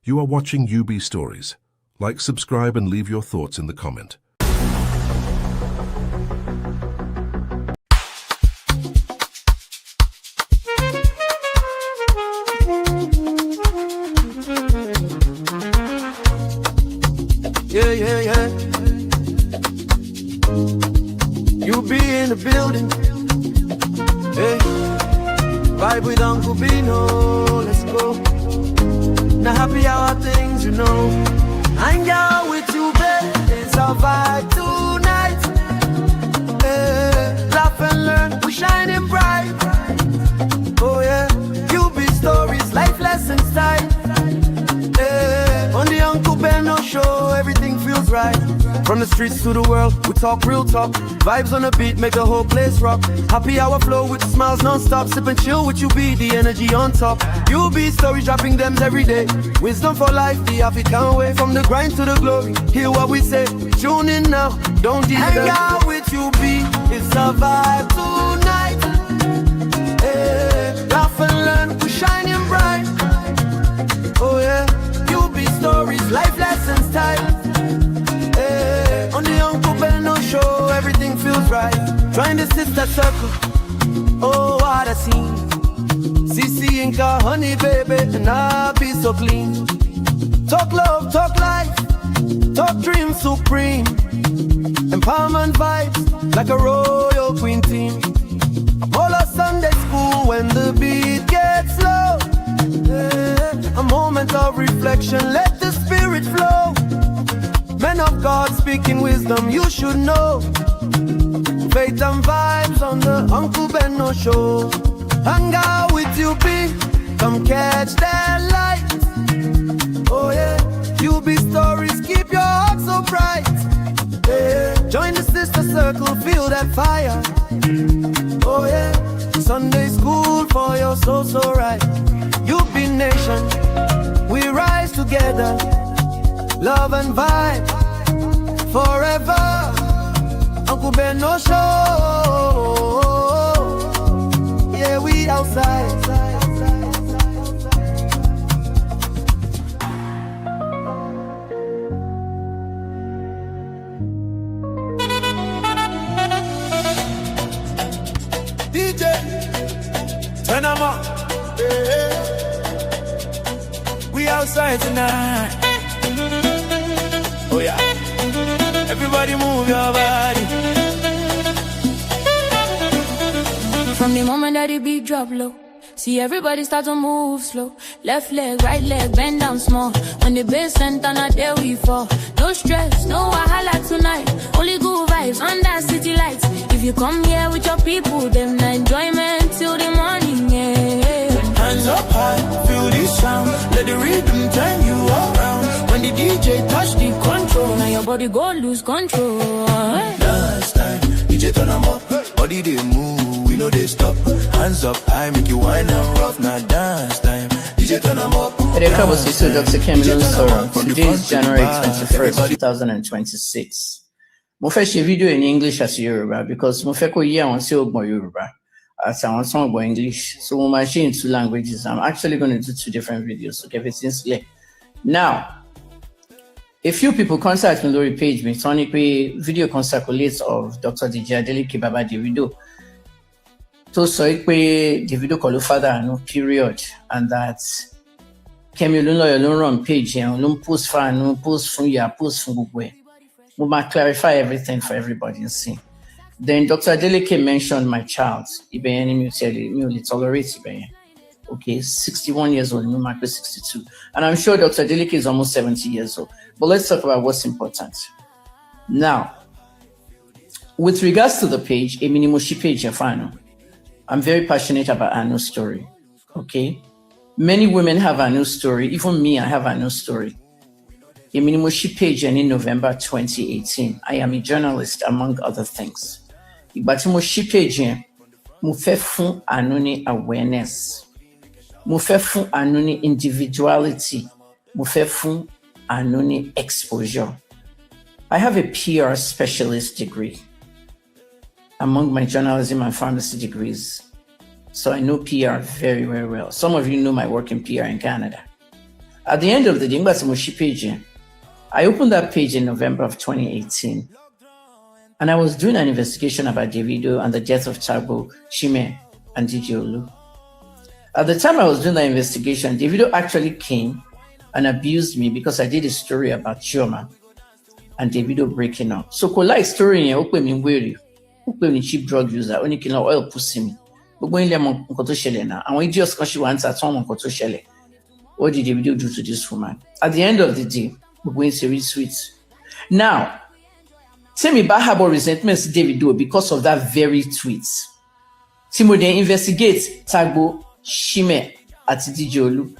You are watching UB Stories. Like, subscribe, and leave your thoughts in the comment. Yeah. You be in the building. Hey, vibe with Uncle Bino. Let's go. Now happy hour things, you know. Hang out with you, babe. It's our vibe tonight. Hey, laugh and learn. We're shining bright. Oh yeah. You be stories, life lessons time. On the Uncle Benno show, everything feels right. From the streets to the world, we talk real talk. Vibes on the beat make the whole place rock. Happy hour flow with smiles non-stop. Sip and chill with you, be the energy on top. You be stories, dropping them every day. Wisdom for life, the African way. From the grind to the glory, hear what we say. Tune in now, don't delay. Hang out with you, be it's a vibe tonight. Hey, laugh and learn, we're shining bright. Oh yeah. Stories, life lessons time. Hey, on the Uncle Benno show, everything feels right. Join the sister circle. Oh, what a scene. CC Inca, honey baby, and I'll be so clean. Talk love, talk life, talk dreams supreme. Empowerment vibes like a royal queen team. Apollo Sunday school when the beat gets low. A moment of reflection, let the spirit flow. Men of God speaking wisdom, you should know. Faith and vibes on the Uncle Benno show. Hang out with you, be come catch that light. Oh yeah, you be stories, keep your heart so bright. Yeah. Join the sister circle, feel that fire. Oh yeah, Sunday school for your soul so right. You be nation, we rise together. Love and vibe forever. Uncle Benno show. Yeah, we outside. DJ, turn 'em up. Yeah. We outside tonight. Oh yeah. Everybody move your body. From the moment that the beat drop low, see everybody start to move slow. Left leg, right leg, bend down small. When the bass enter, now there we fall. No stress, no wahala tonight. Only good vibes under city lights. If you come here with your people, then the enjoyment till the morning, yeah. Hands up high, feel this sound. Let the rhythm turn you around. When the DJ touch the control, now your body go lose control. Last time, DJ turn 'em up. Body they move, we know they stop. Hands up high, make you wine and rough. Now dance time, DJ turn 'em up. Hey, Dr. Kemilun Soro. Today is January 21st, 2026. Mo fẹ́ ṣe video in English as Yoruba because mo fẹ́ kó yé àwọn tí ó gbọ́ Yoruba àti àwọn tí wọ́n gbọ́ English. So mo máa ṣe in two languages. I'm actually going to do two different videos, so everything's clear. Now, a few people contact me lórí page mi, tán ní pé video kan circulate of Dr. DJ Adeleke Baba Davido tó sọ pé Davido kọ́ ló father àánú period, and that Kemilun lawyer ló run page yẹn ló post for àánú, post fún ya, post fún gbogbo ẹ̀. We might clarify everything for everybody and see. Then Dr. Adeleke mentioned my child. Ibeyeni mi tolerate Ibeyeni. Okay, 61 years old, Numaka 62. And I'm sure Dr. Adeleke is almost 70 years old. But let's talk about what's important. Now, with regards to the page, a minimoshi page, I'm very passionate about Anu's story. Okay? Many women have Anu's story. Even me, I have Anu's story. A minimoshi page in November 2018. I am a journalist, among other things. But Moshi page, mo fẹ́ fún Anu ní awareness. Mo fẹ́ fún Anu ní individuality. Mo fẹ́ fún Anu ní exposure. I have a PR specialist degree among my journalism and pharmacy degrees. So I know PR very, very well. Some of you know my work in PR in Canada. At the end of the day, page, I opened that page in November of 2018, and I was doing an investigation about Davido and the death of Tagbo, Shime, and DJ Olu. At the time I was doing that investigation, Davido actually came and abused me because I did a story about Chioma and Davido breaking up. So, like story in Open cheap drug user, only can oil pussy me. But when Lemon Koto Shelle now, and when just because she wants at home on Koto Shelle, what did Davido do to this woman? At the end of the day, we're going to read sweets. Now, tell me about how resentments Davido because of that very tweet. Timo then investigate Tagbo, Shime, at DJ Olu.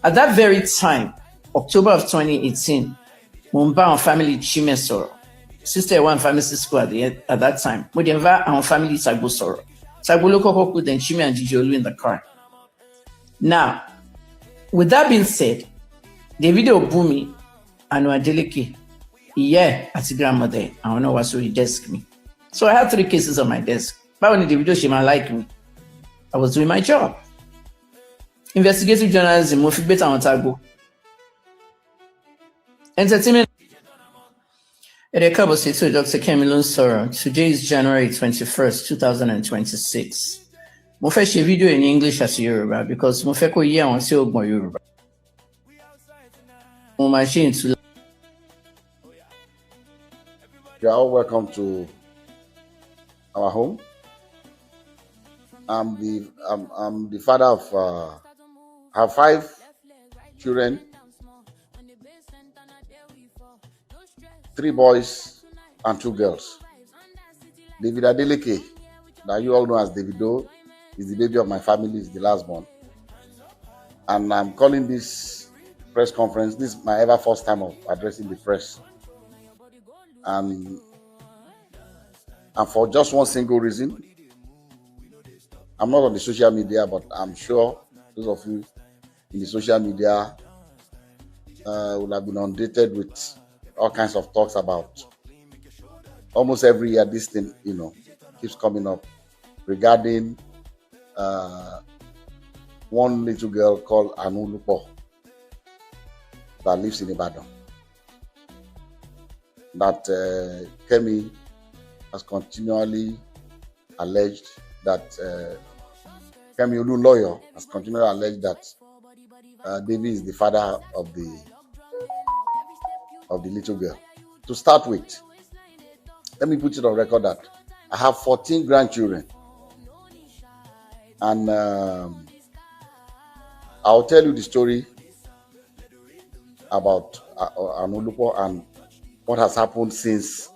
At that very time, October of 2018, Mumba and family Shime sorrow. Sister one pharmacy school at that time. We then our family Tagbo sorrow. Tagbo local put then Shime and DJ Olu in the car. Now, with that being said, Davido Bumi and Wadeleke, yeah, at the grandmother, I don't know what's on the desk me. So I had 3 cases on my desk. But when Davido Shima like me, I was doing my job. Investigative journalism, Mofi Beta on Tagbo. Entertainment. Edekabo said to Dr. Kemilon Soro, today is January 21st, 2026. Mo fẹ́ ṣe video in English as Yoruba because mo fẹ́ kó yé àwọn tí ò gbọ́ Yoruba. Mo máa ṣe into. You are all welcome to our home. I'm the father of I have 5 children, 3 boys and 2 girls. David Adeleke, that you all know as Davido, is the baby of my family, is the last born. And I'm calling this press conference. This is my ever first time of addressing the press. And for just one single reason. I'm not on the social media, but I'm sure those of you in the social media will have been inundated with all kinds of talks about almost every year this thing, keeps coming up regarding one little girl called Anulupo that lives in Ibadan. That Kemi has continually alleged that Kemi Olu lawyer has continually alleged that David is the father of the little girl. To start with, let me put it on record that I have 14 grandchildren, and I'll tell you the story about Anulupo and what has happened since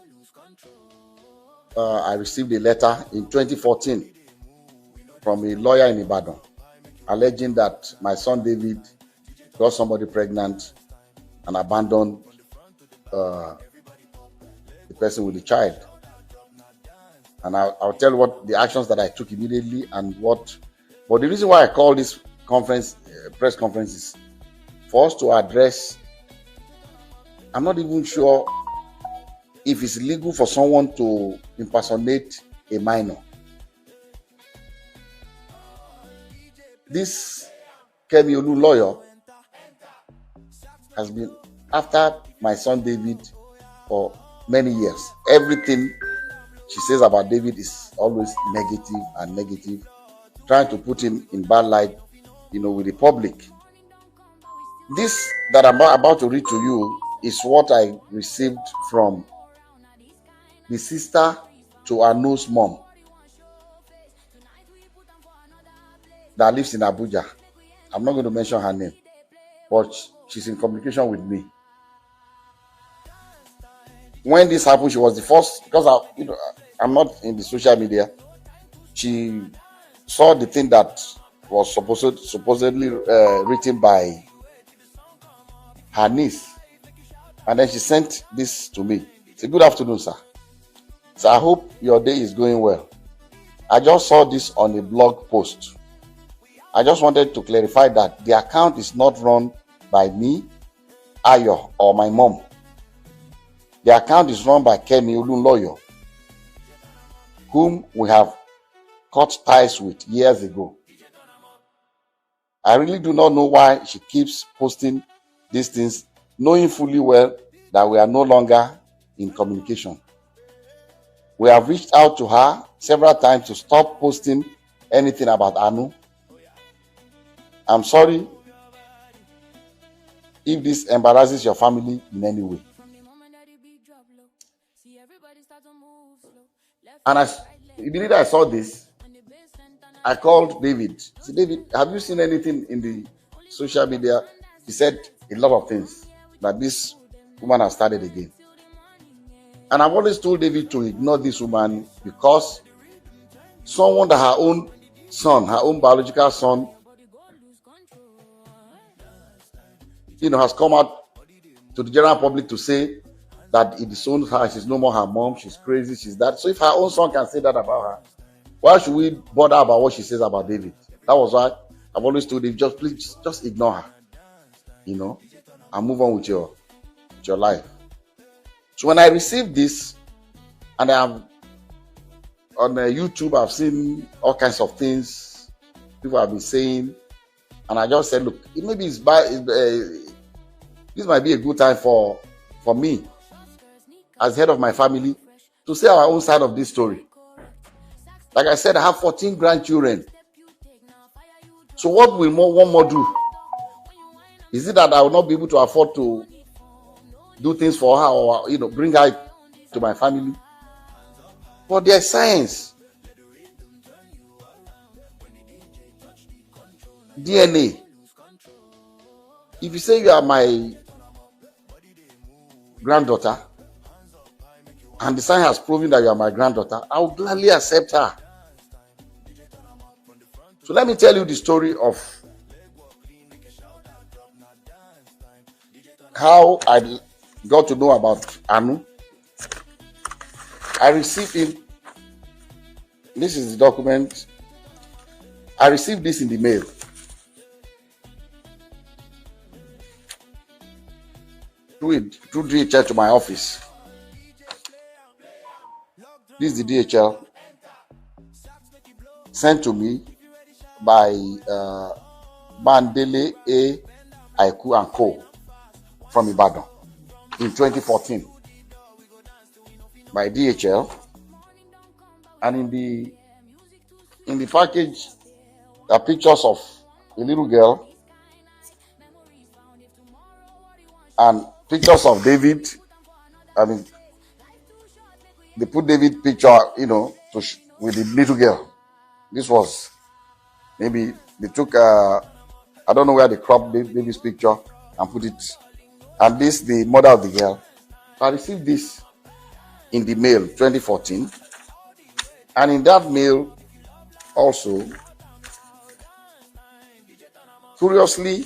I received a letter in 2014 from a lawyer in Ibadan alleging that my son David got somebody pregnant and abandoned the person with the child. And I'll tell you what the actions that I took immediately and what. But the reason why I call this conference, press conference, is for us to address. I'm not even sure if it's legal for someone to impersonate a minor. This Kemi Olu lawyer has been after my son David for many years. Everything she says about David is always negative, trying to put him in bad light, with the public. This that I'm about to read to you is what I received from the sister to Anu's mom that lives in Abuja. I'm not going to mention her name, but she's in communication with me. When this happened, she was the first, because I'm not in the social media. She saw the thing that was supposedly written by her niece, and then she sent this to me. Say, "Good afternoon, sir. So I hope your day is going well. I just saw this on a blog post. I just wanted to clarify that the account is not run by me, Ayo, or my mom. The account is run by Kemi Olu lawyer, whom we have cut ties with years ago. I really do not know why she keeps posting these things, knowing fully well that we are no longer in communication. We have reached out to her several times to stop posting anything about Anu. I'm sorry if this embarrasses your family in any way. And immediately I saw this, I called David. I said, David, have you seen anything in the social media? He said a lot of things, that this woman has started again. And I've always told David to ignore this woman, because someone that her own son, her own biological son, has come out to the general public to say that it disowns her, she's no more her mom, she's crazy, she's that. So if her own son can say that about her, why should we bother about what she says about David? That was why I've always told him, please ignore her, and move on with your life. So when I received this, and I'm on YouTube, I've seen all kinds of things people have been saying, and I just said, look, maybe this might be a good time for me, as head of my family, to say our own side of this story. Like I said, I have 14 grandchildren. So what will one more do? Is it that I will not be able to afford to do things for her, or bring her to my family? But there's science. DNA. If you say you are my granddaughter, and the science has proven that you are my granddaughter, I will gladly accept her. So let me tell you the story of how I got to know about Anu. I received it. This is the document. I received this in the mail. Through DHL to my office. This is the DHL sent to me by Mandele A. Aiku and Co. from Ibadan in 2014 by DHL. And in the package, there are pictures of a little girl and pictures of David. They put David picture, with the little girl. This was maybe they took I don't know where they cropped baby's picture and put it, and this the mother of the girl. I received this in the mail 2014, and in that mail also, curiously,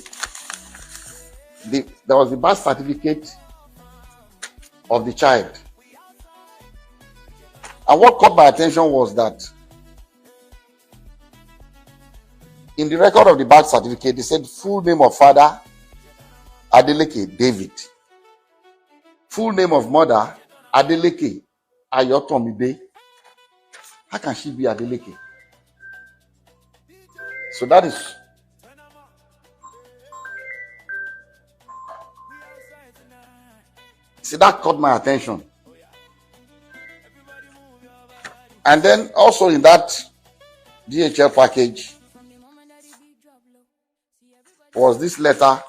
there was the birth certificate of the child. And what caught my attention was that in the record of the birth certificate, they said full name of father, Adeleke David. Full name of mother, Adeleke Ayotomide. How can she be Adeleke? So that is that caught my attention. And then also in that DHL package was this letter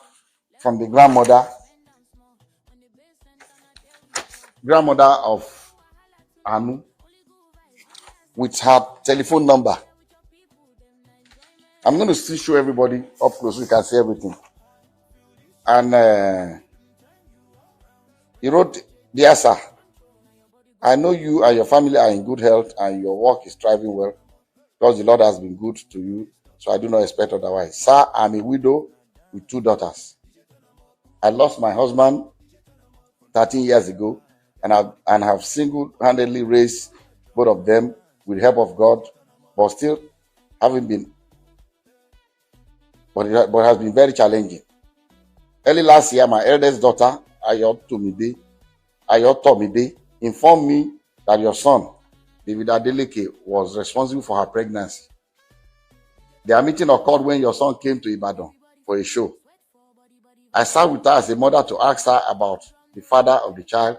from the grandmother of Anu, with her telephone number. I'm going to still show everybody up close so you can see everything. And he wrote, "Dear sir, I know you and your family are in good health and your work is thriving well because the Lord has been good to you, so I do not expect otherwise. Sir, I'm a widow with 2 daughters. I lost my husband 13 years ago and have single-handedly raised both of them with the help of God, but still haven't been, but it has been very challenging. Early last year, my eldest daughter, Ayotomide, informed me that your son, David Adeleke, was responsible for her pregnancy. Their meeting occurred when your son came to Ibadan for a show. I sat with her as a mother to ask her about the father of the child,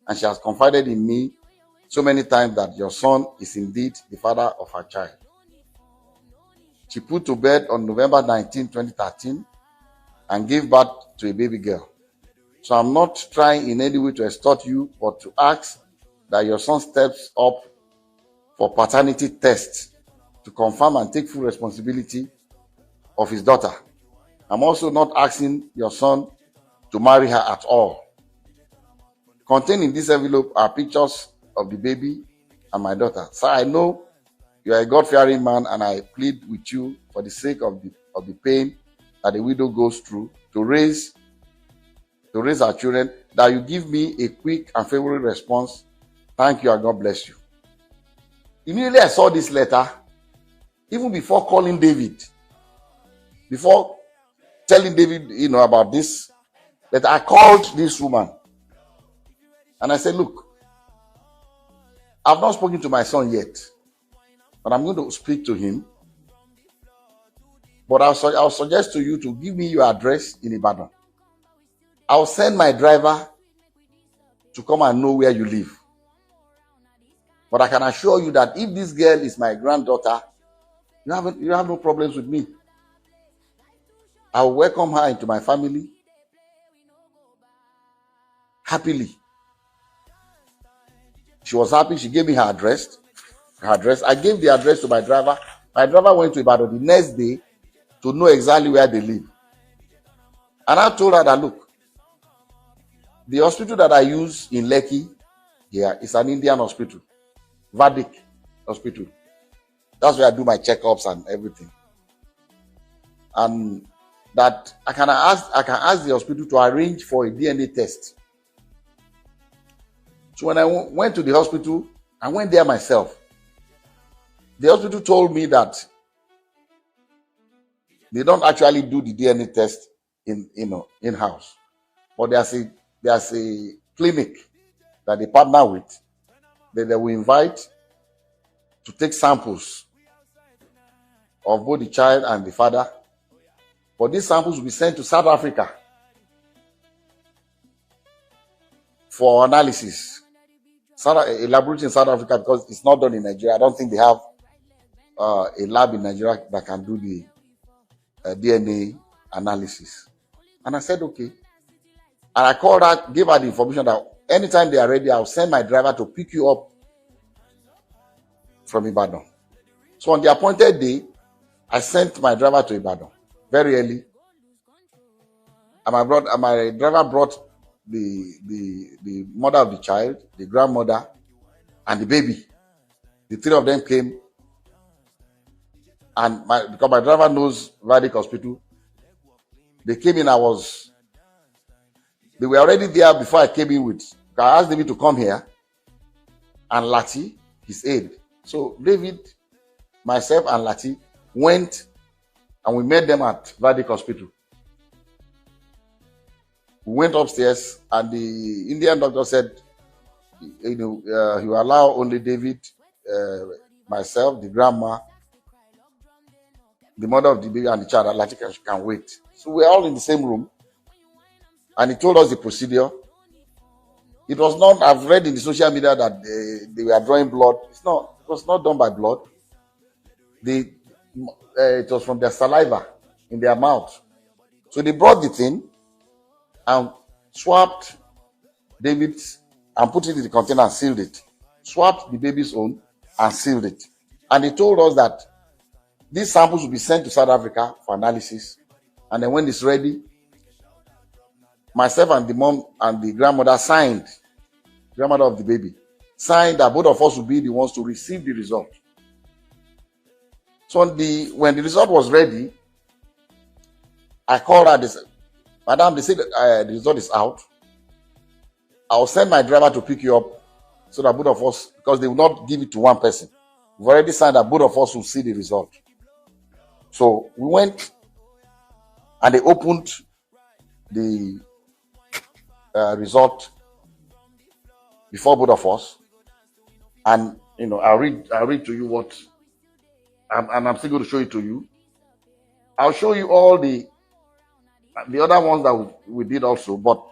and she has confided in me so many times that your son is indeed the father of her child. She put to bed on November 19, 2013, and gave birth to a baby girl. So I'm not trying in any way to extort you, but to ask that your son steps up for paternity tests to confirm and take full responsibility of his daughter. I'm also not asking your son to marry her at all. Contained in this envelope are pictures of the baby and my daughter. Sir, I know you are a God-fearing man, and I plead with you for the sake of the pain that the widow goes through to raise our children, that you give me a quick and favorable response. Thank you, and God bless you. Immediately I saw this letter, even before calling David, before telling David, about this, that I called this woman. And I said, look, I've not spoken to my son yet, but I'm going to speak to him. But I'll suggest to you to give me your address in Ibadan. I'll send my driver to come and know where you live. But I can assure you that if this girl is my granddaughter, you have no problems with me. I will welcome her into my family happily. She was happy. She gave me her address. I gave the address to my driver. My driver went to Ibadan the next day to know exactly where they live. And I told her that, look, the hospital that I use in Lekki here is an Indian hospital, Vedic hospital. That's where I do my checkups and everything. And that I can ask the hospital to arrange for a DNA test. So when I went to the hospital, I went there myself. The hospital told me that they don't actually do the DNA test in-house, but there's a clinic that they partner with that they will invite to take samples of both the child and the father. But these samples will be sent to South Africa for analysis. A laboratory in South Africa, because it's not done in Nigeria. I don't think they have a lab in Nigeria that can do the DNA analysis. And I said, okay. And I called her, gave her the information that anytime they are ready, I'll send my driver to pick you up from Ibadan. So on the appointed day, I sent my driver to Ibadan very early. And my driver brought the mother of the child, the grandmother, and the baby. The three of them came. And because my driver knows Vedic Hospital, they came in. They were already there before I came in with. I asked David to come here, and Lati, his aide. So David, myself, and Lati went, and we met them at Vedic Hospital. We went upstairs, and the Indian doctor said, he will allow only David, myself, the grandma, the mother of the baby, and the child. Lati can wait. So we're all in the same room, and he told us the procedure. It was not, I've read in the social media that they were drawing blood. It was not done by blood. It was from their saliva in their mouth. So they brought the thing and swapped David's and put it in the container and sealed it. Swapped the baby's own and sealed it. And they told us that these samples will be sent to South Africa for analysis. And then when it's ready, myself and the mom and the grandmother grandmother of the baby, signed that both of us would be the ones to receive the result. So when the result was ready, I called her. They said, Madam, they said the result is out. I'll send my driver to pick you up so that both of us, because they will not give it to one person. We've already signed that both of us will see the result. So we went and they opened the result before both of us. And, I'll read to you what, and I'm still going to show it to you. I'll show you all the The other ones that we did also, but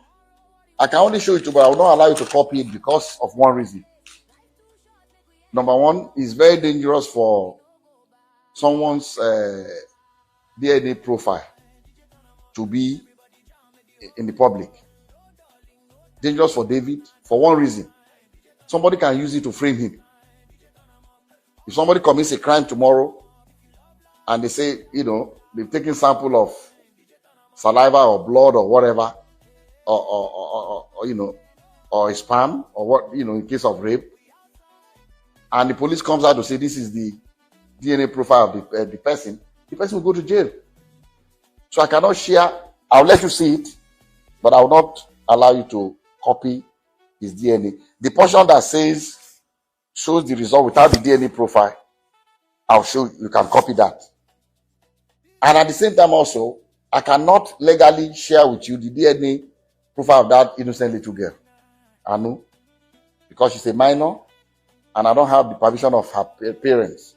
I can only show it to you, but I will not allow you to copy it because of one reason. Number one, it's very dangerous for someone's DNA profile to be in the public. Dangerous for David for one reason. Somebody can use it to frame him. If somebody commits a crime tomorrow and they say, they've taken sample of saliva or blood or whatever, or sperm or what, in case of rape, and the police comes out to say this is the DNA profile of the person will go to jail. So I cannot share. I'll let you see it, but I will not allow you to copy his DNA. The portion that shows the result without the DNA profile, I'll show you can copy that. And at the same time also, I cannot legally share with you the DNA profile of that innocent little girl. I know, because she's a minor, and I don't have the permission of her parents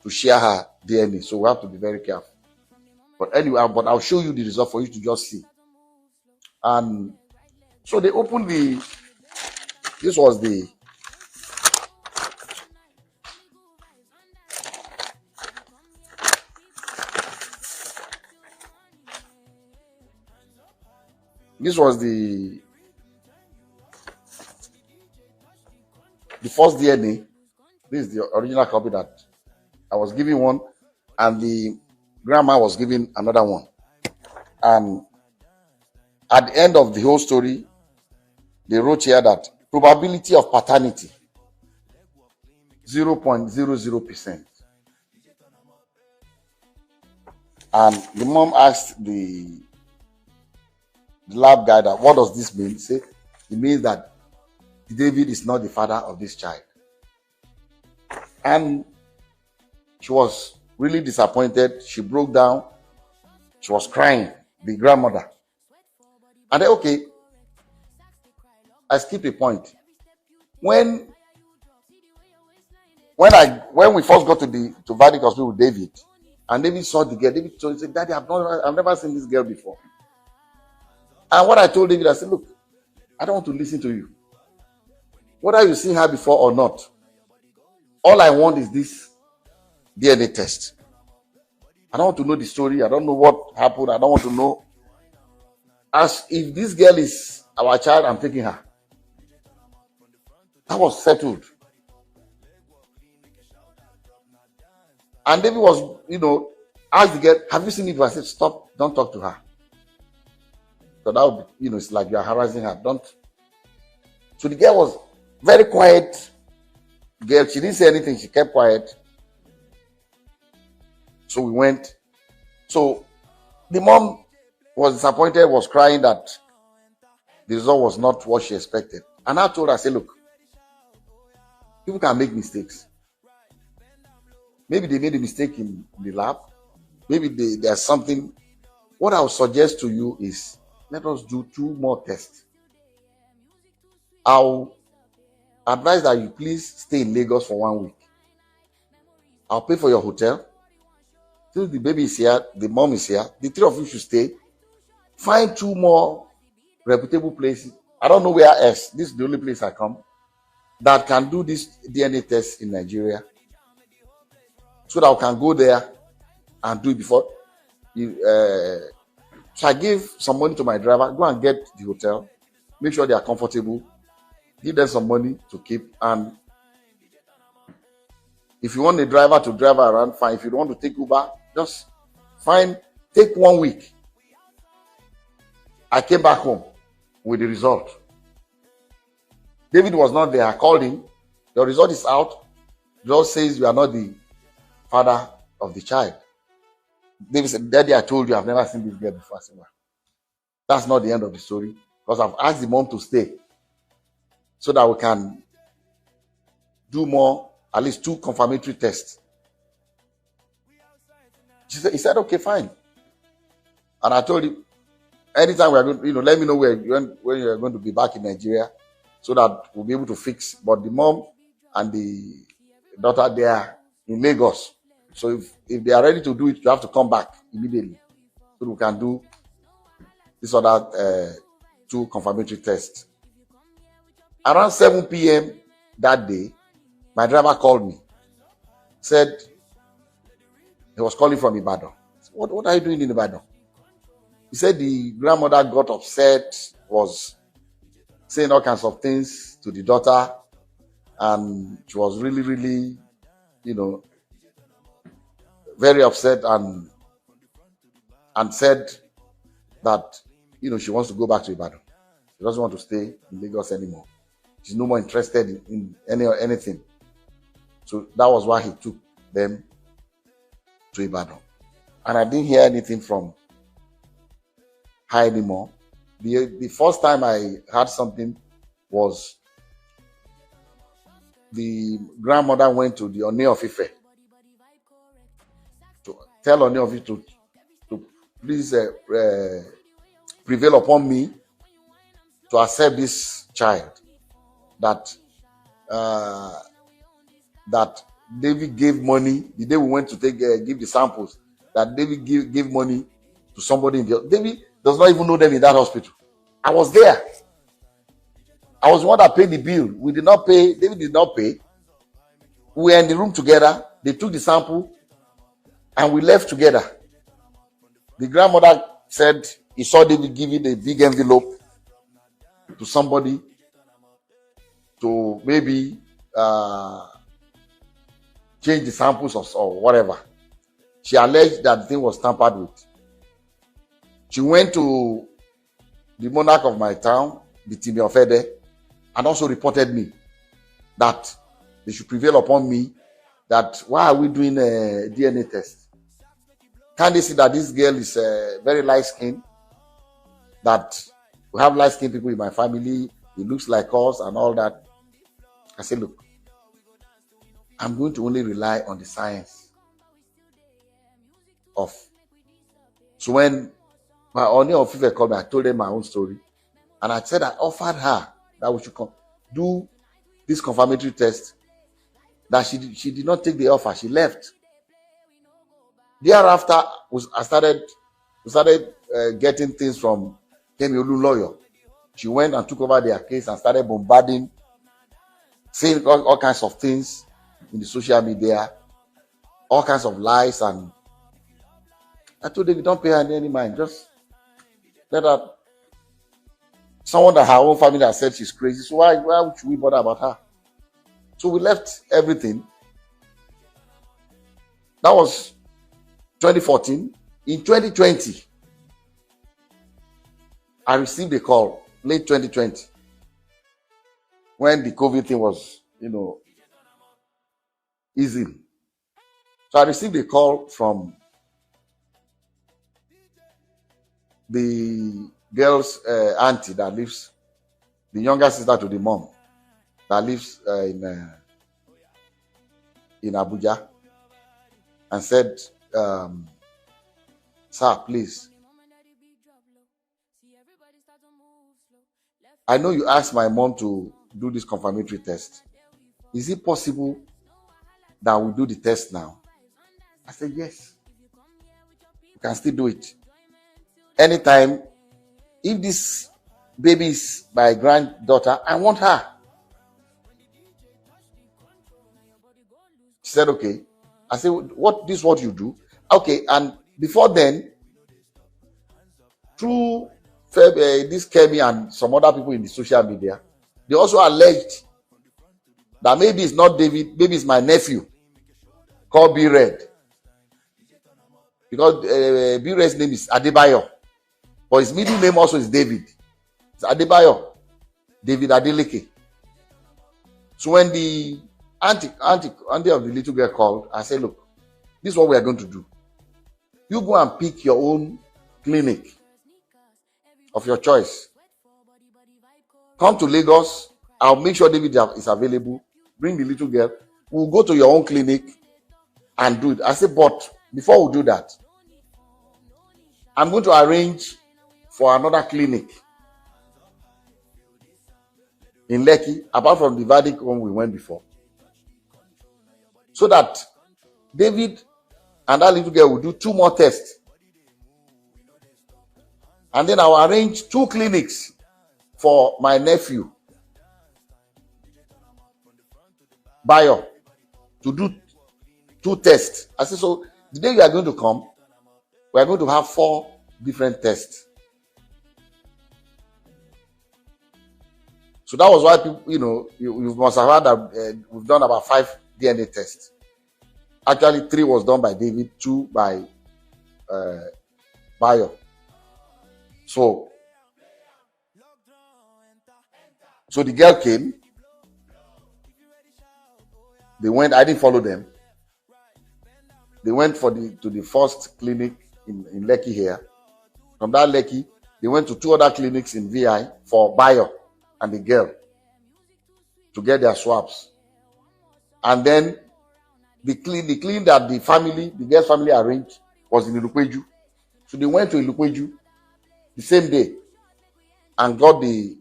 to share her DNA. So we have to be very careful. But anyway, I'll show you the result for you to just see. And so they opened this was the first DNA. This is the original copy that I was giving one, and the grandma was giving another one. And at the end of the whole story, they wrote here that probability of paternity 0.00%. And the mom asked the lab guy that, what does this mean? He said, it means that David is not the father of this child. And she was really disappointed. She broke down. She was crying, the grandmother. And then, okay, I skipped a point. When we first got to Vadic Hospital with David, and David saw the girl, David said, Daddy, I've never seen this girl before. And what I told David, I said, look, I don't want to listen to you. Whether you've seen her before or not, all I want is this DNA test. I don't want to know the story. I don't know what happened. I don't want to know. As if this girl is our child, I'm taking her. That was settled. And David was, asked the girl, have you seen it? I said, stop, don't talk to her. So that would be, it's like you're harassing her. Don't. So the girl was very quiet. Girl, she didn't say anything. She kept quiet. So we went. So the mom was disappointed, was crying that the result was not what she expected. And I told her, I said, look, people can make mistakes. Maybe they made a mistake in the lab. Maybe there's something. What I would suggest to you is, let us do 2 more tests. I'll advise that you please stay in Lagos for 1 week. I'll pay for your hotel. Since the baby is here, the mom is here, the 3 of you should stay. Find 2 more reputable places. I don't know where else. This is the only place I come that can do this DNA test in Nigeria. So that I can go there and do it before. So I gave some money to my driver. Go and get the hotel. Make sure they are comfortable. Give them some money to keep. And if you want the driver to drive around, fine. If you don't want to take Uber, just take 1 week. I came back home with the result. David was not there. I called him. The result is out. The result says you are not the father of the child. David said, Daddy, I told you I've never seen this girl before. I said, well, that's not the end of the story, because I've asked the mom to stay so that we can do more, at least 2 confirmatory tests. He said, okay, fine. And I told him, anytime we are going, let me know when you are going to be back in Nigeria so that we'll be able to fix. But the mom and the daughter, they are in Lagos. So if they are ready to do it, you have to come back immediately so we can do this other 2 confirmatory tests. Around 7 p.m. that day, my driver called me. Said he was calling from Ibadan. What are you doing in Ibadan? He said the grandmother got upset, was saying all kinds of things to the daughter, and she was really, really, very upset, and said that, she wants to go back to Ibadan. She doesn't want to stay in Lagos anymore. She's no more interested in anything. So that was why he took them to Ibadan. And I didn't hear anything from her anymore. The first time I heard something was the grandmother went to the Oni of Ife to tell Oni of Ife to please prevail upon me to accept this child that David gave money the day we went to give the samples, that David gave money to somebody in the David does not even know them in that hospital. I was there. I was the one that paid the bill. We did not pay. David did not pay. We were in the room together. They took the sample and we left together. The grandmother said he saw David giving a big envelope to somebody to maybe change the samples or whatever. She alleged that the thing was tampered with. She went to the monarch of my town, the Timi Ofede, and also reported me that they should prevail upon me, that why are we doing a DNA test? Can't they see that this girl is very light-skinned, that we have light-skinned people in my family, it looks like us and all that. I said, look, I'm going to only rely on the science of. So when my Oni of Ife called me, I told them my own story. And I said I offered her that we should do this confirmatory test. That she did not take the offer. She left. Thereafter, we started getting things from Kemi Olu lawyer. She went and took over their case and started bombarding, saying all kinds of things in the social media, all kinds of lies. And I told them, don't pay her any mind. Just let her. Someone that her own family has said she's crazy. So why should we bother about her? So we left everything. That was 2014. In 2020, I received a call, late 2020, when the COVID thing was, easing. So I received a call from the girl's auntie that lives, the younger sister to the mom that lives in Abuja, and said, sir, please, I know you asked my mom to do this confirmatory test. Is it possible that we do the test now? I said, yes. You can still do it. Anytime. If this baby is my granddaughter, I want her. She said, okay. I said, this is what you do? Okay, and before then, through this Kemi and some other people in the social media, they also alleged that maybe it's not David, maybe it's my nephew called B-Red. Because B-Red's name is Adebayo. But his middle name also is David. It's Adebayo. David Adeleke. So when the auntie of the little girl called, I said, look, this is what we are going to do. You go and pick your own clinic of your choice. Come to Lagos. I'll make sure David is available. Bring the little girl. We'll go to your own clinic and do it. I said, but before we do that, I'm going to arrange for another clinic in Lekki, apart from the verdict one we went before, so that David and that little girl will do 2 more tests. And then I'll arrange 2 clinics for my nephew, Bayo, to do 2 tests. I said, so the day you are going to come, we are going to have 4 different tests. So that was why people, you must have heard that we've done about 5 DNA tests. Actually, 3 was done by David, 2 by Bayo. So the girl came. They went. I didn't follow them. They went to the first clinic in Lekki here. From that Lekki, they went to 2 other clinics in VI for Bayo and the girl to get their swabs. And then the clinic that the girl's family arranged was in Ilukweju. So they went to Ilukweju the same day and got and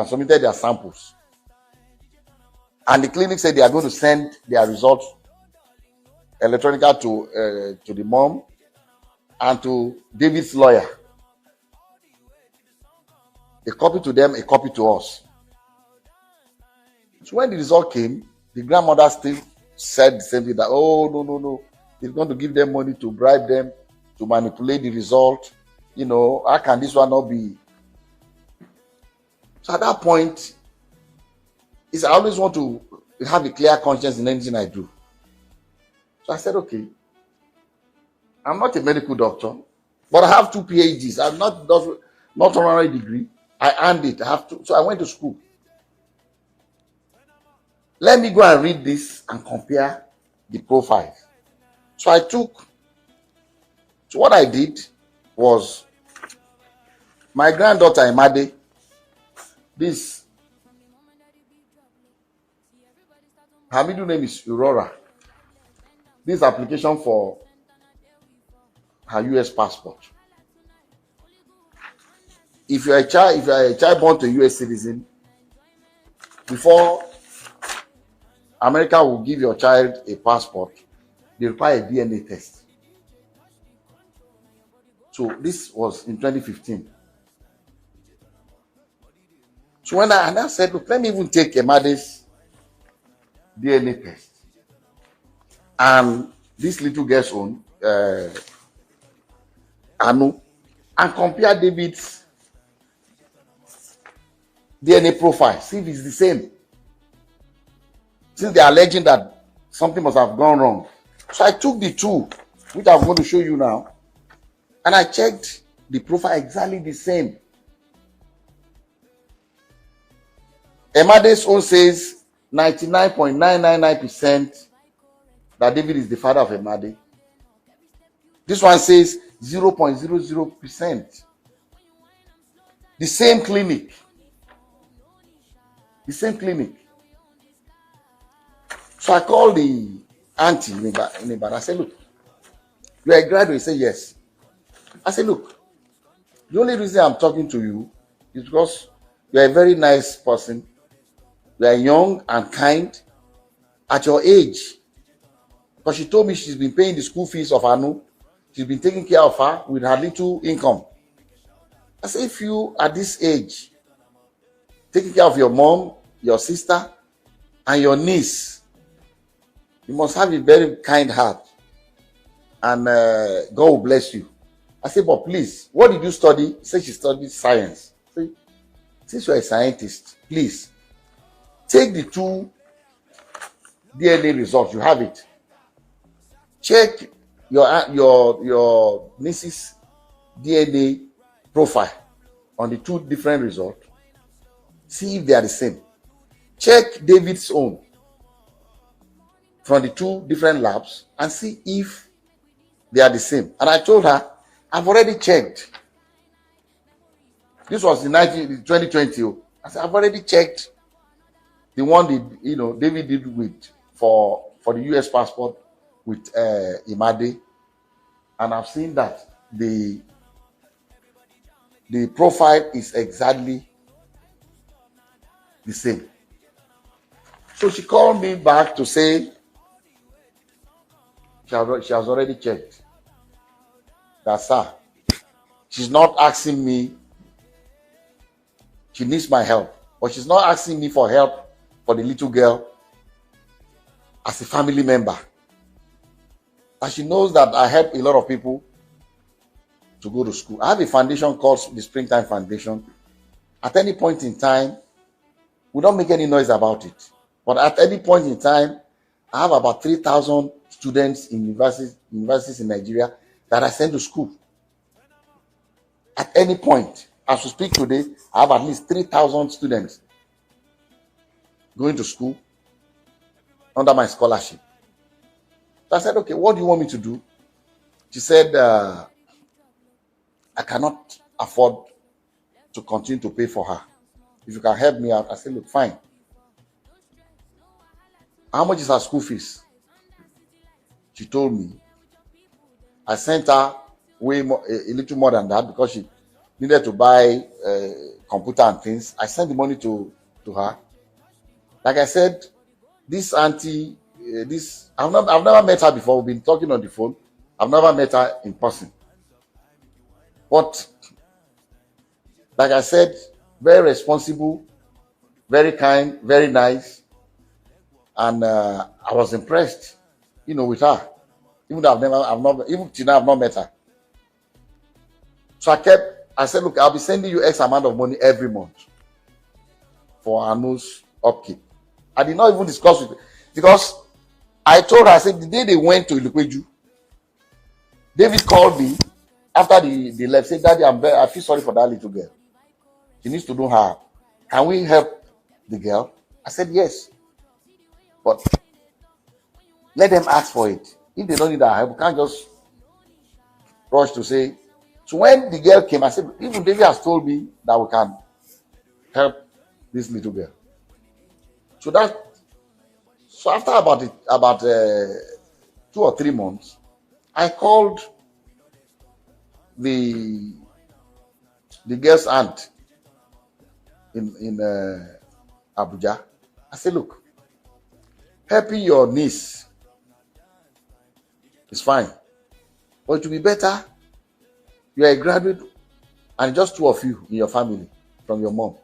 submitted their samples. And the clinic said they are going to send their results electronically to the mom and to David's lawyer. A copy to them, a copy to us. So when the result came, the grandmother still said the same thing, that, oh, no, they're going to give them money to bribe them to manipulate the result. How can this one not be? So at that point, I always want to have a clear conscience in anything I do. So I said, okay, I'm not a medical doctor, but I have 2 PhDs. I'm not honorary degree. I earned it. I have to. So I went to school. Let me go and read this and compare the profiles. So what I did was, my granddaughter Imade, her middle name is Aurora. This application for her US passport. If you are a child born to a US citizen, before America will give your child a passport, they require a DNA test. So this was in 2015. So when I said, look, let me even take Emade's DNA test and this little girl's own, Anu, and compare David's DNA profile, see if it's the same. Since they are alleging that something must have gone wrong. So I took the 2, which I'm going to show you now, and I checked the profile exactly the same. Emade's own says 99.999% that David is the father of Emade. This one says 0.00%. The same clinic. So I called the auntie in Ibadan. I said, look, you are a graduate? He said, yes. I said, look, the only reason I'm talking to you is because you are a very nice person. You are young and kind at your age. Because she told me she's been paying the school fees of Anu. She's been taking care of her with her little income. I said, if you at this age, taking care of your mom, your sister, and your niece, you must have a very kind heart. And God will bless you. I said, but please, what did you study? She said she studied science. I said, since you're a scientist, please, take the 2 DNA results. You have it. Check your niece's DNA profile on the 2 different results. See if they are the same. Check David's own from the 2 different labs and see if they are the same. And I told her, I've already checked. This was in 2020. I said, I've already checked the one David did with for the US passport with Imade, and I've seen that the profile is exactly the same. So she called me back to say she has already checked. that, sir, she's not asking me, she needs my help, but she's not asking me for help for the little girl as a family member. And she knows that I help a lot of people to go to school. I have a foundation called the Springtime Foundation. At any point in time, we don't make any noise about it. But at any point in time, I have about 3,000 students in universities in Nigeria that I send to school. At any point, as we speak today, I have at least 3,000 students going to school under my scholarship. So I said, okay, what do you want me to do? She said, I cannot afford to continue to pay for her. If you can help me out. I said, look, fine. How much is her school fees? She told me. I sent her way more, a little more than that, because she needed to buy computer and things. I sent the money to her. Like I said, this auntie, I've never met her before. We've been talking on the phone. I've never met her in person. But like I said, very responsible, very kind, very nice, and I was impressed, with her. Even though even till now I've not met her. So I said, look, I'll be sending you X amount of money every month for Anu's upkeep. I did not even discuss with her, because I told her, I said, the day they went to Ilukweju, David called me after they left, said, Daddy, I feel sorry for that little girl. She needs to know her. Can we help the girl? I said, yes. But let them ask for it. If they don't need our help, we can't just rush to say. So when the girl came, I said, even David has told me that we can help this little girl. So after about 2 or 3 months, I called the girl's aunt in Abuja. I said, look, helping your niece is fine, but it will be better. You are a graduate and just 2 of you in your family from your mom.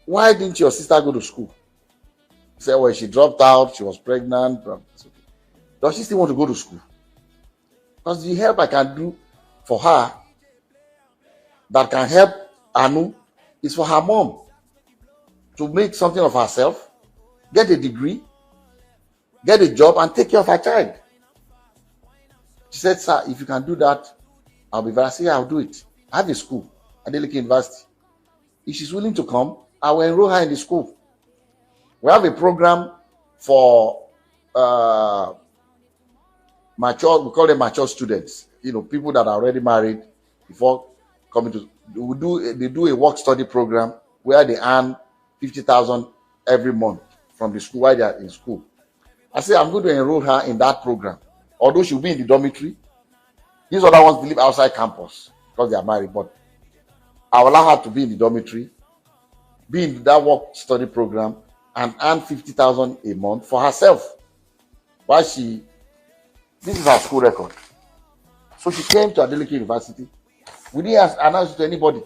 Why didn't your sister go to school? She said, well, she dropped out, she was pregnant. Does she still want to go to school? Because the help I can do for her that can help Anu is for her mom to make something of herself, get a degree, get a job, and take care of her child. She said, sir, if you can do that, I'll be very. I said, yeah, I'll do it. I have a school at Adeleke University. If she's willing to come, I will enroll her in the school. We have a program for mature, we call them mature students, people that are already married before coming to, they do a work study program where they earn 50,000 every month from the school while they are in school. I say, I'm going to enroll her in that program. Although she'll be in the dormitory, these other ones live outside campus because they are married, but I will allow her to be in the dormitory, be in that work study program, and earn 50,000 a month for herself. While this is her school record. So she came to Adeleke University. We didn't announce it to anybody.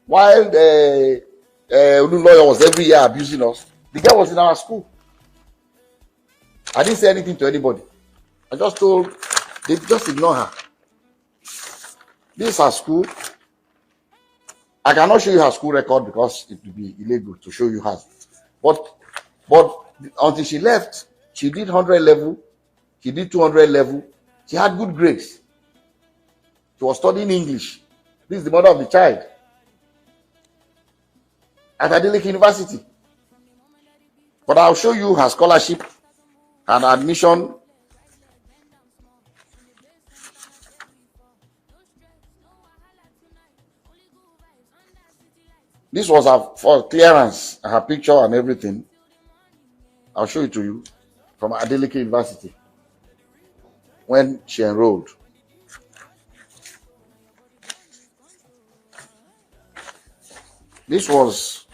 While the lawyer was every year abusing us, the girl was in our school. I didn't say anything to anybody. I just told, they just ignore her. This is her school. I cannot show you her school record because it would be illegal to show you hers. But until she left, she did 100 level, she did 200 level, she had good grades. She was studying English. This is the mother of the child at Adeleke University. But I'll show you her scholarship and admission. This was for clearance, her picture and everything. I'll show it to you from Adeleke University when she enrolled. This was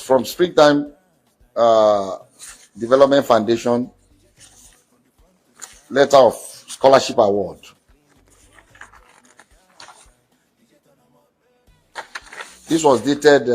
from Springtime Development Foundation letter of scholarship award. This was dated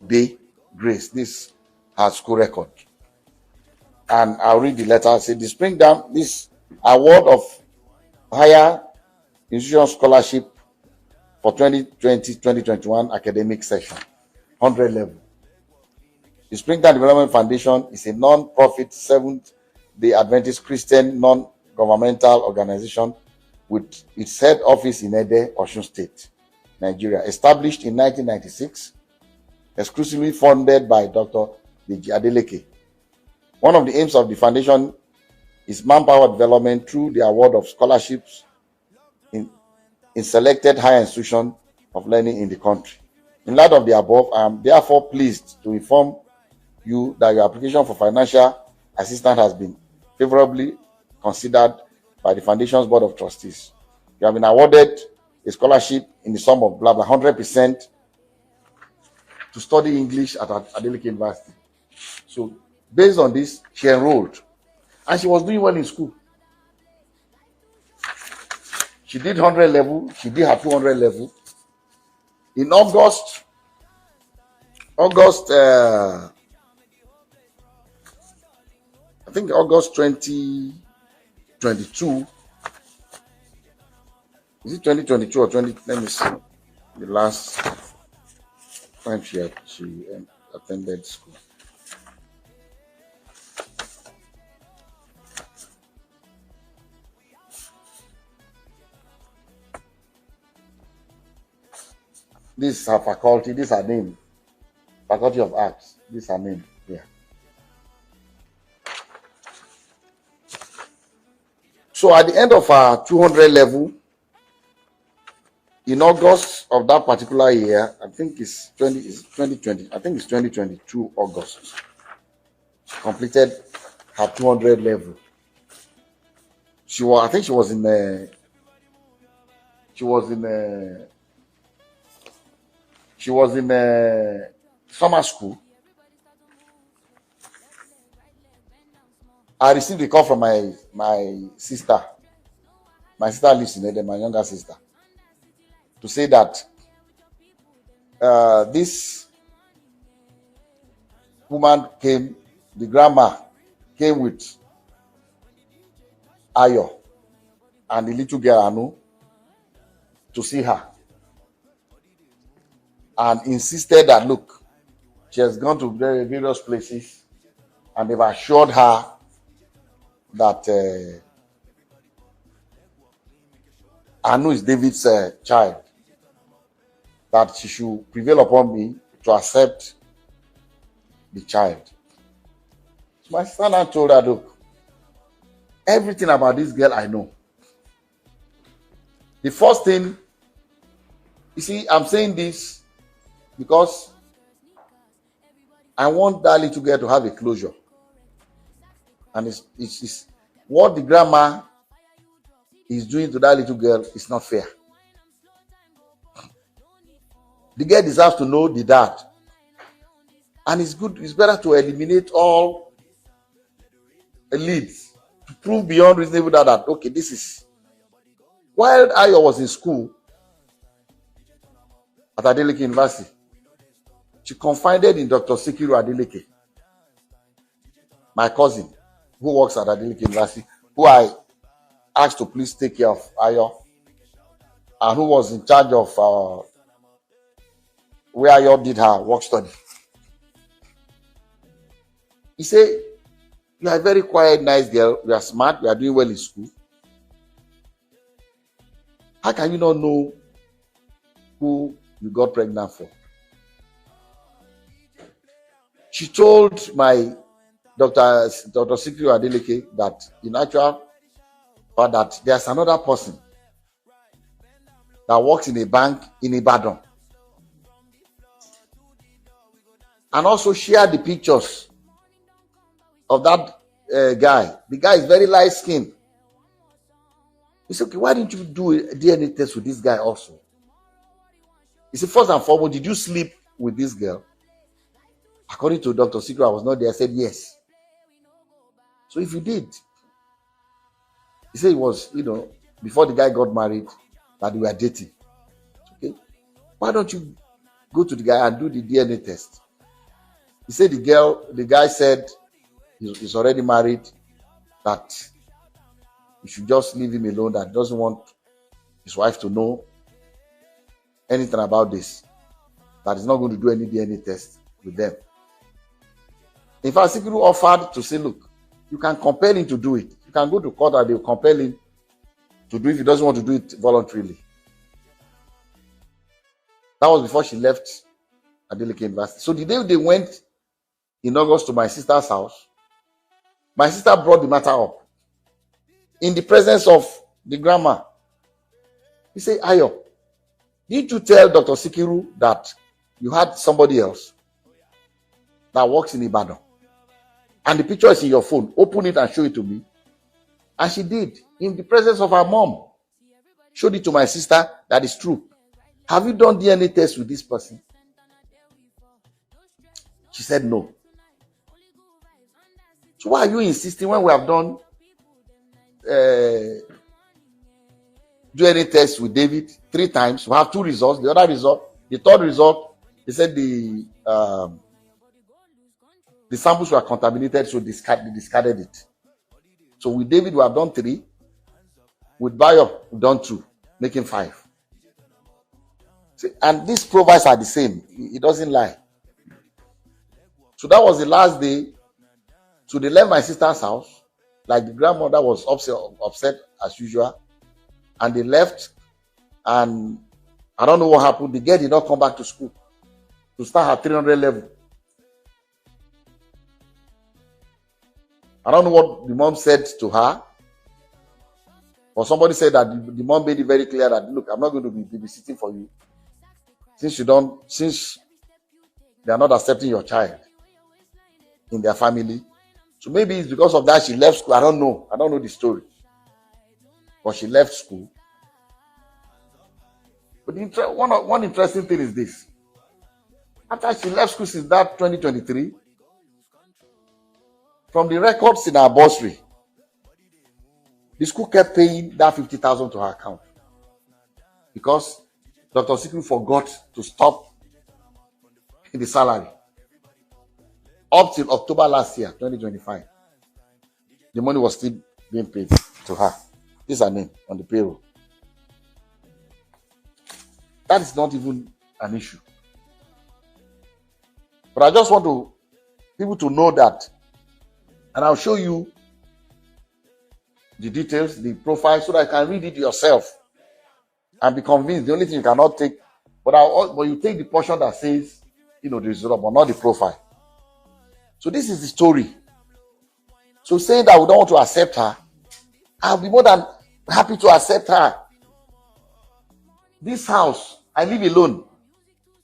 Day Grace. This has school record. And I'll read the letter. Say the spring down this award of higher institution scholarship for 2020-2021 academic session, 100 level. The Springtime Development Foundation is a non-profit Seventh-day Adventist Christian non-governmental organization with its head office in Ede, Osun State, Nigeria. Established in 1996, exclusively funded by Dr. Deji Adeleke. One of the aims of the foundation is manpower development through the award of scholarships in selected higher institutions of learning in the country. In light of the above, I am therefore pleased to inform you that your application for financial assistance has been favorably considered by the Foundation's Board of Trustees. You have been awarded a scholarship in the sum of blah blah 100% to study English at Adeleke University. So, based on this, she enrolled, and she was doing well in school. She did 100 level. She did her 200 level. In August, I think August 2022. Is it 2022 or 20? Let me see. The last time she attended school. This is her faculty. This is her name. Faculty of Arts. This is her name. Yeah. So at the end of our 200 level, in August of that particular year, I think it's 2020. I think it's 2022 August. She completed her 200 level. I think she was in summer school. I received a call from my sister. My sister lives in Ede, my younger sister, to say that this woman came, the grandma came with Ayo and the little girl Anu to see her, and insisted that, look, she has gone to various places and they've assured her that Anu is David's child, that she should prevail upon me to accept the child. So my sister now told her, look, everything about this girl I know. The first thing, you see, I'm saying this because I want that little girl to have a closure. And it's what the grandma is doing to that little girl is not fair. The girl deserves to know the dad. And it's better to eliminate all leads to prove beyond reasonable doubt that, okay, this is. While Ayo was in school at Adeleke University, she confided in Dr. Sikiru Adeleke, my cousin, who works at Adeleke University, who I asked to please take care of Ayo, and who was in charge of where Ayo did her work study. He said, you are a very quiet, nice girl. You are smart. You are doing well in school. How can you not know who you got pregnant for? She told my Dr. Sikri Adeleke that in actual fact that there's another person that works in a bank in Ibadan, and also share the pictures of that guy. The guy is very light skinned. He said, okay, why didn't you do a DNA test with this guy also? He said, first and foremost, did you sleep with this girl? According to Dr. Sikri, I was not there. I said, yes. So if you did, he said it was, before the guy got married, that they were dating. Okay. Why don't you go to the guy and do the DNA test? He said the guy said he's already married, that you should just leave him alone, that he doesn't want his wife to know anything about this, that he's not going to do any DNA test with them. In fact, Sikri offered to say, look, you can compel him to do it. You can go to court and they'll compel him to do it if he doesn't want to do it voluntarily. That was before she left Adeleke University. So the day they went in August to my sister's house, my sister brought the matter up in the presence of the grandma. He said, Ayo, did you tell Dr. Sikiru that you had somebody else that works in Ibadan? And the picture is in your phone. Open it and show it to me. And she did, in the presence of her mom. Showed it to my sister. That is true. Have you done DNA test with this person? She said no. So why are you insisting when we have done DNA test with David 3 times? We have 2 results. The other result, the third result, they said the samples were contaminated, so they discarded it. So with David, we have done 3. With Bayo, we've done 2, making 5. See, and these profiles are the same. It doesn't lie. So that was the last day. So they left my sister's house. Like the grandmother was upset as usual. And they left. And I don't know what happened. The girl did not come back to school to start her 300 level. I don't know what the mom said to her, or somebody said that the mom made it very clear that, look, I'm not going to be babysitting for you since they are not accepting your child in their family. So maybe it's because of that she left school. I don't know the story, but she left school. But one interesting thing is this: after she left school since that 2023. From the records in our bursary, the school kept paying that 50,000 to her account because Dr. Sikri forgot to stop the salary. Up till October last year, 2025, the money was still being paid to her. This is her name on the payroll. That is not even an issue. But I just want people to know that. And I'll show you the details, the profile, so that you can read it yourself and be convinced. The only thing you cannot take, but you take the portion that says, the result, but not the profile. So this is the story. So saying that we don't want to accept her, I'll be more than happy to accept her. This house, I live alone.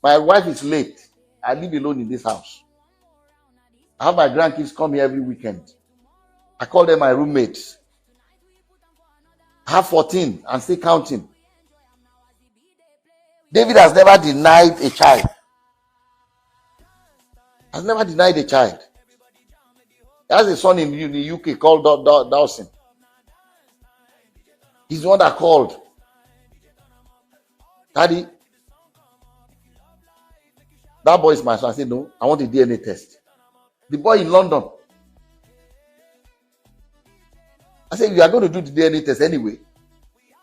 My wife is late. I live alone in this house. I have my grandkids come here every weekend. I call them my roommates. I have 14 and still counting. David has never denied a child. Has never denied a child. He has a son in the UK called Dawson. He's the one that called. Daddy, that boy is my son. I said, no, I want a DNA test. The boy in London. I said, you are going to do the DNA test anyway,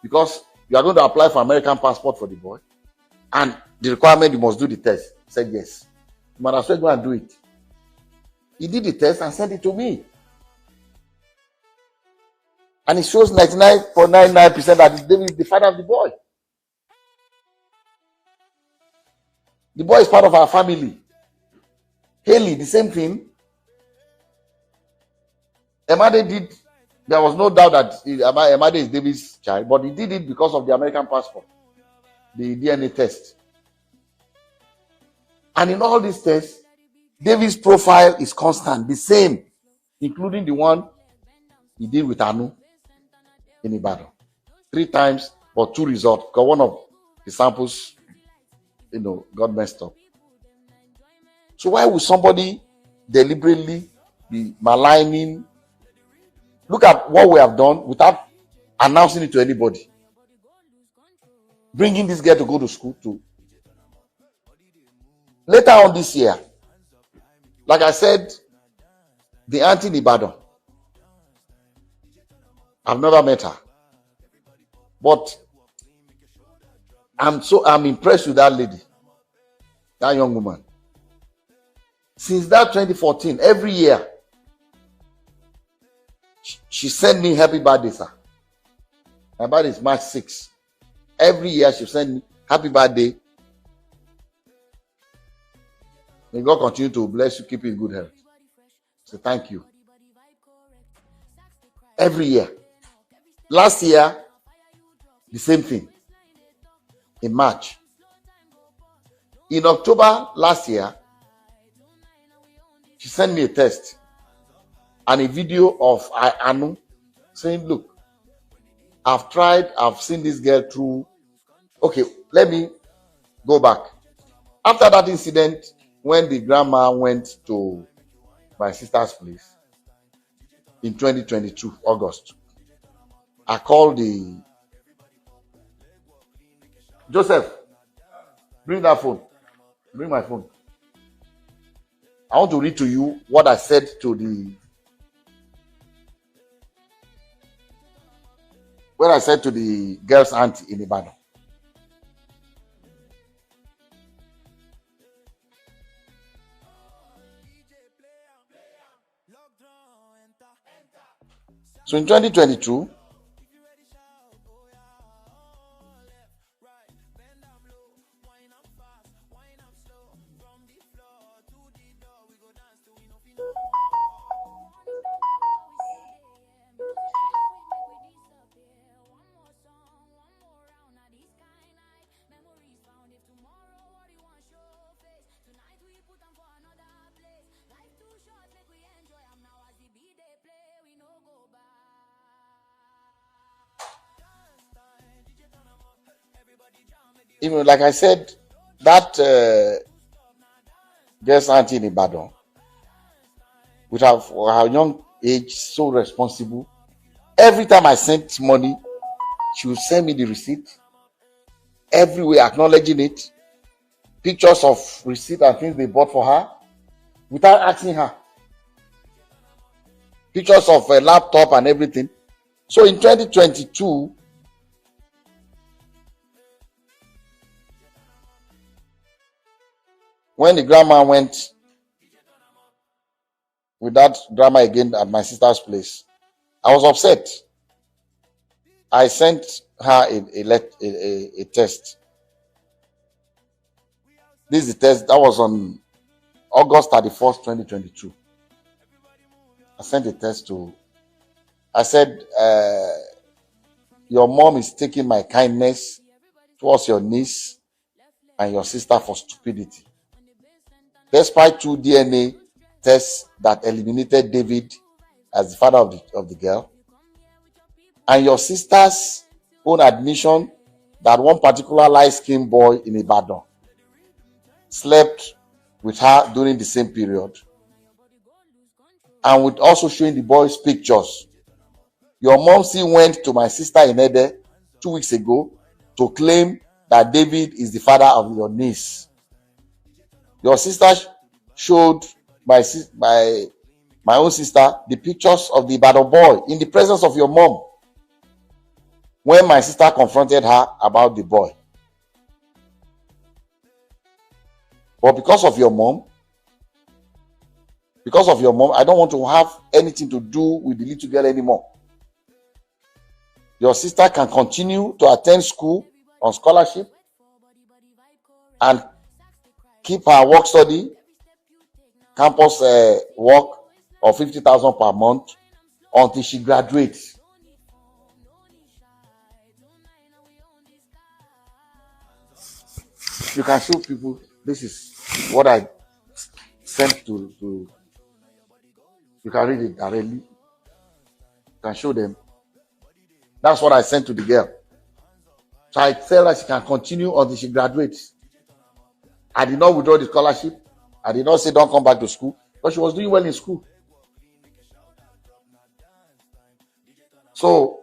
because you are going to apply for American passport for the boy, and the requirement you must do the test. He said yes. You might as well go and do it. He did the test and sent it to me. And it shows 99.99% that David is the father of the boy. The boy is part of our family. Haley, the same thing. Emade did. There was no doubt that Emade is David's child, but he did it because of the American passport, the DNA test. And in all these tests, David's profile is constant, the same, including the one he did with Anu in Ibadan. 3 times, but 2 results, because one of the samples, got messed up. So why would somebody deliberately be maligning? Look at what we have done without announcing it to anybody. Bringing this girl to go to school too. Later on this year, like I said, the auntie in Ibadan, I've never met her, but I'm impressed with that lady, that young woman. Since that 2014, every year, she sent me happy birthday, sir. My birthday is March 6th. Every year she send me happy birthday. May God continue to bless you, keep you in good health. So thank you. Every year. Last year, the same thing. In March. In October last year, she sent me a text and a video of Anu saying, look, I've seen this girl through. Okay, let me go back. After that incident, when the grandma went to my sister's place in 2022, August, I called the Joseph, bring that phone. Bring my phone. I want to read to you what I said to the girl's auntie in Ibadan. So in 2022, like I said, that girl's auntie in Ibadan, with her young age, so responsible. Every time I sent money, she would send me the receipt. Everywhere acknowledging it. Pictures of receipt and things they bought for her without asking her. Pictures of a laptop and everything. So in 2022, when the grandma went with that drama again at my sister's place, I was upset. I sent her a test. This is the test that was on August 31st, 2022. I sent a test I said, your mom is taking my kindness towards your niece and your sister for stupidity. Despite 2 DNA tests that eliminated David as the father of the girl, and your sister's own admission that one particular light-skinned boy in Ibadan slept with her during the same period, and with also showing the boy's pictures. Your mom still went to my sister in Ede 2 weeks ago to claim that David is the father of your niece. Your sister showed my own sister the pictures of the Ibadan boy in the presence of your mom when my sister confronted her about the boy. But because of your mom, I don't want to have anything to do with the little girl anymore. Your sister can continue to attend school on scholarship and keep her work study campus work of 50,000 per month until she graduates. You can show people this is what I sent to. You can read it directly. You can show them. That's what I sent to the girl. So I tell her she can continue until she graduates. I did not withdraw the scholarship. I did not say don't come back to school, but she was doing well in school. So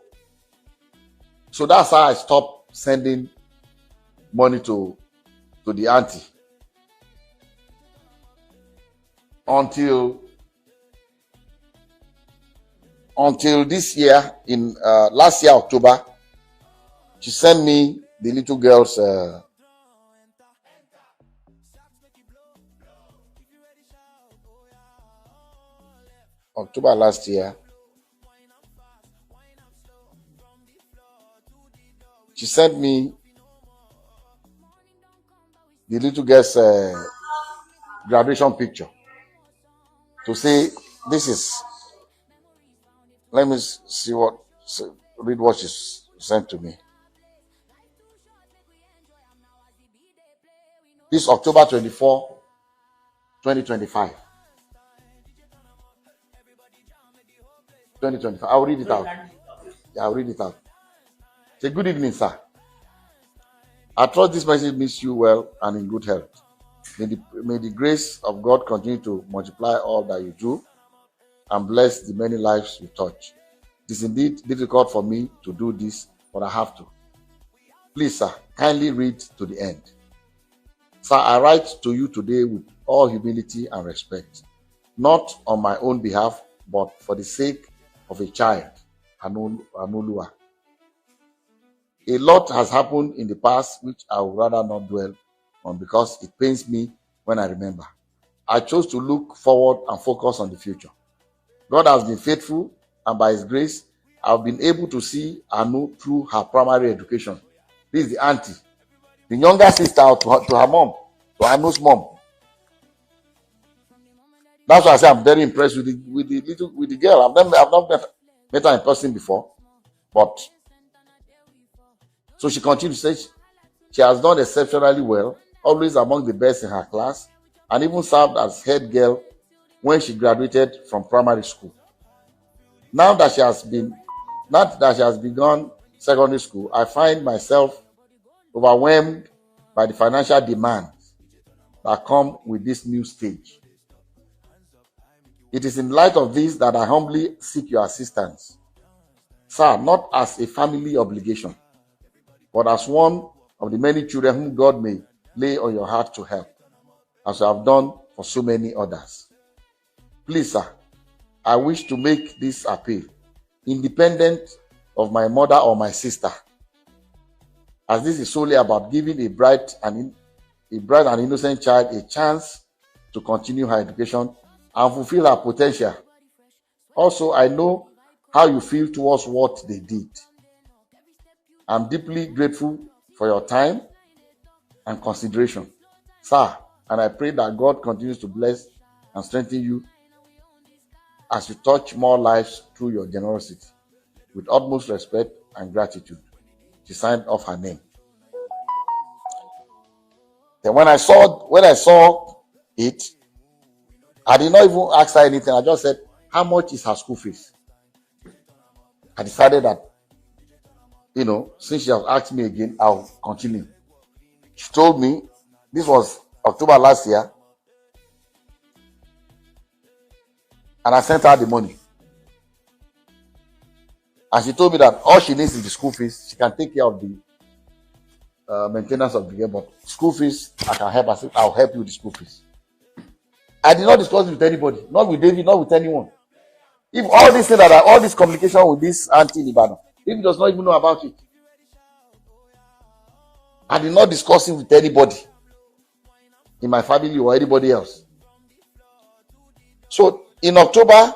that's how I stopped sending money to the auntie until this year, in last year October, she sent me the little girl's October last year. She sent me the little girl's graduation picture to say, this is, let me see read what she sent to me. This October 24, 2025. 2025. I'll read it out. Yeah, I'll read it out. Say, good evening, sir. I trust this message meets you well and in good health. May the grace of God continue to multiply all that you do and bless the many lives you touch. It is indeed difficult for me to do this, but I have to. Please, sir, kindly read to the end. Sir, I write to you today with all humility and respect, not on my own behalf, but for the sake of a child, Anolua. A lot has happened in the past which I would rather not dwell on because it pains me when I remember. I chose to look forward and focus on the future. God has been faithful, and by His grace, I've been able to see Anu through her primary education. This is the auntie, the younger sister to her mom, to Anu's mom. That's why I say I'm very impressed with the girl. I've not met her in person before, but so she continues to say she has done exceptionally well, always among the best in her class, and even served as head girl when she graduated from primary school. Now that she has begun secondary school, I find myself overwhelmed by the financial demands that come with this new stage. It is in light of this that I humbly seek your assistance, sir, not as a family obligation, but as one of the many children whom God may lay on your heart to help, as you have done for so many others. Please, sir, I wish to make this appeal, independent of my mother or my sister, as this is solely about giving a bright and innocent child a chance to continue her education and fulfill her potential. Also, I know how you feel towards what they did. I'm deeply grateful for your time and consideration, sir, and I pray that God continues to bless and strengthen you as you touch more lives through your generosity. With utmost respect and gratitude. She signed off her name. Then when I saw it, I did not even ask her anything. I just said, how much is her school fees? I decided that, since she has asked me again, I'll continue. She told me, this was October last year, and I sent her the money. And she told me that all she needs is the school fees. She can take care of the maintenance of the game, but school fees, I can help her. I said, I'll help you with the school fees. I did not discuss it with anybody, not with David, not with anyone. If all this thing all this communication with this auntie in Ibadan, David does not even know about it. I did not discuss it with anybody in my family or anybody else. So in October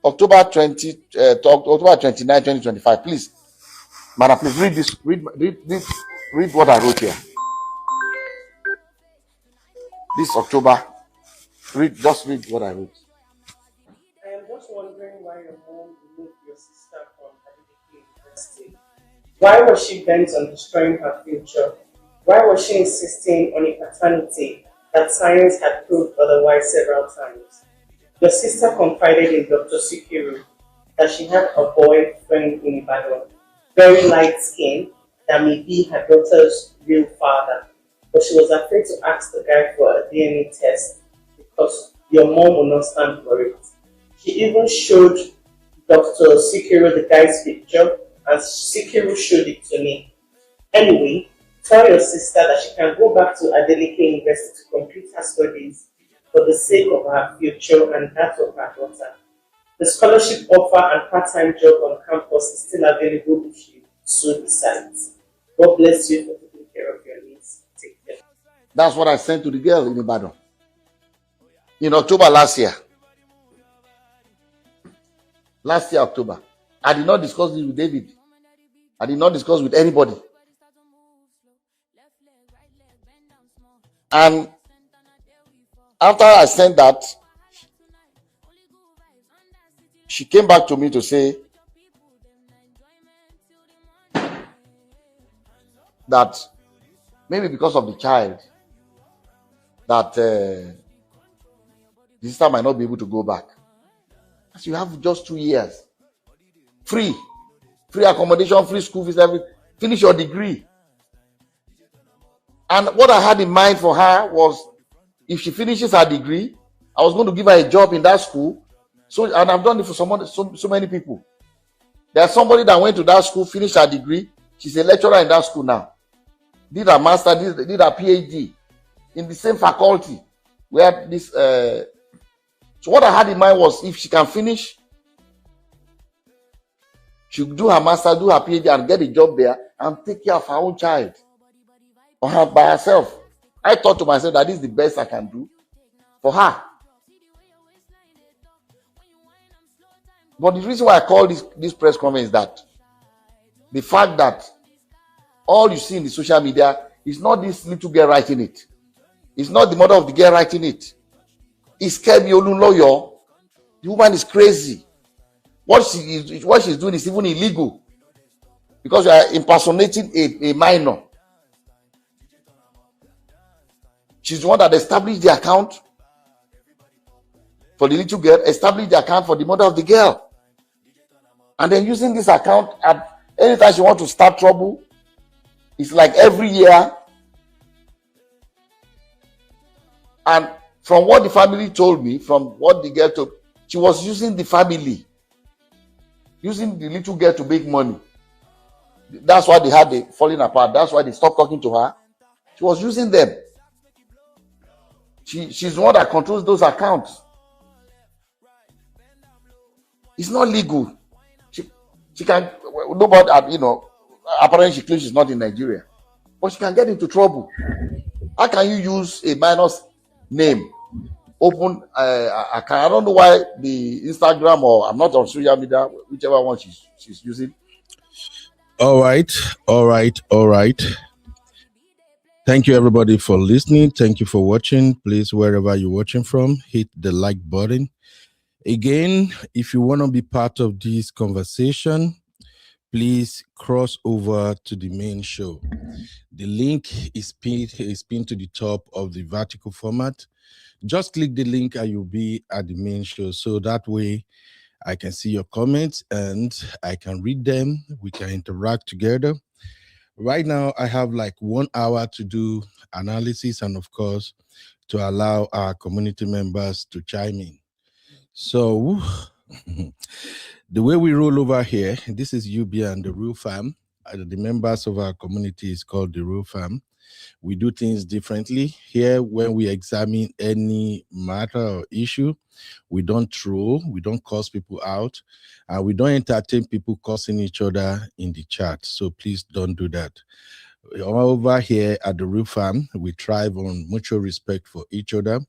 29, 2025, please, madam, please read this. Read what I wrote here. this October. Just read what I wrote. I am just wondering why your mom removed your sister from Davido University. Why was she bent on destroying her future? Why was she insisting on a paternity that science had proved otherwise several times? Your sister confided in Dr. Sikiru that she had a boyfriend in Ibadan, very light skinned, that may be her daughter's real father. But she was afraid to ask the guy for a DNA test because your mom will not stand for it. She even showed Dr. Sikiru the guy's picture, and Sikiru showed it to me. Anyway, tell your sister that she can go back to Adeleke University to complete her studies for the sake of her future and that of her daughter. The scholarship offer and part-time job on campus is still available if she so decides. God bless you for taking care of your needs. Take care. That's what I sent to the girl in Ibadan in October last year. Last year, October. I did not discuss this with David. I did not discuss with anybody. And after I sent that, she came back to me to say that maybe because of the child, that the sister might not be able to go back. As you have just 2 years. Free accommodation, free school fees, everything. Finish your degree. And what I had in mind for her was, if she finishes her degree, I was going to give her a job in that school. So, and I've done it for so many people. There's somebody that went to that school, finished her degree. She's a lecturer in that school now. Did her master, did her PhD in the same faculty where this. So what I had in mind was, if she can finish, she'll do her master, do her PhD, and get a job there and take care of her own child or her by herself. I thought to myself that this is the best I can do for her. But the reason why I call this press conference is that the fact that all you see in the social media is not this little girl writing it. It's not the mother of the girl writing it. It's Kemi Olunloyo. The woman is crazy. What she's doing is even illegal, because you are impersonating a minor. She's the one that established the account for the little girl, established the account for the mother of the girl, and then using this account at anytime she wants to start trouble. It's like every year. And from what the family told me, from what the girl told, she was using the family, using the little girl to make money. That's why they had the falling apart. That's why they stopped talking to her. She was using them. She's the one that controls those accounts. It's not legal. She can, nobody, apparently she claims she's not in Nigeria, but she can get into trouble. How can you use a minor's name, open account? I don't know why the Instagram, or I'm not on social media, whichever one she's using. All right. Thank you, everybody, for listening. Thank you for watching. Please, wherever you're watching from, hit the like button. Again, if you want to be part of this conversation, please cross over to the main show. The link is pinned to the top of the vertical format. Just click the link and you'll be at the main show. So that way I can see your comments and I can read them. We can interact together. Right now, I have like 1 hour to do analysis and, of course, to allow our community members to chime in. So the way we roll over here, this is UB and the Real Fam. The members of our community is called the Real Fam. We do things differently. Here, when we examine any matter or issue, we don't troll, we don't curse people out, and we don't entertain people cursing each other in the chat. So please don't do that. Over here at the Real Fam, we thrive on mutual respect for each other.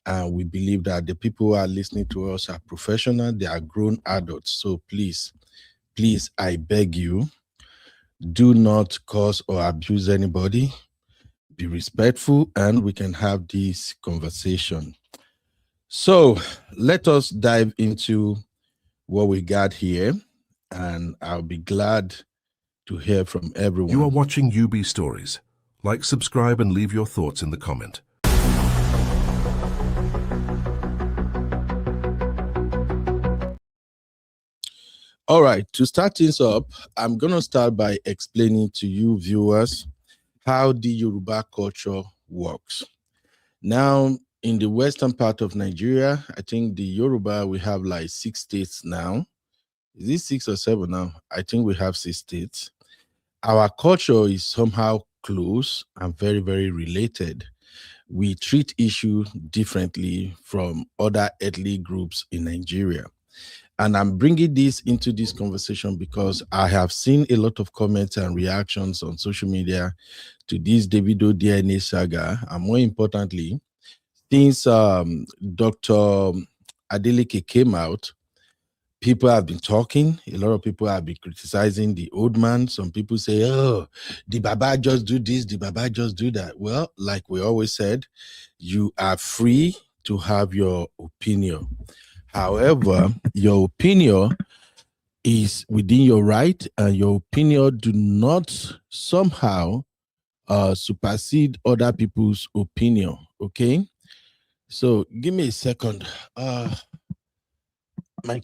And we believe that the people who are listening to us are professional, they are grown adults. So please, I beg you, do not curse or abuse anybody. be respectful, and we can have this conversation. So let us dive into what we got here, and I'll be glad to hear from everyone. You are watching UB Stories. Like, subscribe, and leave your thoughts in the comment. All right, to start things up, I'm going to start by explaining to you viewers how the Yoruba culture works. Now, in the western part of Nigeria, I think the Yoruba, we have like 6 states now. Is it 6 or 7 now? I think we have 6 states. Our culture is somehow close and very, very related. We treat issues differently from other ethnic groups in Nigeria. And I'm bringing this into this conversation because I have seen a lot of comments and reactions on social media to this Davido DNA saga. And more importantly, since Dr. Adeleke came out, people have been talking. A lot of people have been criticizing the old man. Some people say, oh, the Baba just do this, the Baba just do that. Well, like we always said, you are free to have your opinion. However, your opinion is within your right, and your opinion do not somehow supersede other people's opinion, okay? So give me a second. My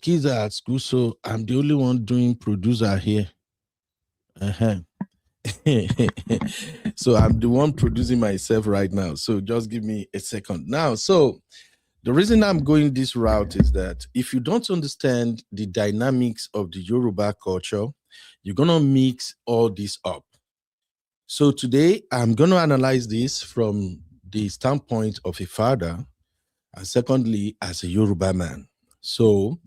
kids are at school, so I'm the only one doing producer here. So I'm the one producing myself right now. So just give me a second. Now, so the reason I'm going this route is that if you don't understand the dynamics of the Yoruba culture, you're going to mix all this up. So today, I'm going to analyze this from the standpoint of a father, and secondly, as a Yoruba man. So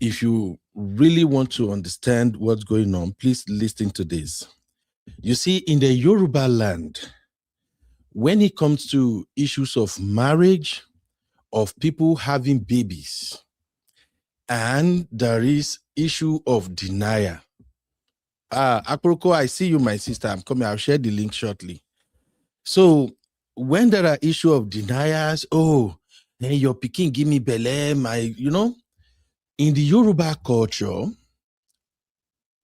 if you really want to understand what's going on, please listen to this. You see, in the Yoruba land, when it comes to issues of marriage, of people having babies, and there is issue of denial. Aproko, I see you, my sister. I'm coming. I'll share the link shortly. So when there are issue of denials, oh, hey, your pikin give me belle, in the Yoruba culture,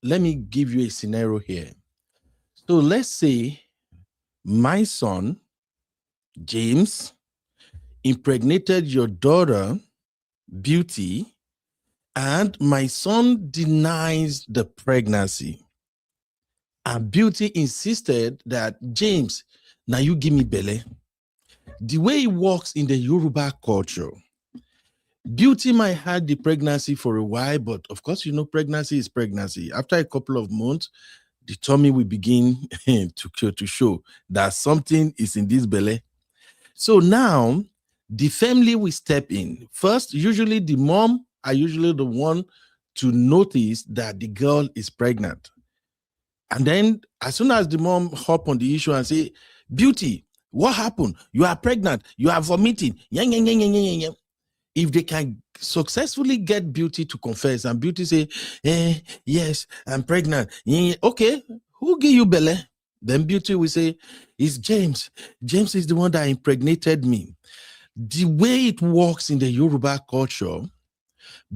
let me give you a scenario here. So let's say my son, James, impregnated your daughter, Beauty, and my son denies the pregnancy. And Beauty insisted that, James, now you give me belle. The way it works in the Yoruba culture, Beauty might have the pregnancy for a while, but of course, pregnancy is pregnancy. After a couple of months, the tummy will begin to show that something is in this belly. So now, the family will step in. First, usually the mom are usually the one to notice that the girl is pregnant. And then as soon as the mom hop on the issue and say, Beauty, what happened? You are pregnant. You are vomiting. If they can successfully get Beauty to confess, and Beauty say, yes, I'm pregnant. Okay, who gave you belly? Then Beauty will say, it's James. James is the one that impregnated me. The way it works in the Yoruba culture,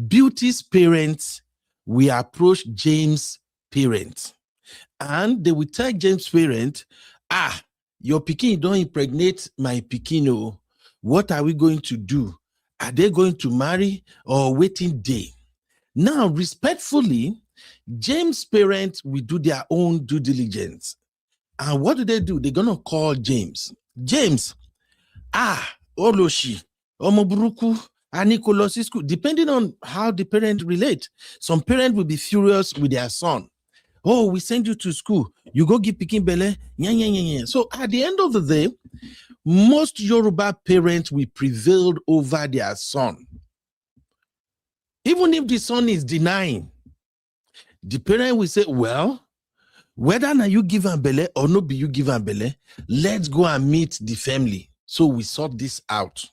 Beauty's parents will approach James' parents, and they will tell James' parents, your pikin don't impregnate my pikin. What are we going to do? Are they going to marry or waiting day? Now, respectfully, James' parents will do their own due diligence. And what do? They're going to call James. James, Oloshi, Omoburuku, Anikolosisku, depending on how the parents relate. Some parents will be furious with their son. Oh, we send you to school. You go give pikin belle. So at the end of the day, most Yoruba parents will prevail over their son. Even if the son is denying, the parent will say, well, whether now you give am belle or no be you give am belle, let's go and meet the family. So we sort this out.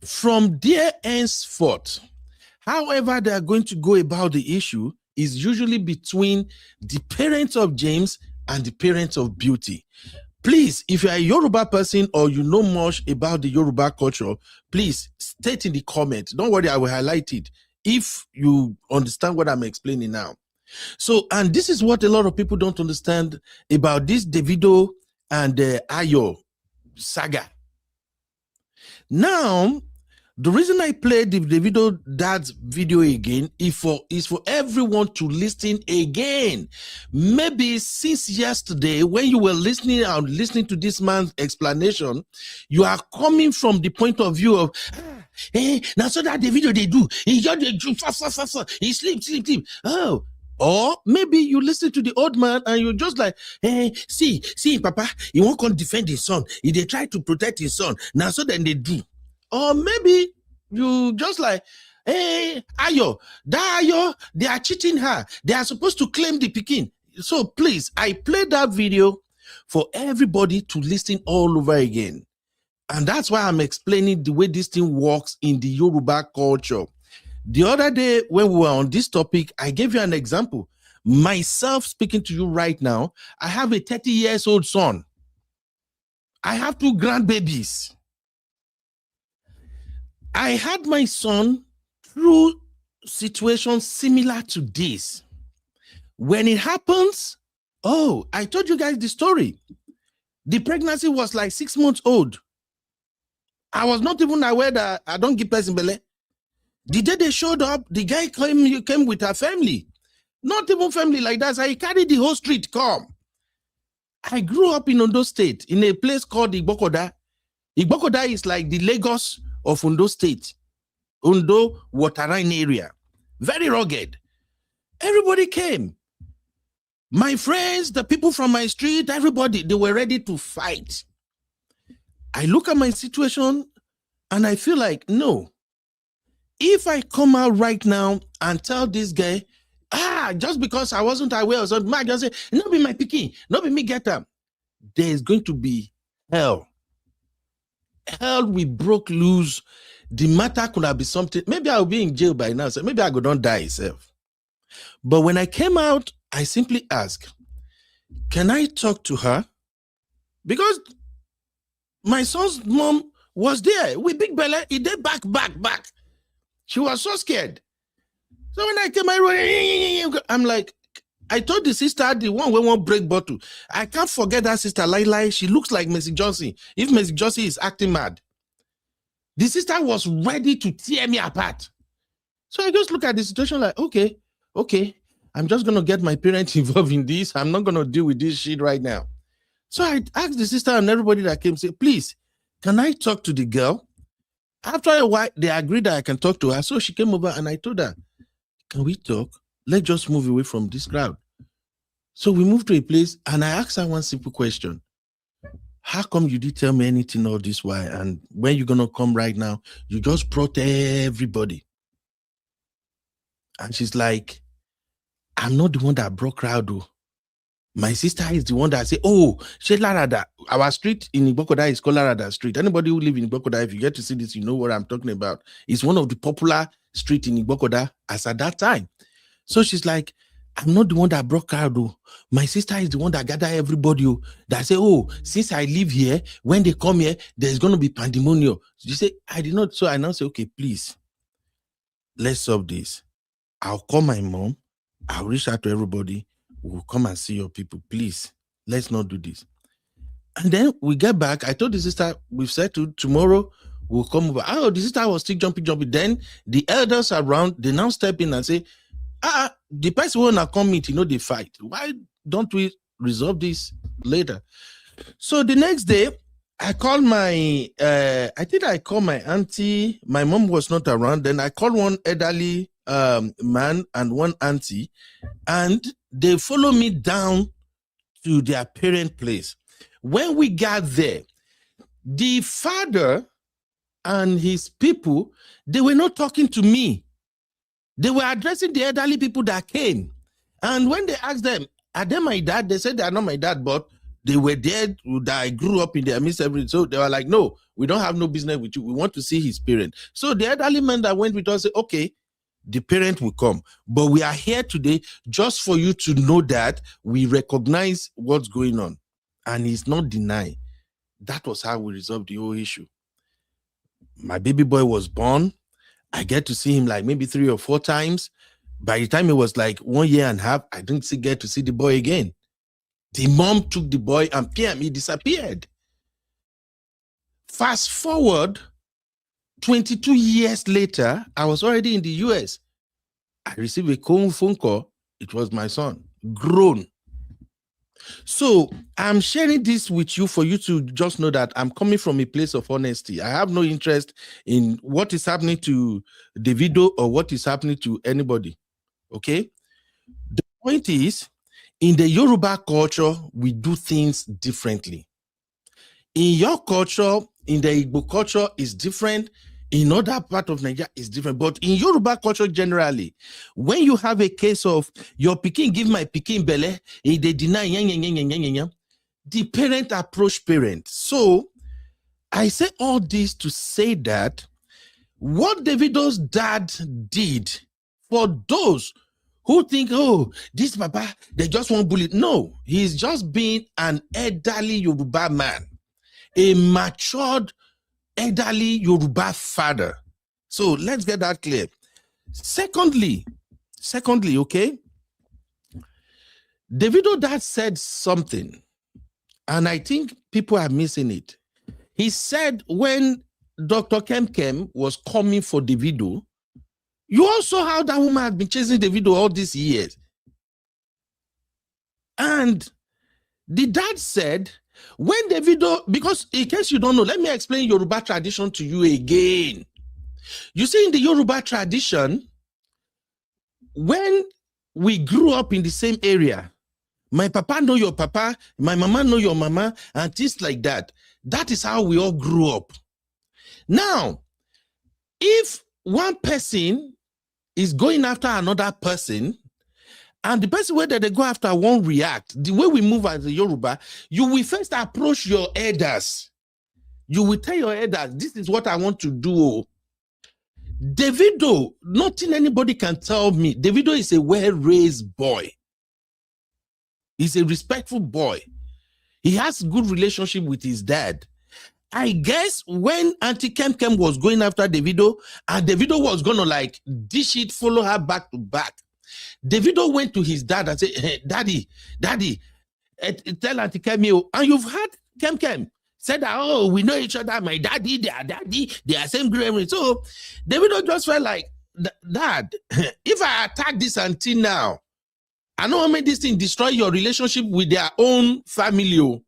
From there henceforth, however they are going to go about the issue is usually between the parents of James and the parents of Beauty. Please, if you're a Yoruba person or you know much about the Yoruba culture, please state in the comments. Don't worry, I will highlight it if you understand what I'm explaining now. So, and this is what a lot of people don't understand about this Davido and Ayo saga. Now, the reason I played the Davido dad's video again is for everyone to listen again. Maybe since yesterday, when you were listening to this man's explanation, you are coming from the point of view of, now so that the video they do, he just they do fast, he sleep. Oh. Or maybe you listen to the old man and you're just like, see, Papa, he won't come defend his son. He they try to protect his son. Now so then they do. Or maybe you just like, Ayo, they are cheating her. They are supposed to claim the pikin. So please, I played that video for everybody to listen all over again. And that's why I'm explaining the way this thing works in the Yoruba culture. The other day when we were on this topic, I gave you an example. Myself speaking to you right now, I have a 30-year-old son. I have 2 grandbabies. I had my son through situations similar to this. When it happens, I told you guys the story. The pregnancy was like 6 months old. I was not even aware that I don't give person belly. The day they showed up, the guy came with her family. Not even family like that. So he carried the whole street come. I grew up in Ondo State, in a place called Igbokoda. Igbokoda is like the Lagos of Ondo State. Ondo Waterline area. Very rugged. Everybody came. My friends, the people from my street, everybody, they were ready to fight. I look at my situation and I feel like, no. If I come out right now and tell this guy, just because I wasn't aware of something, I just say, not be my picking, not be me get them. There's going to be hell. Hell we broke loose. The matter could have been something. Maybe I'll be in jail by now. So maybe I could not die myself. But when I came out, I simply asked, can I talk to her? Because my son's mom was there with big belly. He did back. She was so scared. So when I came, I'm like, I told the sister, the one who won't break bottle. I can't forget that sister, Lai. She looks like Mercy Johnson. If Mercy Johnson is acting mad. The sister was ready to tear me apart. So I just look at the situation like, okay. I'm just going to get my parents involved in this. I'm not going to deal with this shit right now. So I asked the sister and everybody that came, say, please, can I talk to the girl? After a while, they agreed that I can talk to her. So she came over and I told her, can we talk? Let's just move away from this crowd. So we moved to a place and I asked her one simple question. How come you didn't tell me anything all this while? And when you're going to come right now, you just brought everybody. And she's like, I'm not the one that brought crowd though. My sister is the one that say, she Larada. Our street in Igbokoda is called Larada Street. Anybody who live in Igbokoda, if you get to see this, you know what I'm talking about. It's one of the popular streets in Igbokoda as at that time. So she's like, I'm not the one that brought crowd though. My sister is the one that gather everybody that say, since I live here, when they come here, there's going to be pandemonium. So she say, I did not. So I now say, okay, please, let's solve this. I'll call my mom. I'll reach out to everybody. We'll come and see your people. Please, let's not do this. And then we get back. I told the sister, we've said tomorrow we'll come over. The sister was still jumping. Then the elders around, they now step in and say, the person will not come meet, they fight. Why don't we resolve this later? So the next day, I called my auntie. My mom was not around. Then I called one elderly man and one auntie, and they follow me down to their parent place. When we got there, the father and his people, they were not talking to me. They were addressing the elderly people that came. And when they asked them, are they my dad? They said they are not my dad, but they were there that I grew up in their midst. So they were like, no, we don't have no business with you. We want to see his parent. So the elderly man that went with us said, okay, the parent will come. But we are here today just for you to know that we recognize what's going on. and he's not denying. That was how we resolved the whole issue. My baby boy was born. I get to see him like maybe 3 or 4 times. By the time it was like 1 year and a half, I didn't get to see the boy again. The mom took the boy and he disappeared. Fast forward, 22 years later, I was already in the US. I received a phone call. It was my son, grown. So I'm sharing this with you for you to just know that I'm coming from a place of honesty. I have no interest in what is happening to Davido or what is happening to anybody. Okay? The point is, in the Yoruba culture, we do things differently. In your culture, in the Igbo culture, is different. In other part of Nigeria, is different. But in Yoruba culture generally, when you have a case of your pikin give my pikin belle, they deny, the parent approach parent. So I say all this to say that what Davido's dad did, for those who think, oh, this Baba, they just want bully. No, he's just being an elderly Yoruba man, a matured elderly Yoruba father. So let's get that clear. Secondly, okay, Davido dad said something, and I think people are missing it. He said when Dr. Kem was coming for Davido, you all saw how that woman had been chasing Davido all these years. And the dad said, when Davido, because in case you don't know, let me explain Yoruba tradition to you again. You see, in the Yoruba tradition, when we grew up in the same area, my papa know your papa, my mama know your mama, and things like that. That is how we all grew up. Now, if one person is going after another person, and the person where they go after won't react, the way we move as a Yoruba, you will first approach your elders. You will tell your elders, this is what I want to do. Davido, nothing anybody can tell me. Davido is a well-raised boy. He's a respectful boy. He has good relationship with his dad. I guess when Auntie Kem was going after Davido, and Davido was going to like dish it, follow her back to back, Davido went to his dad and said, hey, daddy, tell Auntie Kem, and you've heard Kem said that, oh, we know each other, my daddy, they are same grade. So Davido just felt like, Dad, if I attack this auntie now, I know how many this thing destroy your relationship with their own family.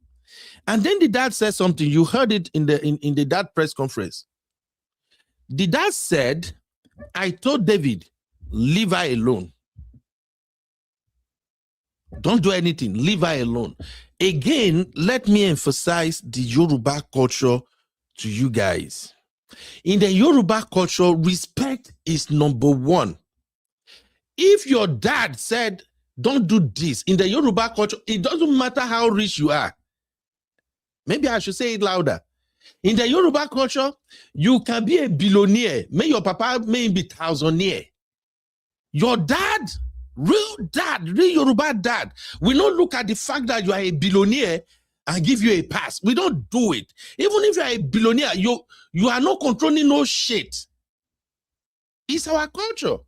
And then the dad said something. You heard it in the dad press conference. The dad said, I told David, leave her alone. Don't do anything. Leave her alone. Again, let me emphasize the Yoruba culture to you guys. In the Yoruba culture, respect is number one. If your dad said, don't do this, in the Yoruba culture, it doesn't matter how rich you are. Maybe I should say it louder. In the Yoruba culture, you can be a billionaire. May your papa may be thousandaire. Your dad, real Yoruba dad, will not look at the fact that you are a billionaire and give you a pass. We don't do it. Even if you are a billionaire, you are not controlling no shit. It's our culture.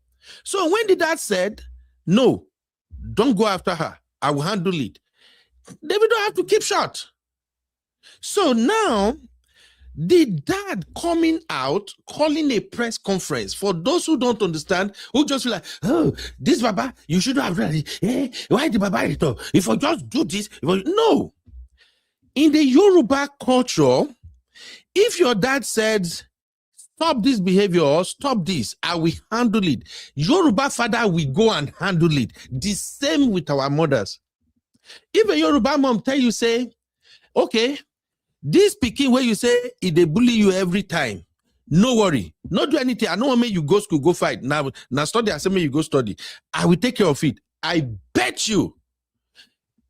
So when the dad said, no, don't go after her, I will handle it, David don't have to keep short. So now, the dad coming out, calling a press conference, for those who don't understand, who just feel like, oh, this Baba, you should have ready. Why the Baba? If I just do this, no. In the Yoruba culture, if your dad says, stop this behavior or stop this, I will handle it, Yoruba father will go and handle it. The same with our mothers. If a Yoruba mom tell you, say, okay, this pikin where you say they bully you every time, no worry, not do anything. I know when you go school, go fight. Now study, I say me you go study. I will take care of it. I bet you,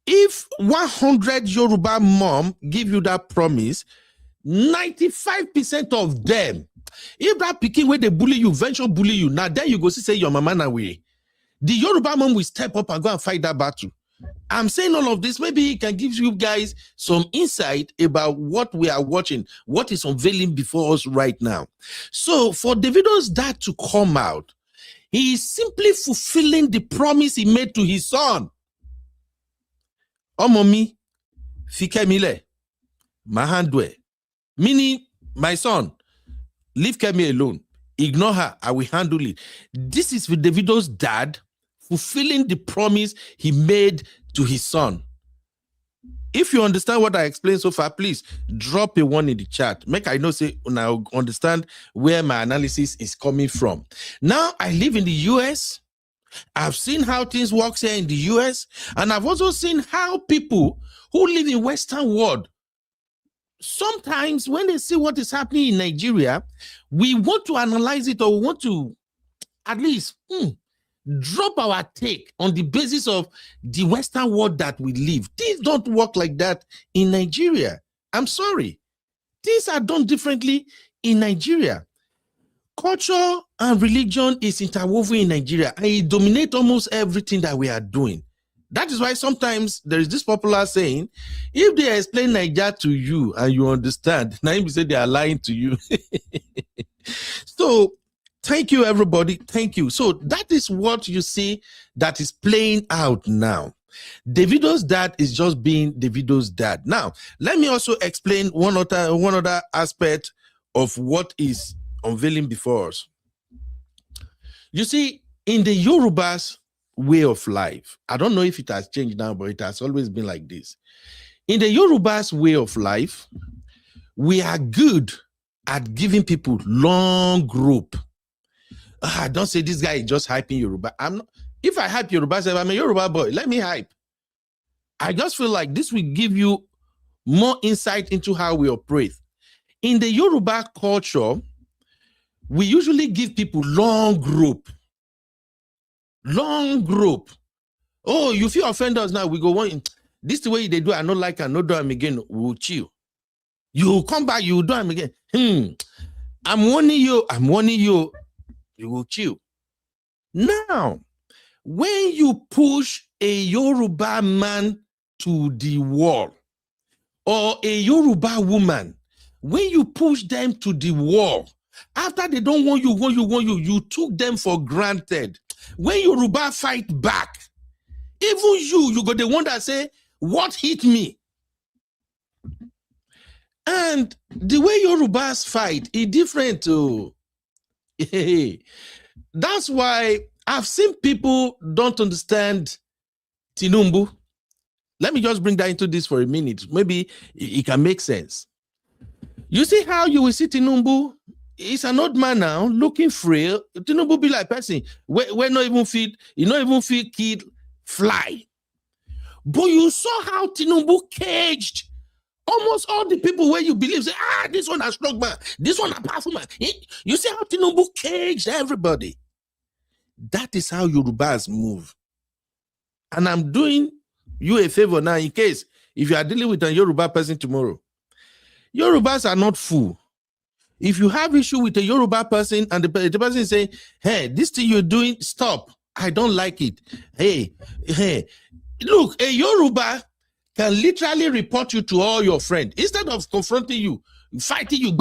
if 100 Yoruba mom give you that promise, 95% of them, if that pikin where they bully you, venture bully you, now then you go see say your mama na way. The Yoruba mom will step up and go and fight that battle. I'm saying all of this, maybe it can give you guys some insight about what we are watching, what is unveiling before us right now. So for Davido's dad to come out, he is simply fulfilling the promise he made to his son. Omomi, fikemile, mahandwe. Meaning, my son, leave Kemi alone. Ignore her. I will handle it. This is for Davido's dad fulfilling the promise he made to his son. If you understand what I explained so far, please drop a 1 in the chat. Make I know say now understand where my analysis is coming from. Now I live in the US. I've seen how things work here in the US, and I've also seen how people who live in Western world, sometimes when they see what is happening in Nigeria, we want to analyze it, or we want to at least drop our take on the basis of the Western world that we live. Things don't work like that in Nigeria. I'm sorry. Things are done differently in Nigeria. Culture and religion is interwoven in Nigeria, and it dominates almost everything that we are doing. That is why sometimes there is this popular saying, if they explain Nigeria to you and you understand, now you say they are lying to you. So, thank you, everybody. Thank you. So that is what you see that is playing out now. Davido's dad is just being Davido's dad. Now, let me also explain one other aspect of what is unveiling before us. You see, in the Yoruba's way of life, I don't know if it has changed now, but it has always been like this. In the Yoruba's way of life, we are good at giving people long rope. Don't say this guy is just hyping Yoruba. I'm not. If I hype Yoruba, say I'm a Yoruba boy, let me hype. I just feel like this will give you more insight into how we operate. In the Yoruba culture, we usually give people long rope. Long rope. Oh, you feel offended now? We go one. This is the way they do. I don't like. I don't do them again. We'll chill. You come back. You do them again. I'm warning you. I'm warning you. You will chill. Now, when you push a Yoruba man to the wall, or a Yoruba woman, when you push them to the wall, after they don't want you, you took them for granted. When Yoruba fight back, even you got the one that say, what hit me? And the way Yorubas fight is different too. That's why I've seen people don't understand Tinumbu. Let me just bring that into this for a minute. Maybe it can make sense. You see how you will see Tinumbu? He's an old man now, looking frail. Tinumbu be like person. We're not even feed, you not even feed kid fly. But you saw how Tinumbu caged almost all the people where you believe, say, this one a strong man, this one a powerful man. You see how Tinumbu caged everybody. That is how Yorubas move. And I'm doing you a favor now in case if you are dealing with a Yoruba person tomorrow. Yorubas are not fool. If you have issue with a Yoruba person and the person is saying, hey, this thing you're doing, stop. I don't like it. Hey, look, a Yoruba can literally report you to all your friends. Instead of confronting you, fighting you,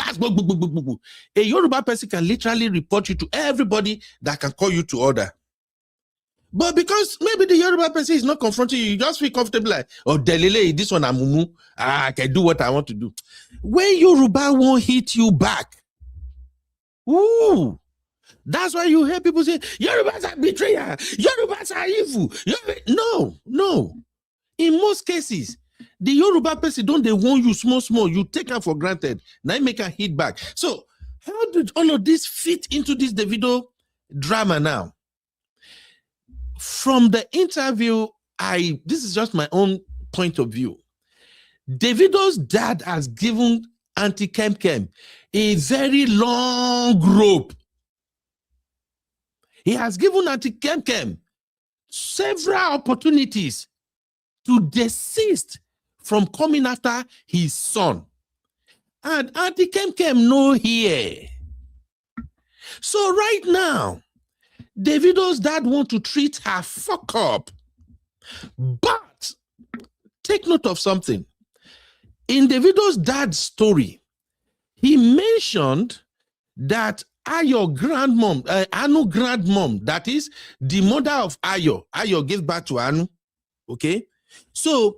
a Yoruba person can literally report you to everybody that can call you to order. But because maybe the Yoruba person is not confronting you, you just feel comfortable like, oh, Delele, this one, Amumu, I can do what I want to do. When Yoruba won't hit you back, ooh, that's why you hear people say, Yorubas are betrayers, Yorubas are evil. No. In most cases, the Yoruba person don't they want you small, you take her for granted. Now you make her hit back. So how did all of this fit into this Davido drama now? From the interview, this is just my own point of view. Davido's dad has given Auntie Kem a very long rope. He has given Auntie Kem several opportunities to desist from coming after his son. And Auntie Kem no here. So right now, Davido's dad want to treat her fuck up. But take note of something. In Davido's dad's story, he mentioned that Ayo grandmom, Anu grandmom, that is the mother of Ayo gave back to Anu. Okay, so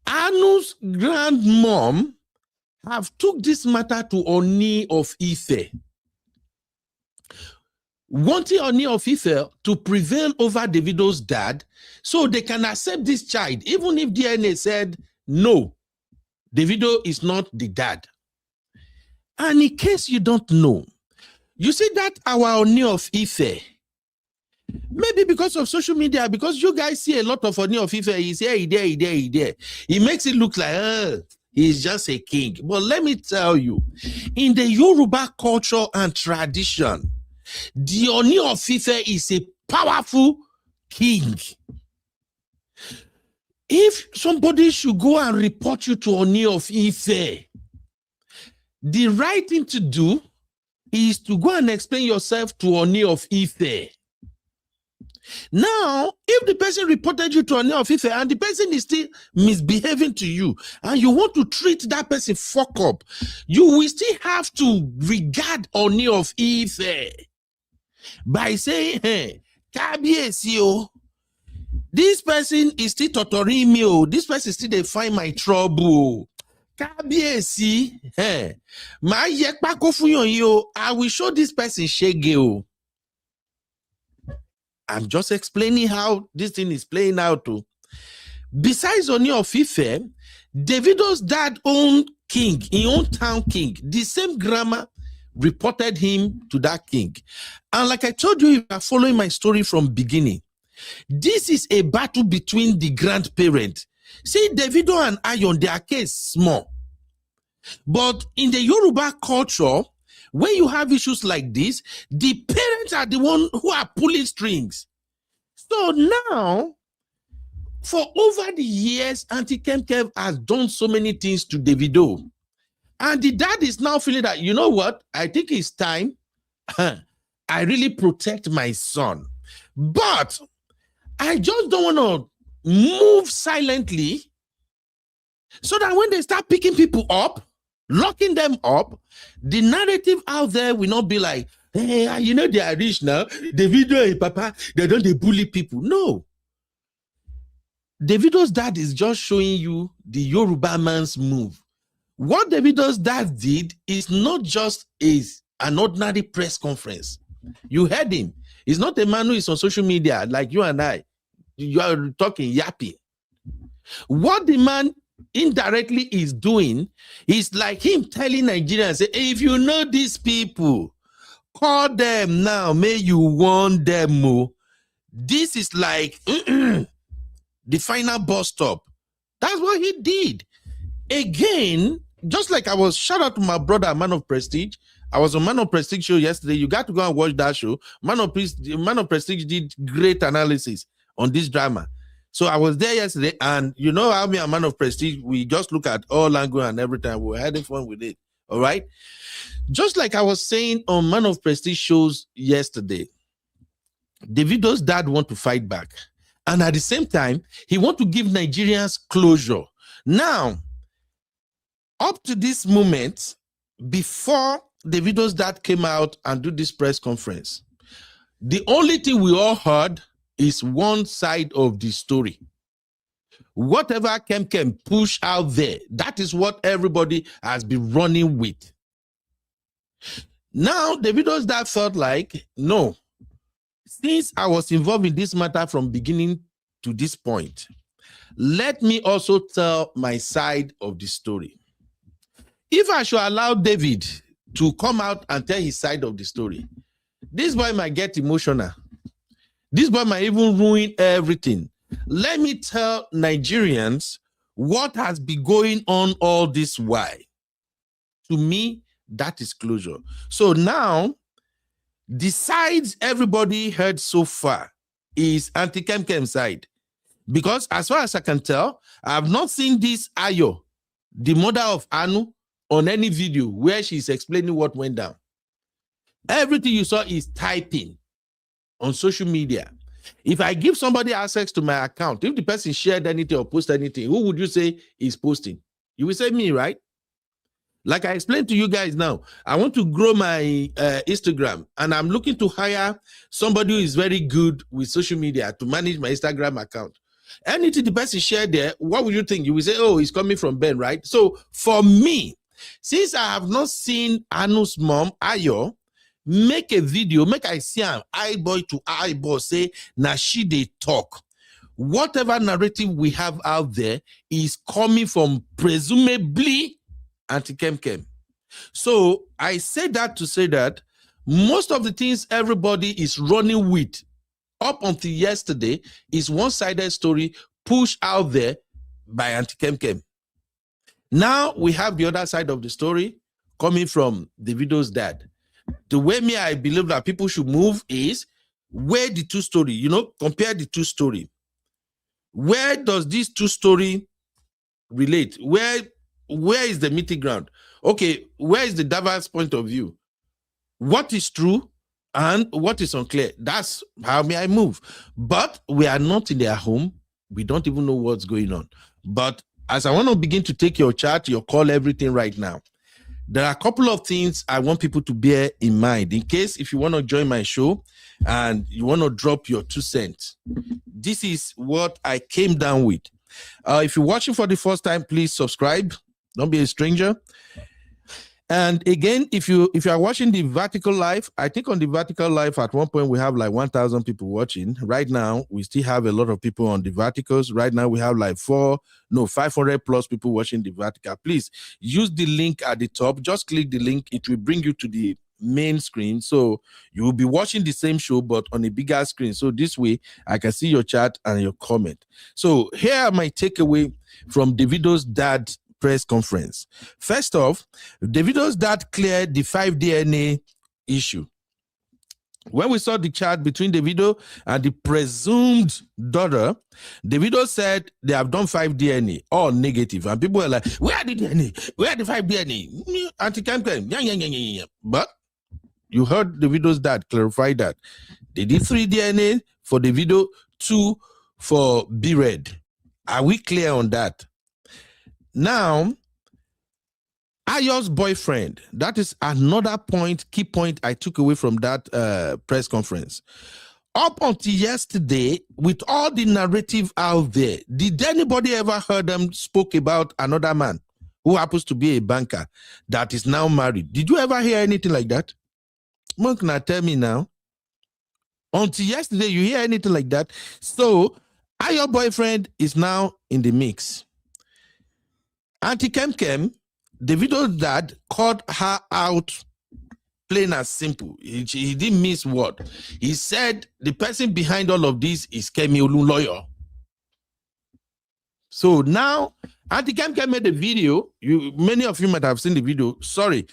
Anu's grandmom have took this matter to Oni of Ife, wanting Oni of Ife to prevail over Davido's dad so they can accept this child, even if DNA said no, Davido is not the dad. And in case you don't know, you see that our Oni of Ife, maybe because of social media, because you guys see a lot of Oni of Ife, he's here, he there. He makes it look like he's just a king. But let me tell you, in the Yoruba culture and tradition, the Oni of Ife is a powerful king. If somebody should go and report you to Oni of Ife, the right thing to do is to go and explain yourself to Oni of Ife. Now, if the person reported you to Oni of Ife and the person is still misbehaving to you and you want to treat that person fuck up, you will still have to regard Oni of Ife by saying, hey, Kabiesi, this person is still torturing me. This person still they find my trouble. Kabiesi, I will show this person shege. I'm just explaining how this thing is playing out too. Besides Oni of Ife, Davido's dad owned king, he owned town king. The same grammar reported him to that king. And like I told you, if you are following my story from beginning, this is a battle between the grandparents. See, Davido and Ayon, their case small. But in the Yoruba culture, when you have issues like this, the parents are the ones who are pulling strings. So now, for over the years, Auntie Kemkev has done so many things to Davido. And the dad is now feeling that, you know what? I think it's time I really protect my son. But I just don't want to move silently so that when they start picking people up, locking them up, the narrative out there will not be like, hey, you know they are rich now. Davido and Papa, they don't bully people. No. Davido's dad is just showing you the Yoruba man's move. What Davido's dad did is not just an ordinary press conference. You heard him. He's not a man who is on social media like you and I. You are talking yapping. What the man indirectly is doing is like him telling Nigerians, hey, if you know these people, call them now, may you warn them more. This is like the final bus stop. That's what he did. Again, just like I was, shout out to my brother, Man of Prestige. I was on Man of Prestige show yesterday. You got to go and watch that show. Man of Prestige did great analysis on this drama. So I was there yesterday, and you know how me and Man of Prestige, we just look at all language and everything. We're having fun with it. All right. Just like I was saying on Man of Prestige shows yesterday, Davido's dad want to fight back. And at the same time, he want to give Nigerians closure. Now, up to this moment, before Davido's dad came out and do this press conference, the only thing we all heard is one side of the story. Whatever Kem push out there, that is what everybody has been running with. Now, Davido's dad felt like, no, since I was involved in this matter from beginning to this point, let me also tell my side of the story. If I should allow David to come out and tell his side of the story, this boy might get emotional. This boy might even ruin everything. Let me tell Nigerians what has been going on all this while. To me, that is closure. So now, the sides everybody heard so far is anti-Kem side. Because as far as I can tell, I have not seen this Ayo, the mother of Anu, on any video where she's explaining what went down. Everything you saw is typing on social media. If I give somebody access to my account, if the person shared anything or posted anything, who would you say is posting? You will say me, right? Like I explained to you guys now, I want to grow my Instagram, and I'm looking to hire somebody who is very good with social media to manage my Instagram account. Anything the person shared there, what would you think? You will say, oh, it's coming from Ben, right? So for me, since I have not seen Anu's mom, Ayo, make a video, make I see an eyeball to eyeball, say, na she they talk. Whatever narrative we have out there is coming from presumably anti-Kem. So I say that to say that most of the things everybody is running with up until yesterday is one-sided story pushed out there by anti-Kem. Now we have the other side of the story coming from Davido's dad. The way I believe that people should move is where the two story, compare the two story. Where does this two story relate? Where is the meeting ground? Okay, where is the diverse point of view? What is true and what is unclear? That's how I move. But we are not in their home. We don't even know what's going on. But as I want to begin to take your chat, your call, everything right now, there are a couple of things I want people to bear in mind in case if you want to join my show and you want to drop your 2 cents. This is what I came down with. If you're watching for the first time, please subscribe. Don't be a stranger. And again, if you are watching the vertical live, I think on the vertical live at one point we have like 1,000 people watching. Right now, we still have a lot of people on the verticals. Right now, we have like 500 plus people watching the vertical. Please use the link at the top. Just click the link. It will bring you to the main screen. So you will be watching the same show, but on a bigger screen. So this way, I can see your chat and your comment. So here are my takeaway from Davido's dad press conference. First off, Davido's dad cleared the 5 DNA issue. When we saw the chat between Davido and the presumed daughter, Davido said they have done 5 DNA, all negative. And people were like, where are the DNA? Where are the 5 DNA? Anti-Kem. But you heard Davido's dad clarify that. They did 3 DNA for Davido, 2 for B-Red. Are we clear on that? Now, Ayo's boyfriend, that is another key point I took away from that press conference. Up until yesterday, with all the narrative out there, did anybody ever heard them spoke about another man who happens to be a banker that is now married? Did you ever hear anything like that? Monk, now tell me now. Until yesterday, you hear anything like that? So, Ayo's boyfriend is now in the mix. Anti-Kem, Davido's dad called her out plain and simple. He didn't miss word. He said the person behind all of this is Kemi Olunloyo. So now, Anti-Kem made a video. Many of you might have seen the video. Sorry,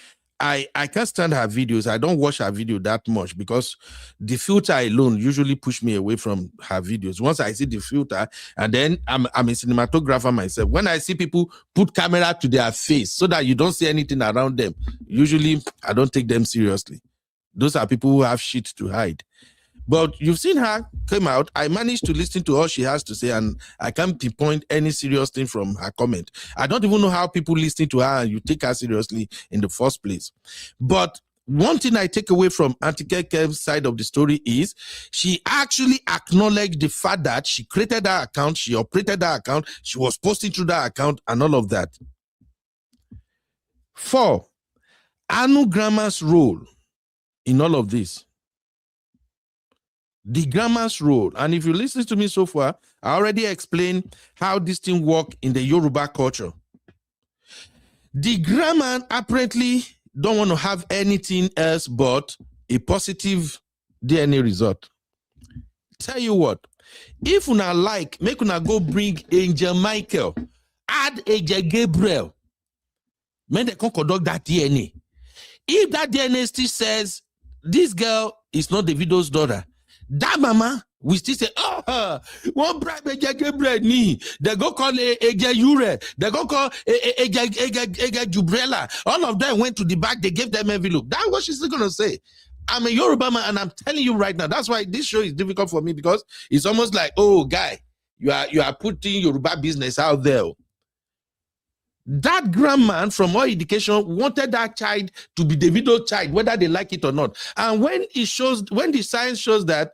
I can't stand her videos. I don't watch her video that much because the filter alone usually push me away from her videos. Once I see the filter, and then I'm a cinematographer myself. When I see people put camera to their face so that you don't see anything around them, usually I don't take them seriously. Those are people who have shit to hide. But you've seen her come out. I managed to listen to all she has to say, and I can't pinpoint any serious thing from her comment. I don't even know how people listen to her and you take her seriously in the first place. But one thing I take away from Anti-Kem's side of the story is she actually acknowledged the fact that she created that account, she operated that account, she was posting through that account and all of that. 4, Anu Grandma's role in all of this. The grandma's role. And if you listen to me so far, I already explained how this thing works in the Yoruba culture. The grandma apparently don't want to have anything else but a positive DNA result. Tell you what, if una like, make una go bring Angel Michael, add Angel Gabriel, make they conduct that DNA. If that DNA still says this girl is not Davido's daughter, that mama we still say, one bribe Ege Gabriel ni. They go call Ege Ure. They go call Ege Jubrella. All of them went to the back. They gave them envelope. That's what she's still gonna say. I'm a Yoruba man, and I'm telling you right now, that's why this show is difficult for me, because it's almost like, oh, guy, you are putting Yoruba business out there. That grandman, from all indication, wanted that child to be Davido's child, whether they like it or not. And when the science shows that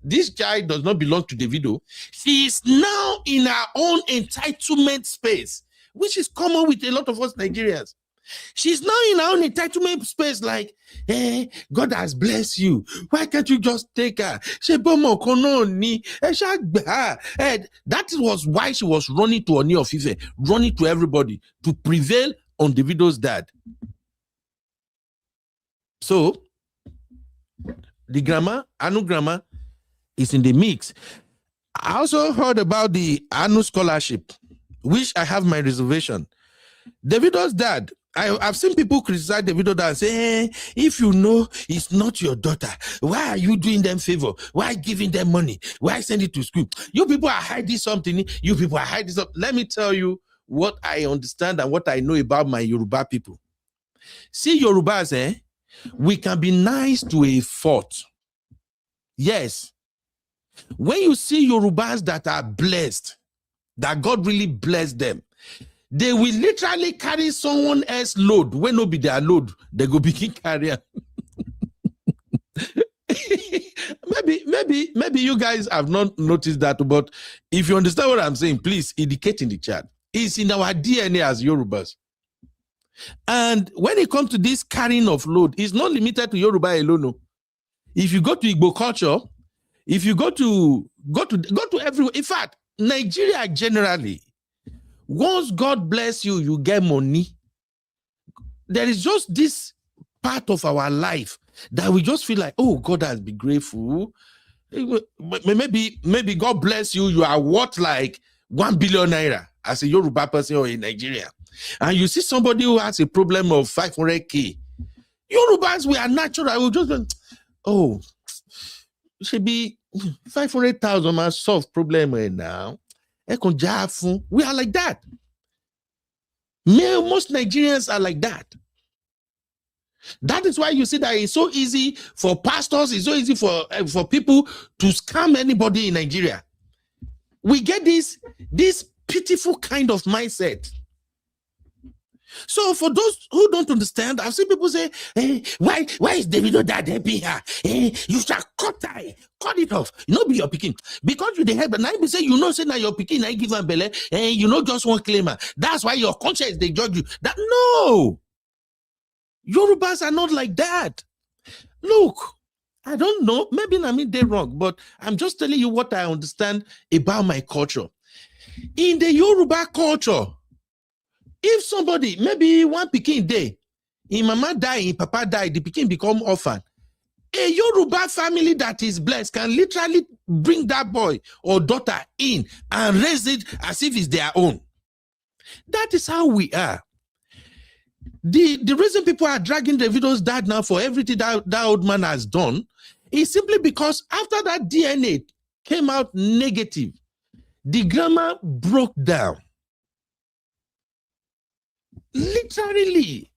this child does not belong to Davido, she is now in her own entitlement space, which is common with a lot of us Nigerians. She's now in her own entitlement space, like, hey, God has blessed you. Why can't you just take her? That was why she was running to Oni of Ife, running to everybody to prevail on Davido's dad. So, the grandma, Anu grandma, is in the mix. I also heard about the Anu scholarship, which I have my reservation. Davido's dad, I've seen people criticize Davido and say, hey, if you know it's not your daughter, why are you doing them favor? Why giving them money? Why send it to school? You people are hiding something. You people are hiding something. Let me tell you what I understand and what I know about my Yoruba people. See, Yorubas, we can be nice to a fault. Yes. When you see Yorubas that are blessed, that God really blessed them, they will literally carry someone else's load. When no be their load, they go begin carrier. maybe you guys have not noticed that, but if you understand what I'm saying, please indicate in the chat. It's in our DNA as Yorubas. And when it comes to this carrying of load, it's not limited to Yoruba alone. No. If you go to Igbo culture, if you go to everywhere, in fact, Nigeria generally, once God bless you, you get money. There is just this part of our life that we just feel like, oh, God has been grateful. Maybe God bless you. You are worth like 1 billion naira as a Yoruba person or in Nigeria. And you see somebody who has a problem of 500K. Yorubas, we are natural. We just, oh, it should be 500,000 man solve problem right now. We are like that. Most Nigerians are like that. That is why you see that it's so easy for pastors, it's so easy for people to scam anybody in Nigeria. We get this pitiful kind of mindset. So for those who don't understand, I've seen people say, hey, why is Davido that happy here? Hey, you shall cut it off. You know, be your picking. Because you the help, and I be say, you know, say now your picking, I give them belly, and you know, just one claimer. That's why your conscience, they judge you. That no. Yorubas are not like that. Look, I don't know. Maybe I mean they're wrong, but I'm just telling you what I understand about my culture. In the Yoruba culture, if somebody, maybe one pikin day, in mama die, in papa die, the pikin become orphan. A Yoruba family that is blessed can literally bring that boy or daughter in and raise it as if it's their own. That is how we are. The reason people are dragging Davido's dad now for everything that old man has done is simply because after that DNA came out negative, the grandma broke down. Literally,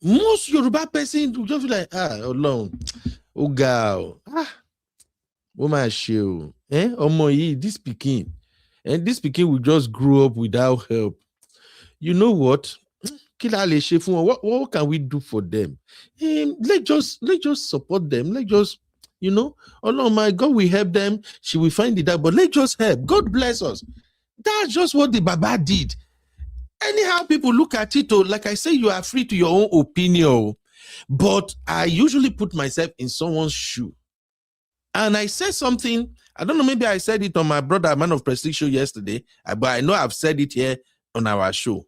most Yoruba person will just be like, alone, oh girl, woman show, this Pikin, and this Pikin will just grow up without help. You know what? What can we do for them? Let's just support them. Let's just, oh no, my God will help them. She will find it out, but let's just help. God bless us. That's just what the Baba did. Anyhow, people look at it, like I say, you are free to your own opinion, but I usually put myself in someone's shoe. And I said something, I don't know, maybe I said it on my brother, Man of Prestige show yesterday, but I know I've said it here on our show.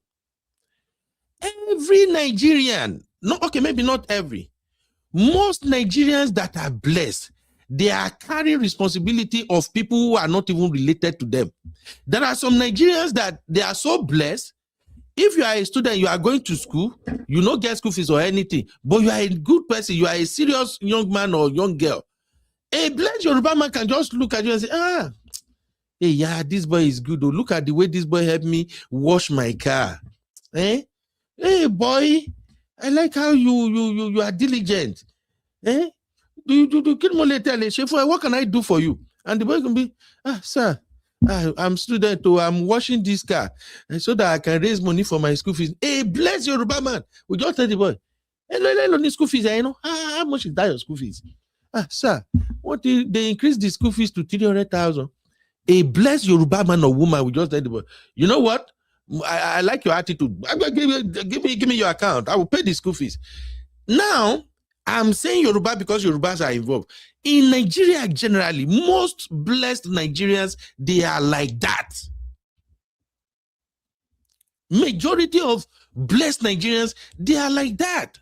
Every Nigerian, maybe not every, most Nigerians that are blessed, they are carrying responsibility of people who are not even related to them. There are some Nigerians that they are so blessed. If you are a student, you are going to school, you don't get school fees or anything, but you are a good person, you are a serious young man or young girl. A blessed Yoruba man can just look at you and say, hey, yeah, this boy is good. Look at the way this boy helped me wash my car. Hey, boy, I like how you are diligent. Eh? What can I do for you? And the boy can be, sir, I'm student, I'm washing this car so that I can raise money for my school fees. Hey, bless your Yoruba man. We just tell the boy, hey, school fees, you know, how much is that your school fees? Sir, what they increased the school fees to 300,000. A blessed Yoruba man or woman, we just tell the boy, you know what? I like your attitude. Give me your account. I will pay the school fees. Now, I'm saying Yoruba because Yorubas are involved. In Nigeria, generally, most blessed Nigerians, they are like that. Majority of blessed Nigerians, they are like that.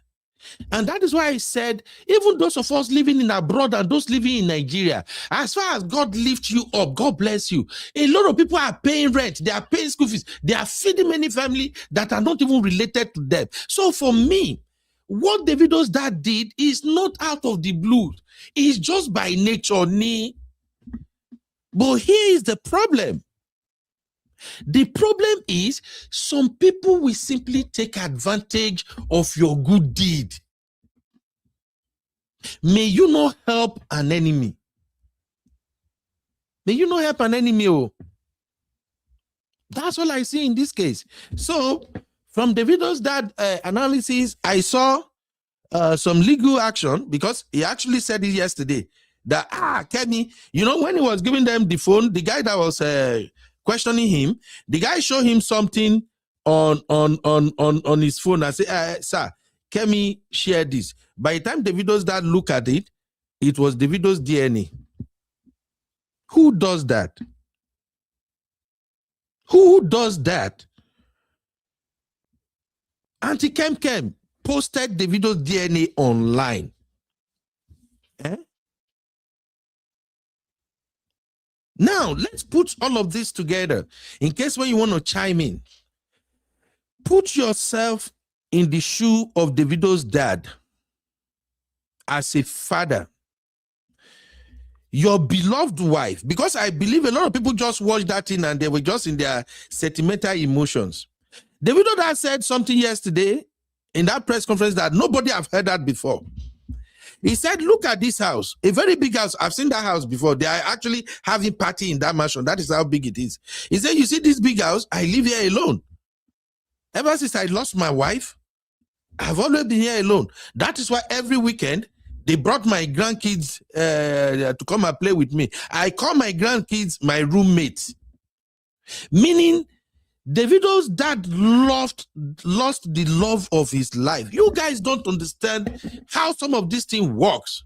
And that is why I said, even those of us living in abroad and those living in Nigeria, as far as God lifts you up, God bless you. A lot of people are paying rent, they are paying school fees, they are feeding many families that are not even related to them. So for me, what Davido's dad did is not out of the blue. It's just by nature. But here is the problem. The problem is some people will simply take advantage of your good deed. May you not help an enemy. May you not help an enemy. Oh. That's all I see in this case. So from Davido's dad analysis, I saw some legal action because he actually said it yesterday that, Kenny, you know, when he was giving them the phone, the guy that was questioning him, the guy showed him something on his phone and said, sir, Kemi shared this. By the time Davido's dad looked at it, it was Davido's DNA. Who does that? Who does that? Auntie Kem posted Davido's DNA online. Now, let's put all of this together in case when you want to chime in. Put yourself in the shoe of Davido's dad as a father. Your beloved wife, because I believe a lot of people just watched that thing and they were just in their sentimental emotions. Davido dad said something yesterday in that press conference that nobody have heard that before. He said, look at this house, a very big house. I've seen that house before. They are actually having party in that mansion. That is how big it is. He said, you see this big house? I live here alone. Ever since I lost my wife, I've always been here alone. That is why every weekend, they brought my grandkids to come and play with me. I call my grandkids my roommates. Meaning, Davido's dad lost the love of his life. You guys don't understand how some of this thing works.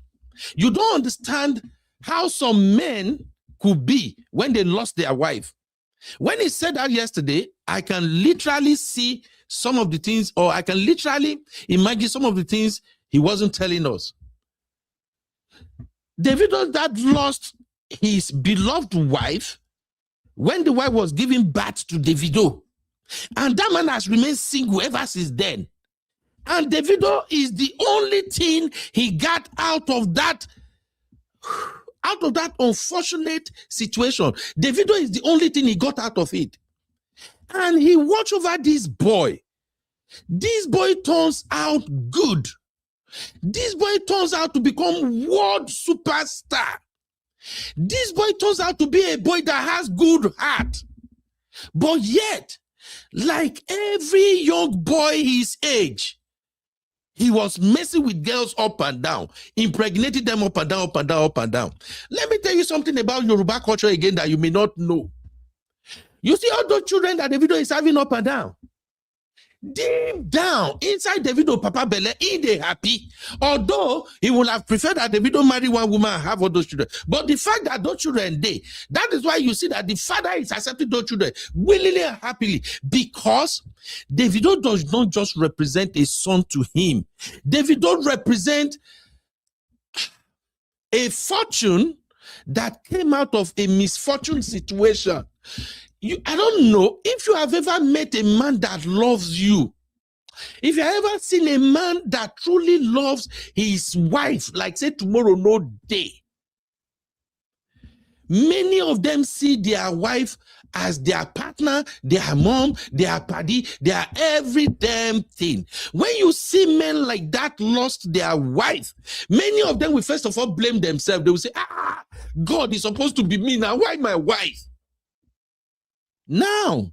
You don't understand how some men could be when they lost their wife. When he said that yesterday, I can literally see some of the things, or I can literally imagine some of the things he wasn't telling us. Davido's dad lost his beloved wife when the wife was giving birth to Davido. And that man has remained single ever since then. And Davido is the only thing he got out of that unfortunate situation. Davido is the only thing he got out of it. And he watched over this boy. This boy turns out good. This boy turns out to become world superstar. This boy turns out to be a boy that has good heart. But yet, like every young boy his age, he was messing with girls up and down, impregnating them up and down, up and down, up and down. Let me tell you something about Yoruba culture again that you may not know. You see all those children that Davido is having up and down. Deep down, inside Davido Papa Bele, he they happy. Although he would have preferred that Davido marry one woman and have all those children. But the fact that those children that is why you see that the father is accepting those children willingly and happily. Because Davido does not just represent a son to him. Davido represents a fortune that came out of a misfortune situation. I don't know if you have ever met a man that loves you. If you have ever seen a man that truly loves his wife, like say tomorrow, no day. Many of them see their wife as their partner, their mom, their paddy, their every damn thing. When you see men like that lost their wife, many of them will first of all blame themselves. They will say, God is supposed to be me now. Why my wife? Now,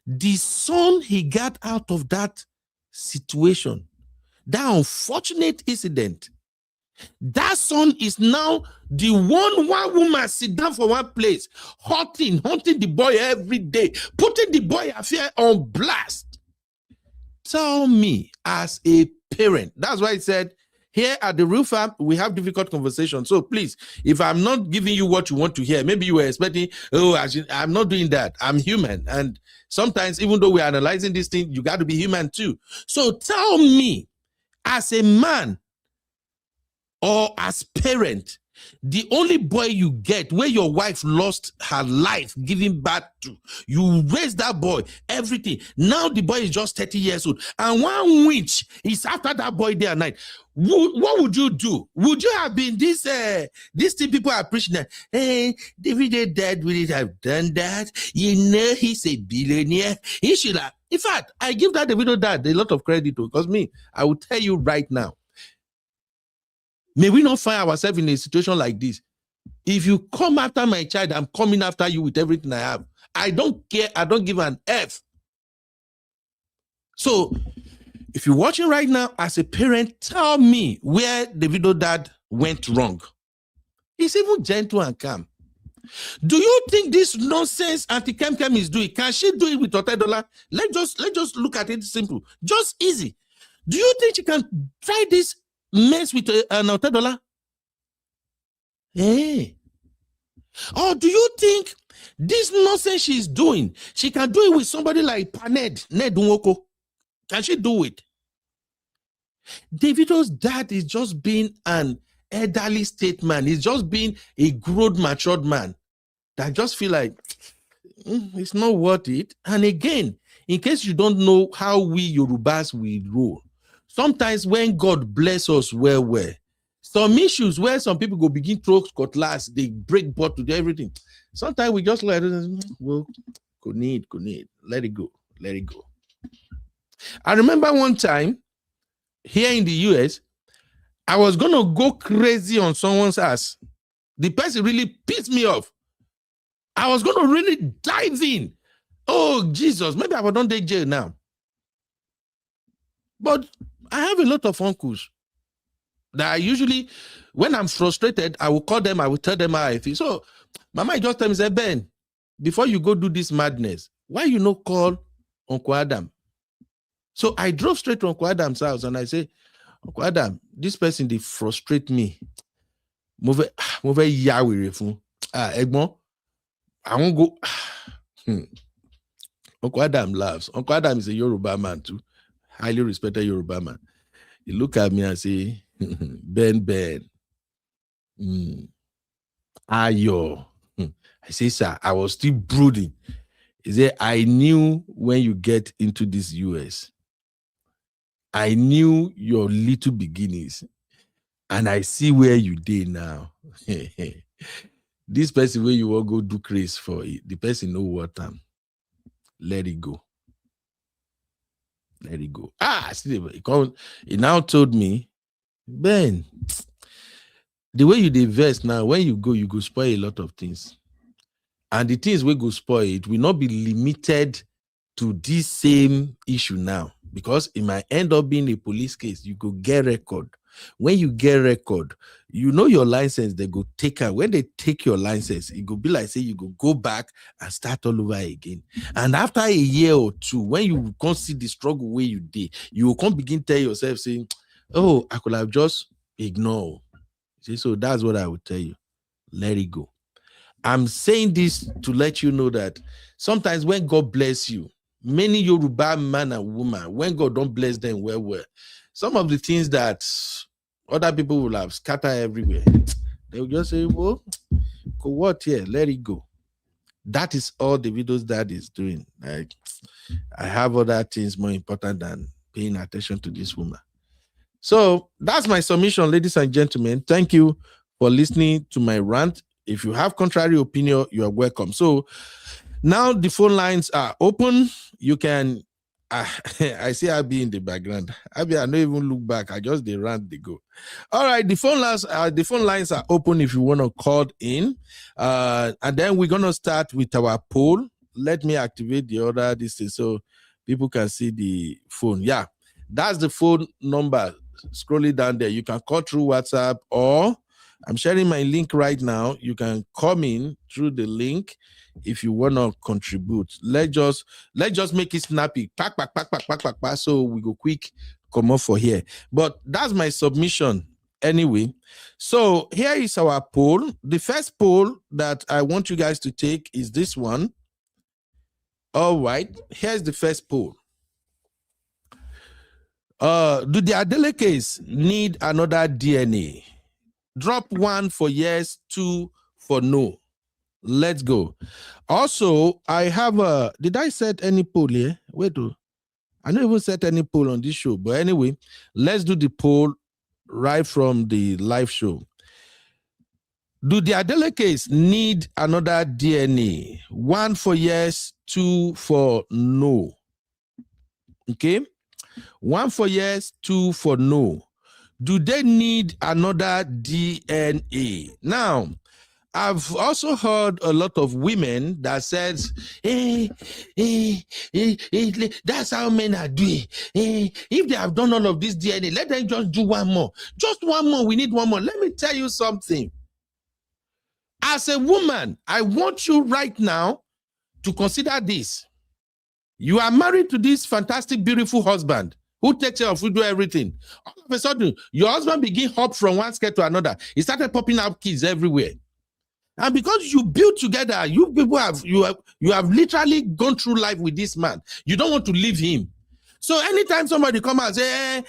the son he got out of that situation, that unfortunate incident, that son is now the one woman sit down for one place, hunting the boy every day, putting the boy affair on blast. Tell me, as a parent, that's why I said, here at the Real Farm, we have difficult conversations. So please, if I'm not giving you what you want to hear, maybe you were expecting, I'm not doing that. I'm human. And sometimes, even though we're analyzing this thing, you got to be human too. So tell me, as a man or as parent, the only boy you get where your wife lost her life giving birth to, you raise that boy, everything. Now the boy is just 30 years old. And one witch is after that boy day and night. What would you do? Would you have been this thing people are preaching that, hey, Davido dad wouldn't have done that? You know, he's a billionaire. He should have. In fact, I give that Davido dad a lot of credit to, because me, I will tell you right now, may we not find ourselves in a situation like this. If you come after my child, I'm coming after you with everything I have. I don't care. I don't give an F. So, if you're watching right now as a parent, tell me where Davido dad went wrong. He's even gentle and calm. Do you think this nonsense Auntie Kem is doing, can she do it with $30? Let's just look at it simple. Just easy. Do you think she can try this mess with an $30? Hey. Or do you think this nonsense she's doing, she can do it with somebody like Paned, Ned Nwoko? Can she do it? Davido's dad is just being an elderly statesman. He's just being a grown, matured man that just feel like it's not worth it. And again, in case you don't know how we Yorubas will roll, sometimes when God bless us well, some issues where some people go begin throw cutlass, they break bottle, everything. Sometimes we just like, well, could need, let it go. I remember one time here in the US, I was gonna go crazy on someone's ass. The person really pissed me off. I was gonna really dive in. Oh Jesus, maybe I would not take jail now. But I have a lot of uncles that I usually, when I'm frustrated, I will call them, I will tell them how I feel. So Mama just tell me, say, Ben, before you go do this madness, why you no call Uncle Adam? So I drove straight to Uncle Adam's house and I say, Uncle Adam, this person, they frustrate me. Move Yahweh. Egbon, I won't go. Uncle Adam laughs. Uncle Adam is a Yoruba man too. Highly respected Yoruba man. He look at me and say, Ben. Ayo. I say, sir, I was still brooding. He said, I knew when you get into this US, I knew your little beginnings, and I see where you did now. This person where you will go do craze for it, the person know what time. Let it go. He now told me, Ben, the way you divest now, when you go spoil a lot of things. And the things we go spoil, it will not be limited to this same issue now, because it might end up being a police case. You go get record. When you get record, you know your license, they go take out. When they take your license, it go be like, say, you go back and start all over again. And after a year or two, when you can't see the struggle where you did, you will come begin tell yourself, saying, oh, I could have just ignored. See, so that's what I would tell you. Let it go. I'm saying this to let you know that sometimes when God bless you, many Yoruba man and woman, when God don't bless them well, some of the things that other people will have scattered everywhere, they will just say, well, go what here? Let it go. That is all Davido's dad is doing. Like, I have other things more important than paying attention to this woman. So that's my submission, ladies and gentlemen. Thank you for listening to my rant. If you have contrary opinion, you are welcome. So now the phone lines are open. You can. I see Abby in the background. Abby, I don't even look back. I just they ran, they go. All right, the phone lines are open if you want to call in. And then we're gonna start with our poll. Let me activate the other distance so people can see the phone. Yeah, that's the phone number. Scrolling down there, you can call through WhatsApp, or I'm sharing my link right now. You can come in through the link if you want to contribute. Let's just make it snappy. Pack, so we go quick, come off for here. But that's my submission anyway. So here is our poll. The first poll that I want you guys to take is this one. All right, here's the first poll. Do the Adele case need another DNA? Drop 1 for yes, 2 for no. Let's go. Also, I have did I set any poll here? Wait, I don't even set any poll on this show. But anyway, let's do the poll right from the live show. Do the Adele case need another DNA? 1 for yes, 2 for no. Okay? 1 for yes, 2 for no. Do they need another DNA? Now, I've also heard a lot of women that says, that's how men are doing. If they have done all of this DNA, let them just do one more. Just one more. We need one more. Let me tell you something. As a woman, I want you right now to consider this. You are married to this fantastic, beautiful husband who takes care of you, do everything. All of a sudden, your husband begin hop from one skirt to another. He started popping out kids everywhere. And because you build together, you people have literally gone through life with this man. You don't want to leave him. So anytime somebody come and say,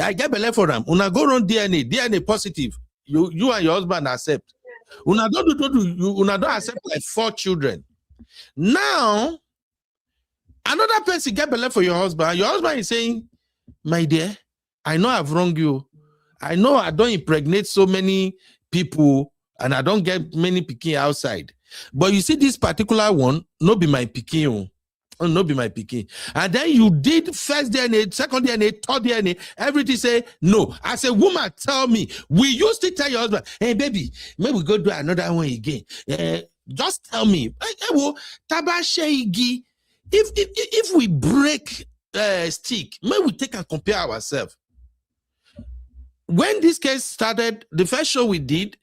I get belay for them, una go run DNA positive. You and your husband accept. Una don't accept like 4 children. Now, another person get belay for your husband. Your husband is saying, my dear, I know I've wronged you. I know I don't impregnate so many people and I don't get many pikin outside. But you see this particular one, no be my pikin. No be my pikin. And then you did first DNA, second DNA, third DNA, everything say no. As a woman, tell me, we used to tell your husband, hey baby, maybe we go do another one again. Just tell me. If we break stick, maybe we take and compare ourselves. When this case started, the first show we did,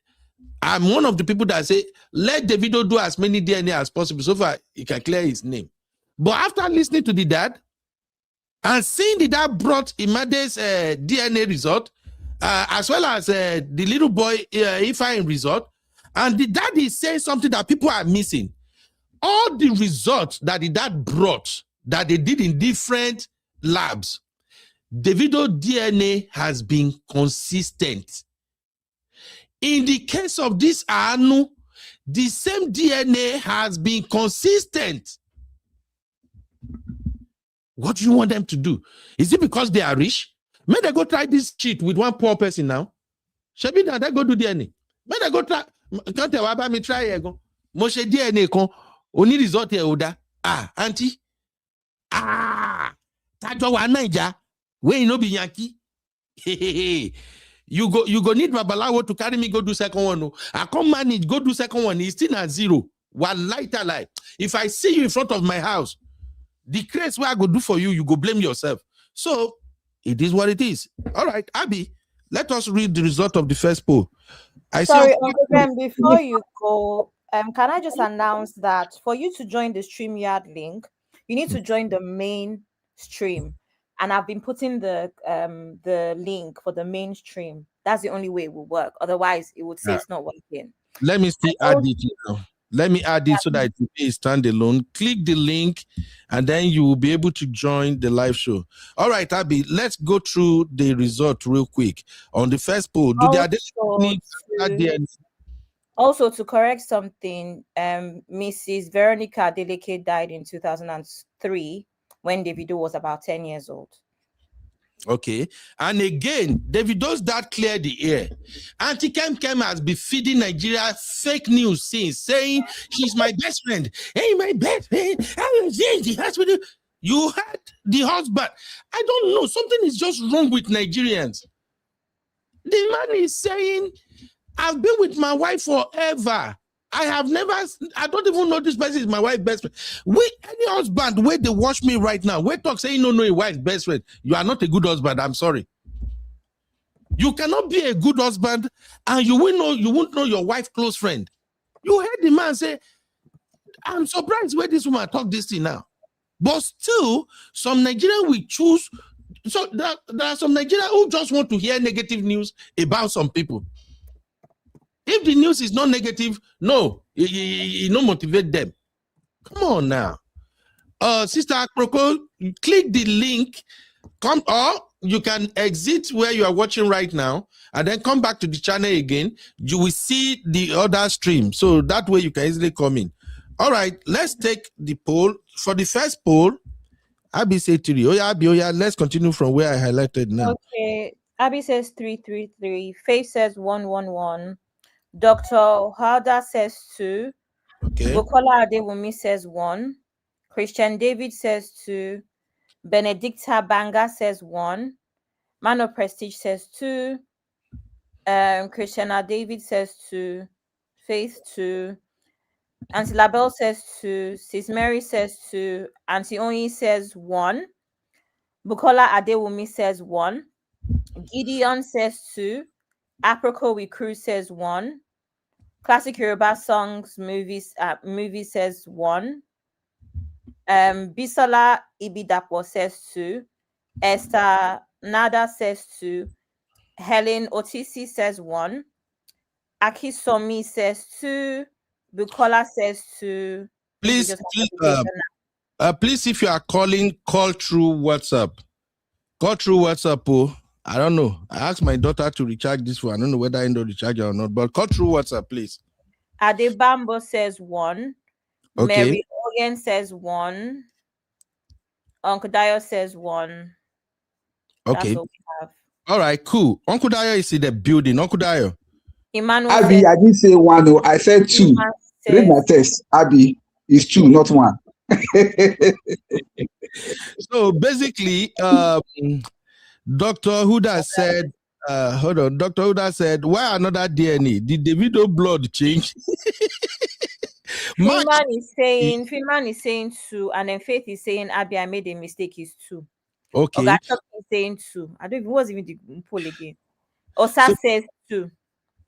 I'm one of the people that say, let Davido do as many DNA as possible so far he can clear his name. But after listening to the dad and seeing the dad brought Imade's DNA result, as well as the little boy Ifeanyi result, and the dad is saying something that people are missing. All the results that the dad brought, that they did in different labs, Davido DNA has been consistent. In the case of this Anu, the same DNA has been consistent. What do you want them to do? Is it because they are rich? May they go try this cheat with one poor person now? Shebi that they go do DNA. May they go try. Can't tell about me try here go. Moshe DNA kon. Only result here oda. Ah, auntie. Ah, tajo wa Naija. Where you no be Yankee. You go need Babalawo to carry me go do second one. No. I can't manage go do second one. It's still at 0. One lighter light. If I see you in front of my house, the craze what I go do for you, you go blame yourself. So it is what it is. All right, Abby, let us read the result of the first poll. Sorry, Uncle Ben, before you go, can I just announce that for you to join the StreamYard link, you need to join the main stream. And I've been putting the link for the mainstream. That's the only way it will work. Otherwise, it would say it's not working. Let me still add it now. Let me add it so that it will be standalone. Click the link, and then you will be able to join the live show. All right, Abby, let's go through the result real quick. On the first poll, also, to correct something, Mrs. Veronica Adeleke died in 2003 when Davido was about 10 years old. Okay. And again, Davido's that cleared the air. Auntie Kem has been feeding Nigeria fake news since, saying she's my best friend. Hey, my best friend. I was in the hospital. You had the husband. I don't know. Something is just wrong with Nigerians. The man is saying, I've been with my wife forever. I don't even know this person is my wife's best friend. Any husband, where they watch me right now, where talk saying no, your wife's best friend. You are not a good husband. I'm sorry. You cannot be a good husband and you won't know your wife's close friend. You heard the man say, I'm surprised where this woman talk this thing now. But still, some Nigerians will choose. So there are some Nigerians who just want to hear negative news about some people. If the news is not negative, no, it don't motivate them. Come on now. Sister Akroko, click the link, or you can exit where you are watching right now, and then come back to the channel again. You will see the other stream. So that way you can easily come in. All right, let's take the poll. For the first poll, Abby said 3. Oh yeah, let's continue from where I highlighted now. Okay. Abby says 333. Faith says 111. Dr. Harda says 2. Okay. Bukola Adewumi says 1. Christian David says 2. Benedicta Banga says 1. Man of Prestige says 2. Christiana David says 2. Faith 2. Auntie Labelle says 2. Sis Mary says 2. Auntie Onyi says 1. Bukola Adewumi says 1. Gideon says 2. Apricot with Crew says 1. Classic Yoruba songs movie says 1. Bisola Ibidapo says 2. Esther Nada says 2. Helen Otisi says 1. Akisomi says 2. Bukola says 2. Please, if you are calling, call through WhatsApp. Call through WhatsApp. Oh, I don't know. I asked my daughter to recharge this phone. I don't know whether I end up recharging or not, but call through WhatsApp, please. Adebambo says 1. Okay. Mary Ogen says 1. Uncle Dio says 1. Okay. That's what we have. All right, cool. Uncle Dio is in the building. Uncle Dio. Emmanuel Abby, says, I didn't say 1. No, I said 2. Read my text. Abby, is 2, not 1. So basically, Dr. Huda said, hold on. Dr. Huda said, why another DNA? Did Davido blood change? Freeman is saying 2, and then Faith is saying Abby, I made a mistake, is 2. Okay. Ogachok is saying 2. I don't even what's even the poll again. Osa says 2.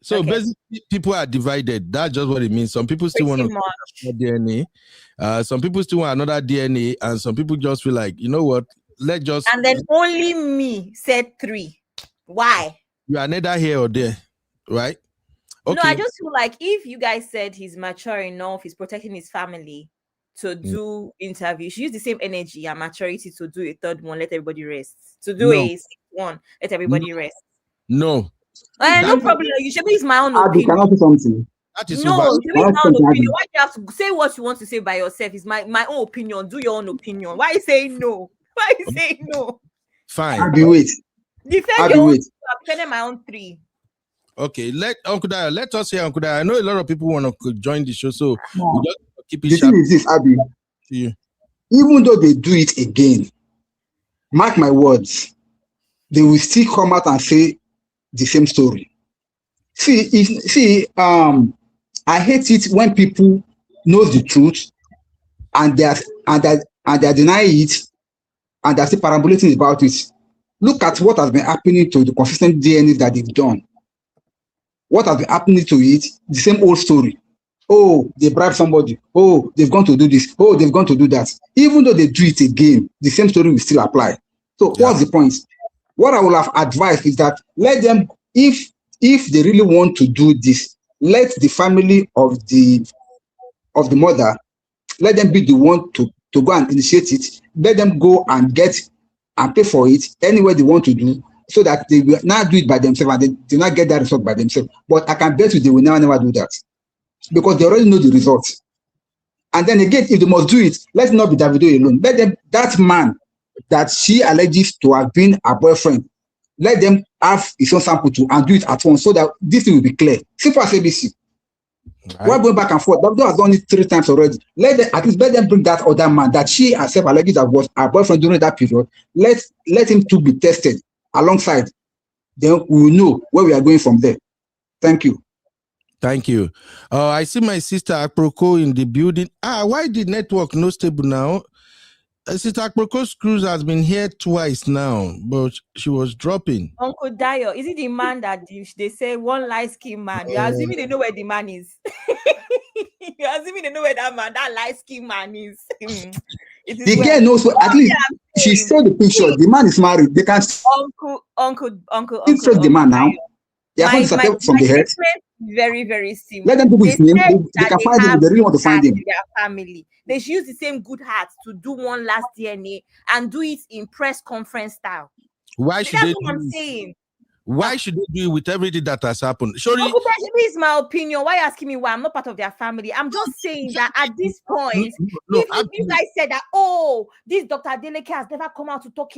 So basically, people are divided. That's just what it means. Some people still want to DNA. Some people still want another DNA, and some people just feel like, you know what? Let's just. And then only me said 3. Why? You are neither here or there, right? Okay. No, I just feel like if you guys said he's mature enough, he's protecting his family to do interviews, use the same energy and maturity to do a third one, let everybody rest. To do a 6th one, let everybody rest. No. No problem. You should be my own Abby, opinion. can I say something? That is no, over. it's my own opinion. Why do you have to say what you want to say by yourself? It's my own opinion. Do your own opinion. Why are you saying no? Why are you saying no? Fine. Abby, wait. Defend your own. I'm defending my own 3. Okay, let us hear Uncle Daya. I know a lot of people want to join the show, so we just keep it the sharp. thing is this, Abby. Yeah. Even though they do it again, mark my words, they will still come out and say the same story. I hate it when people know the truth and they are denying it and they're still parabolating about it. Look at what has been happening to the consistent DNA that they've done. What has been happening to it? The same old story. Oh, they bribed somebody. Oh, they've gone to do this. Oh, they've gone to do that. Even though they do it again, the same story will still apply. So what's the point? What I would have advised is that let them, if they really want to do this, let the family of the mother, let them be the one to go and initiate it. Let them go and get and pay for it anywhere they want to do, so that they will not do it by themselves and they do not get that result by themselves. But I can bet you they will never do that because they already know the results. And then again, if they must do it, let's not be Davido alone. Let them, that man that she alleges to have been her boyfriend, let them have his own sample too and do it at once so that this thing will be clear. Simple as ABC. Why Right. going back and forth? Davido has done it 3 times already. Let them bring that other man that she herself alleges that was her boyfriend during that period. Let him too be tested alongside. Then we will know where we are going from there. Thank you. Thank you. I see my sister Aproko in the building. Why the network no stable now? Sister Aproko's cruise has been here twice now, but she was dropping. Uncle Dio, is it the man that they say one light skinned man? You're assuming they know where the man is. You're assuming they know where that light skinned man is. It is The girl knows at least she saw the picture. The man is married. They can Uncle trace the man now. They are going to disappear from the head. Very, very simple. Let them do his name. They can find him. They really want to find him. Their family. They should use the same good heart to do one last DNA and do it in press conference style. Why should they? That's what I'm saying. Why should they do it with everything that has happened? Surely, Uncle Benjamin is my opinion. Why are you asking me why? I'm not part of their family. I'm just saying that at this point, if you guys said that, this Dr. Adeleke has never come out to talk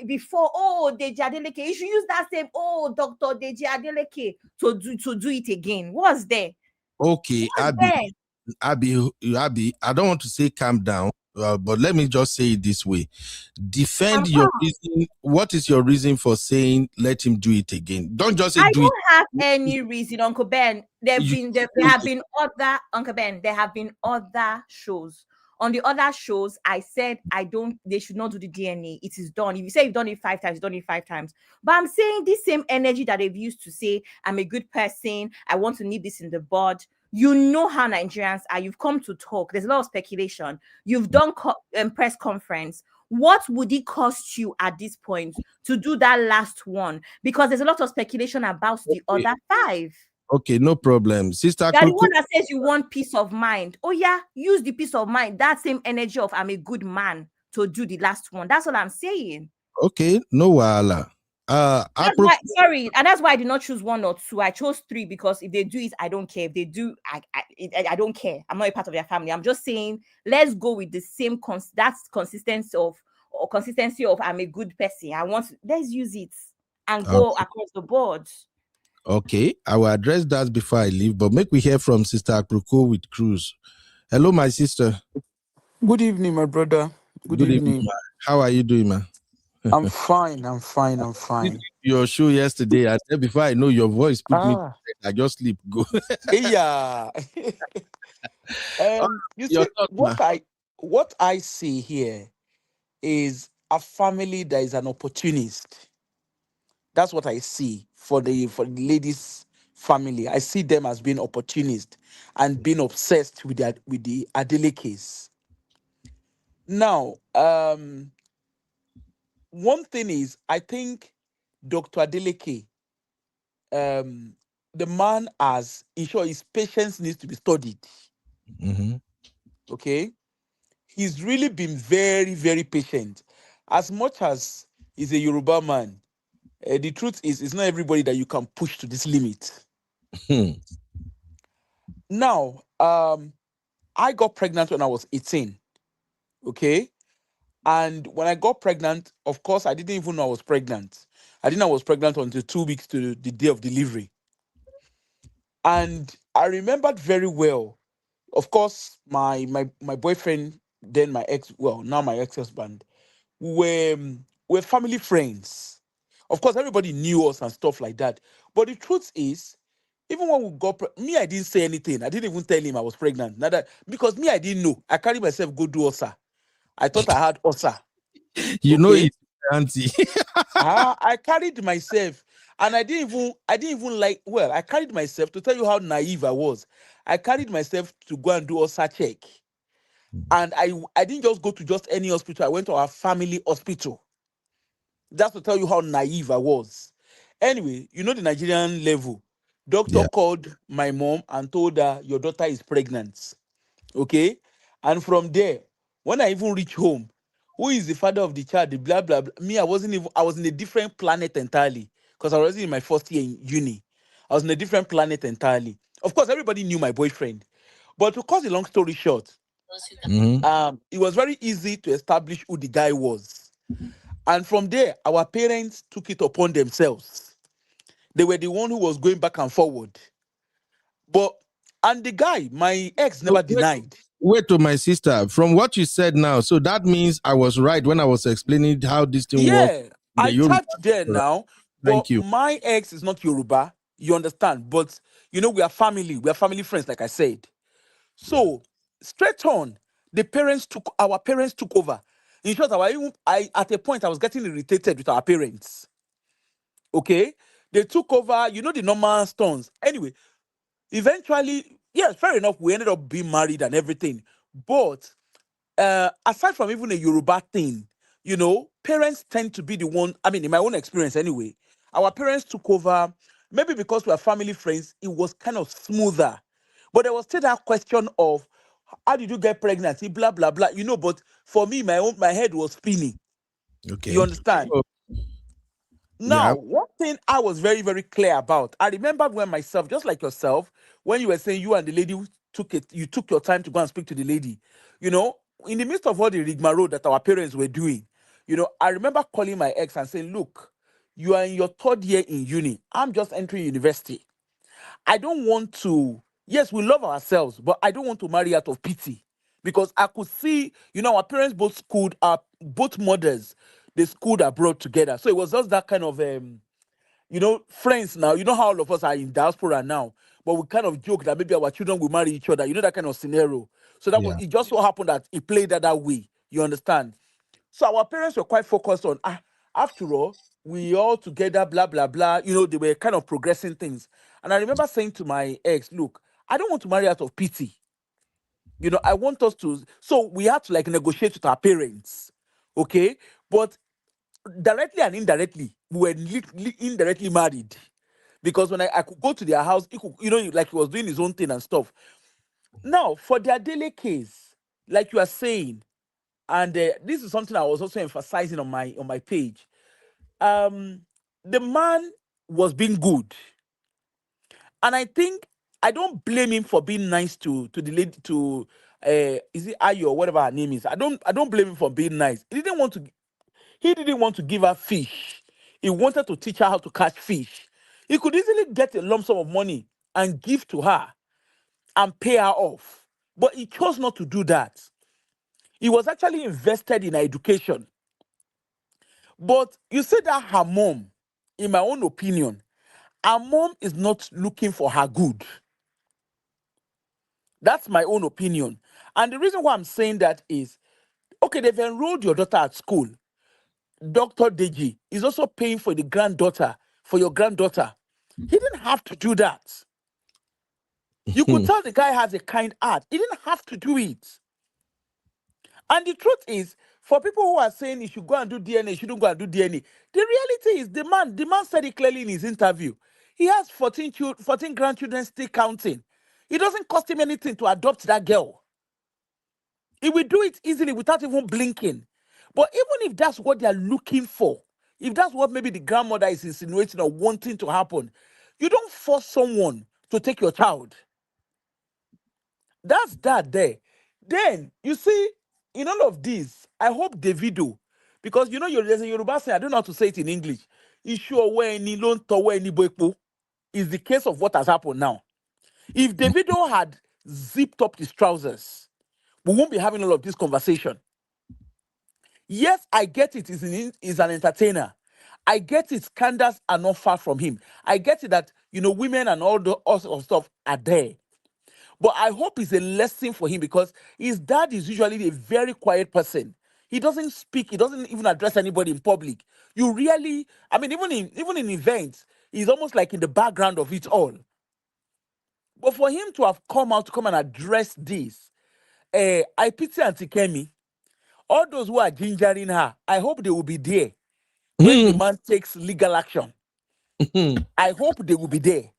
before. Deji Adeleke, you should use that same, Dr. Deji Adeleke to do it again. What's there? Okay, Abby, I don't want to say calm down, but let me just say it this way. Defend your reason. What is your reason for saying let him do it again? Don't just say I do don't it. have any reason, Uncle Ben. There have been other shows. On the other shows, I said they should not do the DNA. It is done. If you say you've done it 5 times, you've done it 5 times. But I'm saying this same energy that they've used to say, I'm a good person, I want to nip this in the bud. You know how Nigerians are. You've come to talk. There's a lot of speculation. You've done press conference. What would it cost you at this point to do that last one? Because there's a lot of speculation about the other 5. Okay, no problem. Sister You're the one that says you want peace of mind. Oh yeah, use the peace of mind. That same energy of I'm a good man to do the last one. That's what I'm saying. Okay, no wahala. And that's why I did not choose 1 or 2. I chose 3 because if they do it, I don't care. If they do, I don't care. I'm not a part of their family. I'm just saying, let's go with the same consistency of I'm a good person. Let's use it and go across the board. Okay, I will address that before I leave, but make we hear from Sister Aproko with Cruz. Hello, my sister. Good evening, my brother. Good evening. How are you doing, man? I'm fine. Your show yesterday, I said before I know your voice put me to bed, I just sleep. Go. Yeah. You see, what I see here is a family that is an opportunist. That's what I see for the ladies' family. I see them as being opportunist and being obsessed with the Adelekes. Now, one thing is, I think Dr. Adeleke, the man his patience needs to be studied. Mm-hmm. Okay? He's really been very, very patient. As much as he's a Yoruba man, the truth is, it's not everybody that you can push to this limit. Now, I got pregnant when I was 18. Okay? And when I got pregnant, of course, I didn't even know I was pregnant. I didn't know I was pregnant until 2 weeks to the day of delivery. And I remembered very well, of course, my boyfriend, then now my ex-husband, were family friends. Of course, everybody knew us and stuff like that. But the truth is, even when we got I didn't say anything. I didn't even tell him I was pregnant. Because I didn't know. I carried myself go do OSA. I thought I had OSA. You know it, auntie. I carried myself, and I didn't even like. Well, I carried myself to tell you how naive I was. I carried myself to go and do OSA check, and I didn't just go to just any hospital. I went to our family hospital. That's to tell you how naive I was. Anyway, you know the Nigerian level. Doctor called my mom and told her your daughter is pregnant. Okay, and from there, when I even reach home, who is the father of the child? The blah blah blah. Me, I was in a different planet entirely because I was in my first year in uni. I was in a different planet entirely. Of course, everybody knew my boyfriend, but to cut a long story short, it was very easy to establish who the guy was. And from there, our parents took it upon themselves. They were the one who was going back and forward. But and the guy, my ex, So never denied. wait to my sister. From what you said now, so that means I was right when I was explaining how this thing works. Yeah, The I Yoruba. touched there now, but Thank you. my ex is not Yoruba. You understand? But we are family. We are family friends, like I said. So straight on, our parents took over. In short, I at a point I was getting irritated with our parents. Okay, they took over. The normal stones. Anyway, eventually, yes, fair enough. We ended up being married and everything. But aside from even a Yoruba thing, parents tend to be the one. I mean, in my own experience, anyway, our parents took over. Maybe because we are family friends, it was kind of smoother. But there was still that question of how did you get pregnancy, blah blah blah. But for me, my head was spinning. You Okay. understand? So, Now, yeah. one thing I was very, very clear about, I remember when myself, just like yourself, when you were saying you and the lady who you took your time to go and speak to the lady, you know, in the midst of all the rigmarole that our parents were doing, I remember calling my ex and saying, look, you are in your third year in uni. I'm just entering university. I don't want to, yes, we love ourselves, but I don't want to marry out of pity because I could see, our parents both schooled, both mothers, they schooled abroad together. So it was just that kind of, friends now. You know how all of us are in diaspora now, but we kind of joke that maybe our children will marry each other. That kind of scenario. So Yeah. it just so happened that it played that way. You understand? So our parents were quite focused on, after all, we all together, blah, blah, blah. They were kind of progressing things. And I remember saying to my ex, look, I don't want to marry out of pity. I want us to, so we had to like negotiate with our parents. Okay. But directly and indirectly, we were indirectly married. Because when I could go to their house, he could, like he was doing his own thing and stuff. Now, for their daily case, like you are saying, and this is something I was also emphasizing on my page. Um, the man was being good, and I think I don't blame him for being nice to the lady to is it Ayo or whatever her name is. I don't blame him for being nice. He didn't want to give her fish. He wanted to teach her how to catch fish. He could easily get a lump sum of money and give to her and pay her off, but he chose not to do that. He was actually invested in her education. But you see that her mom, in my own opinion, her mom is not looking for her good. That's my own opinion. And the reason why I'm saying that is, okay, they've enrolled your daughter at school. Dr. Deji is also paying for for your granddaughter. He didn't have to do that. You could tell the guy has a kind heart. He didn't have to do it. And the truth is, for people who are saying he should go and do DNA, he shouldn't go and do DNA, the reality is the man said it clearly in his interview. He has 14 grandchildren still counting. It doesn't cost him anything to adopt that girl. He will do it easily without even blinking. But even if that's what they're looking for, if that's what maybe the grandmother is insinuating or wanting to happen, you don't force someone to take your child. That's that there. Then you see, in all of this, I hope Davido, because there's a Yoruba saying, I don't know how to say it in English. Issue where any loan to where any boypo is the case of what has happened now. If Davido had zipped up his trousers, we won't be having all of this conversation. Yes, I get it. He's an entertainer. I get it. Scandals are not far from him. I get it that women and all sorts of stuff are there. But I hope it's a lesson for him because his dad is usually a very quiet person. He doesn't speak. He doesn't even address anybody in public. You really, I mean, even in events, he's almost like in the background of it all. But for him to have come out to come and address this, I pity Auntie Kemi. All those who are gingering her, I hope they will be there when the man takes legal action. I hope they will be there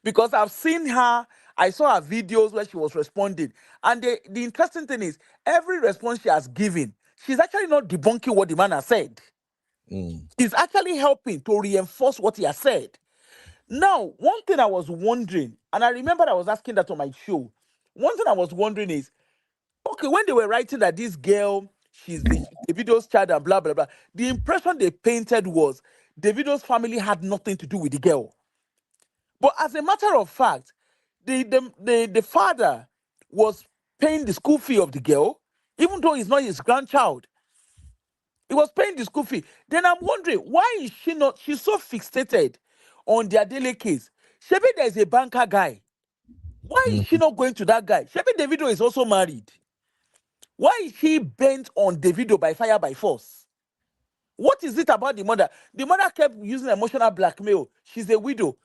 because I've seen her. I saw her videos where she was responding, and the interesting thing is, every response she has given, she's actually not debunking what the man has said. She's actually helping to reinforce what he has said. Now, one thing I was wondering, and I remember I was asking that on my show. One thing I was wondering is, okay, when they were writing that this girl, she's the Davido's child and blah blah blah. The impression they painted was Davido's family had nothing to do with the girl. But as a matter of fact, the father was paying the school fee of the girl, even though he's not his grandchild. He was paying the school fee. Then I'm wondering, why is she not? She's so fixated on their daily case. Maybe there's a banker guy. Why is she not going to that guy? Maybe Davido is also married. Why is she bent on Davido by fire by force? What is it about the mother? The mother kept using emotional blackmail. She's a widow.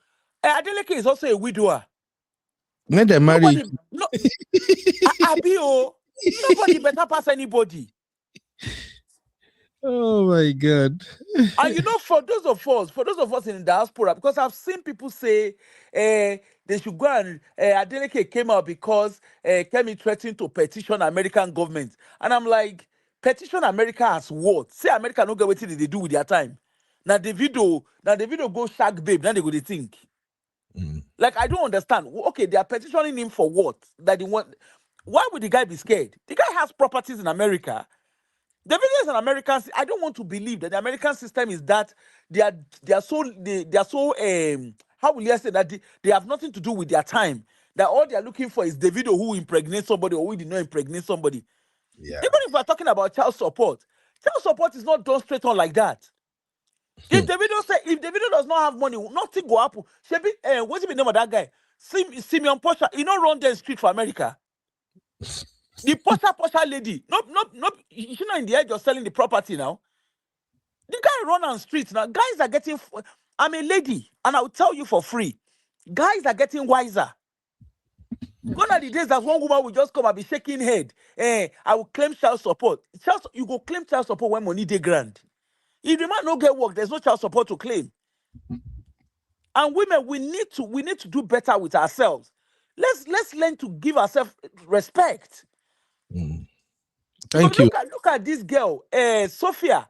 Adeleke is also a widower. Let them marry. Nobody, no, Abio, nobody better pass anybody. Oh my God. And you know, for those of us in the diaspora, because I've seen people say they should go and Adeleke came out because Kemi threatened to petition American government. And I'm like, petition America as what? Say America no get what they do with their time. Now the video go shag babe, now they go they think. Like, I don't understand. Okay, they are petitioning him for what? That they want. Why would the guy be scared? The guy has properties in America. The video is an American. I don't want to believe that the American system is that they are so how will you say that they have nothing to do with their time. That all they are looking for is Davido who impregnates somebody or who did not impregnate somebody. Yeah. Even if we're talking about child support is not done straight on like that. If Davido does not have money, nothing go happen. What's the name of that guy? Simeon Posha. You know, run the street for America. The Posha lady. Nope. She's not in the edge of selling the property now. The guy run on streets now. Guys are getting. I'm a lady, and I'll tell you for free. Guys are getting wiser. Gone are the days that one woman will just come and be shaking head. I will claim child support. You go claim child support when money dey grand. If the man no get work, there's no child support to claim. And women, we need to do better with ourselves. Let's learn to give ourselves respect. Thank you. Look at this girl, Sophia.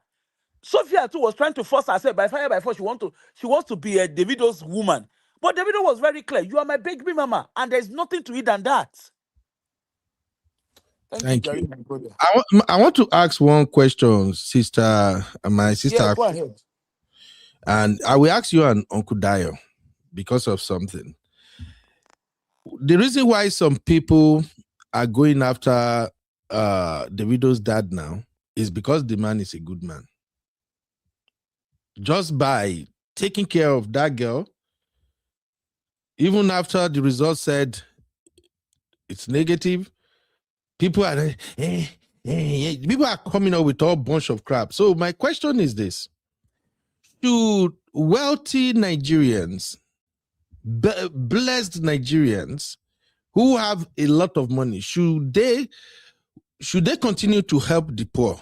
Sophia too was trying to force herself by fire by force. She wants to be a Davido's woman. But Davido was very clear. You are my baby mama, and there's nothing to it than that. Thank you. My brother. I want to ask one question, sister. My sister. Yeah, go ahead. And I will ask you and Uncle Dio because of something. The reason why some people are going after Davido's dad now is because the man is a good man. Just by taking care of that girl, even after the results said it's negative, people are people are coming up with all bunch of crap. So my question is this: should wealthy Nigerians, blessed Nigerians who have a lot of money, should they continue to help the poor?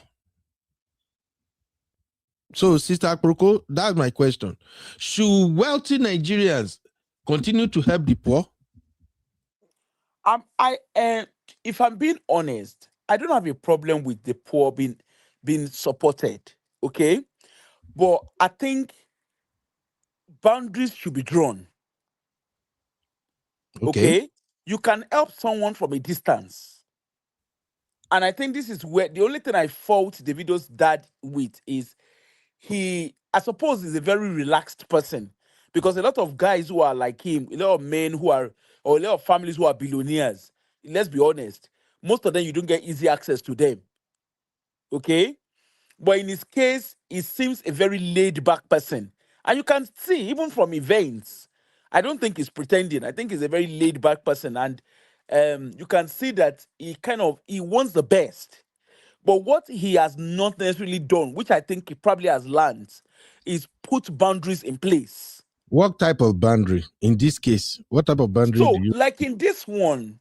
So, Sister Akroko, that's my question. Should wealthy Nigerians continue to help the poor? If I'm being honest, I don't have a problem with the poor being supported. Okay, but I think boundaries should be drawn. Okay, you can help someone from a distance, and I think this is where the only thing I fault Davido's dad with is I suppose he's a very relaxed person, because a lot of guys who are like him, a lot of men or a lot of families who are billionaires, let's be honest, most of them, you don't get easy access to them. Okay? But in his case, he seems a very laid back person. And you can see, even from events, I don't think he's pretending. I think he's a very laid back person. And you can see that he wants the best. But what he has not necessarily done, which I think he probably has learned, is put boundaries in place. What type of boundary? In this case, what type of boundary do you? Like in this one,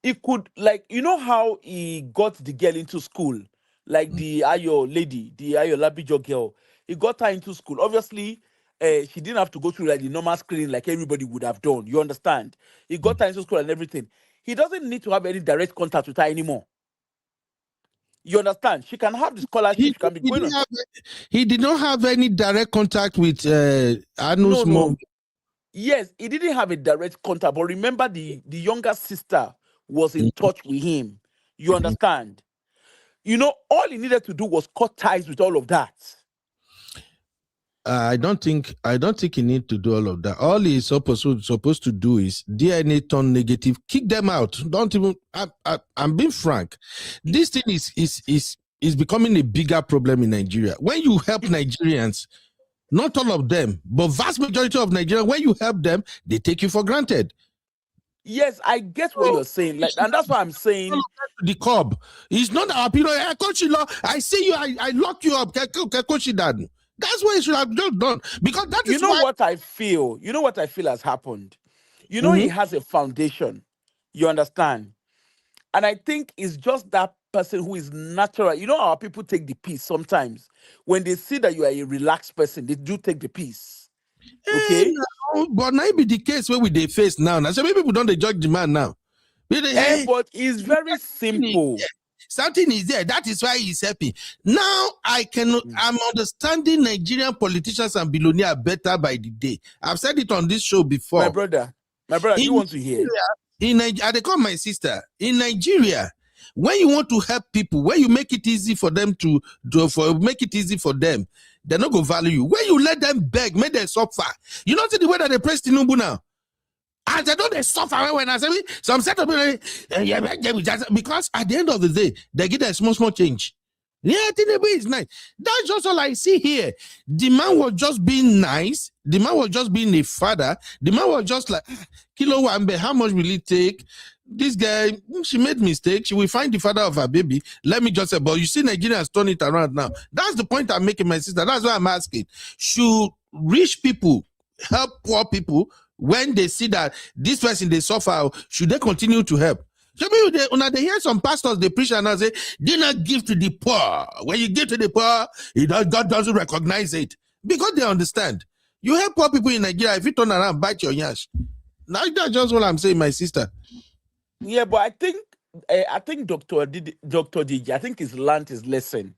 he could, like, you know how he got the girl into school, like the Ayo lady, the Ayo Labijo girl. He got her into school. Obviously, she didn't have to go through like the normal screening like everybody would have done. You understand? He got her into school and everything. He doesn't need to have any direct contact with her anymore. You understand? She can have the scholarship. She can be going on. He did not have any direct contact with Anu's mom. Yes, he didn't have a direct contact, but remember the younger sister was in touch with him. You understand? all he needed to do was cut ties with all of that. I don't think he need to do all of that. All he's supposed to do is DNA turn negative, kick them out. Don't even. I'm being frank. This thing is becoming a bigger problem in Nigeria. When you help Nigerians, not all of them, but vast majority of Nigerians, when you help them, they take you for granted. Yes, I get what you're saying. Like, and that's why I'm saying the curb. It's not our people. Coach, I see you. I lock you up. Coach, Dad. That's what he should have just done. Because that is what I feel. You know what I feel has happened. He has a foundation. You understand? And I think it's just that person who is natural. Our people take the piece sometimes. When they see that you are a relaxed person, they do take the piece. Okay? But now it be the case where we they face now. Now, so maybe people don't judge the man now. But it's very simple. Something is there. That is why he's happy. Now I'm understanding Nigerian politicians and billionaires better by the day. I've said it on this show before. My brother, you want to hear? In Nigeria, they call my sister. In Nigeria, when you want to help people, when you make it easy for them make it easy for them, they're not going to value you. When you let them beg, make them suffer. You know the way that they press Tinubu now? And they don't suffer when I say some set of people, because at the end of the day, they get a small change. Yeah, Tinubu is nice. That's just all I see here. The man was just being nice. The man was just being a father. The man was just like, Kilo Wambe, how much will it take? This guy, she made mistake. She will find the father of her baby. Let me just say, but you see, Nigerians turn it around now. That's the point I'm making, my sister. That's why I'm asking. Should rich people help poor people when they see that this person they suffer? Should they continue to help? So they hear some pastors they preach and they say, "Do not give to the poor. When you give to the poor, God doesn't recognize it because they understand. You help poor people in Nigeria. If you turn around, bite your yash. Now that's just what I'm saying, my sister. Yeah, but I think Dr. DJ, I think he's learned his lesson.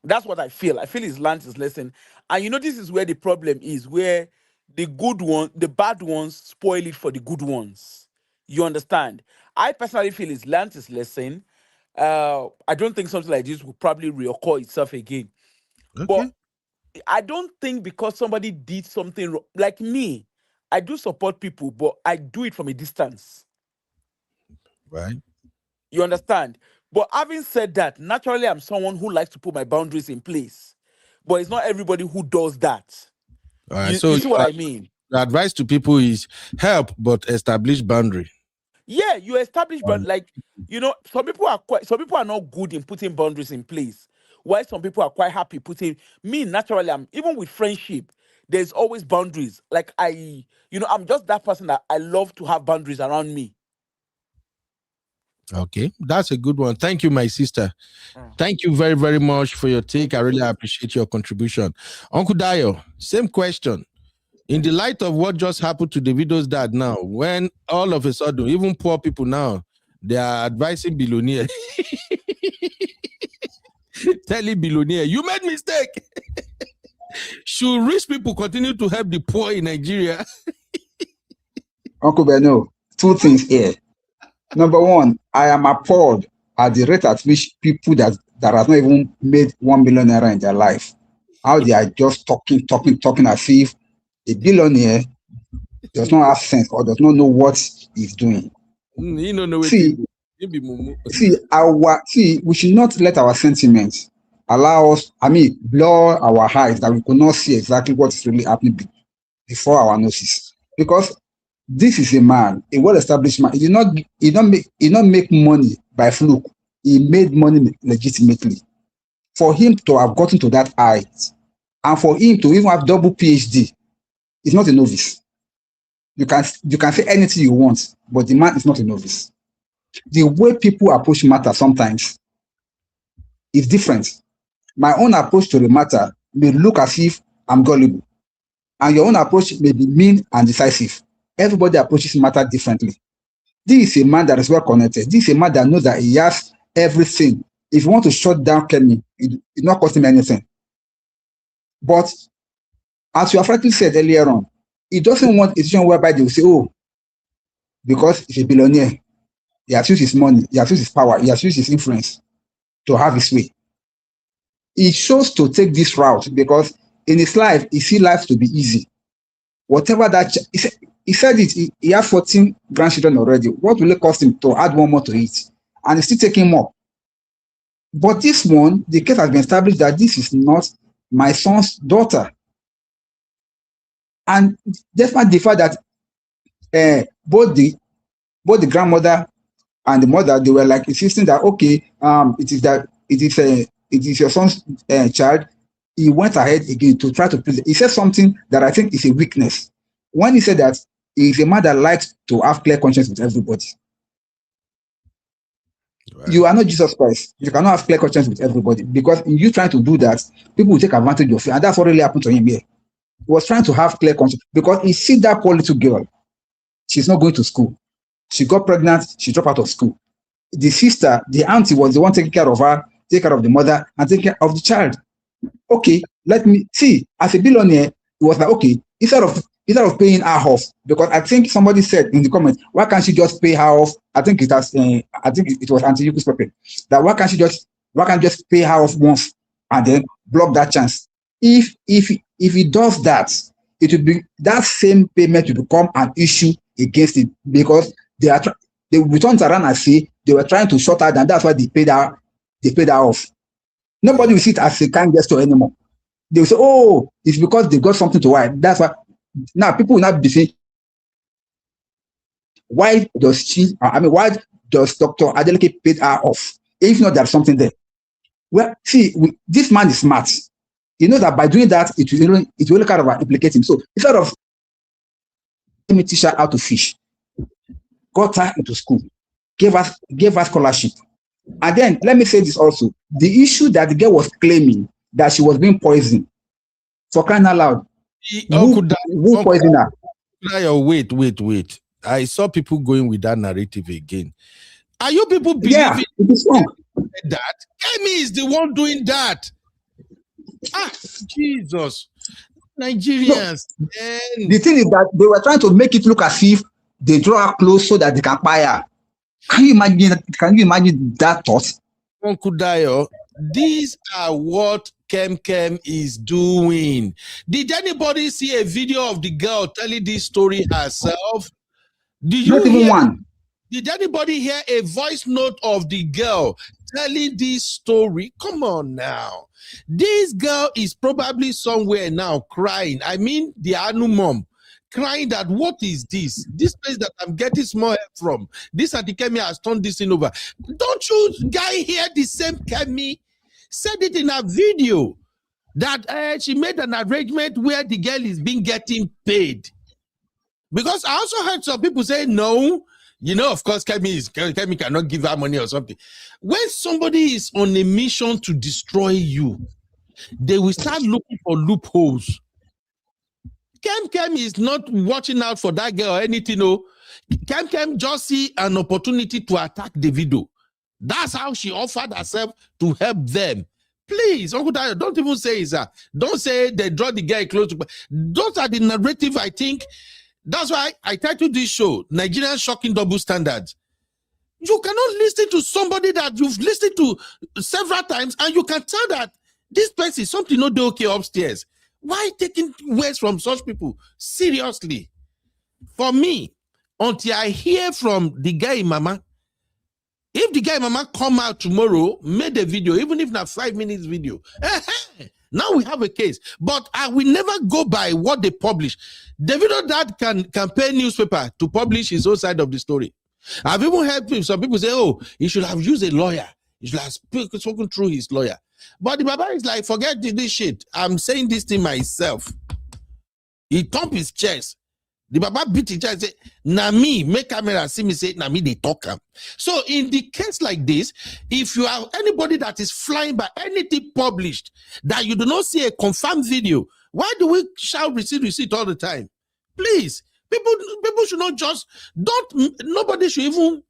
That's what I feel. I feel he's learned his lesson. And this is where the problem is, where the bad ones spoil it for the good ones. You understand? I personally feel he's learned his lesson. I don't think something like this will probably reoccur itself again. Okay. But I don't think because somebody did something wrong, like me, I do support people, but I do it from a distance. Right. You understand? But having said that, naturally, I'm someone who likes to put my boundaries in place. But it's not everybody who does that. All right. You see what I mean? The advice to people is help, but establish boundary. Yeah, you establish, but some people are not good in putting boundaries in place. While some people are quite happy putting. Me, naturally, I'm even with friendship. There's always boundaries. Like I'm just that person that I love to have boundaries around me. Okay, that's a good one. Thank you, my sister. Thank you very, very much for your take. I really appreciate your contribution. Uncle Dio, same question. In the light of what just happened to Davido's dad now, when all of a sudden, even poor people now, they are advising billionaire, telling billionaire, you made mistake. Should rich people continue to help the poor in Nigeria? Uncle Beno, two things here. Number one, I am appalled at the rate at which people that has not even made 1 million naira in their life, how they are just talking as if a billionaire does not have sense or does not know what he's doing. See, we should not let our sentiments allow us, blur our eyes that we could not see exactly what is really happening before our noses. Because this is a man, a well-established man. He did not make money by fluke. He made money legitimately. For him to have gotten to that height, and for him to even have double PhD, he's not a novice. You can say anything you want, but the man is not a novice. The way people approach matter sometimes is different. My own approach to the matter may look as if I'm gullible, and your own approach may be mean and decisive. Everybody approaches matter differently. This is a man that is well connected. This is a man that knows that he has everything. If you want to shut down Kenny, it's not costing him anything. But as you have rightly said earlier on, he doesn't want a situation whereby they will say, oh, because he's a billionaire, he has used his money, he has used his power, he has used his influence to have his way. He chose to take this route because in his life, he see life to be easy. Whatever that he said it, he has 14 grandchildren already. What will it cost him to add one more to it? And he's still taking more. But this one, the case has been established that this is not my son's daughter. And despite the fact that both the grandmother and the mother, they were like insisting that okay, it is your son's child. He went ahead again to try to please. He said something that I think is a weakness when he said that he is a man that likes to have clear conscience with everybody. Right. You are not Jesus Christ. You cannot have clear conscience with everybody because in you trying to do that, people will take advantage of you, and that's what really happened to him here. He was trying to have clear conscience because he see that poor little girl. She's not going to school. She got pregnant. She dropped out of school. The sister, the auntie, was the one taking care of her, take care of the mother, and take care of the child. Okay, let me see. As a billionaire, it was like, okay, instead of paying her off, because I think somebody said in the comments, why can't she just pay her off? I think it was Auntie Yuku's Pepe, that why can't just pay her off once and then block that chance? If he does that, it will be that same payment will become an issue against it because they returned around and say they were trying to shut her down. That's why they paid her off. Nobody will see it as a kind gesture anymore. They will say, oh, it's because they got something to hide. That's why now people will not be saying, why does Dr. Adeleke pay her off? If not, there's something there. Well, see, this man is smart. He knows that by doing that, it will kind of implicate him. So instead of let me teach her how to fish, got her into school, gave her scholarship. And then let me say this also: the issue that the girl was claiming that she was being poisoned, for crying out loud, who poisoned her? Wait. I saw people going with that narrative again. Are you people believing it is wrong. that Kemi is the one doing that? Jesus, Nigerians. No, the thing is that they were trying to make it look as if they draw her close so that they can buy her. Can you imagine that thought? Uncle Dayo, these are what Kem is doing. Did anybody see a video of the girl telling this story herself? Not even one. Did anybody hear a voice note of the girl telling this story? Come on now. This girl is probably somewhere now crying. I mean, the Anu mom. Crying that what is this? This place that I'm getting small help from. This Auntie Kemi has turned this thing over. Don't you guy hear the same Kemi said it in a video that she made an arrangement where the girl is being getting paid? Because I also heard some people say no. You know, of course, Kemi cannot give her money or something. When somebody is on a mission to destroy you, they will start looking for loopholes. Kem is not watching out for that girl or anything. No, Kem just see an opportunity to attack Davido. That's how she offered herself to help them. Please, Uncle Dayo, don't even say it's that. Don't say they draw the guy close to. Those are the narrative, I think. That's why I titled this show, Nigerian Shocking Double Standards. You cannot listen to somebody that you've listened to several times and you can tell that this person is something not okay upstairs. Why taking words from such people? Seriously. For me, until I hear from the guy Mama, if the guy Mama come out tomorrow, made a video, even if not 5 minutes video, now we have a case. But I will never go by what they publish. Davido dad can pay newspaper to publish his own side of the story. I've even heard some people say, oh, he should have used a lawyer. He should have spoken through his lawyer. But the Baba is like, forget this shit. I'm saying this thing myself. He thumped his chest. The Baba beat his chest and said, na me, make camera see me say, na me, they talk. So in the case like this, if you have anybody that is flying by anything published, that you do not see a confirmed video, why do we shout receipt all the time? Please, people should not just, nobody should even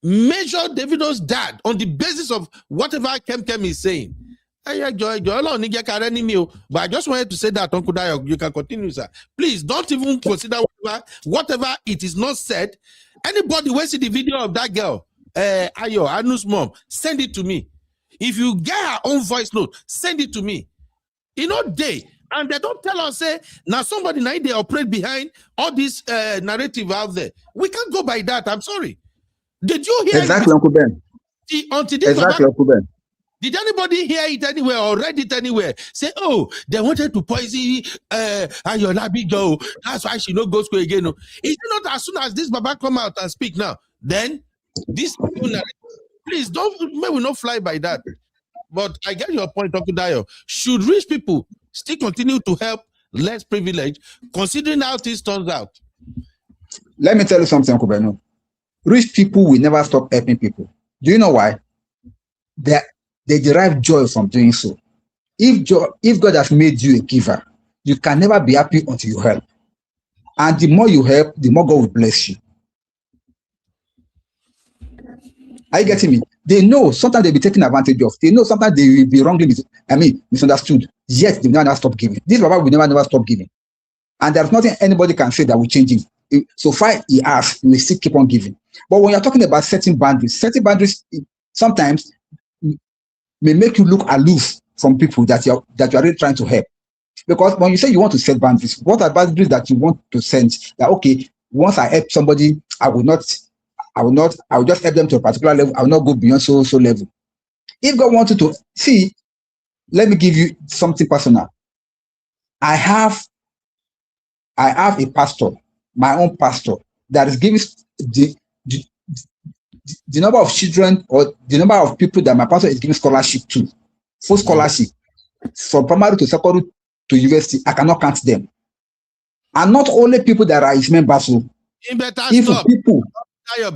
measure Davido's dad on the basis of whatever Kem is saying. But I just wanted to say that, Uncle Dayo, you can continue, sir. Please don't even consider whatever it is not said. Anybody who see the video of that girl, Ayo, Anu's mom, send it to me. If you get her own voice note, send it to me. You know, and they don't tell us, say, now somebody now they operate behind all this narrative out there. We can't go by that. I'm sorry. Did you hear exactly, it? Uncle Ben? Until this Exactly, Uncle Ben. Did anybody hear it anywhere or read it anywhere? Say, oh, they wanted to poison Ayolabi girl. That's why she no go school again. No. It's not as soon as this Baba come out and speak now, then this please may we not fly by that. But I get your point, Uncle Dayo. Should rich people still continue to help less privileged, considering how this turns out? Let me tell you something, Uncle Ben. Rich people will never stop helping people. Do you know why? They derive joy from doing so. If God has made you a giver, you can never be happy until you help. And the more you help, the more God will bless you. Are you getting me? They know sometimes they'll be taken advantage of. They know sometimes they will be wrongly misunderstood. Yet they will never stop giving. This Baba will never stop giving. And there's nothing anybody can say that will change him. So far he has, he will still keep on giving. But when you're talking about setting boundaries sometimes may make you look aloof from people that you're really trying to help. Because when you say you want to set boundaries, what are boundaries that you want to send? That okay, once I help somebody, I will just help them to a particular level. I will not go beyond so level. If God wanted to see, let me give you something personal. I have a pastor, my own pastor, that is giving the number of children or the number of people that my pastor is giving scholarship to, full scholarship, from primary to secondary to university. I cannot count them. And not only people that are his members. So even people.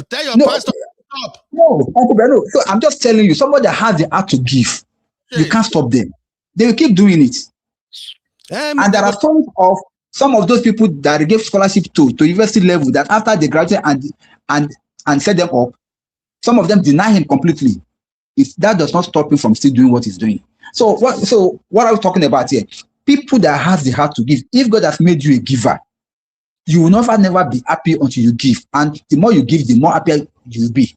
Tell your pastor stop. No, Uncle Beno. So I'm just telling you, somebody that has the heart to give, you can't stop them. They will keep doing it. And there are some of those people that they gave scholarship to university level that after they graduate and set them up, some of them deny him completely. If that does not stop him from still doing what he's doing. So what are we talking about here? People that has the heart to give. If God has made you a giver, you will never be happy until you give. And the more you give, the more happy you will be.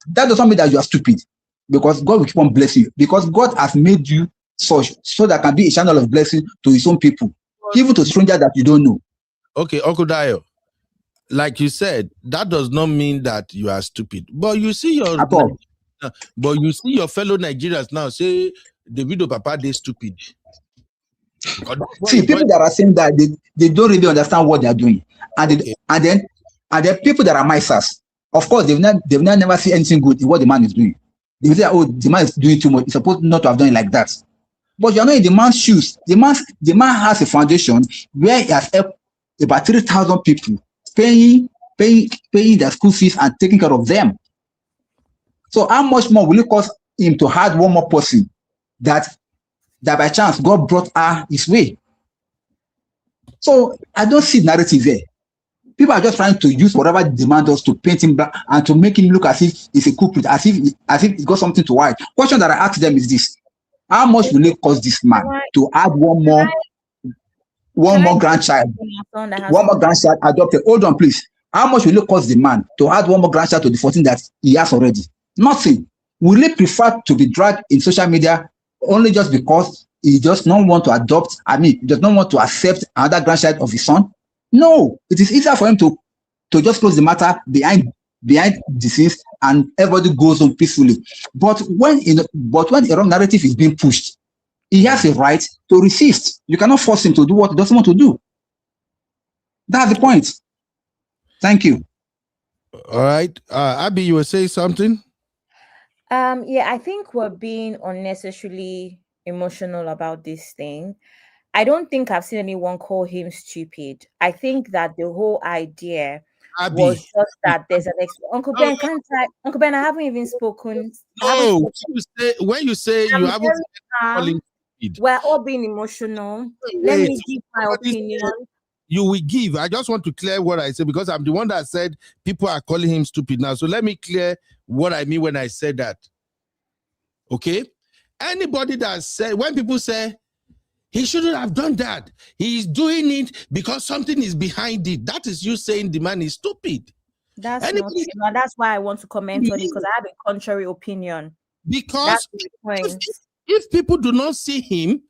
That does not mean that you are stupid, because God will keep on blessing you. Because God has made you such so that can be a channel of blessing to his own people, even to strangers that you don't know. Okay, Uncle Dayo, like you said, that does not mean that you are stupid. But you see your fellow Nigerians now say Davido Papa they stupid. See, people that are saying that they don't really understand what they are doing, and then people that are misers, of course, they've never seen anything good in what the man is doing. They say, oh, the man is doing too much. He's supposed not to have done it like that. But you're not in the man's shoes. The man has a foundation where he has helped about 3,000 people, paying their school fees and taking care of them. So how much more will it cost him to add one more person that by chance God brought her his way? So I don't see narrative there. People are just trying to use whatever the demand does to paint him black and to make him look as if he's a culprit, as if he's got something to hide. Question that I ask them is this: how much will it cost this man to add one more grandchild adopted? Hold on, please. How much will it cost the man to add one more grandchild to the 14 that he has already? Nothing. Will he prefer to be dragged in social media only just because he does not want to adopt? He does not want to accept another grandchild of his son? No, it is easier for him to just close the matter behind the scenes and everybody goes on peacefully. But when a wrong narrative is being pushed, he has a right to resist. You cannot force him to do what he doesn't want to do. That's the point. Thank you. All right. Abby, you were saying something? Yeah, I think we're being unnecessarily emotional about this thing. I don't think I've seen anyone call him stupid. I think that the whole idea was just that there's an Uncle Ben, Uncle Ben, I haven't even spoken. No, when you say you haven't calling stupid. We're all being emotional. Let me give my opinion. You will give. I just want to clear what I said, because I'm the one that said people are calling him stupid now. So let me clear what I mean when I said that. Okay? Anybody that said, when people say, he shouldn't have done that, he's doing it because something is behind it, that is you saying the man is stupid. That's not true. That's why I want to comment on it, because I have a contrary opinion. Because That's my point. if people do not see him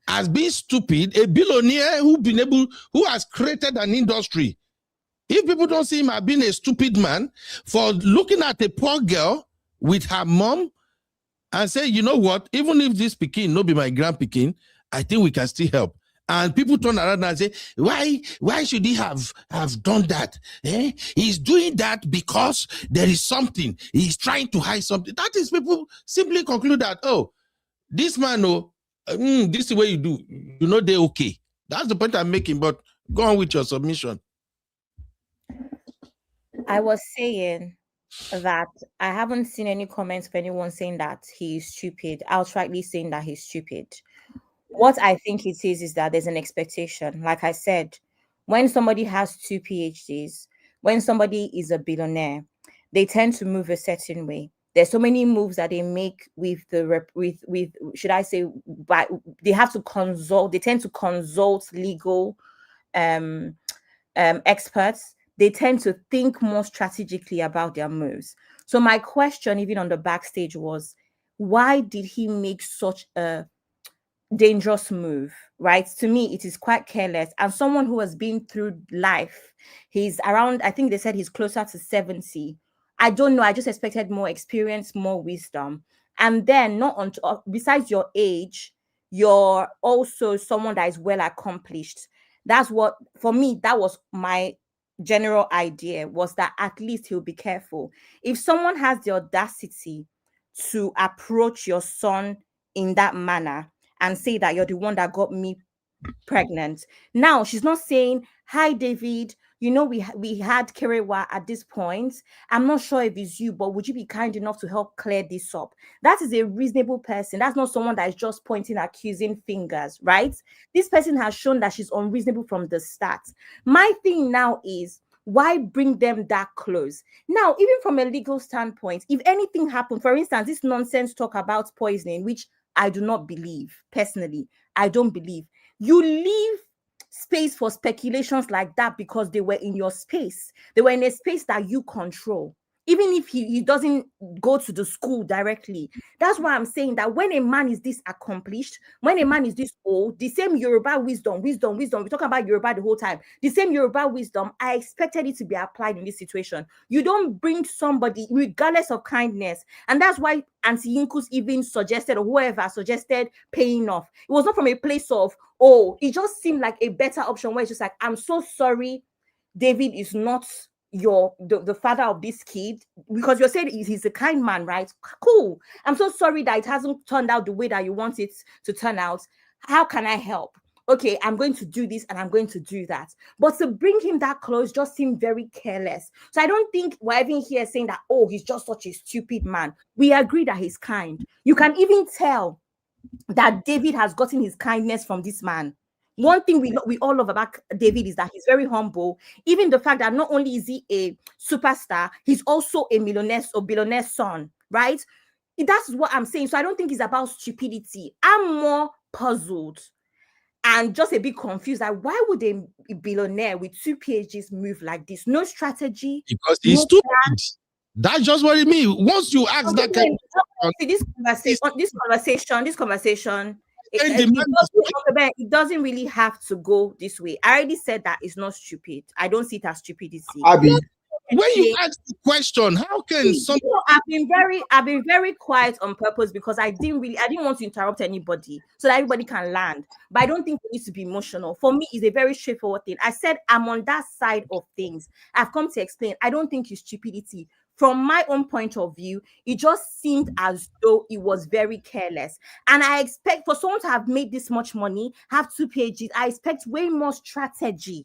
as being stupid, a billionaire who has created an industry, if people don't see him as being a stupid man for looking at a poor girl with her mom and say, you know what, even if this Pekin no be my grand Pekin, I think we can still help. And people turn around and say, why should he have done that? He's doing that because there is something. He's trying to hide something. That is, people simply conclude that, oh, this man, this is the way you do. You know they're okay. That's the point I'm making, but go on with your submission. I was saying that I haven't seen any comments of anyone saying that he's stupid, outrightly saying that he's stupid. What I think it is that there's an expectation. Like I said, when somebody has 2 PhDs, when somebody is a billionaire, they tend to move a certain way. There's so many moves that they make with should I say, but they have to consult. They tend to consult legal experts. They tend to think more strategically about their moves. So my question, even on the backstage, was why did he make such a dangerous move? Right? To me, it is quite careless. And someone who has been through life, he's around, I think they said he's closer to 70. I don't know. I just expected more experience, more wisdom. And then besides your age, you're also someone that is well accomplished. That's what, for me, that was my general idea, was that at least he'll be careful. If someone has the audacity to approach your son in that manner and say that you're the one that got me pregnant. Now, she's not saying, hi, David, you know, we had Kerewa at this point. I'm not sure if it's you, but would you be kind enough to help clear this up? That is a reasonable person. That's not someone that is just pointing accusing fingers, right? This person has shown that she's unreasonable from the start. My thing now is, why bring them that close? Now, even from a legal standpoint, if anything happened, for instance, this nonsense talk about poisoning, which I do not believe, personally, I don't believe. You leave space for speculations like that because they were in your space. They were in a space that you control. Even if he doesn't go to the school directly. That's why I'm saying that when a man is this accomplished, when a man is this old, the same Yoruba wisdom, we talk about Yoruba the whole time, the same Yoruba wisdom, I expected it to be applied in this situation. You don't bring somebody, regardless of kindness. And that's why Auntie Yinkus even suggested, or whoever suggested, paying off. It was not from a place of, oh, it just seemed like a better option where it's just like, I'm so sorry, David is not the father of this kid, because you're saying he's a kind man, right? Cool. I'm so sorry that it hasn't turned out the way that you want it to turn out. How can I help? Okay, I'm going to do this and I'm going to do that. But to bring him that close just seemed very careless. So I don't think we're even here saying that, oh, he's just such a stupid man. We agree that he's kind. You can even tell that David has gotten his kindness from this man. One thing we all love about David is that he's very humble. Even the fact that not only is he a superstar, he's also a millionaire or billionaire son, right? That's what I'm saying. So I don't think it's about stupidity. I'm more puzzled and just a bit confused. Like, why would a billionaire with 2 PhDs move like this? No strategy. Because he's stupid. That's just what it means. Once you ask that kind of this conversation, it doesn't really have to go this way. I already said that it's not stupid. I don't see it as stupidity. Abby, when you ask the question, how can some? I've been very quiet on purpose because I didn't want to interrupt anybody so that everybody can land. But I don't think it needs to be emotional. For me, it's a very straightforward thing. I said I'm on that side of things. I've come to explain. I don't think it's stupidity. From my own point of view, it just seemed as though it was very careless. And I expect for someone to have made this much money, have 2 PhDs, I expect way more strategy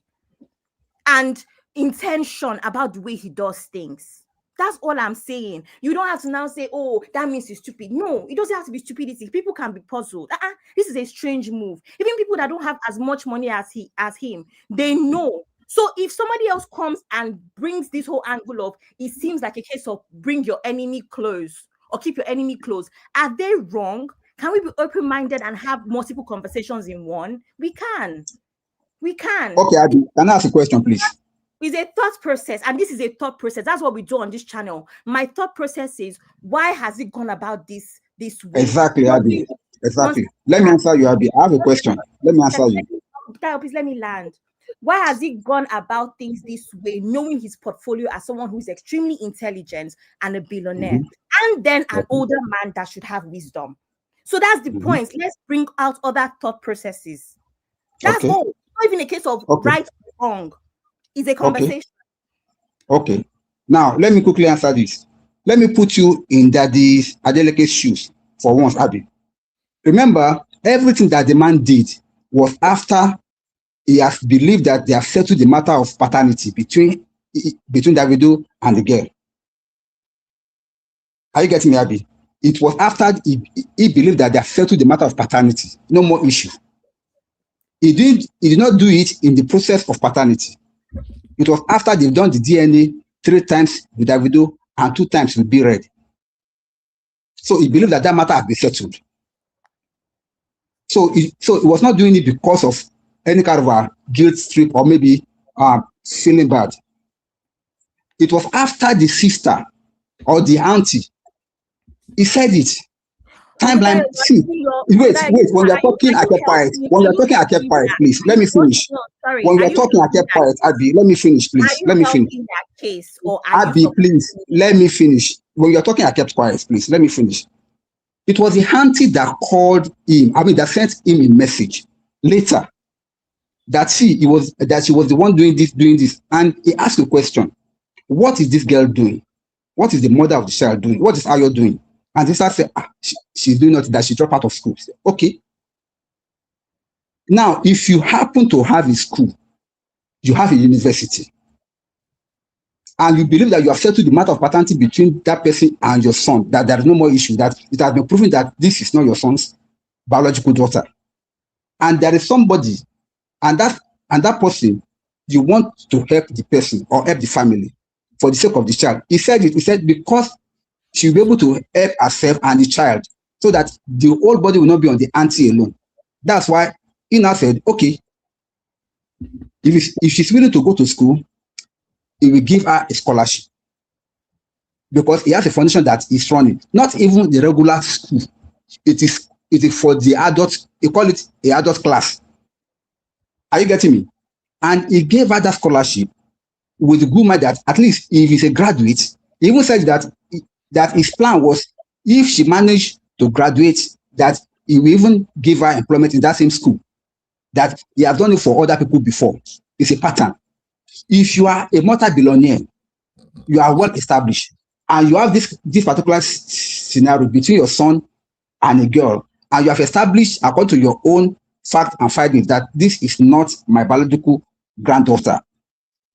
and intention about the way he does things. That's all I'm saying. You don't have to now say, oh, that means he's stupid. No, it doesn't have to be stupidity. People can be puzzled. This is a strange move. Even people that don't have as much money as him, they know. So if somebody else comes and brings this whole angle of, it seems like a case of bring your enemy close or keep your enemy close, are they wrong? Can we be open-minded and have multiple conversations in one? We can. Okay, Abby, can I ask a question, please? It's a thought process, and this is a thought process. That's what we do on this channel. My thought process is, why has he gone about this this way. Exactly, But Abby. once Exactly. Let me answer you, Abby. I have a question. Let me answer you. please let me land. Why has he gone about things this way, knowing his portfolio as someone who is extremely intelligent and a billionaire, and then an Okay. older man that should have wisdom? So that's the Mhm. point. Let's bring out other thought processes. That's Okay. all. It's not even a case of Okay. right or wrong. It's a Okay. conversation. Okay. Now, let me quickly answer this. Let me put you in Daddy's Adeleke's shoes for once, Abby. Remember, everything that the man did was after he has believed that they have settled the matter of paternity between Davido and the girl. Are you getting me, Abby? It was after he believed that they have settled the matter of paternity. No more issue. He did not do it in the process of paternity. It was after they've done the DNA 3 times with Davido and 2 times with B-Red. So he believed that matter had been settled. So he was not doing it because of any kind of a guilt trip or maybe feeling bad. It was after the sister or the auntie. He said it. Timeline. See, wait. When you're talking, I kept quiet. When you're talking, I kept quiet. Please, let me finish. Sorry, When you're talking, I kept quiet. Abby, let me finish, please. Are you Let me finish. helping that case, or are you Abby, please, let me finish. When you're talking, I kept quiet. Please, let me finish. It was the auntie that called him. I mean, that sent him a message later that she was the one doing this, and he asked a question: what is this girl doing? What is the mother of the child doing? What is Ayo doing? And this said, she's doing nothing, that she dropped out of school. Said, okay. Now, if you happen to have a school, you have a university, and you believe that you have settled the matter of paternity between that person and your son, that there is no more issue, that it has been proven that this is not your son's biological daughter, and there is somebody, and that person, you want to help the person or help the family for the sake of the child. He said because she'll be able to help herself and the child, so that the whole body will not be on the auntie alone. That's why he now said, okay, if she's willing to go to school, he will give her a scholarship, because he has a foundation that is running. Not even the regular school. It is for the adults. They call it a adult class. Are you getting me? And he gave her that scholarship with the good mind that at least if he's a graduate, he even said that his plan was, if she managed to graduate, that he will even give her employment in that same school. That he has done it for other people before. It's a pattern. If you are a multi-billionaire, you are well established, and you have this particular scenario between your son and a girl, and you have established, according to your own fact and findings, that this is not my biological granddaughter.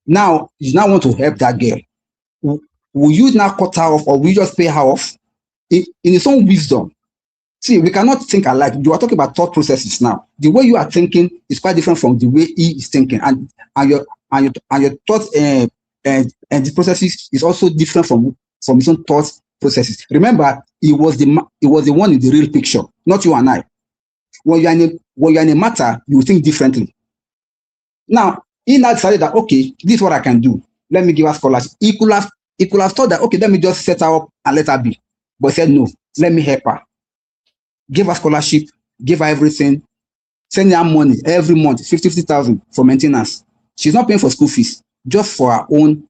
Now, you now want to help that girl. Will you now cut her off, or will you just pay her off? In its own wisdom. See, we cannot think alike. You are talking about thought processes now. The way you are thinking is quite different from the way he is thinking, and your thought and the processes is also different from his own thought processes. Remember, he was the one in the real picture, not you and I. When you are in a matter, you think differently. Now, he now decided that, okay, this is what I can do. Let me give her scholarship. He could have thought that, okay, let me just set her up and let her be. But he said, no, let me help her. Give her scholarship, give her everything, send her money every month, 50,000 for maintenance. She's not paying for school fees, just for her own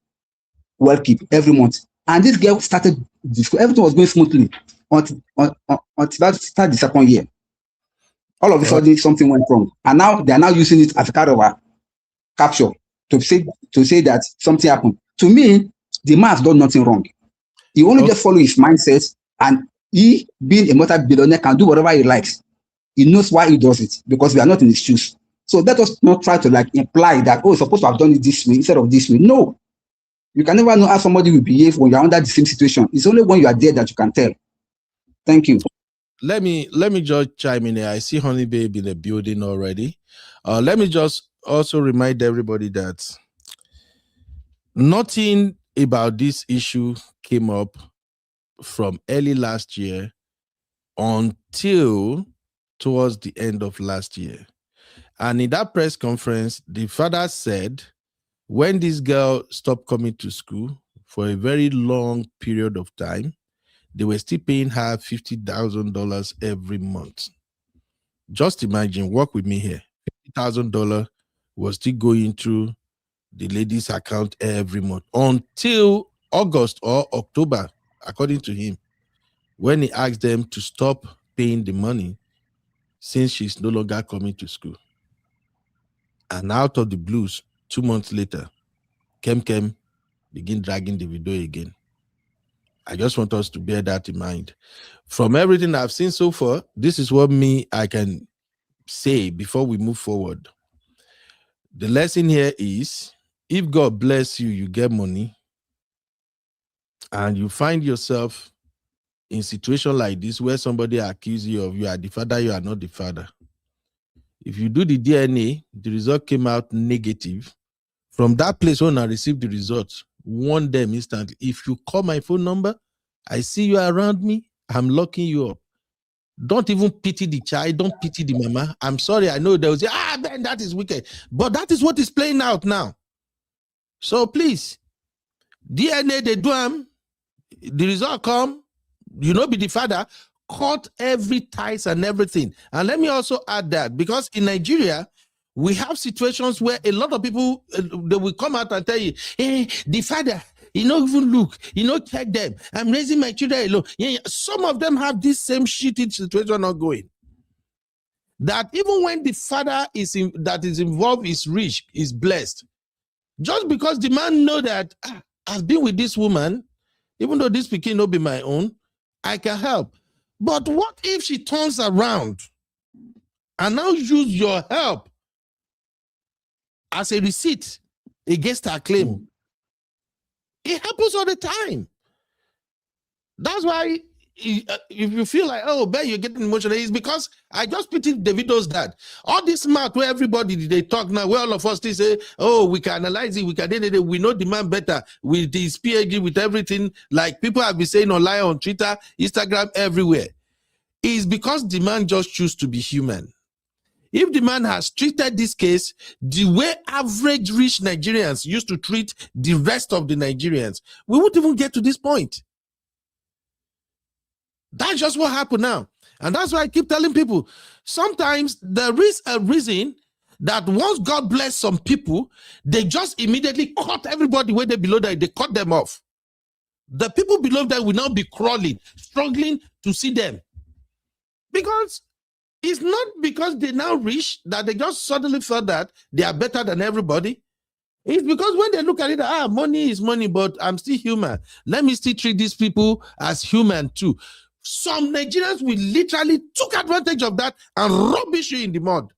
well keep every month. And this girl started the school. Everything was going smoothly until that started the second year. All of a sudden, something went wrong. And now they are now using it as a kind of a capture to say that something happened. To me, the man has done nothing wrong. He only just follow his mindset, and he, being a multi-billionaire, can do whatever he likes. He knows why he does it, because we are not in his shoes. So let us not try to imply that, oh, you're supposed to have done it this way instead of this way. No. You can never know how somebody will behave when you're under the same situation. It's only when you are there that you can tell. Thank you. Let me just chime in here. I see Honey Babe in the building already. Let me just also remind everybody that nothing about this issue came up from early last year until towards the end of last year. And in that press conference, the father said, when this girl stopped coming to school for a very long period of time, they were still paying her $50,000 every month. Just imagine, work with me here. $50,000 was still going through the lady's account every month until August or October, according to him, when he asked them to stop paying the money since she's no longer coming to school. And out of the blues, 2 months later, Kem begin dragging Davido again. I just want us to bear that in mind. From everything I've seen so far, this is what I can say before we move forward. The lesson here is, if God bless you, you get money, and you find yourself in a situation like this where somebody accuses you of you are the father, you are not the father. If you do the DNA, the result came out negative. From that place, when I received the results, warn them instantly. If you call my phone number, I see you around me, I'm locking you up. Don't even pity the child. Don't pity the mama. I'm sorry. I know they will say, Ben, that is wicked. But that is what is playing out now. So please, DNA, they do them. The result come, you know, be the father, cut every ties and everything. And let me also add that, because in Nigeria, we have situations where a lot of people, they will come out and tell you, hey, the father, you don't even look, check them. I'm raising my children alone. Some of them have this same shitty situation ongoing. That even when the father that is involved is rich, is blessed, just because the man know that I've been with this woman, even though this pikin not be my own, I can help. But what if she turns around and now use your help as a receipt against her claim? It happens all the time. That's why if you feel like, oh, Ben, you're getting emotional, it's because I just pitied Davido's dad. All this mouth where everybody, they talk now, where all of us, they say, oh, we can analyze it, we know the man better with his PhD, with everything, like people have been saying online, on Twitter, Instagram, everywhere. It's because the man just choose to be human. If the man has treated this case the way average rich Nigerians used to treat the rest of the Nigerians, we wouldn't even get to this point. That's just what happened now. And that's why I keep telling people, sometimes there is a reason that once God bless some people, they just immediately cut everybody where they below that, they cut them off. The people below that will now be crawling, struggling to see them. Because it's not because they now rich that they just suddenly felt that they are better than everybody. It's because when they look at it, money is money, but I'm still human. Let me still treat these people as human too. Some Nigerians will literally took advantage of that and rubbish you in the mud.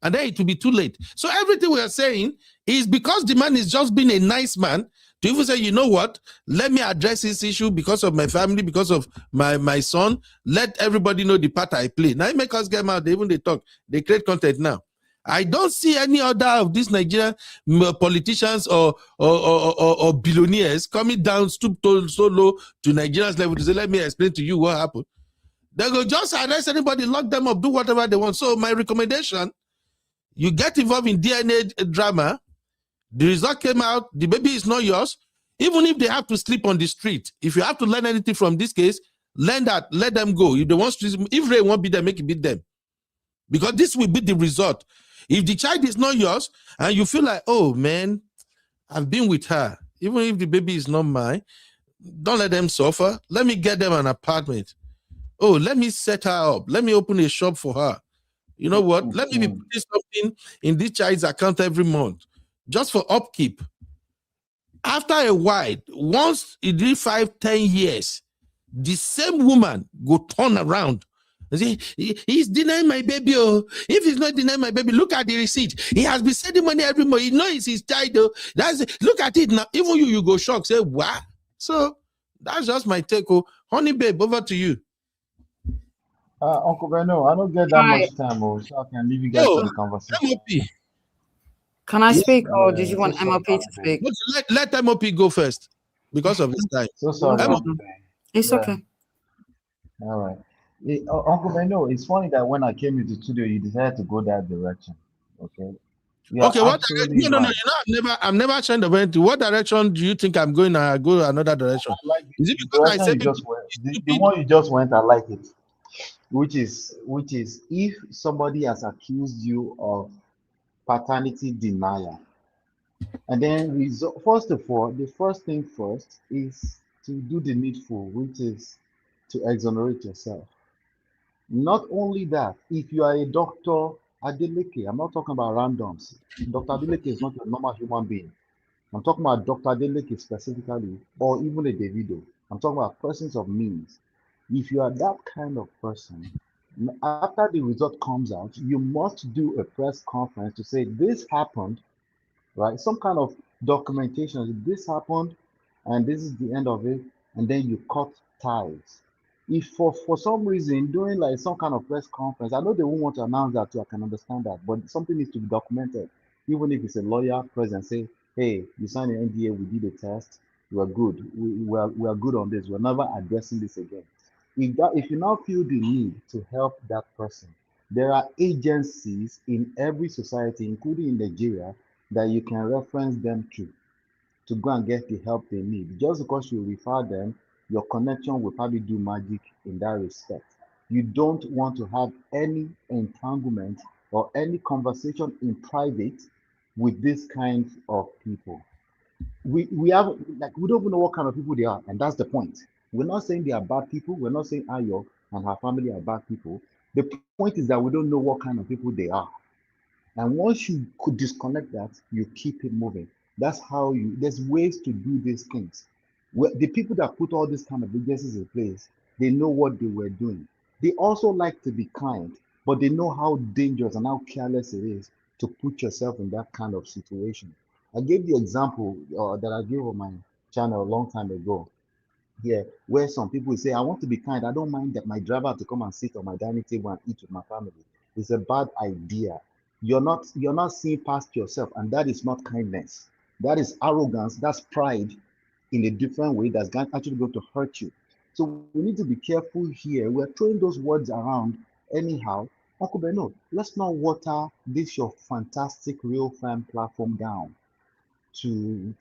And then it will be too late. So everything we are saying is because the man is just being a nice man to even say, you know what, let me address this issue because of my family, because of my son. Let everybody know the part I play. Now it make us get mad. Even they talk, they create content now. I don't see any other of these Nigerian politicians or billionaires coming down, stoop so low to Nigerians level to say, let me explain to you what happened. They go just arrest anybody, lock them up, do whatever they want. So my recommendation, you get involved in DNA drama, the result came out, the baby is not yours. Even if they have to sleep on the street, if you have to learn anything from this case, learn that, let them go. If they want to, if Ray won't beat them, make it beat them. Because this will be the result. If the child is not yours and you feel like, oh man, I've been with her, even if the baby is not mine, don't let them suffer. Let me get them an apartment. Oh, let me set her up. Let me open a shop for her. You know what? Let me be putting something in this child's account every month just for upkeep. After a while, once it did 5-10 years, the same woman go turn around. He's denying my baby. Oh, if he's not denying my baby, look at the receipt. He has been sending money every month. He knows it's his child. Oh, look at it now. Even you go shocked. Say what? So that's just my take. Oh, honey babe, over to you. Uncle Beno, I don't get that much time, so I can leave you guys to the conversation. MOP. Can I speak, or did you want MOP to speak? Let MOP go first because of his time. So sorry. It's okay. All right. Uncle Beno, it's funny that when I came into the studio, you decided to go that direction. Okay. Okay. What direction? No. I'm never ashamed of anything. What direction do you think I'm going? I go another direction. I like Is it The because I direction said you just went, the stupid? one you just went, I like it. Which is if somebody has accused you of paternity denial, and then first of all, the first thing first is to do the needful, which is to exonerate yourself. Not only that, if you are a doctor, Adeleke, I'm not talking about randoms. Dr. Adeleke is not a normal human being. I'm talking about Dr. Adeleke specifically, or even a Davido. I'm talking about persons of means. If you are that kind of person, after the result comes out, you must do a press conference to say this happened, right? Some kind of documentation. This happened, and this is the end of it, and then you cut ties. If for some reason doing like some kind of press conference, I know they won't want to announce that too. I can understand that, but something needs to be documented. Even if it's a lawyer present, say, "Hey, you signed an NDA. We did a test. We're good. We are good on this. We're never addressing this again." If you now feel the need to help that person, there are agencies in every society, including in Nigeria, that you can reference them to go and get the help they need. Just because you refer them, your connection will probably do magic in that respect. You don't want to have any entanglement or any conversation in private with this kind of people. We have like we don't even know what kind of people they are, and that's the point. We're not saying they are bad people. We're not saying Ayo and her family are bad people. The point is that we don't know what kind of people they are. And once you could disconnect that, you keep it moving. That's how there's ways to do these things. The people that put all these kind of agencies in place, they know what they were doing. They also like to be kind, but they know how dangerous and how careless it is to put yourself in that kind of situation. I gave the example that I gave on my channel a long time ago here, where some people say, I want to be kind. I don't mind that my driver to come and sit on my dining table and eat with my family. It's a bad idea. You're not seeing past yourself, and that is not kindness. That is arrogance. That's pride in a different way that's actually going to hurt you. So we need to be careful here. We're throwing those words around anyhow. Uncle Beno, let's not water this your fantastic real fan platform down to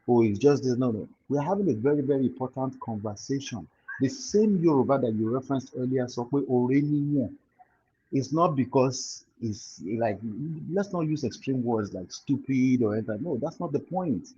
oh it's just this. No, we're having a very very important conversation. The same Yoruba that you referenced earlier, so it's not because it's like, let's not use extreme words like stupid or anything. No, that's not the point.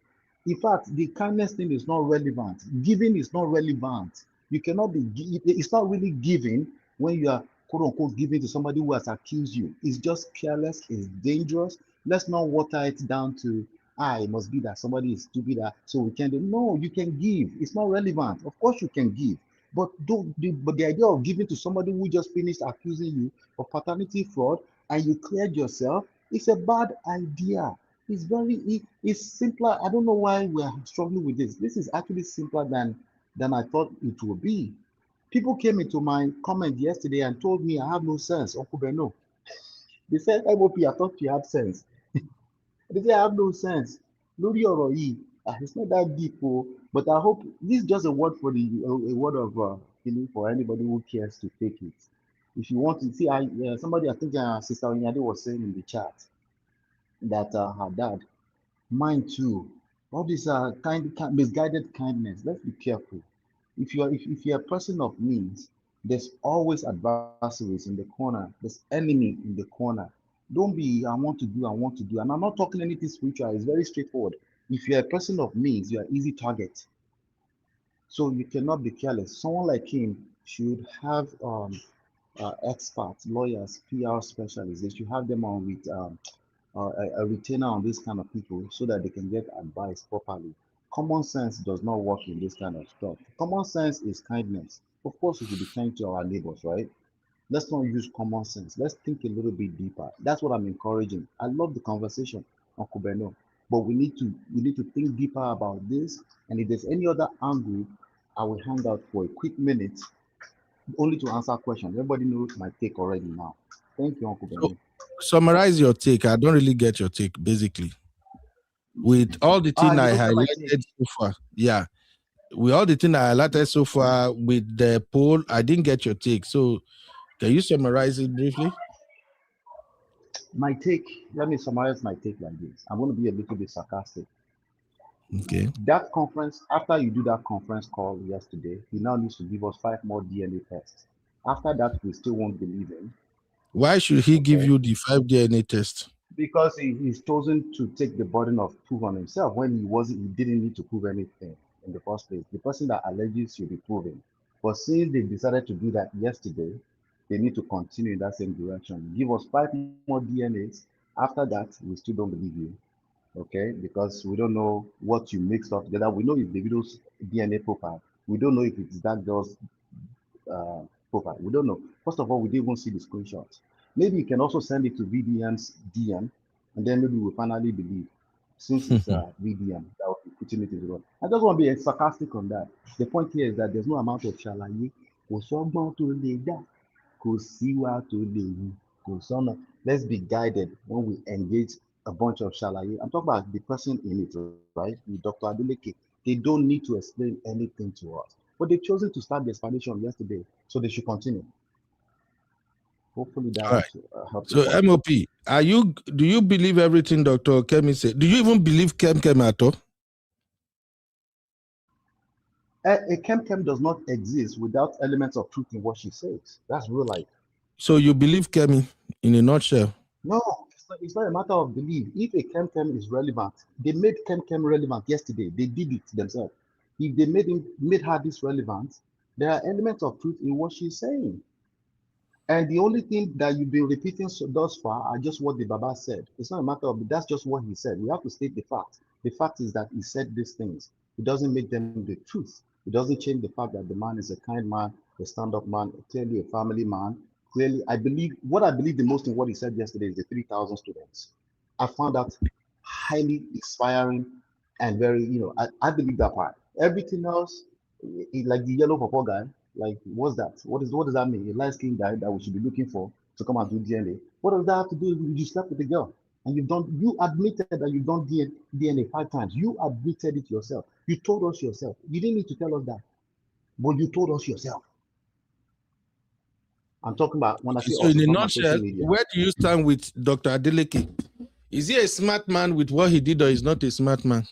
In fact, the kindness thing is not relevant. Giving is not relevant. You cannot be, it's not really giving when you are quote unquote giving to somebody who has accused you. It's just careless, it's dangerous. Let's not water it down to, it must be that somebody is stupid, so we can't do. No, you can give. It's not relevant. Of course, you can give. But the idea of giving to somebody who just finished accusing you of paternity fraud and you cleared yourself, it's a bad idea. It's simpler. I don't know why we're struggling with this. This is actually simpler than I thought it would be. People came into my comment yesterday and told me I have no sense. Uncle Beno. They said, MOP, I thought you had sense. They say I have no sense. Lórí ọ̀rọ̀ yìí, it's not that deep, but I hope this is just a word for a word of healing for anybody who cares to take it. If you want to see, somebody, I think Sister Onyade was saying in the chat that her dad, mine too, all this misguided kindness. Let's be careful. If you're a person of means, there's always adversaries in the corner. There's enemy in the corner. Don't be, I want to do. And I'm not talking anything spiritual. It's very straightforward. If you're a person of means, you're an easy target. So you cannot be careless. Someone like him should have experts, lawyers, PR specialists. They should have them on with a retainer on this kind of people so that they can get advice properly. Common sense does not work in this kind of stuff. Common sense is kindness. Of course, we should be kind to our neighbors, right? Let's not use common sense. Let's think a little bit deeper. That's what I'm encouraging. I love the conversation, Uncle Beno, but we need to think deeper about this. And if there's any other angle, I will hang out for a quick minute, only to answer questions. Everybody knows my take already now. Thank you, Uncle So Beno. summarize your take. I don't really get your take, basically. With all the thing You I don't get my highlighted take. so far, yeah. With all the thing I highlighted so far with the poll, I didn't get your take. So can you summarize it briefly? My take, let me summarize my take like this. I'm going to be a little bit sarcastic. Okay. That conference, after you do that conference call yesterday, he now needs to give us 5 more DNA tests. After that, we still won't believe him. Why should he give Okay. you the 5 DNA test? Because he's chosen to take the burden of proof on himself when he didn't need to prove anything in the first place. The person that alleges should be proven. But since they decided to do that yesterday, they need to continue in that same direction. Give us 5 more DNAs. After that, we still don't believe you. Okay, because we don't know what you mixed up together. We know it's Davido's DNA profile. We don't know if it's that girl's profile. We don't know. First of all, we didn't even see the screenshots. Maybe you can also send it to VDM's DM, and then maybe we'll finally believe, since it's VDM that will be putting it in the room. I just want to be sarcastic on that. The point here is that there's no amount of shalaye. Let's be guided when we engage a bunch of shalaye. I'm talking about the person in it, right? With Dr. Adeleke. They don't need to explain anything to us. But they've chosen to start the explanation yesterday, so they should continue. Hopefully that helps. So MOP, do you believe everything Dr. Kemi said? Do you even believe Kem at all? A Kem does not exist without elements of truth in what she says. That's real life. So you believe Kemi in a nutshell? No, it's not a matter of belief. If a Kem is relevant, they made Kem relevant yesterday. They did it themselves. If they made her this relevant, there are elements of truth in what she's saying. And the only thing that you've been repeating thus far are just what the Baba said. It's not a matter of, that's just what he said. We have to state the fact. The fact is that he said these things. It doesn't make them the truth. It doesn't change the fact that the man is a kind man, a stand-up man, clearly a family man. Clearly, I believe the most in what he said yesterday is the 3,000 students. I found that highly inspiring and very, I believe that part. Everything else, like the yellow purple guy, like, what's that? What does that mean? A light-skinned guy that we should be looking for to come and do DNA. What does that have to do with you slept with the girl? And you admitted that you've done DNA 5 times. You admitted it yourself. You told us yourself. You didn't need to tell us that. But you told us yourself. I'm talking about when I say so in a nutshell, where do you stand with Dr. Adeleke? Is he a smart man with what he did, or is not a smart man?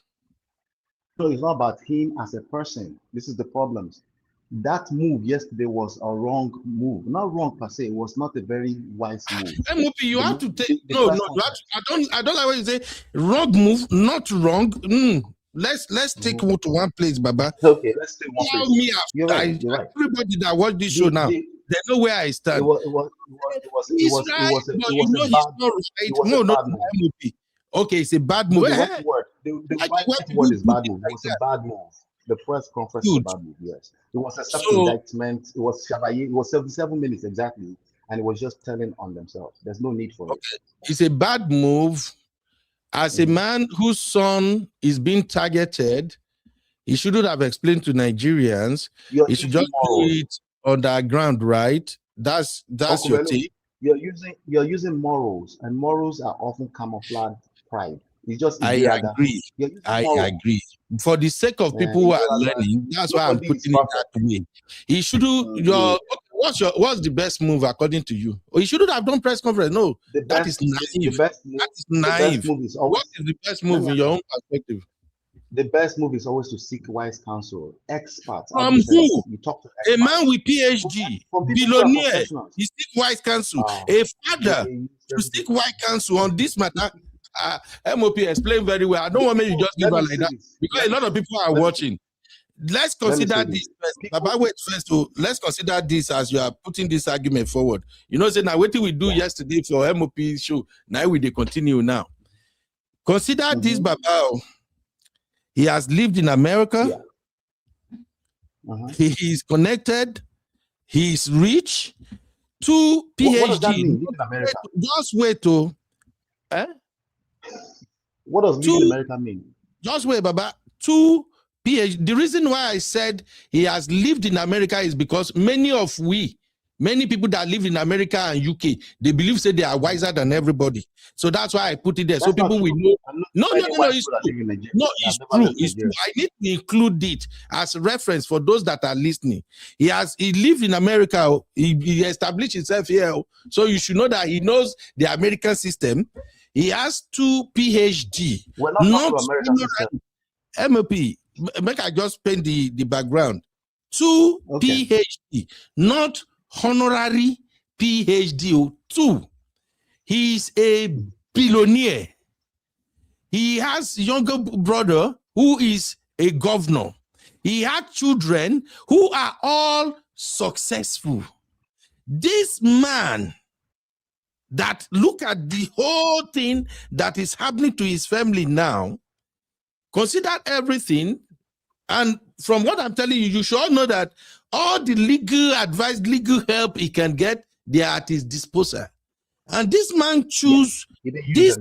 No, it's not about him as a person. This is the problem. That move yesterday was a wrong move. Not wrong per se. It was not a very wise move. MOP, you have to take I don't like what you say. Wrong move, not wrong. Let's take one to one place, Baba. Okay, let's take one place. You're right. Everybody that watch this show now, they know where I stand. He's right, but you know he's not right. No, MOP. Okay, it's a bad move. The right word is bad move. It was a bad move. The press conference was a bad move, yes. It was a self-indictment. It was Shavaye. It was 77 minutes exactly. And it was just telling on themselves. There's no need for it. It's a bad move. As a man whose son is being targeted, he shouldn't have explained to Nigerians. He should just do it underground, right? That's your take. You're using morals, and morals are often camouflaged pride. It's just I agree. For the sake of people who are learning, that's why I'm putting it that way. He should do what's the best move according to you? Or he shouldn't have done press conference. No, that is naive. That is naive. What is the best move in your own perspective? The best move is always to seek wise counsel, experts. From who? You talk to experts. A man with PhD, billionaire, he seek wise counsel. A father to seek wise counsel on this matter. MOP explained very well. I don't want me to just give her like that because a lot of people are watching. Let's consider this first. Baba, wait first. Let's consider this as you are putting this argument forward. You know, say now what we do yesterday for MOP show. Now we continue now. Consider this, Baba. He has lived in America. He is connected. He is rich. 2 PhD. What does that mean? Live in America? Just wait to. What does live in America mean? Just wait, Baba. 2 PhD. The reason why I said he has lived in America is because many people that live in America and UK, they believe say they are wiser than everybody. So that's why I put it there. So people will know. No, it's true. No, it's true. It's true. I need to include it as a reference for those that are listening. He lived in America. He established himself here. So you should know that he knows the American system. He has 2 PhD. We're not talking about American system. MOP, make I just paint the background. 2 PhD, not honorary PhD. 2. He's a billionaire. He has younger brother who is a governor. He had children who are all successful. This man, that look at the whole thing that is happening to his family now, consider everything, and from what I'm telling you, you should all know that all the legal advice, legal help he can get, they are at his disposal. And this man choose this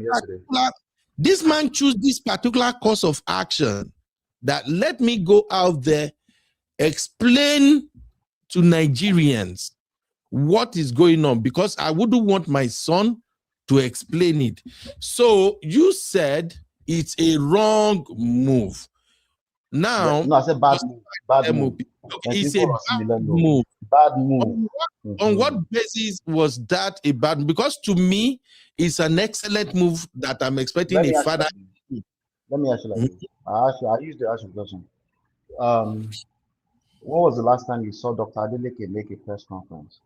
particular course of action, that let me go out there, explain to Nigerians what is going on, because I wouldn't want my son to explain it. So you said it's a wrong move. Now, no, I said bad move. Bad move. Okay, it's a bad move. Bad move. On what basis was that a bad move? Because to me, it's an excellent move that I'm expecting a father. Let me ask you like this. I used to ask you a question. When was the last time you saw Dr. Adeleke make a press conference?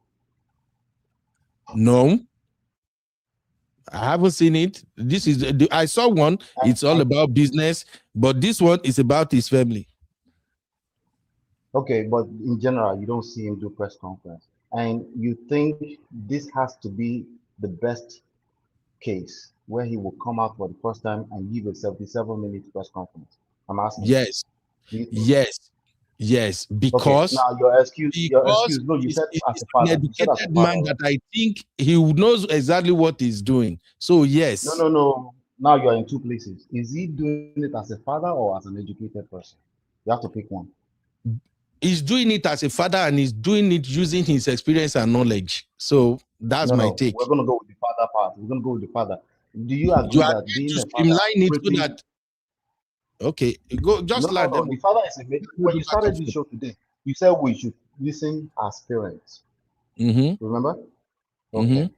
No, I haven't seen it. This is I saw one. It's all about business, but this one is about his family. Okay, but in general, you don't see him do press conference, and you think this has to be the best case where he will come out for the first time and give a 77-minute press conference? I'm asking. Yes, yes, because okay, now your excuse. No, you said as a father. An educated man that I think he knows exactly what he's doing. So yes. No. Now you are in two places. Is he doing it as a father or as an educated person? You have to pick one. He's doing it as a father, and he's doing it using his experience and knowledge. So that's my take. We're gonna go with the father part. We're gonna go with the father. Do you agree that being a father, it so that okay, go just like the father is a when you started this show today, you said we should listen as parents. Remember? Okay.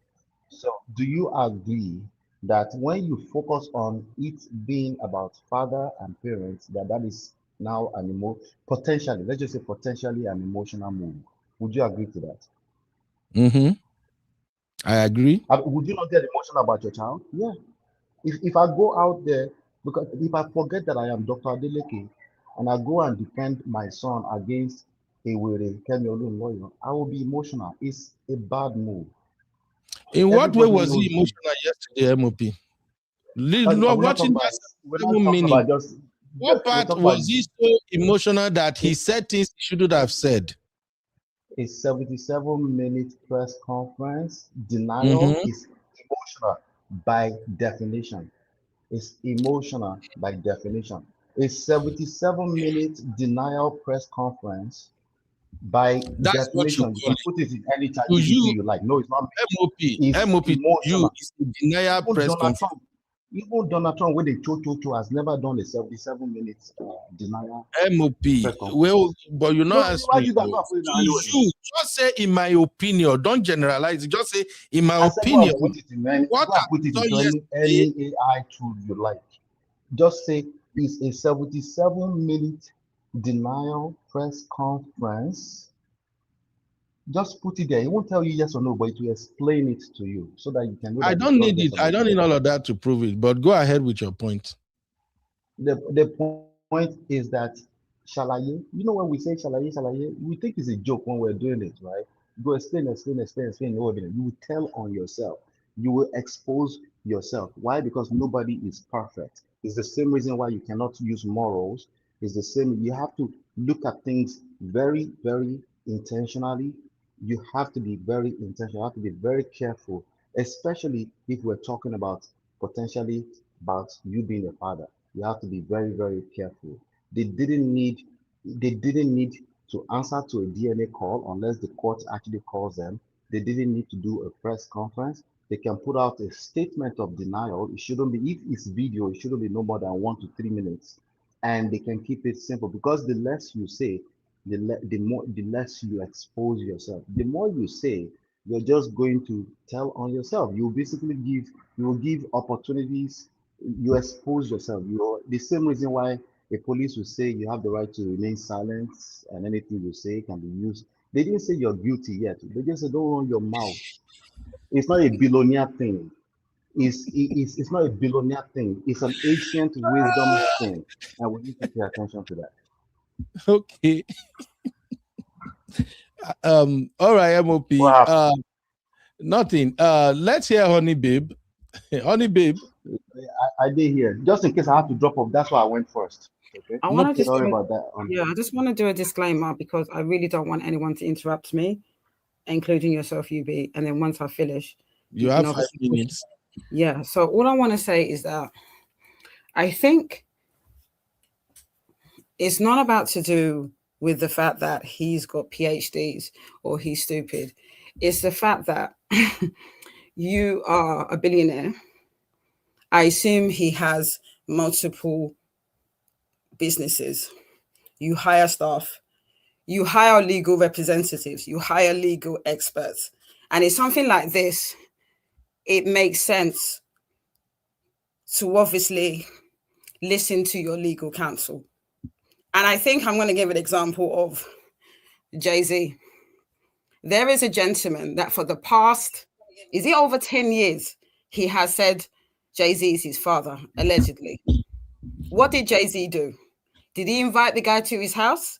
So do you agree that when you focus on it being about father and parents, that is now an potentially, let's just say potentially an emotional move? Would you agree to that? I agree. Would you not get emotional about your child? Yeah. If I go out there, because if I forget that I am Dr. Adeleke and I go and defend my son against a Kemi lawyer, I will be emotional. It's a bad move. In what way was he emotional yesterday, MOP? Watching that 7 minutes, what part was he so emotional that he said things he shouldn't have said? A 77-minute press conference, denial is emotional by definition. It's emotional by definition. A 77-minute denial press conference, by definition, you can put it in any chat you like. No, it's not. MOP, you is a denial press conference. Even Donald Trump, when they has never done a 77-minute denial. MOP. Well, but you're not asking. You just say in my opinion. Don't generalize. Just say in my opinion. What put it in any AI tool you like. Just say it's a 77-minute denial press conference. Just put it there. It won't tell you yes or no, but it will explain it to you so that you can know. I don't need it. I don't need all of that to prove it. But go ahead with your point. The point is that shalaye. You know when we say shalaye, we think it's a joke when we're doing it, right? Go explain. You will tell on yourself. You will expose yourself. Why? Because nobody is perfect. It's the same reason why you cannot use morals. It's the same. You have to look at things very, very intentionally. You have to be very intentional. You have to be very careful, especially if we're talking about potentially about you being a father. You have to be very, very careful. They didn't need to answer to a DNA call unless the court actually calls them. They didn't need to do a press conference. They can put out a statement of denial. It shouldn't be, if it's video, it shouldn't be no more than 1 to 3 minutes. And they can keep it simple because the less you say, the less you expose yourself. The more you say, you're just going to tell on yourself. You will give opportunities. You expose yourself. You're the same reason why a police will say you have the right to remain silent and anything you say can be used. They didn't say you're guilty yet. They just said don't run your mouth. It's not a billionaire thing. It's not a billionaire thing. It's an ancient wisdom thing. And we need to pay attention to that. Okay. All right, MOP. What happened? Nothing. Let's hear Honey Babe. Honey Babe. I did hear. Just in case I have to drop off, that's why I went first. Okay. I want to just Sorry about that. Yeah, I just want to do a disclaimer because I really don't want anyone to interrupt me, including yourself, UB. And then once I finish, you have 5 minutes. Yeah. So all I want to say is that I think it's not about to do with the fact that he's got PhDs or he's stupid. It's the fact that you are a billionaire. I assume he has multiple businesses. You hire staff, you hire legal representatives, you hire legal experts. And it's something like this, it makes sense to obviously listen to your legal counsel. And I think I'm going to give an example of Jay-Z. There is a gentleman that for the past, is it over 10 years, he has said Jay-Z is his father, allegedly. What did Jay-Z do? Did he invite the guy to his house?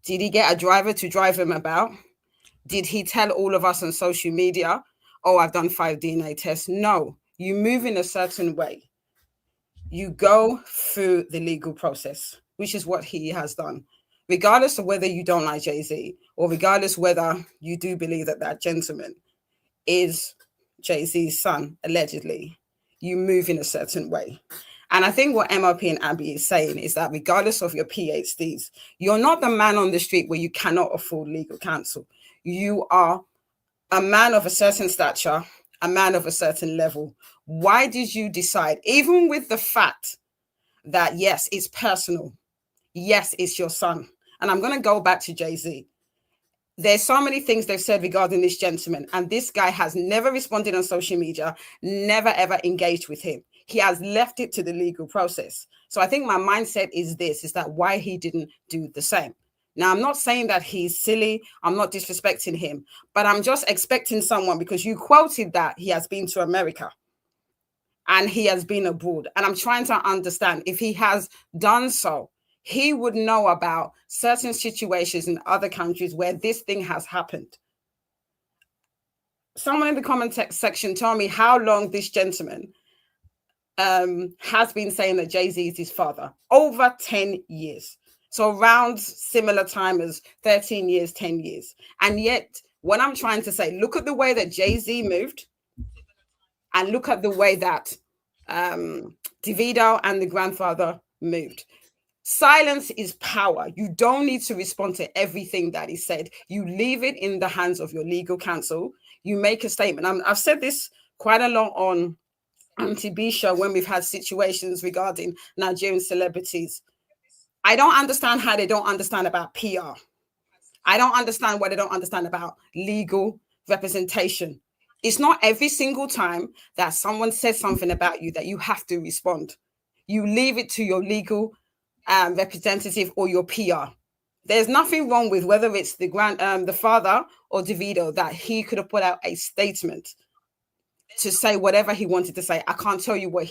Did he get a driver to drive him about? Did he tell all of us on social media, oh, I've done 5 DNA tests? No, you move in a certain way. You go through the legal process, which is what he has done. Regardless of whether you don't like Jay-Z or regardless whether you do believe that that gentleman is Jay-Z's son, allegedly, you move in a certain way. And I think what MOP and Abby is saying is that regardless of your PhDs, you're not the man on the street where you cannot afford legal counsel. You are a man of a certain stature, a man of a certain level. Why did you decide, even with the fact that, yes, it's personal, yes, it's your son. And I'm going to go back to Jay-Z. There's so many things they've said regarding this gentleman, and this guy has never responded on social media, never, ever engaged with him. He has left it to the legal process. So I think my mindset is this, is that why he didn't do the same. Now, I'm not saying that he's silly. I'm not disrespecting him, but I'm just expecting someone, because you quoted that he has been to America and he has been abroad. And I'm trying to understand if he has done so, he would know about certain situations in other countries where this thing has happened. Someone in the comment section told me how long this gentleman has been saying that Jay-Z is his father. Over 10 years. So around similar time as 13 years, 10 years. And yet, what I'm trying to say, look at the way that Jay-Z moved and look at the way that Davido and the grandfather moved. Silence is power. You don't need to respond to everything that is said. You leave it in the hands of your legal counsel. You make a statement. I've said this quite a lot on Auntie B show when we've had situations regarding Nigerian celebrities. I don't understand how they don't understand about PR. I don't understand why they don't understand about legal representation. It's not every single time that someone says something about you that you have to respond. You leave it to your legal representative or your PR. There's nothing wrong with whether it's the father or Davido that he could have put out a statement to say whatever he wanted to say. I can't tell you what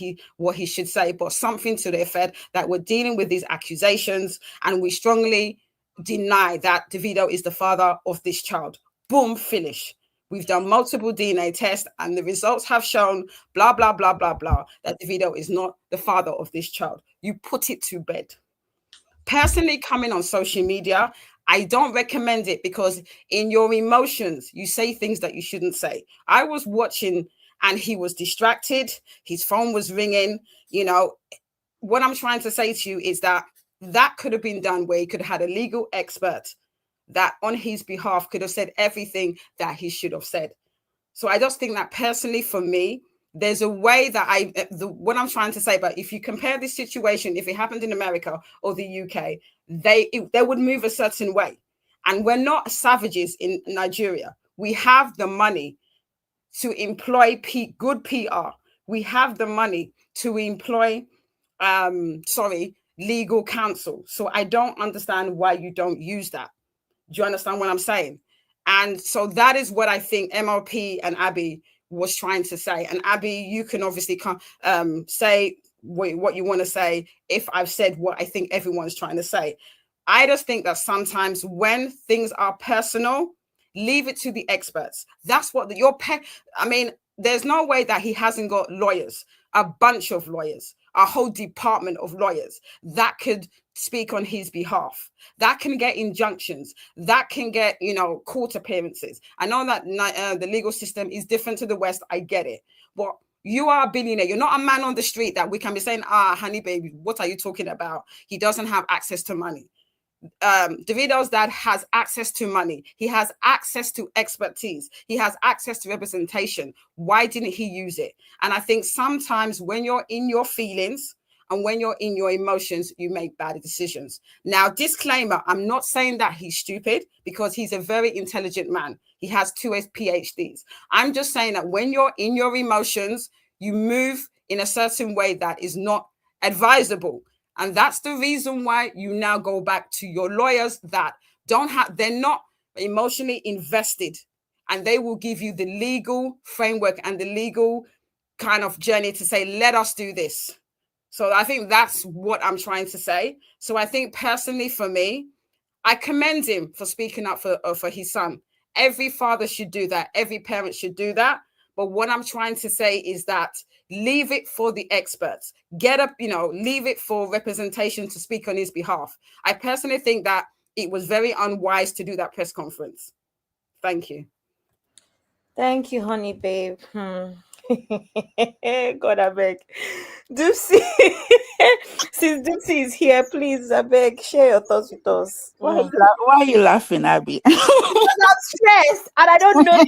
he should say, but something to the effect that we're dealing with these accusations and we strongly deny that Davido is the father of this child. Boom, finish. We've done multiple DNA tests and the results have shown blah, blah, blah, blah, blah, that Davido is not the father of this child. You put it to bed. Personally, coming on social media, I don't recommend it because in your emotions, you say things that you shouldn't say. I was watching and he was distracted. His phone was ringing. You know, what I'm trying to say to you is that that could have been done where he could have had a legal expert that on his behalf could have said everything that he should have said. So I just think that personally for me, there's a way that what I'm trying to say, but if you compare this situation, if it happened in America or the UK, they would move a certain way. And we're not savages in Nigeria. We have the money to employ good PR. We have the money to employ, legal counsel. So I don't understand why you don't use that. Do you understand what I'm saying? And so that is what I think MLP and Abby was trying to say. And Abby, you can obviously say what you want to say if I've said what I think everyone's trying to say. I just think that sometimes when things are personal, leave it to the experts. That's what I mean, there's no way that he hasn't got lawyers, a bunch of lawyers, a whole department of lawyers that could speak on his behalf, that can get injunctions, that can get, court appearances. I know that the legal system is different to the West. I get it. But you are a billionaire. You're not a man on the street that we can be saying, honey, baby, what are you talking about? He doesn't have access to money. Davido's dad has access to money. He has access to expertise. He has access to representation. Why didn't he use it? And I think sometimes when you're in your feelings and when you're in your emotions, you make bad decisions. Now, disclaimer, I'm not saying that he's stupid, because he's a very intelligent man. He has 2 PhDs. I'm just saying that when you're in your emotions, you move in a certain way that is not advisable. And that's the reason why you now go back to your lawyers that they're not emotionally invested, and they will give you the legal framework and the legal kind of journey to say, let us do this. So I think that's what I'm trying to say. So I think personally for me, I commend him for speaking up for his son. Every father should do that. Every parent should do that. But what I'm trying to say is that leave it for the experts. Leave it for representation to speak on his behalf. I personally think that it was very unwise to do that press conference. Thank you. Thank you, honey, babe. God, I beg. Dupsy, since Dupsy is here, please, I beg, share your thoughts with us. Why are you laughing, Abby? Because I'm stressed and I don't know.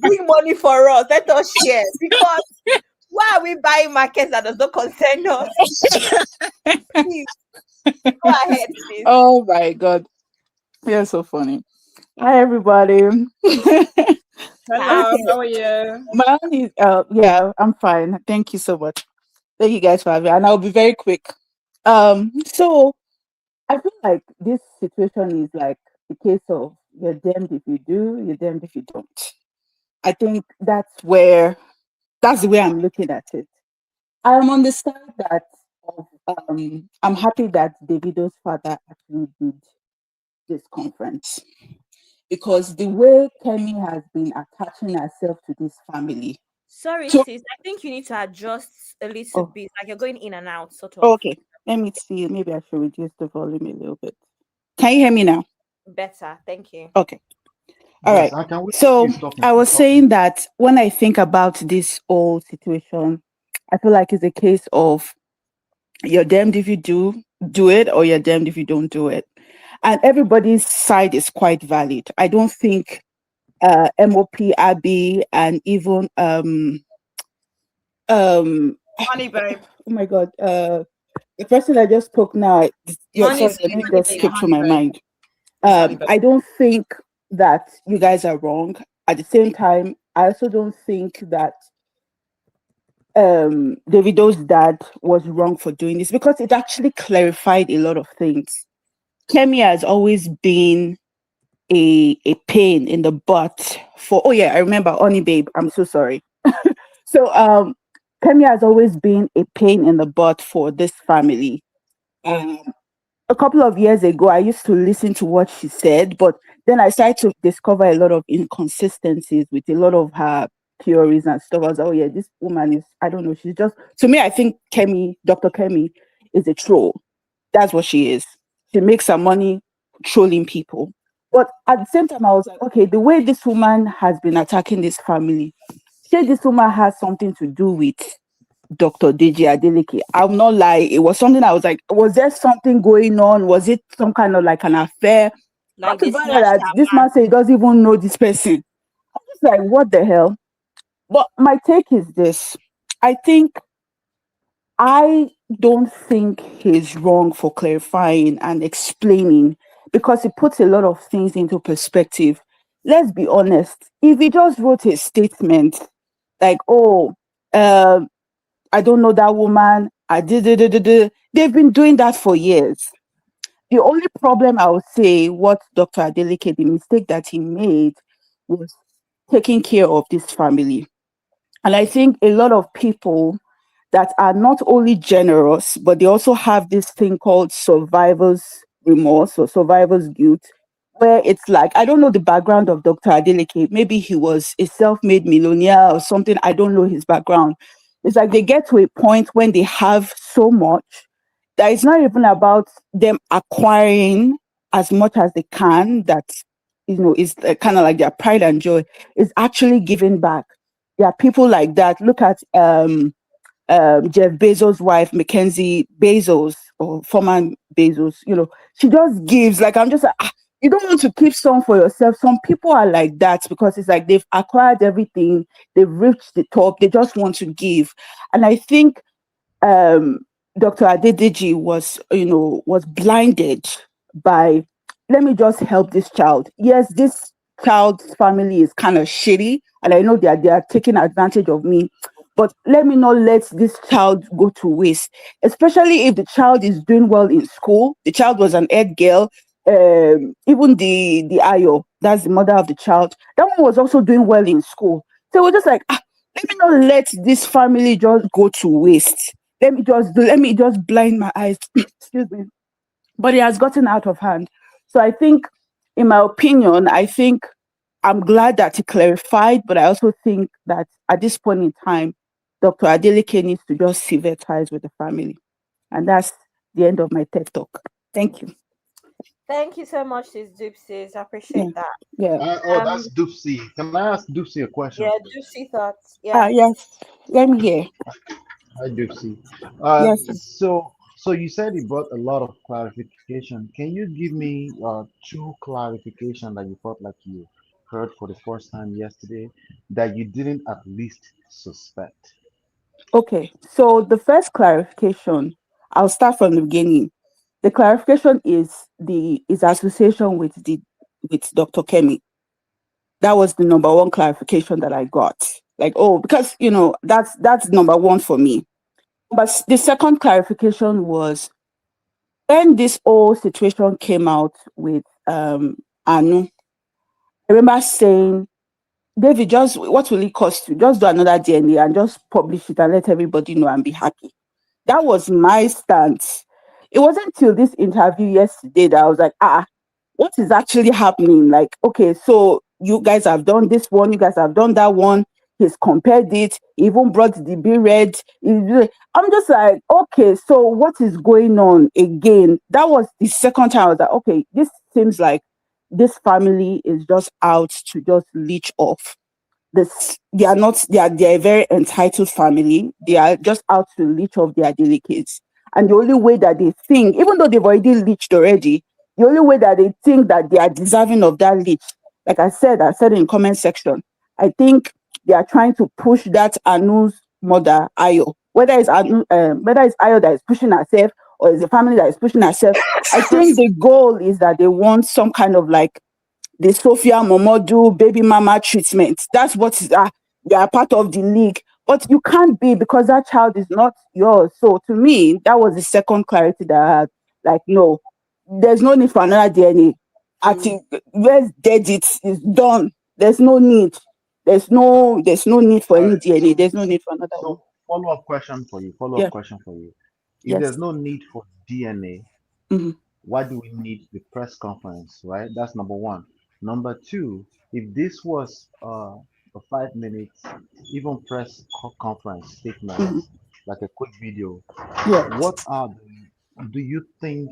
Bring money for us. Let us share. Because why are we buying markets that does not concern us? Please, go ahead, please. Oh my God, you're so funny. Hi, everybody. Hello, how are you? My own is, yeah, I'm fine. Thank you so much. Thank you guys for having me, and I'll be very quick. So I feel like this situation is like a case of you're damned if you do, you're damned if you don't. I think that's the way I'm looking at it. I'm on the side that I'm happy that Davido's father actually did this conference, because the way Kemi has been attaching herself to this family. Sorry, So, sis. I think you need to adjust a little bit. Like you're going in and out, sort of. okay, let me see. Maybe I should reduce the volume a little bit. Can you hear me now? Better. Thank you. Okay. All right. So I was saying that when I think about this whole situation, I feel like it's a case of you're damned if you do it, or you're damned if you don't do it. And everybody's side is quite valid. I don't think MOP, Abby, and even Honey, babe. oh my God, the person I just spoke now, your name just skipped through my mind. I don't think that you guys are wrong. At the same time, I also don't think that Davido's dad was wrong for doing this, because it actually clarified a lot of things. Kemi has always been a pain in the butt for, oh yeah, I remember, Oni babe, I'm so sorry. So Kemi has always been a pain in the butt for this family. A couple of years ago, I used to listen to what she said, but then I started to discover a lot of inconsistencies with a lot of her theories and stuff. I was like, oh yeah, this woman is, I don't know, she's just, to me, I think Dr. Kemi is a troll. That's what she is. She makes her money trolling people. But at the same time, I was like, okay, the way this woman has been attacking this family, say this woman has something to do with Dr. Deji Adeleke. I'll not lie, it was something I was like, was there something going on? Was it some kind of like an affair? Like this man said he doesn't even know this person. I'm just like, what the hell? But my take is this. I don't think he's wrong for clarifying and explaining, because it puts a lot of things into perspective. Let's be honest. If he just wrote a statement like, oh, I don't know that woman, They've been doing that for years. The only problem I would say what Dr. Adeleke, the mistake that he made was taking care of this family. And I think a lot of people that are not only generous, but they also have this thing called survivor's remorse or survivor's guilt, where it's like, I don't know the background of Dr. Adeleke. Maybe he was a self made millionaire or something. I don't know his background. It's like they get to a point when they have so much that it's not even about them acquiring as much as they can, that, is kind of like their pride and joy. It's actually giving back. There are people like that. Look at Jeff Bezos' wife, Mackenzie Bezos, or former Bezos. She just gives. Like, I'm just like, you don't want to keep some for yourself. Some people are like that because it's like they've acquired everything, they've reached the top, they just want to give. And I think um, Dr. Adedeji was blinded by, let me just help this child. Yes, this child's family is kind of shitty, and I know they are taking advantage of me, but let me not let this child go to waste. Especially if the child is doing well in school. The child was an ed girl. Even the Ayo, that's the mother of the child, that one was also doing well in school. So we're just like, let me not let this family just go to waste. Let me just blind my eyes. Excuse me. But it has gotten out of hand. So I think, in my opinion, I'm glad that he clarified, but I also think that at this point in time, Dr. Adeleke needs to just sever ties with the family. And that's the end of my TED talk. Thank you. Thank you so much, Sis Dupsies. I Yeah. appreciate that. Yeah. Oh, that's Dupsy. Can I ask Dupsy a question, Yeah, please? juicy thoughts. Yeah. Yes. Let me hear. Hi, Dupsy. Yes. So you said you brought a lot of clarification. Can you give me two clarification that you felt like you heard for the first time yesterday that you didn't at least suspect? Okay. So the first clarification, I'll start from the beginning. The clarification is association with Dr. Kemi. That was the number one clarification that I got. Like, oh, because that's number one for me. But the second clarification was when this whole situation came out with Anu. I remember saying, David, just what will it cost you? Just do another DNA and just publish it and let everybody know and be happy. That was my stance. It wasn't till this interview yesterday that I was like, what is actually happening? Like, okay, so you guys have done this one, you guys have done that one. He's compared it, he even brought the B red. I'm just like, okay, so what is going on again? That was the second time I was like, okay, this seems like this family is just out to just leech off they are not they are a very entitled family. They are just out to leech off their delicates. And the only way that they think, even though they've already leached already, the only way that they think that they are deserving of that leech, like I said in comment section, I think they are trying to push that Anu's mother, Ayo. Whether it's Ayo that is pushing herself or is the family that is pushing herself. I think the goal is that they want some kind of like the Sophia Momodu baby mama treatment. That's what they are part of the league. But you can't be, because that child is not yours. So to me, that was the second clarity that I had. Like, no, there's no need for another DNA. I think let's dead it is done. There's no need. There's no need for All any right. DNA. There's no need for another one. So follow-up question for you. Follow-up Yeah. question for you. If Yes. there's no need for DNA, Mhm. why do we need the press conference, right? That's number one. Number two, if this was a 5 minute, even conference Mhm. statement, like a quick video, Yeah. what are do you think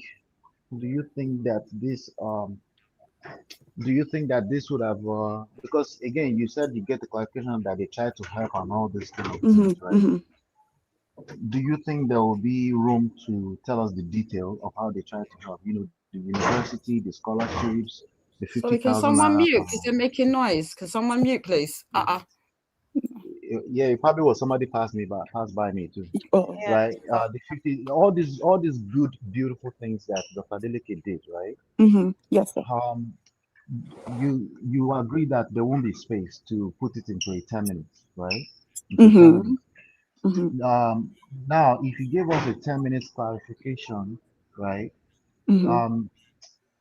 do you think that this would have because again you said you get the clarification that they tried to help and all these kind of things, Mhm. right? Mhm. Do you think there will be room to tell us the detail of how they try to help? The university, the scholarships, the Sorry, can 50,000 someone naira mute? Because for. they're making noise. Can someone mute, please? Yeah, it probably was somebody passed by me too, Oh. Yeah. right? The 50, all these good, beautiful things that Dr. Deleke did, right? Mm-hmm. Yes, sir. Um, you agree that there won't be space to put it into a 10 minutes, right? Into 10 Mm-hmm. minutes. Now, if you give us a 10 minutes clarification, right? Um,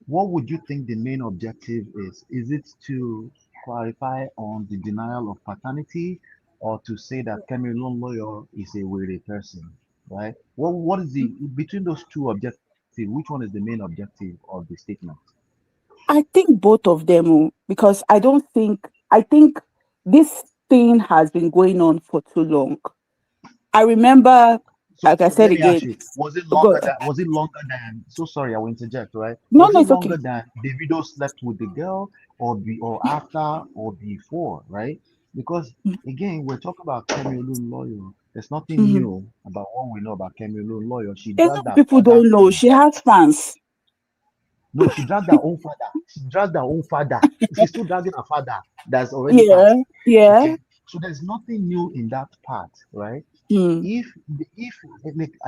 what would you think the main objective is? Is it to clarify on the denial of paternity, or to say that Cameroon lawyer is a weary person, right? What is the between those two objectives? Which one is the main objective of the statement? I think both of them, because I think this thing has been going on for too long. I remember, So, like I so said let me ask again, you: go, Was it longer than? So sorry, I will interject. Right? no, Was no, it it's longer okay. than Davido slept with the girl, or after, or before? Right? Because again, we're talking about Cameroon lawyer. There's nothing Mhm. new about what we know about Cameroon lawyer. She A dragged lot of her people father don't to know she jail. has fans. No, she dragged her own father. She dragged her own father. She's still dragging her father. That's already Yeah, passed. yeah. Okay. So there's nothing new in that part, right? Mm,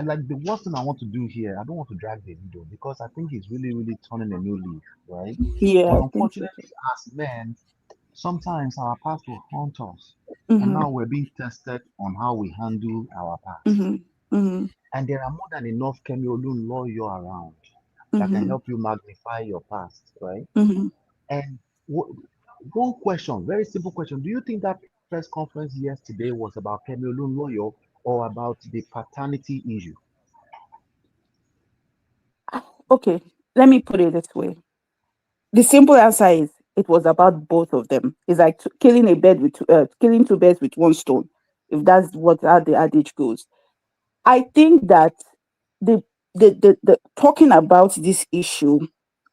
Like the worst thing I want to do here, I don't want to drag the video because I think it's really turning a new leaf, right? yeah, But I think so. unfortunately, as men, sometimes our past will haunt us, and Mm-hmm, now we're being tested on how we handle our past. mm-hmm, mm-hmm, And there are more than enough Cameroon lawyer around that can mm-hmm, help you magnify your past, right? mm-hmm. And wh- one question, very simple question: do you think that press conference yesterday was about Cameroon lawyer or about the paternity issue? Okay, let me put it this way. The simple answer is it was about both of them. It's like killing two birds with one stone, if that's what how the adage goes. I think that the the talking about this issue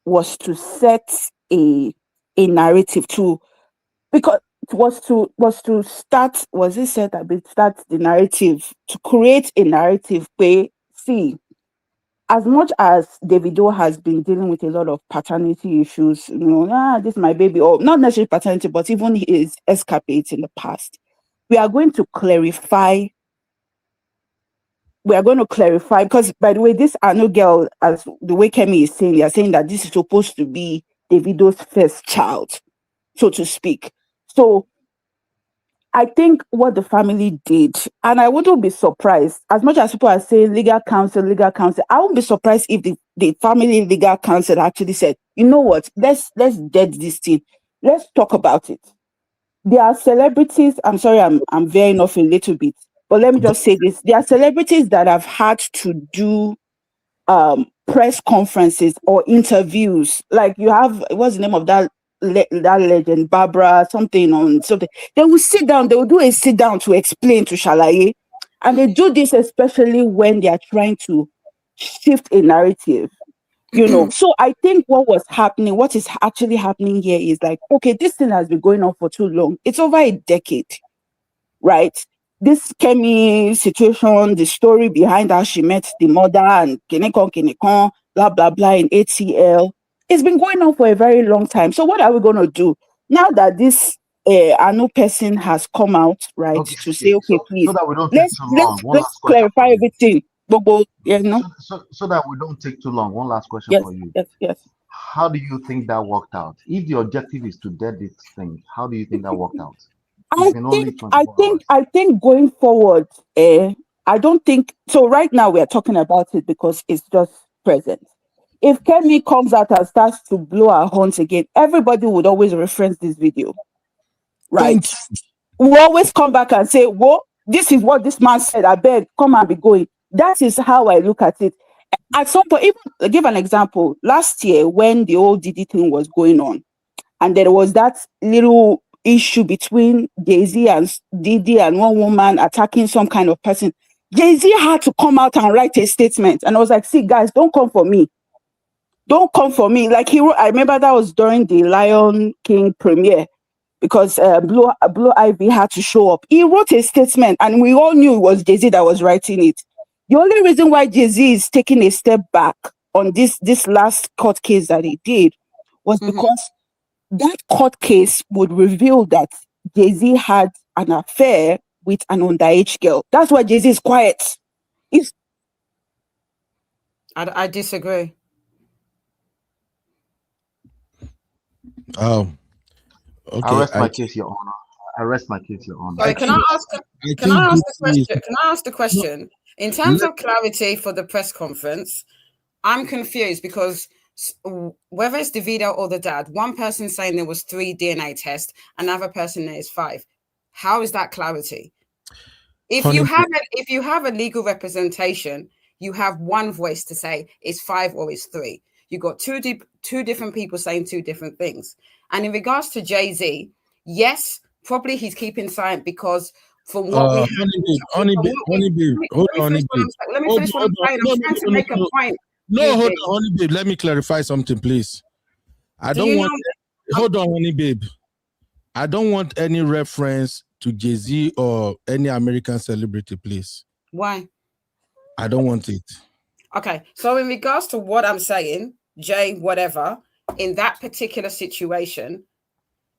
was to set a narrative to, because it was to start, was it set that it start the narrative, to create a narrative where, see, as much as Davido has been dealing with a lot of paternity issues, this is my baby, or not necessarily paternity, but even his escapades in the past, we are going to clarify. We are going to clarify, because, by the way, this Anu girl, as the way Kemi is saying, they are saying that this is supposed to be Davido's first child, so to speak. So I think what the family did, and I wouldn't be surprised, as much as people are saying legal counsel, I won't be surprised if the family legal counsel actually said, you know what, let's dead this thing. Let's talk about it. There are celebrities, I'm sorry, I'm veering off a little bit, but let me just say this. There are celebrities that have had to do press conferences or interviews. Like, you have, what's the name of that legend, Barbara something on something. They will sit down, they will do a sit down to explain to Shalaye. And they do this especially when they are trying to shift a narrative. So I think what is actually happening here is like, okay, this thing has been going on for too long. It's over a decade, right? This Kemi situation, the story behind how she met the mother and Kinekon, blah, blah, blah in ATL, it's been going on for a very long time. So what are we going to do now that this Anu person has come out, right, Okay, to okay. say, okay, So please, that we don't take let's too long, let's one let's last question clarify for you. everything. Bobo, yeah, no, So that we don't take too long, one last question yes, for you. yes, yes. How do you think that worked out? If the objective is to dead this thing, how do you think that worked out? It's I been only think, I 24 think, hours. I think going forward, I don't think so. Right now, we are talking about it because it's just present. If Kemi comes out and starts to blow our horns again, everybody would always reference this video, right? Thank We always come back and say, "Whoa, this is what this man said. I beg, come and be going." That is how I look at it. At some point, even give an example. Last year, when the old Didi thing was going on, and there was that little issue between Jay-Z and Didi, and one woman attacking some kind of person. Jay-Z had to come out and write a statement. And I was like, see, guys, don't come for me. Don't come for me. Like, he wrote, I remember that was during the Lion King premiere, because Blue Ivy had to show up. He wrote a statement, and we all knew it was Jay-Z that was writing it. The only reason why Jay-Z is taking a step back on this last court case that he did was because that court case would reveal that Jay-Z had an affair with an underage girl. That's why Jay-Z is quiet. It's, I disagree. Oh, I okay. rest my case, Your Honor. I rest my case, Your Honor. Sorry, can I ask? Can I ask the this is question? Can I ask the question? In terms of clarity for the press conference, I'm confused because whether it's Davido or the dad, one person saying there was 3 DNA tests, another person there is 5. How is that clarity? If honey. you have a legal representation, you have one voice to say it's 5 or it's 3. You got two different people saying 2 different things. And in regards to Jay-Z, yes, probably he's keeping silent because from what we have, honey babe, hold on, honey babe. Let me finish what I'm saying. I'm trying to make a point. No, hold on, honey babe. Let me clarify something, please. Hold on, honey babe. I don't want any reference to Jay-Z or any American celebrity, please. Why? I don't want it. Okay, so in regards to what I'm saying, Jay, whatever, in that particular situation,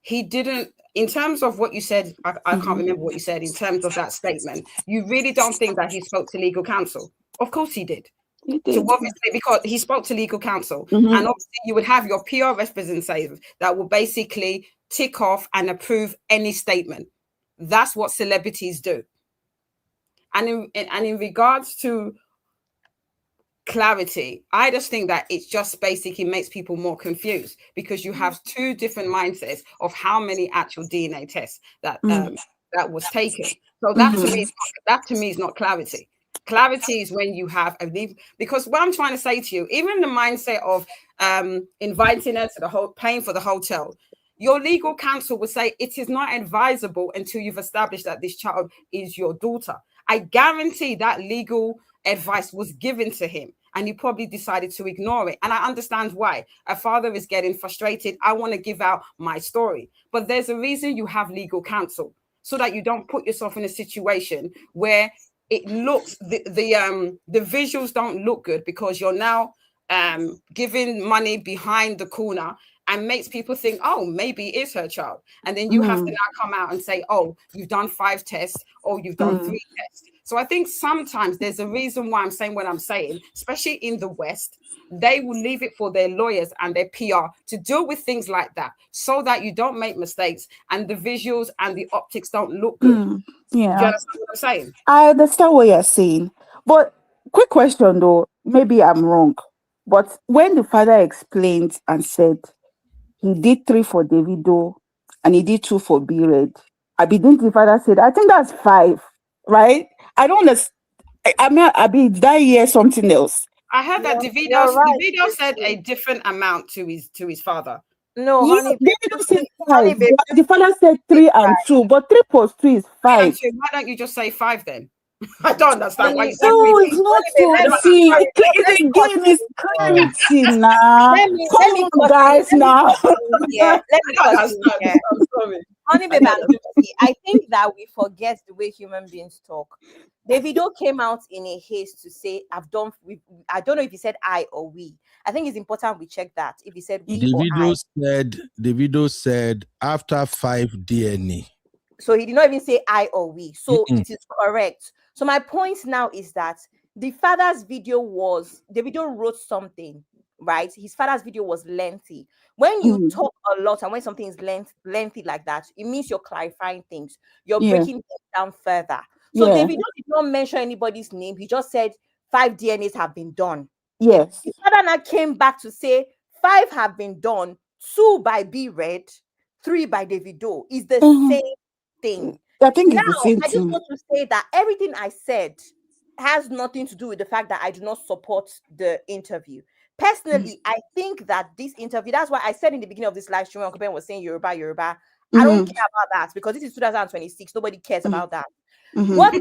he didn't, in terms of what you said, I can't remember what you said in terms of that statement. You really don't think that he spoke to legal counsel? Of course he did. So obviously, because he spoke to legal counsel, and obviously you would have your PR representative that will basically tick off and approve any statement. That's what celebrities do. And in regards to clarity, I just think that it's just basically makes people more confused because you have 2 different mindsets of how many actual DNA tests that that was taken. So that to me is not clarity. Clarity is when you have because what I'm trying to say to you, even the mindset of inviting her to the paying for the hotel, your legal counsel would say it is not advisable until you've established that this child is your daughter. I guarantee that legal advice was given to him and he probably decided to ignore it. And I understand why. A father is getting frustrated. I want to give out my story. But there's a reason you have legal counsel so that you don't put yourself in a situation where it looks, the visuals don't look good because you're now giving money behind the corner and makes people think, oh, maybe it is her child. And then you have to now come out and say, oh, you've done 5 tests or you've done 3 tests. So I think sometimes there's a reason why I'm saying what I'm saying, especially in the West. They will leave it for their lawyers and their PR to deal with things like that so that you don't make mistakes and the visuals and the optics don't look good. Do you understand what I'm saying? I understand what you're saying. But quick question though, maybe I'm wrong. But when the father explained and said he did 3 for Davido and he did 2 for B-Red, didn't the father said, I think that's 5, right? I don't understand. Did I hear something else? I heard that Davido said a different amount to his father. No, honey, Davido said 5. The father said 3 and 2, but 3 plus 2 is 5. Why don't you just say 5 then? I don't understand why you said no, it's not so. See, again, it's clarity now. Let me guys now. Yeah, let me continue. Honey, babe, I think that we forget the way human beings talk. Davido came out in a haste to say, I don't know if he said I or we. I think it's important we check that. If he said we Davido said after 5 DNA. So he did not even say I or we. So it is correct. So my point now is that the father's video Davido wrote something, right? His father's video was lengthy. When you talk a lot and when something is lengthy like that, it means you're clarifying things. You're breaking things down further. So Davido did not mention anybody's name. He just said 5 DNAs have been done. Yes. His father now came back to say 5 have been done, 2 by B-Red, 3 by Davido. Is the same thing. I think now, it's the same I just thing. want to say that everything I said has nothing to do with the fact that I do not support the interview. Personally, I think that this interview, that's why I said in the beginning of this live stream when Uncle Ben was saying Yoruba. I don't care about that because this is 2026. Nobody cares about that. What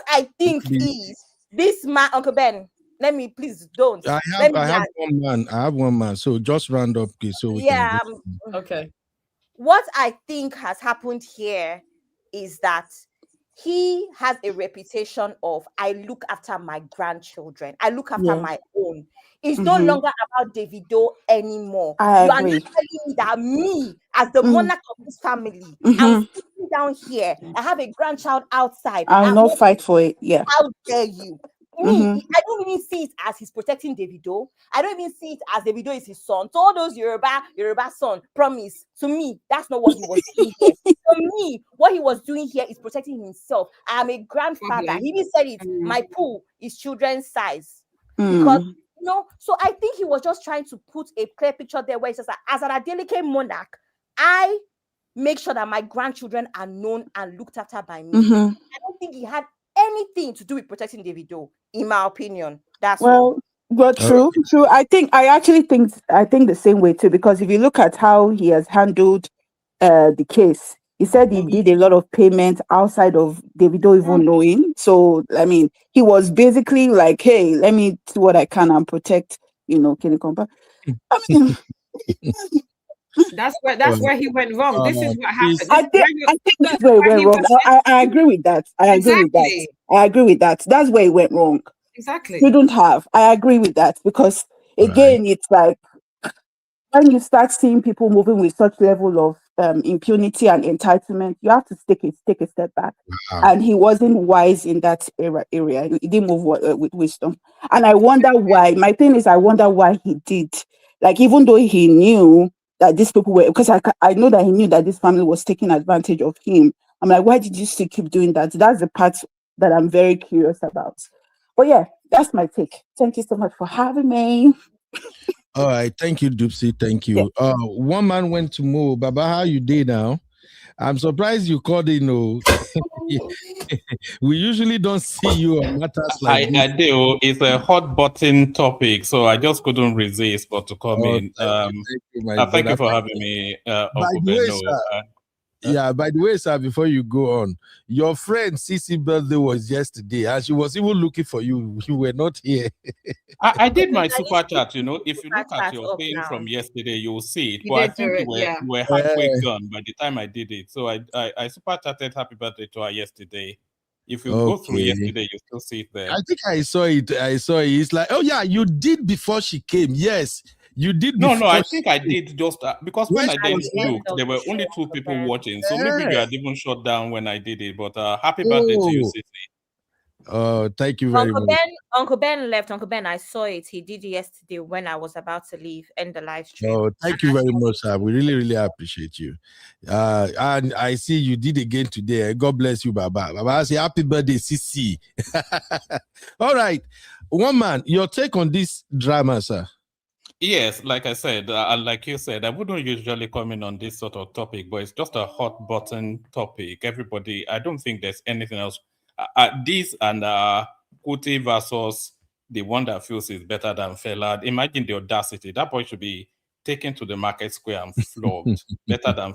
I think is this man, Uncle Ben, let me please don't. I have one man. So just round up, okay, so we can okay. What I think has happened here is that he has a reputation of I look after my grandchildren. I look after my own. It's no longer about Davido anymore. You are not telling me that me, as the monarch of this family, I'm sitting down here. I have a grandchild outside. I'll not fight for it. Yeah. How dare you? I don't even see it as he's protecting Davido. I don't even see it as Davido is his son. To all those Yoruba son, promise. To me, that's not what he was doing here. For me, what he was doing here is protecting himself. I am a grandfather. He even said it. My pool is children's size. Because so I think he was just trying to put a clear picture there where he says that as an delicate monarch, I make sure that my grandchildren are known and looked after by me. I don't think he had anything to do with protecting Davido, in my opinion. That's all. Well, true. I actually think the same way too, because if you look at how he has handled the case, he said he did a lot of payments outside of Davido even knowing. So I mean, he was basically like, "Hey, let me do what I can and protect, Kenny Compa." I mean, that's where he went wrong. This is what happened. I think that's where he went wrong. I agree with that. I agree with that. That's where he went wrong. Exactly. Shouldn't have. I agree with that, because again, it's like when you start seeing people moving with such level of impunity and entitlement, you have to take a step back. And he wasn't wise in that area. He didn't move with wisdom. And I wonder why. My thing is, I wonder why he did. Like, even though he knew that these people were, because I know that he knew that this family was taking advantage of him. I'm like, why did you still keep doing that? That's the part that I'm very curious about. But yeah, that's my take. Thank you so much for having me. All right, thank you, Dupsy. Thank you. One man went to Mo. Baba, how you did now? I'm surprised you called in. We usually don't see you on matters like this. I do. It's a hot button topic, so I just couldn't resist but to come in. Thank you for having me, Uncle Benno. By the way, sir, before you go on, your friend Cece's birthday was yesterday, and she was even looking for you. You were not here. I did my super chat. If you look at your thing from yesterday, you'll see it. But I think you were halfway done by the time I did it. So I super chatted happy birthday to her yesterday. If you go through yesterday, you still see it there. I think I saw it. It's like, oh yeah, you did before she came. Yes. You did No, I think I did just because when I then looked, there were only 2 people watching. So maybe you had even shut down when I did it. But happy birthday to you, Cece. Thank you very much. Uncle Ben left. Uncle Ben, I saw it. He did it yesterday when I was about to leave, end the live stream. Oh, thank you very much, sir. We really, really appreciate you. And I see you did again today. God bless you, Baba. Baba, I say happy birthday, Cece. All right. One man, your take on this drama, sir. Yes, like I said, and like you said, I wouldn't usually comment on this sort of topic, but it's just a hot button topic. Everybody, I don't think there's anything else. This and Kuti versus the one that feels is better than Fela. Imagine the audacity. That boy should be taken to the market square and flogged. Better than,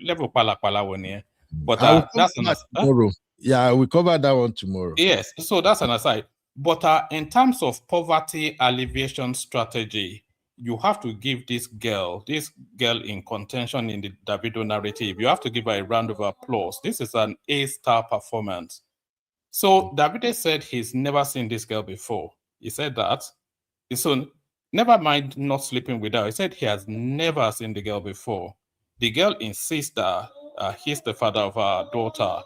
level pala one here. But that's an tomorrow. Yeah, we cover that one tomorrow. Yes, so that's an aside. But in terms of poverty alleviation strategy, you have to give this girl in contention in the Davido narrative, you have to give her a round of applause. This is an A-star performance. So Davido said he's never seen this girl before. He said that. So never mind not sleeping with her. He said he has never seen the girl before. The girl insists that he's the father of her daughter.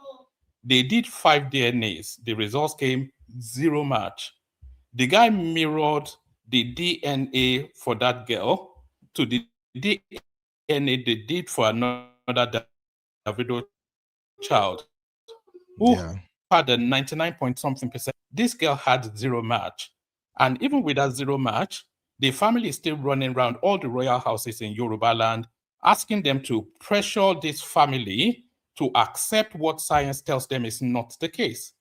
They did 5 DNAs. The results came 0 match. The guy mirrored the DNA for that girl to the DNA they did for another Davido child who had a 99-point-something%. This girl had 0 match. And even with that 0 match, the family is still running around all the royal houses in Yoruba land, asking them to pressure this family to accept what science tells them is not the case.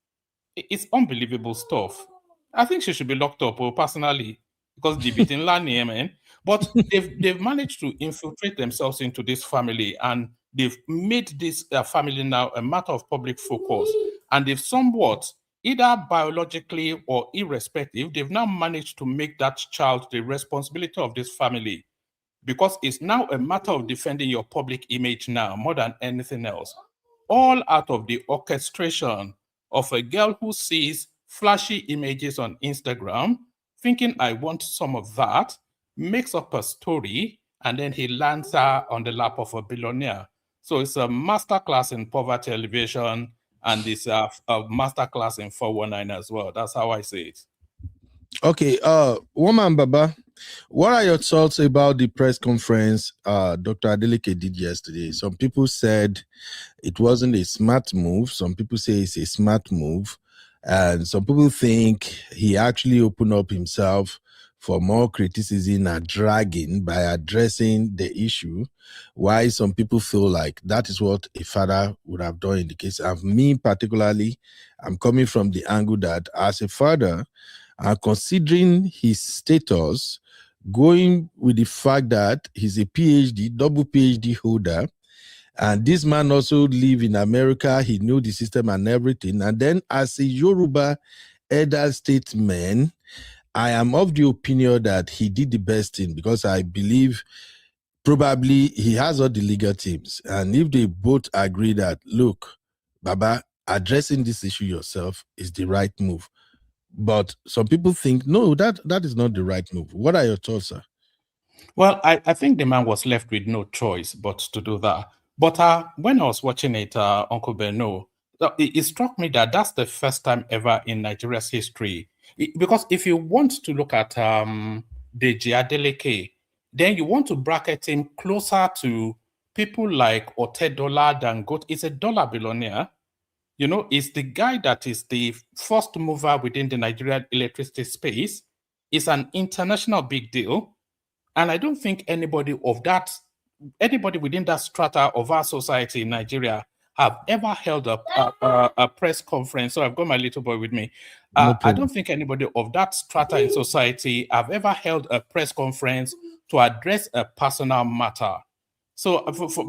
It's unbelievable stuff. I think she should be locked up, personally, because the beating land, man. But they've managed to infiltrate themselves into this family, and they've made this family now a matter of public focus. And they've somewhat, either biologically or irrespective, they've now managed to make that child the responsibility of this family, because it's now a matter of defending your public image now more than anything else. All out of the orchestration of a girl who sees flashy images on Instagram, thinking I want some of that, makes up a story, and then he lands her on the lap of a billionaire. So it's a masterclass in poverty alleviation, and this a masterclass in 419 as well. That's how I see it. Okay, Woman Baba, what are your thoughts about the press conference Dr. Adeleke did yesterday? Some people said it wasn't a smart move. Some people say it's a smart move. And some people think he actually opened up himself for more criticism and dragging by addressing the issue. Why some people feel like that is what a father would have done in the case. And me particularly, I'm coming from the angle that as a father, considering his status, going with the fact that he's a PhD, double PhD holder, and this man also live in America, he knew the system and everything. And then as a Yoruba elder statesman, I am of the opinion that he did the best thing, because I believe probably he has all the legal teams. And if they both agree that, look, Baba, addressing this issue yourself is the right move. But some people think, no, that is not the right move. What are your thoughts, sir? Well, I think the man was left with no choice but to do that. But when I was watching it, Uncle Beno, it struck me that that's the first time ever in Nigeria's history. Because if you want to look at Deji Adeleke, then you want to bracket him closer to people like Otedola Dangote. It's a dollar billionaire. You know, it's the guy that is the first mover within the Nigerian electricity space. It's an international big deal. And I don't think anybody within that strata of our society in Nigeria have ever held a press conference. So I've got my little boy with me. I don't think anybody of that strata in society have ever held a press conference to address a personal matter. So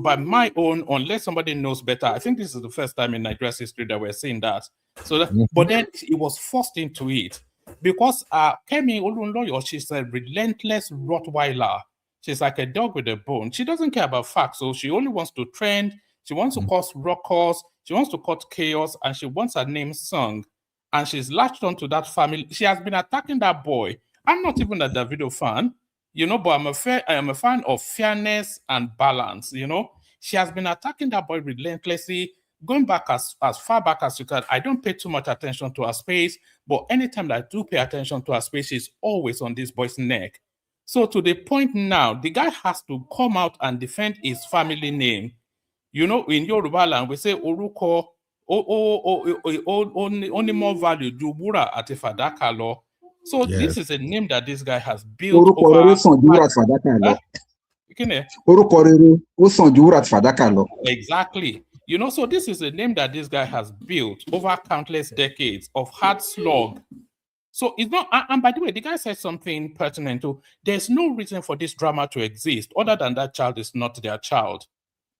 by my own, unless somebody knows better, I think this is the first time in Nigeria's history that we're seeing that. So, but then it was forced into it. Because Kemi Olunloyo, she's a relentless Rottweiler. She's like a dog with a bone. She doesn't care about facts, so she only wants to trend. She wants to cause ruckus. She wants to cause chaos, and she wants her name sung. And she's latched onto that family. She has been attacking that boy. I'm not even a Davido fan, you know, but I am a fan of fairness and balance, you know. She has been attacking that boy relentlessly, going back as far back as you can. I don't pay too much attention to her space, but anytime that I do pay attention to her space, she's always on this boy's neck. So to the point now, the guy has to come out and defend his family name. You know, in Yoruba land, we say Oruko only more value do wura ati fadaka lo. So this is a name that this guy has built over. Exactly. You know, so this is a name that this guy has built over countless decades of hard slog. So it's not, and by the way, the guy said something pertinent too. There's no reason for this drama to exist other than that child is not their child.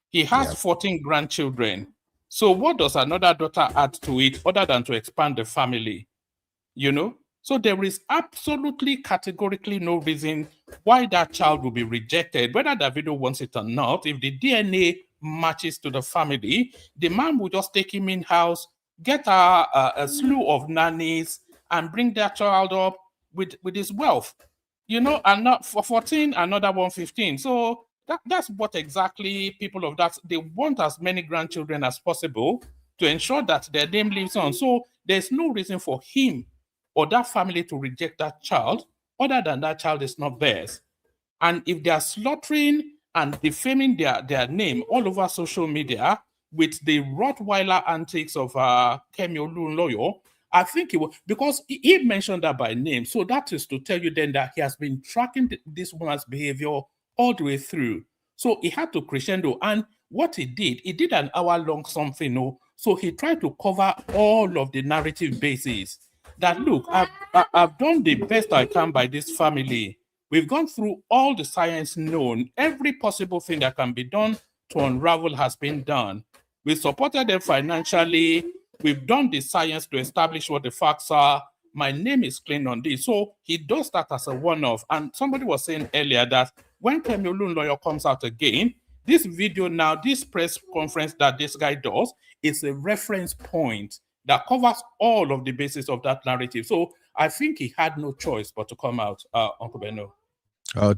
He has 14 grandchildren. So what does another daughter add to it other than to expand the family? You know? So there is absolutely categorically no reason why that child will be rejected, whether Davido wants it or not. If the DNA matches to the family, the man will just take him in-house, get a slew of nannies, and bring that child up with his wealth. You know, and not for 14, another 115. So that's what exactly people of that, they want as many grandchildren as possible to ensure that their name lives on. So there's no reason for him or that family to reject that child, other than that child is not theirs. And if they are slaughtering and defaming their name all over social media with the Rottweiler antics of Kemi Olunloyo, I think it was because he mentioned that by name. So that is to tell you then that he has been tracking this woman's behavior all the way through. So he had to crescendo. And what he did an hour-long something. No? So he tried to cover all of the narrative bases. That look, I've done the best I can by this family. We've gone through all the science known. Every possible thing that can be done to unravel has been done. We supported them financially. We've done the science to establish what the facts are. My name is clean on this. So he does that as a one-off. And somebody was saying earlier that when Kemi Olunloyo comes out again, this video now, this press conference that this guy does is a reference point that covers all of the basis of that narrative. So I think he had no choice but to come out, Uncle Beno.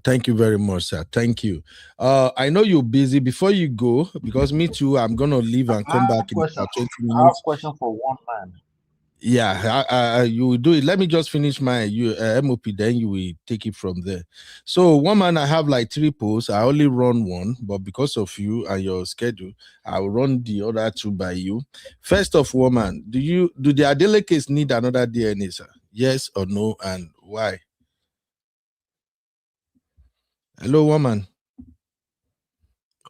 Thank you very much, sir. Thank you. I know you're busy. Before you go, because me too, I'm gonna leave and I come have a back in question. about 20 I have a minutes. question for one man. Yeah, you will do it. Let me just finish my MOP, then you will take it from there. So, woman, I have like three posts. I only run one, but because of you and your schedule, I will run the other two by you. First of woman, do the Adele case need another DNA, sir? Yes or no, and why? Hello, woman.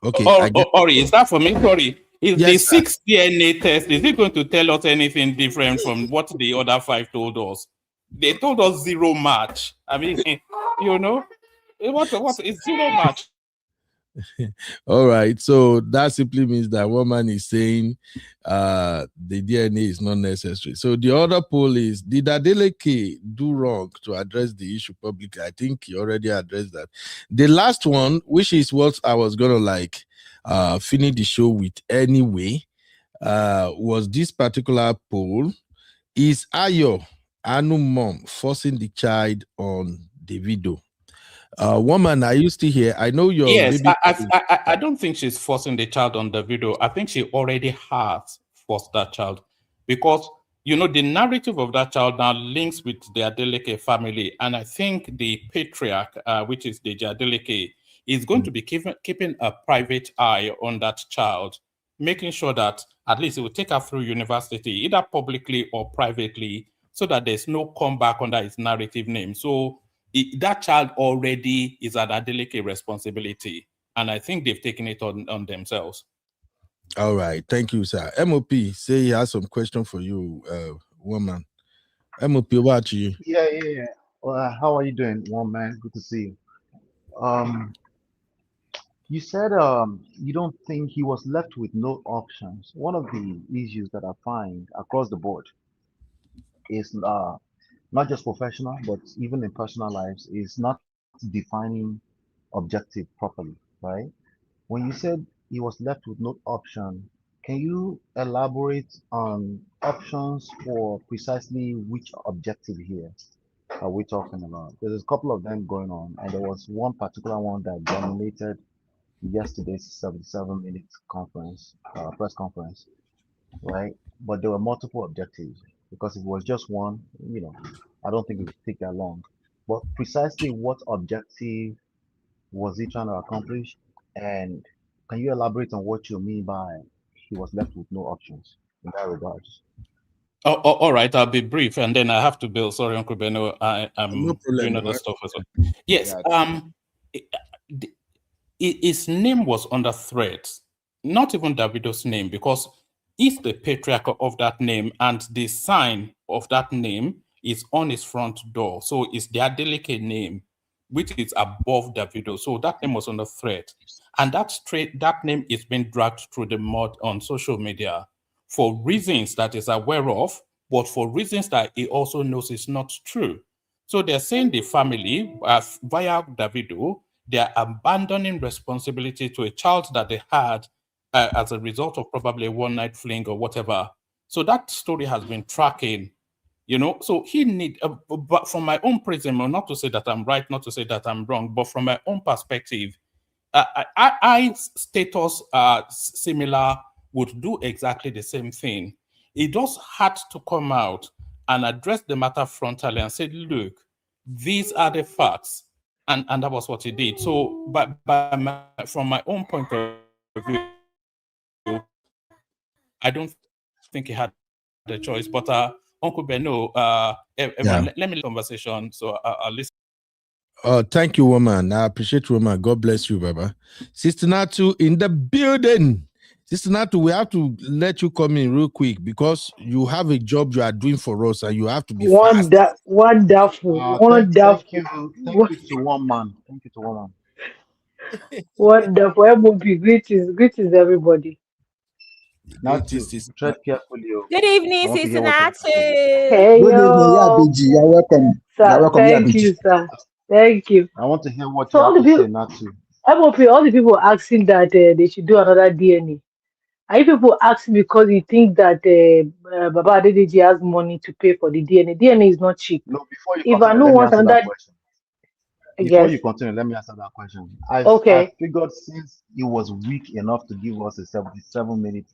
Okay, I get. Ori, is that for me? Sorry. Is the Yes, sir. sixth DNA test, is it going to tell us anything different from what the other five told us? They told us zero match. I mean, you know, what is zero match? All right. So that simply means that woman is saying the DNA is not necessary. So the other poll is, did Adeleke do wrong to address the issue publicly? I think he already addressed that. The last one, which is what I was gonna like finish the show with anyway, was this particular poll. Is Ayo Anu mom forcing the child on Davido? Woman, are you still here? I know your Yes, baby. I don't think she's forcing the child on the video. I think she already has forced that child because you know the narrative of that child now links with the Adeleke family, and I think the patriarch, which is the Adeleke, is going to be keeping a private eye on that child, making sure that at least it will take her through university, either publicly or privately, so that there's no comeback under his narrative name. So that child already is an Adeleke responsibility, and I think they've taken it on themselves. All right, thank you, sir. MOP say he has some question for you, woman. MOP, what you? Yeah. How are you doing, one man? Good to see you. You said you don't think he was left with no options. One of the issues that I find across the board is not just professional, but even in personal lives, is not defining objective properly, right? When you said he was left with no option, can you elaborate on options for precisely which objective here are we talking about? There's a couple of them going on, and there was one particular one that dominated yesterday's 77-minute conference, press conference, right? But there were multiple objectives because if it was just one, I don't think it would take that long. But precisely what objective was he trying to accomplish? And can you elaborate on what you mean by he was left with no options in that regards? All right, I'll be brief, and then I have to build. Sorry, Uncle Beno, No I'm problem, doing other bro. stuff as well. Yes, Yeah. his name was under threat, not even Davido's name, because he's the patriarch of that name, and the sign of that name is on his front door. So it's the Adeleke name, which is above Davido. So that name was under threat. And that name is being dragged through the mud on social media for reasons that is aware of, but for reasons that he also knows is not true. So they're saying the family, via Davido, they are abandoning responsibility to a child that they had as a result of probably a one-night fling or whatever. So that story has been tracking, so he need, but from my own prism, or not to say that I'm right, not to say that I'm wrong, but from my own perspective, I status similar would do exactly the same thing. He just had to come out and address the matter frontally and say, look, these are the facts. And that was what he did. So from my own point of view, I don't think he had a choice. But Uncle Beno, everyone, let me Yeah. conversation. So I'll listen. Thank you, woman. I appreciate you, woman. God bless you, Baba. Sister Natu in the building. Sister Natu, we have to let you come in real quick because you have a job you are doing for us and you have to be fast. Thank Wonderful. you to one man. Thank you to one man. Wonderful. MOP, greetings, everybody. Not to Greatest is tread carefully. Good I evening, want to Sister hear what you have to say. Natu. Hey, Good evening, yo. Yabiji. You're welcome. You're Sir, welcome, thank you, Yabiji. sir. Thank you. I want to hear what So you all have the to say, people, not to. MOP, all the people asking that they should do another DNA. Are you people asking because you think that Baba Adedeji has money to pay for the DNA? DNA is not cheap. No, before you If I continue, know let me want answer that another, question. Before Yes. you continue, let me answer that question. I Okay. figured since he was weak enough to give us a 77-minute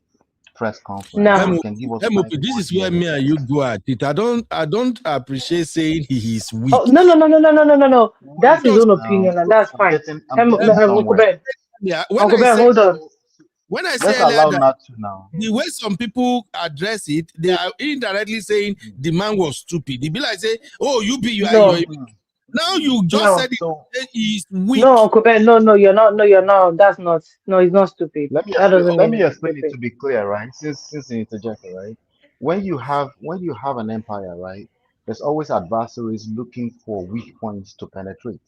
press conference, Now, he MOP, can give us five MOP, this more is where DNA me and you tests. go at it. I don't appreciate saying he is oh weak. no no no no no no no no no. That's his Because own Now, opinion, and that's I'm fine. getting I'm getting Uncle somewhere. Ben, yeah, Uncle Ben, hold on. So when I let's say earlier allow that Nat to now. the way some people address it, they are indirectly saying the man was stupid. They be like say, "Oh, you are No, now you just no, said it. So He is no, weak." Uncle Ben, no, no, you're not. No, you're not. That's not. No, he's not stupid. That doesn't let mean me he's explain it stupid. to be clear, right? Since you interjected, right? When you have an empire, right, there's always adversaries looking for weak points to penetrate.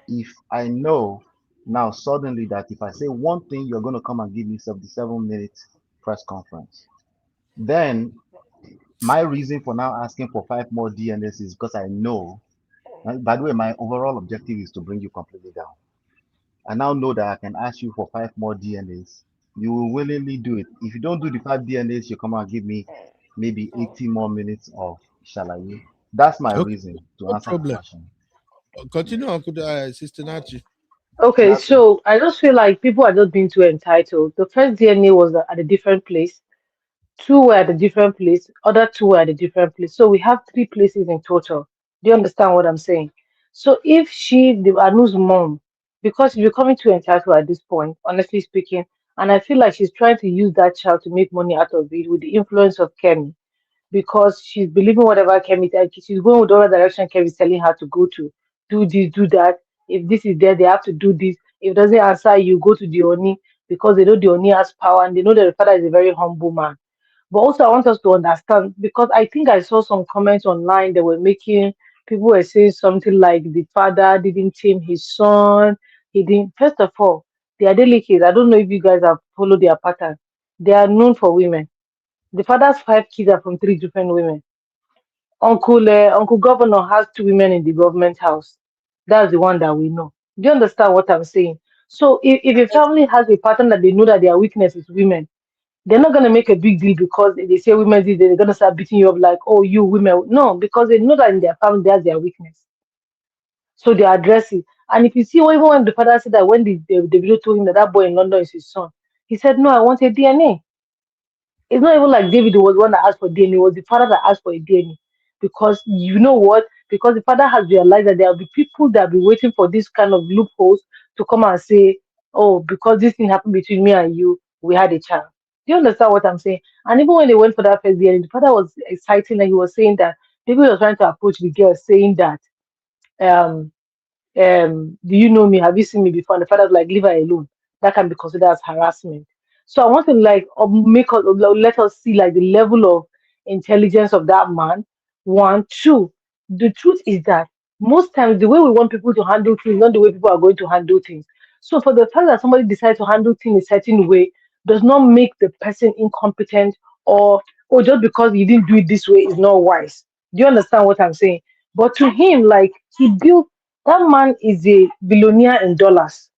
If I know now suddenly that if I say one thing, you're going to come and give me 77 minute press conference, then my reason for now asking for five more DNS is because I know. And by the way, my overall objective is to bring you completely down. I now know that I can ask you for five more DNAs. You will willingly do it. If you don't do the five DNAs, you come and give me maybe 80 more minutes of Shalaye. That's my Okay, reason to no answer the problem. question. Continue, Uncle Sister Nachi. Okay, so I just feel like people are just being too entitled. The first DNA was at a different place. Two were at a different place. Other two were at a different place. So we have three places in total. Do you understand what I'm saying? So if the Anu's mom, because she's becoming too entitled at this point, honestly speaking, and I feel like she's trying to use that child to make money out of it with the influence of Kemi, because she's believing whatever Kemi, like she's going with all the direction Kemi's telling her to go to. Do this, do that. If this is there, they have to do this. If it doesn't answer, you go to the Oni, because they know the Oni has power and they know that the father is a very humble man. But also, I want us to understand, because I think I saw some comments online that were making, people were saying something like the father didn't tame his son. He didn't. First of all, the Adelekes, I don't know if you guys have followed their pattern. They are known for women. The father's five kids are from three different women. Uncle Governor has two women in the government house. That's the one that we know. Do you understand what I'm saying? So if a family has a pattern that they know that their weakness is women, they're not gonna make a big deal because they say women did, they're gonna start beating you up like, oh, you women. No, because they know that in their family that's their weakness. So they address it. And if you see, even when the father said that when the video told him that that boy in London is his son, he said, no, I want a DNA. It's not even like David was the one that asked for DNA, it was the father that asked for a DNA. Because you know what? Because the father has realized that there will be people that will be waiting for this kind of loopholes to come and say, oh, because this thing happened between me and you, we had a child. Do you understand what I'm saying? And even when they went for that first DNA, the father was exciting and he was saying that David was trying to approach the girl, saying that um do you know me? Have you seen me before? And the father's like, leave her alone. That can be considered as harassment. So I want to like make us let us see like the level of intelligence of that man. One, two. The truth is that most times the way we want people to handle things, not the way people are going to handle things. So for the fact that somebody decides to handle things a certain way does not make the person incompetent, or just because you didn't do it this way is not wise. Do you understand what I'm saying? But to him, like he built that man is a billionaire in dollars.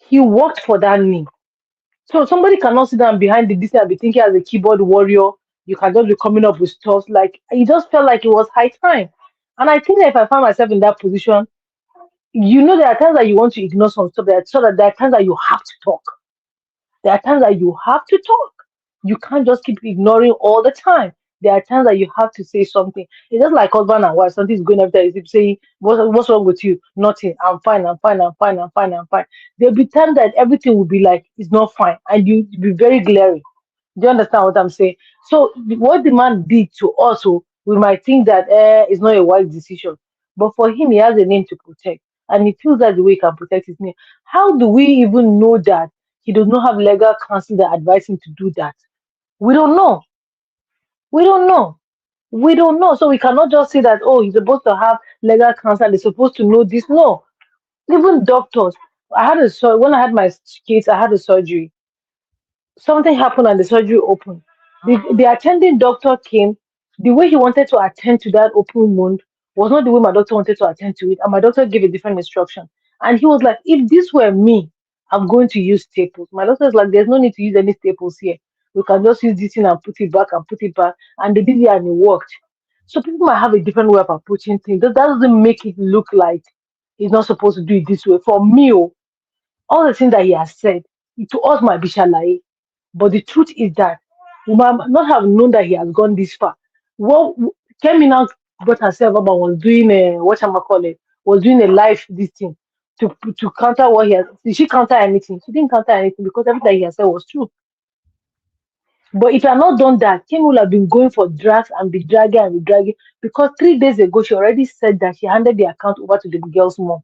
He worked for that name. So somebody cannot sit down behind the this and be thinking as a keyboard warrior, you can just be coming up with stuff. Like he just felt like it was high time. And I think that if I find myself in that position, there are times that you want to ignore some stuff, so that there are times that you have to talk. There are times that you have to talk. You can't just keep ignoring all the time. There are times that you have to say something. It's just like husband and wife. Something's going after you keep saying, what's wrong with you? Nothing. I'm fine, I'm fine, I'm fine, I'm fine, I'm fine. There'll be times that everything will be like, it's not fine. And you be very glaring. Do you understand what I'm saying? So what the man did to us, we might think that it's not a wise decision. But for him, he has a name to protect. And he feels that the way he can protect his name. How do we even know that he does not have legal counsel that advise him to do that? We don't know. We don't know. We don't know. So we cannot just say that, oh, he's supposed to have legal counsel, he's supposed to know this. No. Even doctors. When I had my kids, I had a surgery. Something happened and the surgery opened. The attending doctor came. The way he wanted to attend to that open wound was not the way my doctor wanted to attend to it. And my doctor gave a different instruction. And he was like, if this were me, I'm going to use staples. My doctor is like, there's no need to use any staples here. We can just use this thing and put it back and put it back. And they did it and it worked. So people might have a different way of approaching things. That doesn't make it look like he's not supposed to do it this way. For me, oh, all the things that he has said, to us might be shalai. But the truth is that we might not have known that he has gone this far. Well, Kemi now got herself up and was doing a, what am I call it, was doing a live this thing to counter what he has. Did she counter anything? She didn't counter anything because everything he has said was true. But if I had not done that, Kim would have been going for drags and be dragging and be dragging because 3 days ago she already said that she handed the account over to the girl's mom.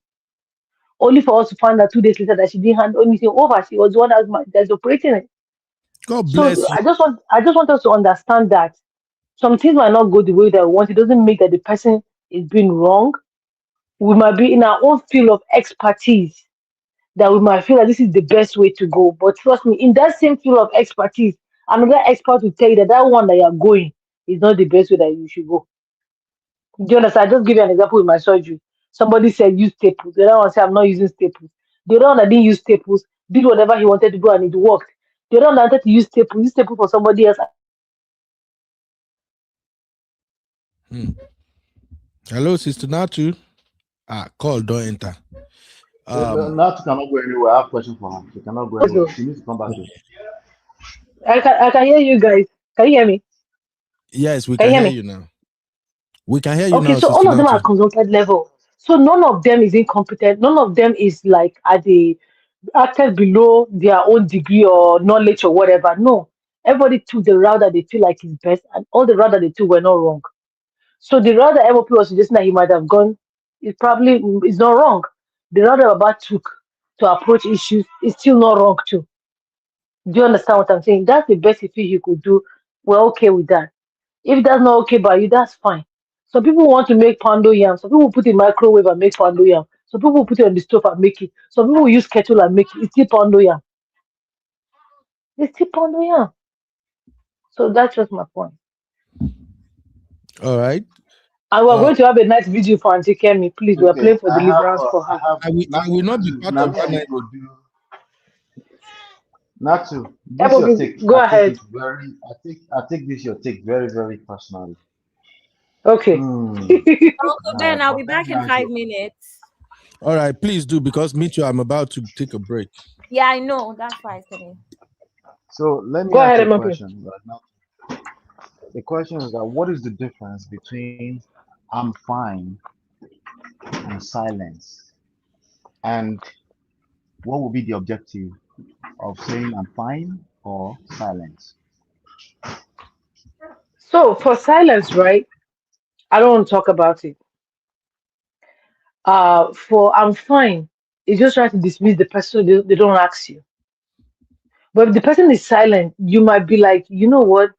Only for us to find out 2 days later that she didn't hand anything over. She was the one that's operating it. God So bless you. I just want us to understand that some things might not go the way that we want. It doesn't make that the person is being wrong. We might be in our own field of expertise that we might feel that this is the best way to go. But trust me, in that same field of expertise, another expert will tell you that that one that you are going is not the best way that you should go. Do you understand? I just give you an example with my surgery. Somebody said use staples. The other one said I'm not using staples. The other one that didn't use staples did whatever he wanted to do and it worked. The other one that wanted to use staples for somebody else. Hello, Sister Natu. Call don't enter. Nat cannot go anywhere. I have a question for her. She cannot go anywhere. She needs to come back to. I can hear you guys. Can you hear me? Yes, we Can can you hear hear me? you now. We can hear you Okay, now, so Sister all of them are Natu. consulted level. So none of them is incompetent. None of them is like at the acted below their own degree or knowledge or whatever. No. Everybody took the route that they feel like is best, and all the route that they took were not wrong. So the route that MOP was suggesting that he might have gone is probably is not wrong. The route that Baba took to approach issues is still not wrong too. Do you understand what I'm saying? That's the best he feel he could do. We're okay with that. If that's not okay by you, that's fine. Some people want to make pondo yam. Some people put it in microwave and make pondo yam. Some people put it on the stove and make it. Some people use kettle and make it. It's still pondo yam. It's still pondo yam. So that's just my point. All right. And we're going to have a nice video for Auntie Kemi. Please, we're Okay, playing for deliverance for her. I will not be part of that Natu, night. go do. Natu, this your MOP, take. go I take ahead. it very. I take this your take very very personally. Okay. Uncle Ben, I'll But be let back me in ask you. 5 minutes. All right, please do because me too. I'm about to take a break. Yeah, I know. That's why I said it. So let me Go ask ahead, you a MOP. question right now. The question is that what is the difference between I'm fine and silence, and what will be the objective of saying I'm fine or silence? So for silence, right? I don't want to talk about it. For I'm fine. It's just trying to dismiss the person. They don't ask you. But if the person is silent, you might be like, you know what?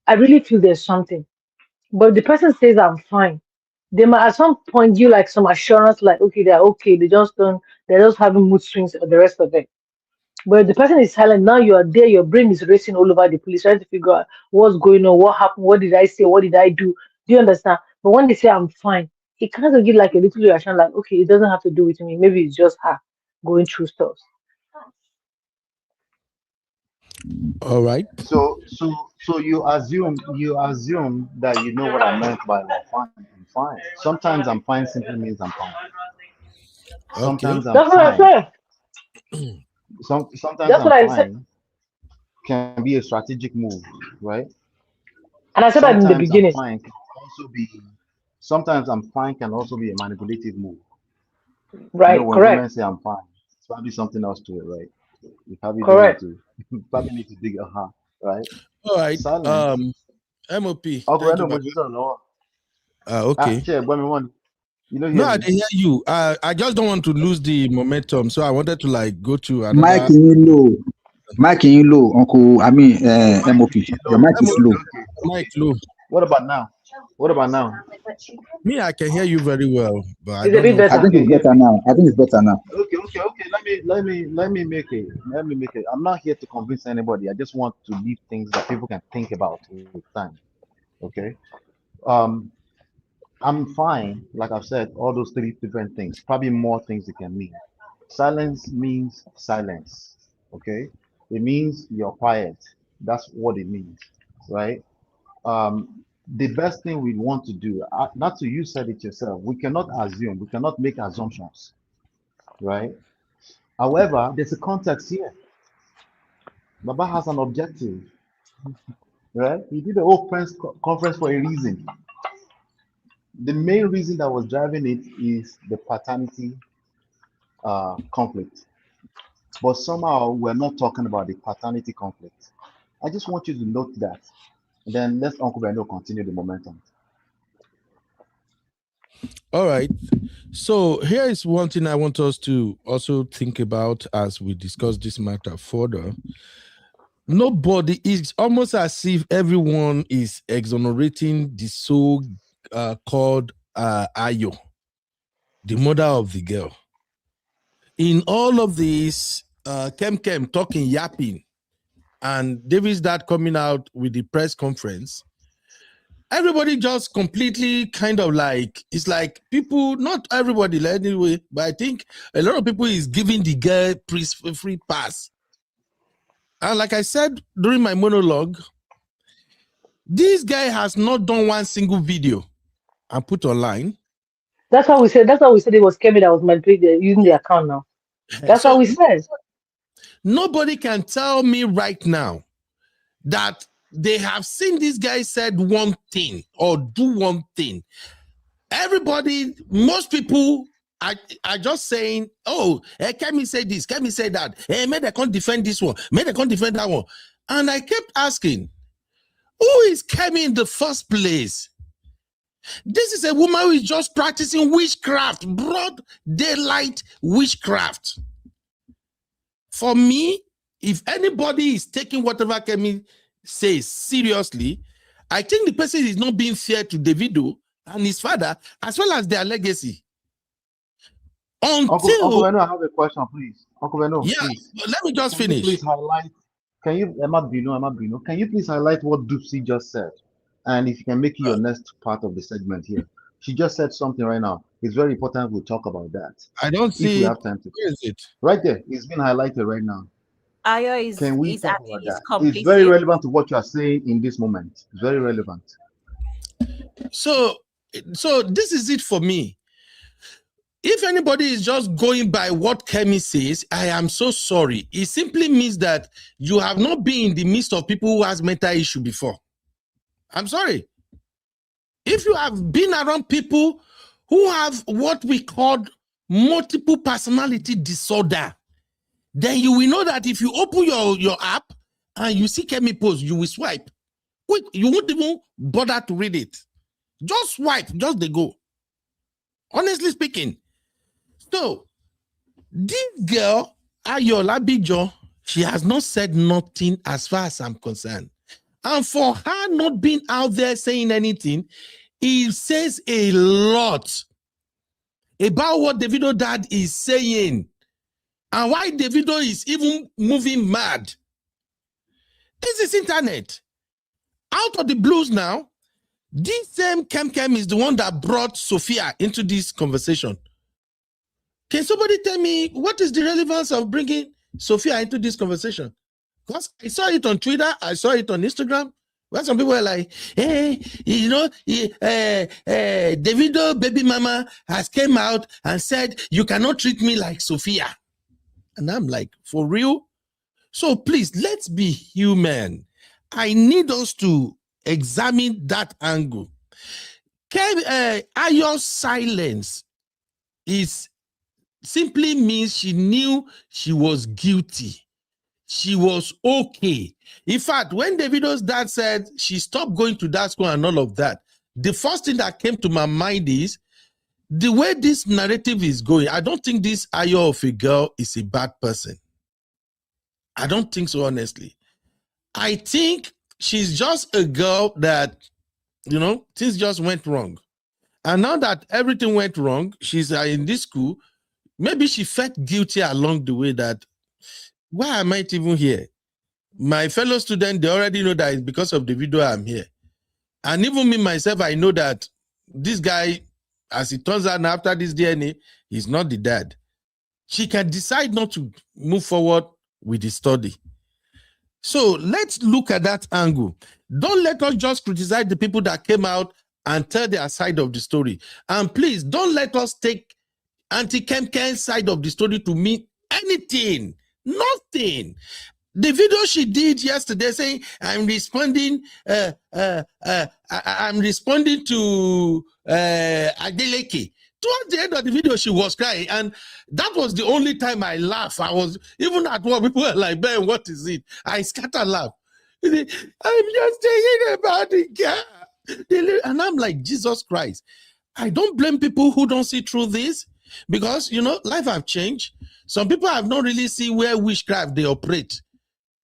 I really feel there's something. But if the person says I'm fine, they might at some point give like some assurance, like okay, they're okay. They're just having mood swings or the rest of it. But if the person is silent, now you are there, your brain is racing all over the place, trying to figure out what's going on, what happened, what did I say, what did I do? Do you understand? But when they say I'm fine, it kind of give like a little reaction, like, okay, it doesn't have to do with me. Maybe it's just her going through stuff. All right. So you assume that you know what I meant by I'm fine. I'm fine. Sometimes I'm fine simply means I'm fine. Okay. Sometimes I'm That's what I fine. said. Sometimes That's I'm what I said. fine can be a strategic move, right? And I said that in the Sometimes I'm beginning. fine can also be sometimes I'm fine can also be a manipulative move. Right, When correct. women say I'm fine, it's probably something else to it, right? You probably don't need Correct. to probably need to dig right? All right. Silence. MOP. Uncle Thank you Randall, very but you don't know. okay. Chair, but me one. You don't No, hear I me. didn't hear you. I just don't want to lose the momentum, so I wanted to like go to Mic another. in low. Mic in low, Uncle. I mean, MOP. Your Low. mic is Okay, low. okay. Mike low. What about now? What about now? Me, I can hear you very well, but I It's a don't bit know I for better. think it's Okay, hear better me. now. I think it's better now. Okay. Let me make it. I'm not here to convince anybody. I just want to leave things that people can think about with time. Okay. Um, I'm fine. Like I've said, all those three different things. Probably more things it can mean. Silence means silence. Okay. It means you're quiet. That's what it means, right? Um, the best thing we want to do, not to you said it yourself, we cannot assume, we cannot make assumptions, right? However, there's a context here. Baba has an objective, right? He did the whole press conference for a reason. The main reason that was driving it is the paternity conflict. But somehow we're not talking about the paternity conflict. I just want you to note that. And then let Uncle Beno continue the momentum. All right. So here is one thing I want us to also think about as we discuss this matter further. Nobody, it's almost as if everyone is exonerating the so-called Ayo, the mother of the girl. In all of this, Kem talking, yapping, and David's dad coming out with the press conference, everybody just completely kind of like, it's like people, not everybody anyway, but I think a lot of people is giving the girl free pass. And like I said during my monologue, this guy has not done one single video and put online. That's how we said. That's how we said it was Kemi that was manipulated using the account now. That's So how we said. Nobody can tell me right now that they have seen this guy said one thing or do one thing. Everybody, most people are just saying, oh, Kemi said this, Kemi said that. Hey, maybe they can't defend this one, maybe they can't defend that one. And I kept asking, who is Kemi in the first place? This is a woman who is just practicing witchcraft, broad daylight witchcraft. For me, if anybody is taking whatever Kemi says seriously, I think the person is not being fair to Davido and his father, as well as their legacy. Uncle Beno, I have a question, please. Uncle Beno, yeah, please. Let me just finish. Please highlight. Can you, Emma Bino, can you please highlight what Dupsy just said? And if you can make it your next part of the segment here. She just said something right now. It's very important we talk about that. I don't see if we have time to. Where is it? Right there. It's been highlighted right now. Ayo is, Can we is talk at about his that? completion. It's very relevant to what you are saying in this moment. It's very relevant. So this is it for me. If anybody is just going by what Kemi says, I am so sorry. It simply means that you have not been in the midst of people who has mental issue before. I'm sorry. If you have been around people who have what we call multiple personality disorder, then you will know that if you open your app and you see Kemi post, you will swipe. Quick, you won't even bother to read it. Just swipe, just they go. Honestly speaking. So, this girl, Ayola Bijo, she has not said nothing as far as I'm concerned. And for her not being out there saying anything, it says a lot about what Davido dad is saying and why Davido is even moving mad. This is internet. Out of the blues now, this same Kem is the one that brought Sophia into this conversation. Can somebody tell me what is the relevance of bringing Sophia into this conversation? Because I saw it on Twitter, I saw it on Instagram, where some people were like, hey, you know, Davido baby mama has came out and said, you cannot treat me like Sophia. And I'm like, for real? So please, let's be human. I need us to examine that angle. Ayo's silence is simply means she knew she was guilty. She was okay. In fact, when Davido's dad said she stopped going to that school and all of that, the first thing that came to my mind is the way this narrative is going. I don't think this Ayo of a girl is a bad person. I don't think so, honestly. I think she's just a girl that, you know, things just went wrong. And now that everything went wrong, she's in this school. Maybe she felt guilty along the way that, why am I even here? My fellow students, they already know that it's because of the video I'm here. And even me, myself, I know that this guy, as it turns out after this DNA, he's not the dad. She can decide not to move forward with the study. So let's look at that angle. Don't let us just criticize the people that came out and tell their side of the story. And please don't let us take Auntie Kemken's side of the story to mean anything. Nothing. The video she did yesterday saying, I'm responding to Adeleke. Towards the end of the video, she was crying, and that was the only time I laughed. I was, even at work, people were like, Ben, what is it? I scatter laugh. I'm just thinking about the girl. And I'm like, Jesus Christ. I don't blame people who don't see through this, because, you know, life have changed. Some people have not really seen where witchcraft they operate.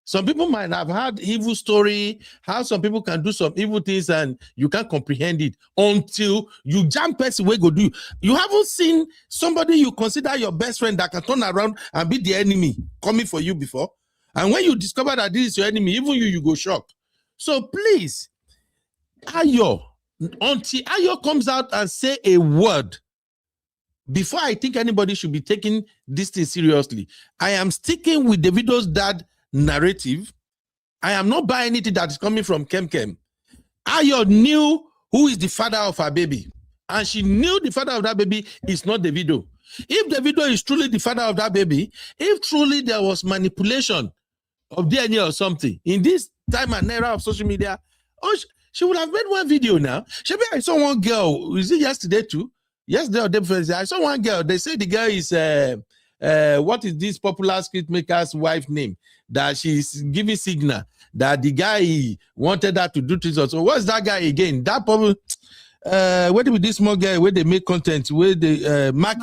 Some people might have had evil story, how some people can do some evil things and you can't comprehend it until you jump person where go do. You haven't seen somebody you consider your best friend that can turn around and be the enemy coming for you before. And when you discover that this is your enemy, even you go shocked. So please, Ayo, until Ayo comes out and say a word, before I think anybody should be taking this thing seriously, I am sticking with Davido's dad narrative. I am not buying anything that is coming from Kem. Ayo knew who is the father of her baby, and she knew the father of that baby is not Davido. If Davido is truly the father of that baby, if truly there was manipulation of DNA or something in this time and era of social media, she would have made one video now. I saw one girl, is it yesterday too? Yesterday or day before, I saw one girl. They say the girl is what is this popular script maker's wife name? That she's giving signal that the guy wanted her to do things. So what's that guy again? That probably where did this small guy where they make content where the Mark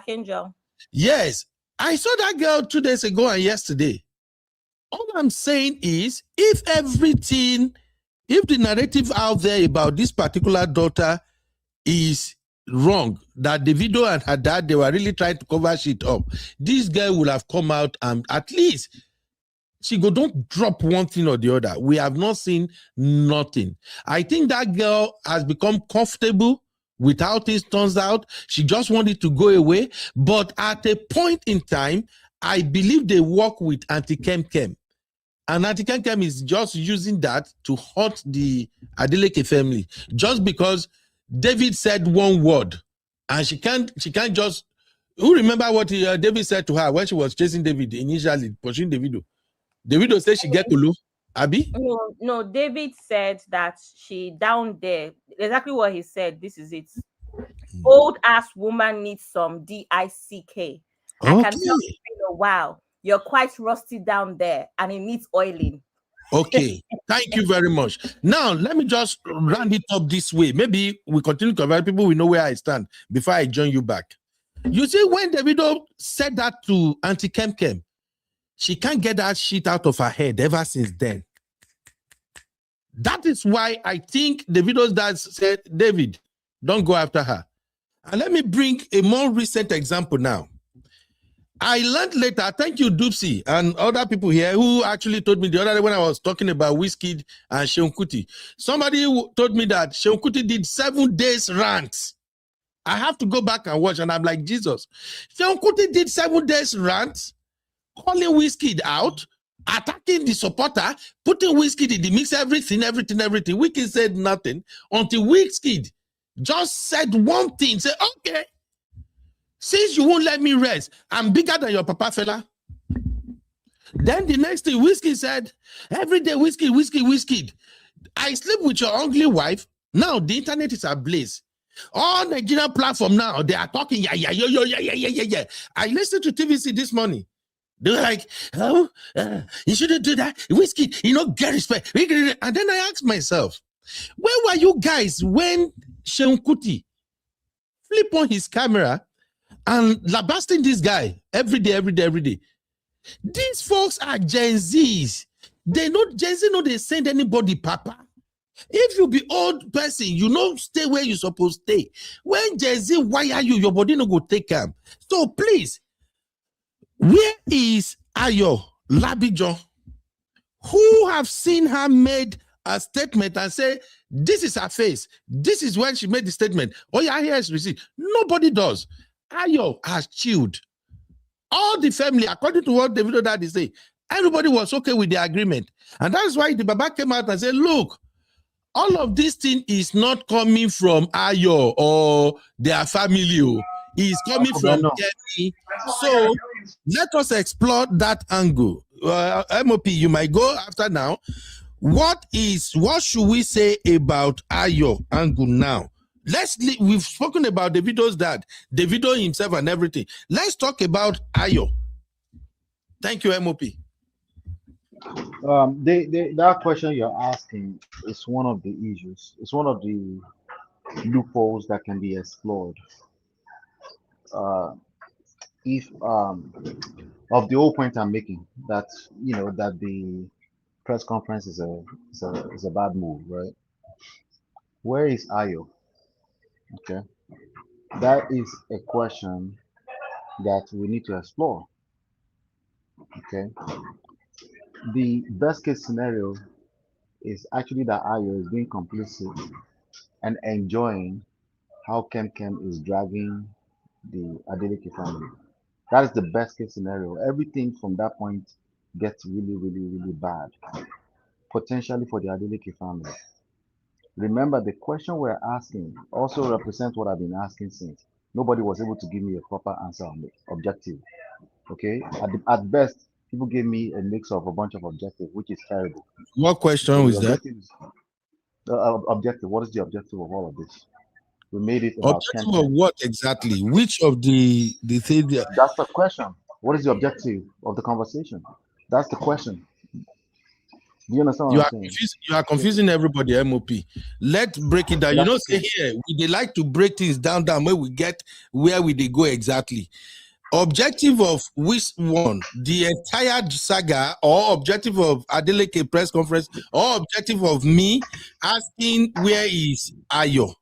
Angel. Yes, I saw that girl 2 days ago and yesterday. All I'm saying is, if the narrative out there about this particular daughter is wrong, that Davido and her dad, they were really trying to cover shit up, this girl would have come out and at least she go, don't drop one thing or the other. We have not seen nothing. I think that girl has become comfortable with how things turns out. She just wanted to go away. But at a point in time, I believe they work with Auntie Kem. And Auntie Kem is just using that to hurt the Adeleke family. Just because David said one word, and she can't just. Who remember what David said to her when she was chasing David initially, pushing Davido? Davido said she get to look. Abby? No, David said that she down there. Exactly what he said. This is it. Old ass woman needs some DICK. I can tell it's been a while. You're quite rusty down there, and it needs oiling. Okay, thank you very much. Now, let me just round it up this way. Maybe we continue to cover people, we know where I stand before I join you back. You see, when Davido said that to Auntie Kem, she can't get that shit out of her head ever since then. That is why I think Davido's dad said, David, don't go after her. And let me bring a more recent example now. I learned later, thank you, Doopsy, and other people here who actually told me the other day when I was talking about Wizkid and Seun Kuti. Somebody told me that Seun Kuti did 7 days rant. I have to go back and watch, and I'm like, Jesus. Seun Kuti did 7 days rant, calling Wizkid out, attacking the supporter, putting Wizkid in the mix, everything. Wizkid said nothing until Wizkid just said one thing, say, okay, since you won't let me rest, I'm bigger than your papa fella. Then the next thing, Wizkid said, every day, Wizkid. I sleep with your ugly wife. Now the internet is ablaze. All Nigerian platform now, they are talking, yeah. I listened to TVC this morning. They were like, oh, you shouldn't do that. Wizkid, you know, get respect. And then I asked myself, where were you guys when Seun Kuti flip on his camera and labasting this guy every day? These folks are Gen Zs. Gen Z know they send anybody, papa. If you be old person, you know stay where you supposed to stay. When Gen Z wire you, your body no go take him. So please, where is Ayo Labijo, who have seen her made a statement and say, this is her face. This is when she made the statement. Oh yeah, here is receipt. Nobody does. Ayo has chilled. All the family, according to what Davido daddy say, Everybody was okay with the agreement. And that's why the Baba came out and said, look, all of this thing is not coming from Ayo or their family. It's coming from Kenny. So let us explore that angle. MOP, you might go after now. What should we say about Ayo angle now? We've spoken about Davido's dad, Davido himself and everything. Let's talk about Ayo. Thank you, MOP. That question you're asking is one of the issues. It's one of the loopholes that can be explored. If of the whole point I'm making, that that the press conference is a bad move, right? Where is Ayo? Okay, that is a question that we need to explore. Okay, the best case scenario is actually that Ayo is being complicit and enjoying how Kem is dragging the Adeleke family. That is the best case scenario. Everything from that point gets really, really, really bad, potentially for the Adeleke family. Remember, the question we're asking also represents what I've been asking since. Nobody was able to give me a proper answer on the objective. Okay, at best, people gave me a mix of a bunch of objectives, which is terrible. What question was that? Objective. What is the objective of all of this? We made it about objective of what exactly? Which of the thing? That's the question. What is the objective of the conversation? That's the question. Do you understand what I'm saying? You are confusing everybody, MOP. Let's break it down. Say here, they like to break things down where we get where we they go exactly. Objective of which one? The entire saga, or objective of Adeleke press conference, or objective of me asking where is Ayo?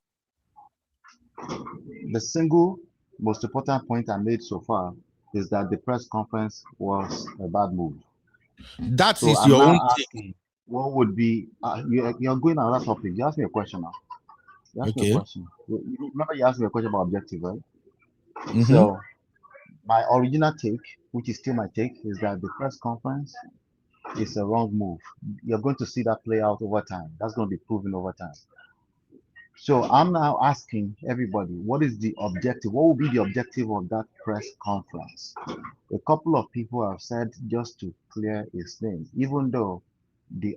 The single most important point I made so far is that the press conference was a bad move. That is your own thing. What would be you're going on another topic? You asked me a question now. You asked me a question. Remember you asked me a question about objective, right? Mm-hmm. So my original take, which is still my take, is that the press conference is a wrong move. You're going to see that play out over time. That's going to be proven over time. So I'm now asking everybody, what is the objective? What will be the objective of that press conference? A couple of people have said, just to clear his name, even though the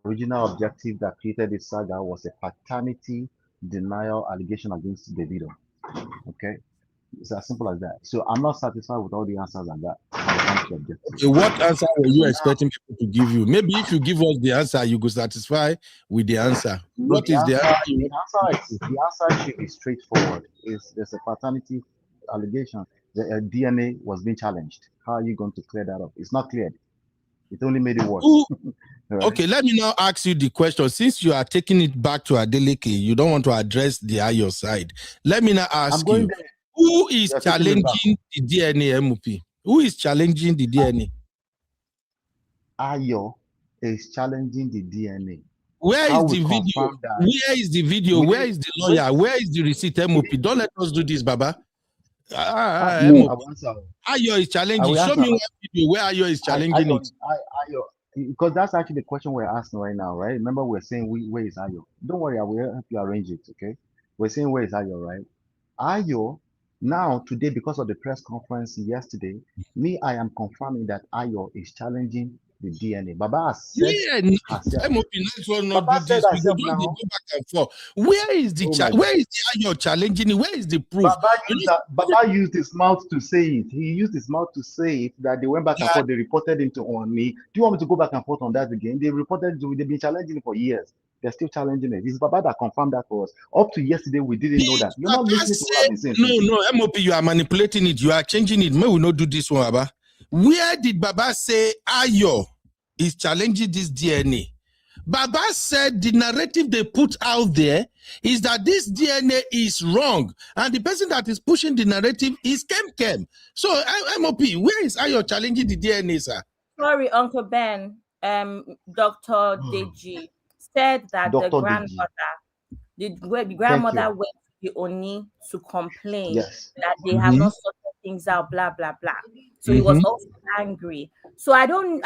original objective that created this saga was a paternity denial allegation against Davido. Okay, it's as simple as that. So I'm not satisfied with all the answers on that. Okay, what answer were you expecting people to give you? Maybe if you give us the answer, you could satisfy with the answer. What is the answer? The answer should be straightforward. There's a paternity allegation. The DNA was being challenged. How are you going to clear that up? It's not cleared. It only made it worse. Right. Okay, let me now ask you the question. Since you are taking it back to Adeleke, you don't want to address the Ayo side. Let me now ask you, who is challenging the DNA, MOP? Who is challenging the DNA? Ayo is challenging the DNA. Where is the video? Where is the video? Where is the lawyer? Where is the receipt, MOP? Don't let us do this, Baba. Ayo is challenging. Show me one video where Ayo is challenging it. Because that's actually the question we're asking right now, right? Remember, we're saying where is Ayo? Don't worry, I will help you arrange it, okay? We're saying where is Ayo, right? Ayo, now today, because of the press conference yesterday, I am confirming that Ayo is challenging the DNA. Baba has said, Baba said herself now. Go back and forth. Where is the where is the Ayo challenging it? Where is the proof? Baba used his mouth to say it. He used his mouth to say it that they went back and forth. They reported him to on me. Do you want me to go back and forth on that again? They reported. They've been challenging it for years. They're still challenging it. It's Baba that confirmed that for us. Up to yesterday, we didn't know that. You're not listening to what I've been saying. No, MOP, you are manipulating it. You are changing it. May we not do this one, Baba. Where did Baba say Ayo is challenging this DNA? Baba said the narrative they put out there is that this DNA is wrong, and the person that is pushing the narrative is Kem. So, MOP, where is Ayo challenging the DNA, sir? Sorry, Uncle Ben. Dr. Deji said that the grandmother went to the Oni to complain that they have not sorted things out, blah, blah, blah. So he was Mhm. also angry. So I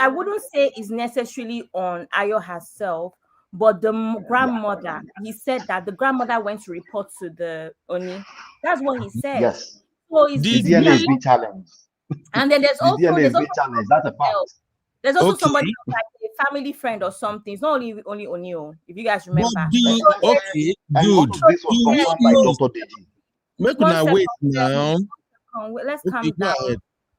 wouldn't say it's necessarily on Ayo herself, but the grandmother. He said that the grandmother went to report to the Oni. That's what he said. Yes, So the it's Did DNA me and is being challenged. and then The DNA there's is being also challenged. That's a somebody else. fact. There's also somebody okay? else, like a family friend or something. It's not only O'Neill, if you guys But remember. do So there's okay, And all good. of this so was Do we yes, confirmed by so know? Dr. Deji. Make one una second, wait now. let's Okay, calm go down. ahead.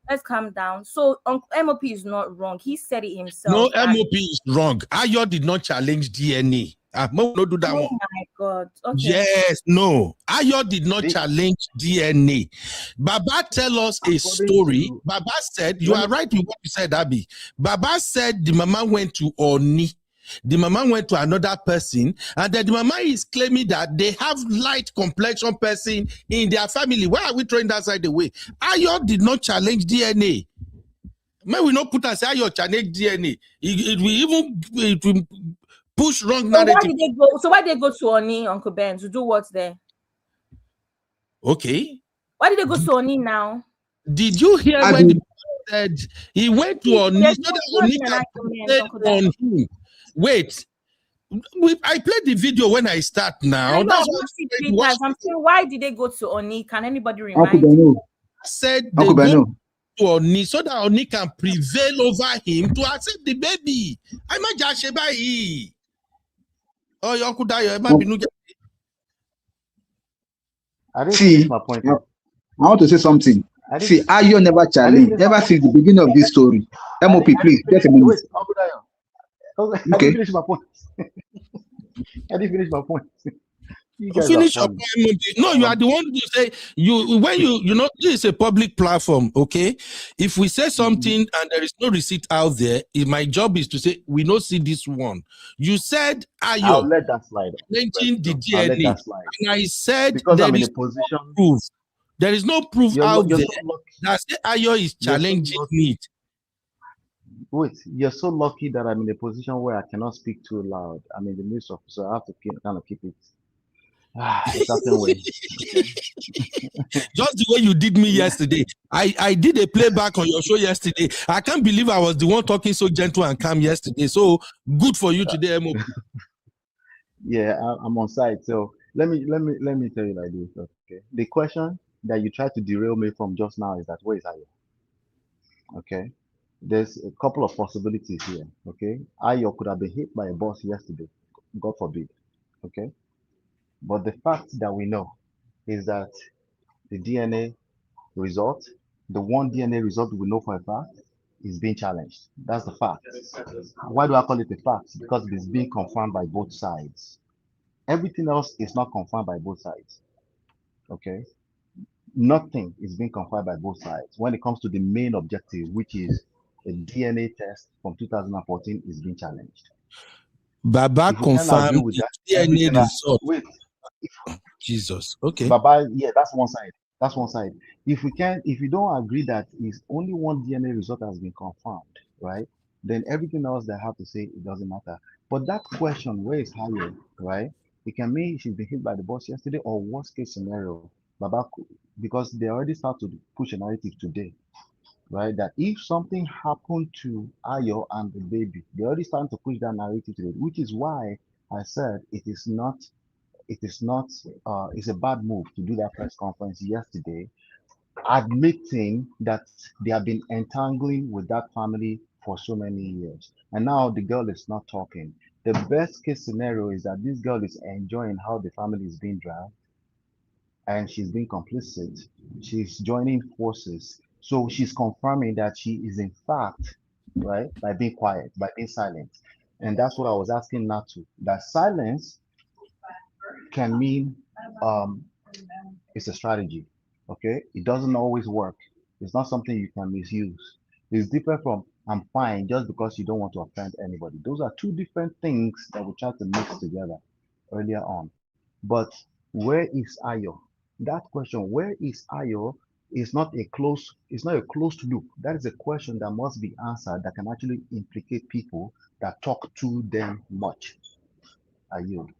Let's calm down. So MOP is not wrong. He said it No, himself that MOP is wrong. Ayo did not challenge DNA. Mo no do that oh one. my god. Okay. Yes, no. Ayo did not The, challenge DNA. Baba tell us a according story. to, Baba said, you let are me, right with what you said, Abby. Baba said the mama went to Oni. The mama went to another person, and then the mama is claiming that they have light complexion person in their family. Why are we throwing that side away? Ayo did not challenge DNA. May we not put and say Ayo challenge DNA. It will push wrong So why narrative. did they go? So why did they go to Oni, Uncle Ben, to do what there? Okay. Why did they go to Oni now? Did you hear when the said he went to Oni There's so no, that it's not Oni even an can argument, prevail Uncle Ben. on him? Wait, I played the video when I start now. I know That's I've what watched it I three watched. times. I'm saying, why did they go to Oni? Can anybody Uncle remind me? Beno. I said they Uncle go Beno. to Oni so that Oni can prevail over him to accept the baby. I'm not just Shebai. Oh, your Uncle Dayo, it might be no. I didn't finish See, my point. I want to say something. I didn't, See, Ayo never I didn't challenged finish my ever point. since the beginning of this story. MOP, I please, didn't just finish, a minute. wait, Uncle Dayo. I didn't Okay. finish my point. I didn't finish my point. You guys are Finish your funny. point. No, you are the one who say you know this is a public platform. Okay, if we say something and there is no receipt out there, my job is to say we don't see this one. You said I'll Ayo let that slide. mentioned the I'll let DNA, that slide. and I said Because there I'm in a is no position, proof. There is no proof out you're there so lucky. that say Ayo is You're so challenging lucky. it. Wait, you're so lucky that I'm in a position where I cannot speak too loud. I'm in the midst of, so I have to kind of keep it a certain way. Okay. Just the way you did me yesterday. I did a playback on your show yesterday. I can't believe I was the one talking so gentle and calm yesterday. So good for you today, MOP. Yeah, I'm on site. So let me tell you like this. Okay. The question that you tried to derail me from just now is that where is Ayo? Okay. There's a couple of possibilities here. Okay. Ayo could have been hit by a bus yesterday. God forbid. Okay. But the fact that we know is that the DNA result, the one DNA result we know for a fact, is being challenged. That's the fact. Why do I call it a fact? Because it's being confirmed by both sides. Everything else is not confirmed by both sides. Okay. Nothing is being confirmed by both sides. When it comes to the main objective, which is a DNA test from 2014, is being challenged. Baba If we can agree confirmed with the that, DNA everything else, result. wait, Jesus. Okay. Baba, yeah, that's one side. That's one side. If you don't agree that is only one DNA result has been confirmed, right? Then everything else they have to say it doesn't matter. But that question, where is Hayo, right? It can mean she's been hit by the bus yesterday, or worst case scenario, Baba, because they already start to push a narrative today, right? That if something happened to Ayo and the baby, they already starting to push that narrative today, which is why I said it's a bad move to do that press conference yesterday, admitting that they have been entangling with that family for so many years. And now the girl is not talking. The best case scenario is that this girl is enjoying how the family is being dragged and she's being complicit. She's joining forces. So she's confirming that she is in fact, right, by being quiet, by being silent. And that's what I was asking Natu. That silence can mean um, it's a strategy. Okay, it doesn't always work. It's not something you can misuse. It's different from I'm fine just because you don't want to offend anybody. Those are two different things that we tried to mix together earlier on. But where is Ayo? That question, where is Ayo, is not a close, it's not a closed loop. That is a question that must be answered that can actually implicate people that talk to them much. I yield.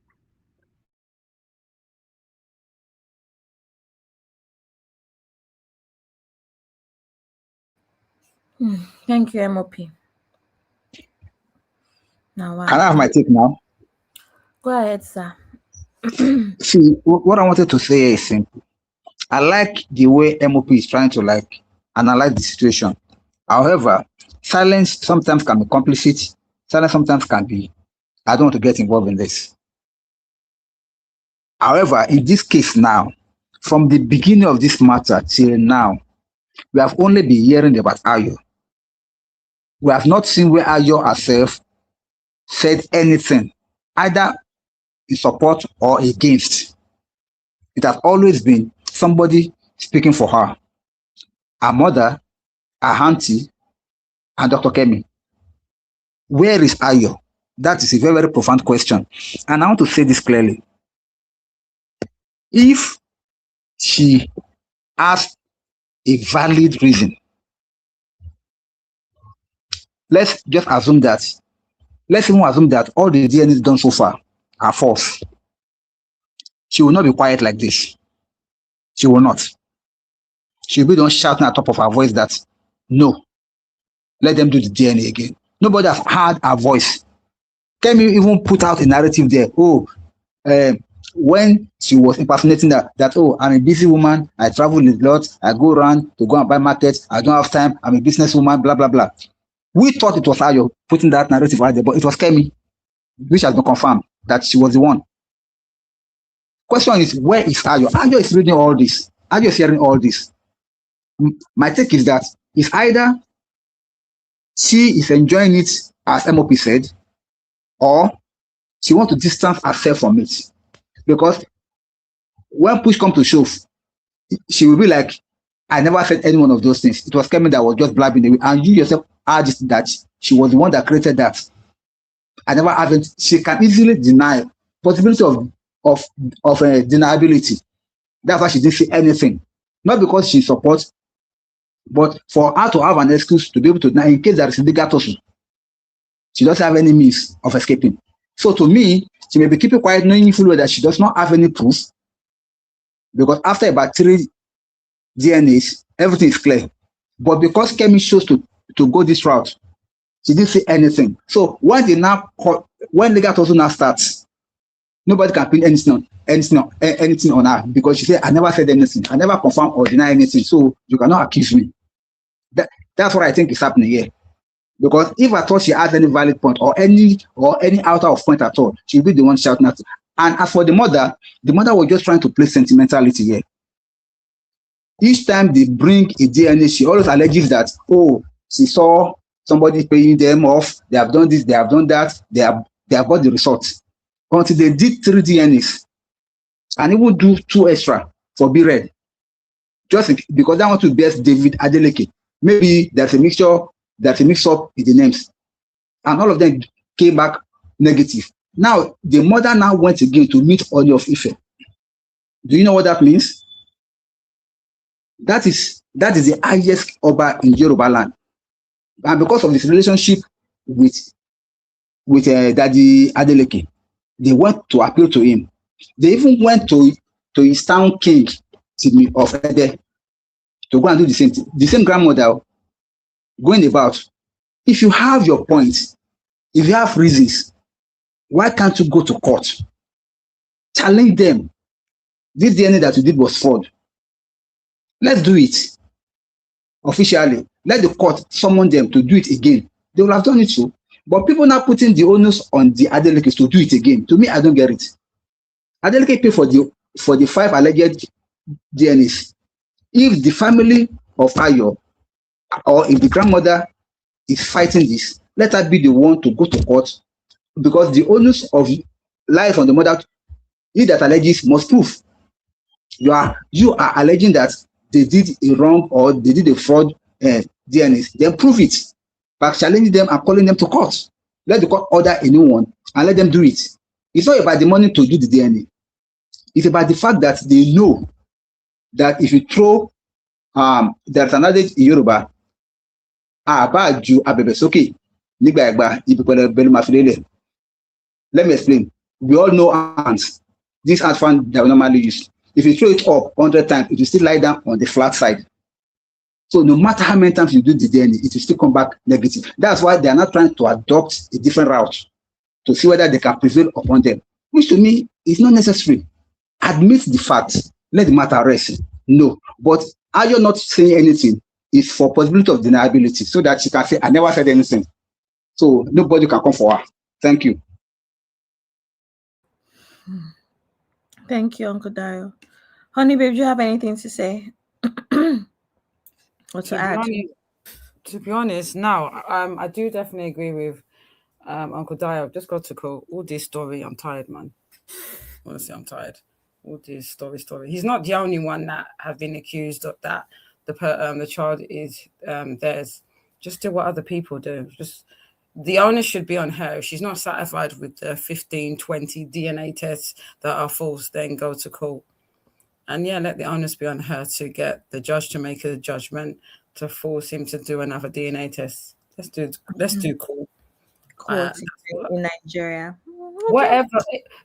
Thank you, MOP. Now, Can I have my take now? go ahead, sir. See, what I wanted to say is simple. I like the way MOP is trying to analyze the situation. However, silence sometimes can be complicit. Silence sometimes can be, I don't want to get involved in this. However, in this case now, from the beginning of this matter till now, we have only been hearing about Ayo. We have not seen where Ayo herself said anything, either in support or against. It has always been somebody speaking for her mother, her auntie, and Dr. Kemi. Where is Ayo? That is a very, very profound question. And I want to say this clearly. If she has a valid reason, let's just assume that, let's even assume that all the DNA done so far are false. She will not be quiet like this. She will not. She will be the one shouting at the top of her voice that, no, let them do the DNA again. Nobody has heard her voice. Can you even put out a narrative there? When she was impersonating that, oh, I'm a busy woman, I travel a lot, I go around to go and buy markets, I don't have time, I'm a businesswoman, blah, blah, blah. We thought it was Ayo putting that narrative out there, but it was Kemi, which has been confirmed that she was the one. Question is, where is Ayo? Ayo is reading all this. Ayo is hearing all this. My take is that it's either she is enjoying it, as MOP said, or she wants to distance herself from it. Because when push comes to shove, she will be like, I never said any one of those things. It was Kemi that was just blabbing away. And you yourself argued that she was the one that created that. I never haven't. She can easily deny possibility of deniability. That's why she didn't say anything. Not because she supports, but for her to have an excuse to be able to deny in case there is a bigger tussle. She doesn't have any means of escaping. So to me, she may be keeping quiet, knowing fully well that she does not have any proof. Because after about 3 DNAs, everything is clear. But because Kemi chose to go this route, she didn't say anything. So when legal tussle now starts, nobody can pin anything on her because she said, I never said anything. I never confirmed or deny anything. So you cannot accuse me. That's what I think is happening here. Because if I thought she has any valid point or any outer of point at all, she'll be the one shouting at it. And as for the mother was just trying to play sentimentality here. Each time they bring a DNA, she always alleges that, oh, she saw somebody paying them off, they have done this, they have done that, they have got the results. Until they did 3 DNAs and even do 2 extra for be read. Just because they want to best David Adeleke. Maybe there's a mix-up in the names. And all of them came back negative. Now, the mother now went again to meet Oni of Ife. Do you know what that means? That is the highest Oba in Yoruba land. And because of this relationship with Daddy Adeleke, they went to appeal to him. They even went to his town king of Ede to go and do the same thing. The same grandmother going about. If you have your points, if you have reasons, why can't you go to court? Challenge them. This DNA that you did was fraud. Let's do it officially. Let the court summon them to do it again. They will have done it too. But people now putting the onus on the Adelekes to do it again. To me, I don't get it. Adeleke paid for the 5 alleged DNAs. If the family of Ayo or if the grandmother is fighting this, let her be the one to go to court, because the onus of life on the mother, he that alleges must prove. You are alleging that they did a wrong or they did a fraud DNAs. Then prove it by challenging them and calling them to court. Let the court order a new one and let them do it. It's not about the money to do the DNA. It's about the fact that they know that if you throw there's another in Yoruba, let me explain. We all know ants. This ant fan that we normally use. If you throw it up 100 times, it will still lie down on the flat side. So no matter how many times you do the DNA, it will still come back negative. That's why they are not trying to adopt a different route to see whether they can prevail upon them, which to me is not necessary. Admit the fact, let the matter rest. No, but are you not saying anything is for possibility of deniability so that she can say, I never said anything. So nobody can come for her. Thank you. Thank you, Uncle Dayo. Honey, babe, do you have anything to say? Or to add? To be honest, now I do definitely agree with Uncle Dio. I've just got to call all this story. I'm tired, man. Honestly, I'm tired. All this story. He's not the only one that have been accused of that. The child is theirs. Just do what other people do. Just the onus should be on her. If she's not satisfied with the 15, 20 DNA tests that are false, then go to court. And yeah, let the onus be on her to get the judge to make a judgment to force him to do another DNA test. Let's do court. Court in Nigeria. Whatever.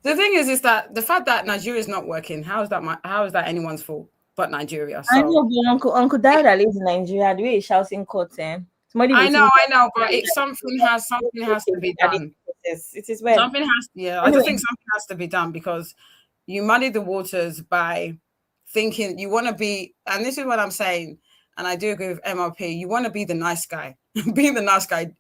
The thing is that the fact that Nigeria is not working, how is that anyone's fault but Nigeria? So I know, but Uncle Dada lives in Nigeria. The way he shouts in court, I know, but something has to be done. It is when something has. Yeah, I just think something has to be done because you muddy the waters by thinking you want to be, and this is what I'm saying, and I do agree with MLP. You want to be the nice guy. Being the nice guy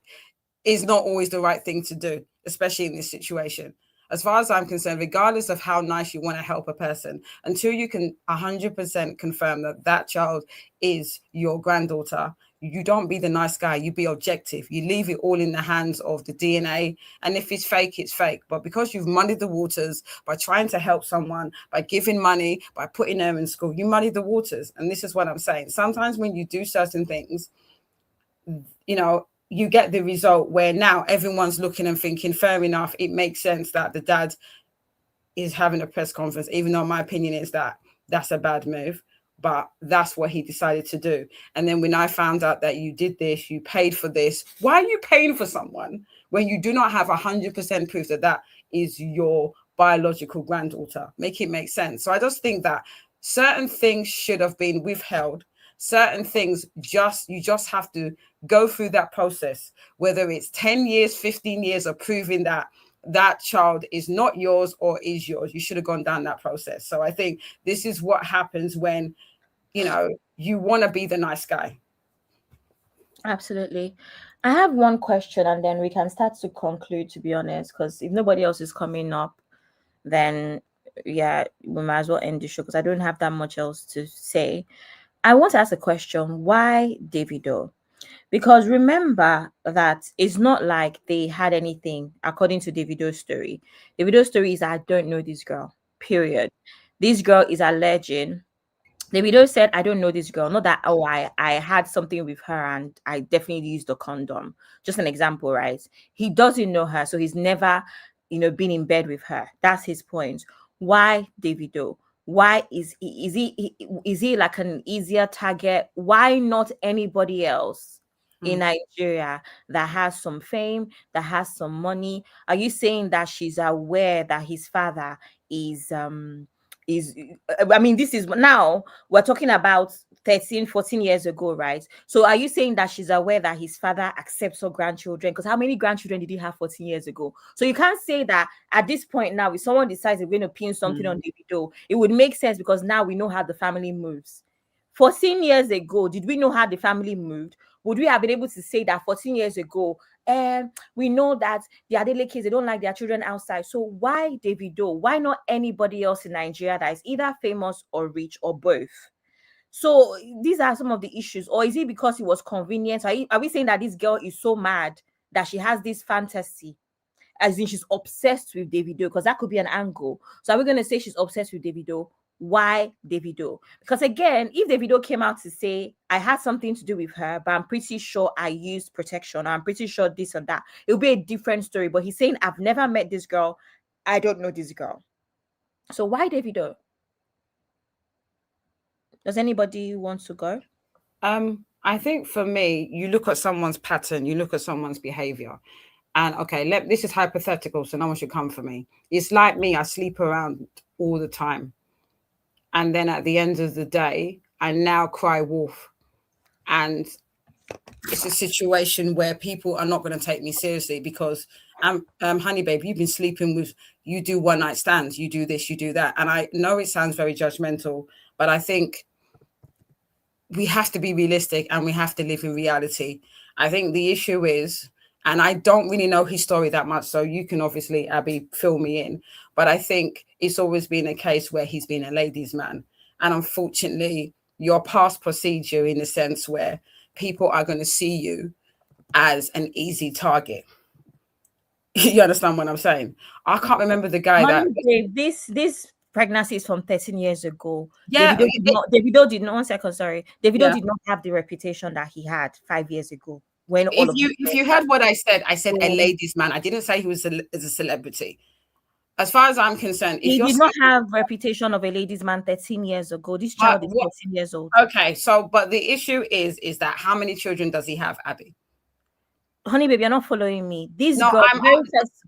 is not always the right thing to do, especially in this situation. As far as I'm concerned, regardless of how nice you want to help a person, until you can 100% confirm that that child is your granddaughter, you don't be the nice guy. You be objective. You leave it all in the hands of the DNA. And if it's fake, it's fake. But because you've muddied the waters by trying to help someone, by giving money, by putting them in school, you muddy the waters. And this is what I'm saying. Sometimes when you do certain things, you get the result where now everyone's looking and thinking, fair enough, it makes sense that the dad is having a press conference, even though my opinion is that that's a bad move. But that's what he decided to do. And then when I found out that you did this, you paid for this, why are you paying for someone when you do not have 100% proof that that is your biological granddaughter? Make it make sense. So I just think that certain things should have been withheld. Certain things you just have to go through that process, whether it's 10 years, 15 years of proving that that child is not yours or is yours. You should have gone down that process. So I think this is what happens when, you want to be the nice guy. Absolutely. I have one question and then we can start to conclude, to be honest, because if nobody else is coming up, then yeah, we might as well end the show because I don't have that much else to say. I want to ask a question. Why Davido? Because remember that it's not like they had anything, according to Davido's story. Davido's story is, I don't know this girl, period. This girl is alleging. Davido said, I don't know this girl. Not that, I had something with her and I definitely used the condom. Just an example, right? He doesn't know her, so he's never, been in bed with her. That's his point. Why Davido? Why is he like an easier target? Why not anybody else in Nigeria that has some fame, that has some money? Are you saying that she's aware that his father is I mean, this is now we're talking about 13, 14 years ago, right? So are you saying that she's aware that his father accepts her grandchildren? Because how many grandchildren did he have 14 years ago? So you can't say that at this point now, if someone decides they're going to pin something on Davido, it would make sense because now we know how the family moves. 14 years ago, did we know how the family moved? Would we have been able to say that 14 years ago, we know that the Adele kids, they don't like their children outside. So why Davido? Why not anybody else in Nigeria that is either famous or rich or both? So these are some of the issues. Or is it because it was convenient? Are we saying that this girl is so mad that she has this fantasy? As in she's obsessed with Davido? Because that could be an angle. So are we going to say she's obsessed with Davido? Why Davido? Because again, if Davido came out to say, I had something to do with her, but I'm pretty sure I used protection, I'm pretty sure this and that, it would be a different story. But he's saying, I've never met this girl, I don't know this girl. So why Davido? Does anybody want to go? I think for me, you look at someone's pattern, you look at someone's behavior. And okay, this is hypothetical, so no one should come for me. It's like me, I sleep around all the time. And then at the end of the day, I now cry wolf. and it's a situation where people are not going to take me seriously because honey babe, you've been sleeping with, you do one night stands, you do this, you do that. And I know it sounds very judgmental, but I think we have to be realistic and we have to live in reality. I think the issue is, and I don't really know his story that much, so you can obviously, Abby, fill me in, but I think it's always been a case where he's been a ladies' man. And unfortunately, your past procedure in the sense where people are going to see you as an easy target. You understand what I'm saying? I can't remember the guy that. This pregnancy is from 13 years ago. Yeah, Davido did not 1 second, sorry. Davido yeah. did not have the reputation that he had 5 years ago when all of If you heard what I said a ladies' man. I didn't say he was as a celebrity. As far as I'm concerned, if he you're did not have reputation of a ladies' man 13 years ago. This but child is what, 13 years old. okay, so but the issue is that how many children does he have, Abby? Honey baby, you're not following me. This No, girl, I'm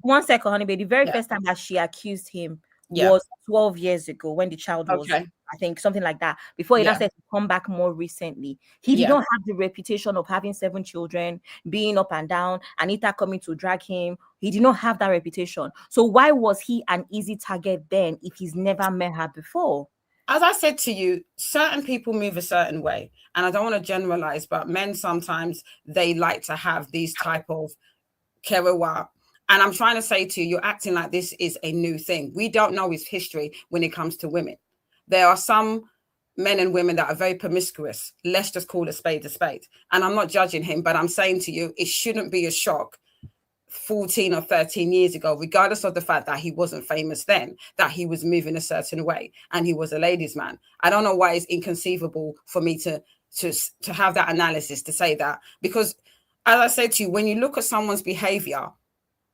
1 second, honey baby. The very yeah. first time that she accused him Yeah. was 12 years ago when the child was, Okay. I think, something like that. Before he now Yeah. said to come back more recently. He did Yeah. not have the reputation of having 7 children, being up and down, Anita coming to drag him. He did not have that reputation. So why was he an easy target then if he's never met her before? As I said to you, certain people move a certain way, and I don't want to generalize, but men sometimes they like to have these type of kerewa. And I'm trying to say to you, you're acting like this is a new thing. We don't know his history when it comes to women. There are some men and women that are very promiscuous. Let's just call a spade a spade. And I'm not judging him, but I'm saying to you, it shouldn't be a shock 14 or 13 years ago, regardless of the fact that he wasn't famous then, that he was moving a certain way and he was a ladies' man. I don't know why it's inconceivable for me to have that analysis to say that, because as I said to you, when you look at someone's behavior,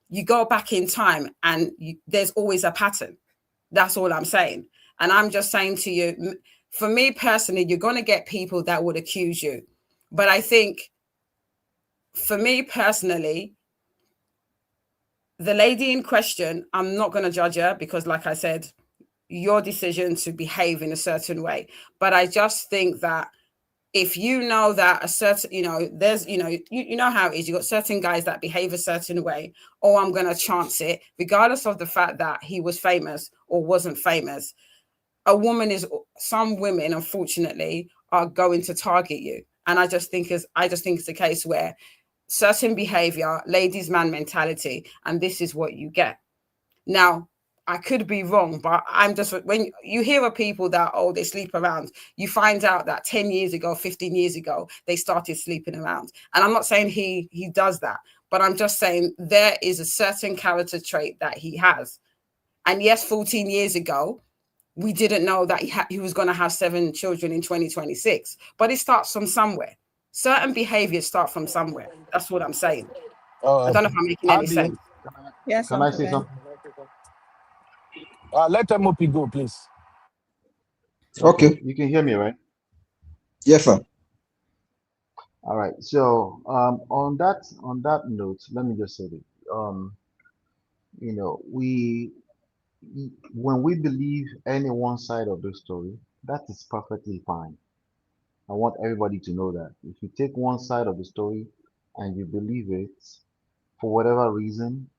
you go back in time and there's always a pattern. That's all I'm saying. And I'm just saying to you, for me personally, you're going to get people that would accuse you. But I think for me personally, the lady in question, I'm not going to judge her because, like I said, your decision to behave in a certain way. But I just think that if you know that a certain, there's, you know how it is. You got certain guys that behave a certain way, or I'm going to chance it, regardless of the fact that he was famous or wasn't famous. Some women, unfortunately, are going to target you. And I just think it's a case where certain behavior, ladies' man mentality, and this is what you get. Now, I could be wrong, but when you hear of people that, they sleep around, you find out that 10 years ago, 15 years ago, they started sleeping around. And I'm not saying he does that, but I'm just saying there is a certain character trait that he has. And yes, 14 years ago, we didn't know that he was going to have 7 children in 2026, but it starts from somewhere. Certain behaviors start from somewhere. That's what I'm saying. I don't know if I'm making any sense. Yes, Can I say something? Let MOP go, please. Okay. You can hear me, right? Yes, sir. All right. So on that note, let me just say this. We when we believe any one side of the story, that is perfectly fine. I want everybody to know that. If you take one side of the story and you believe it for whatever reason,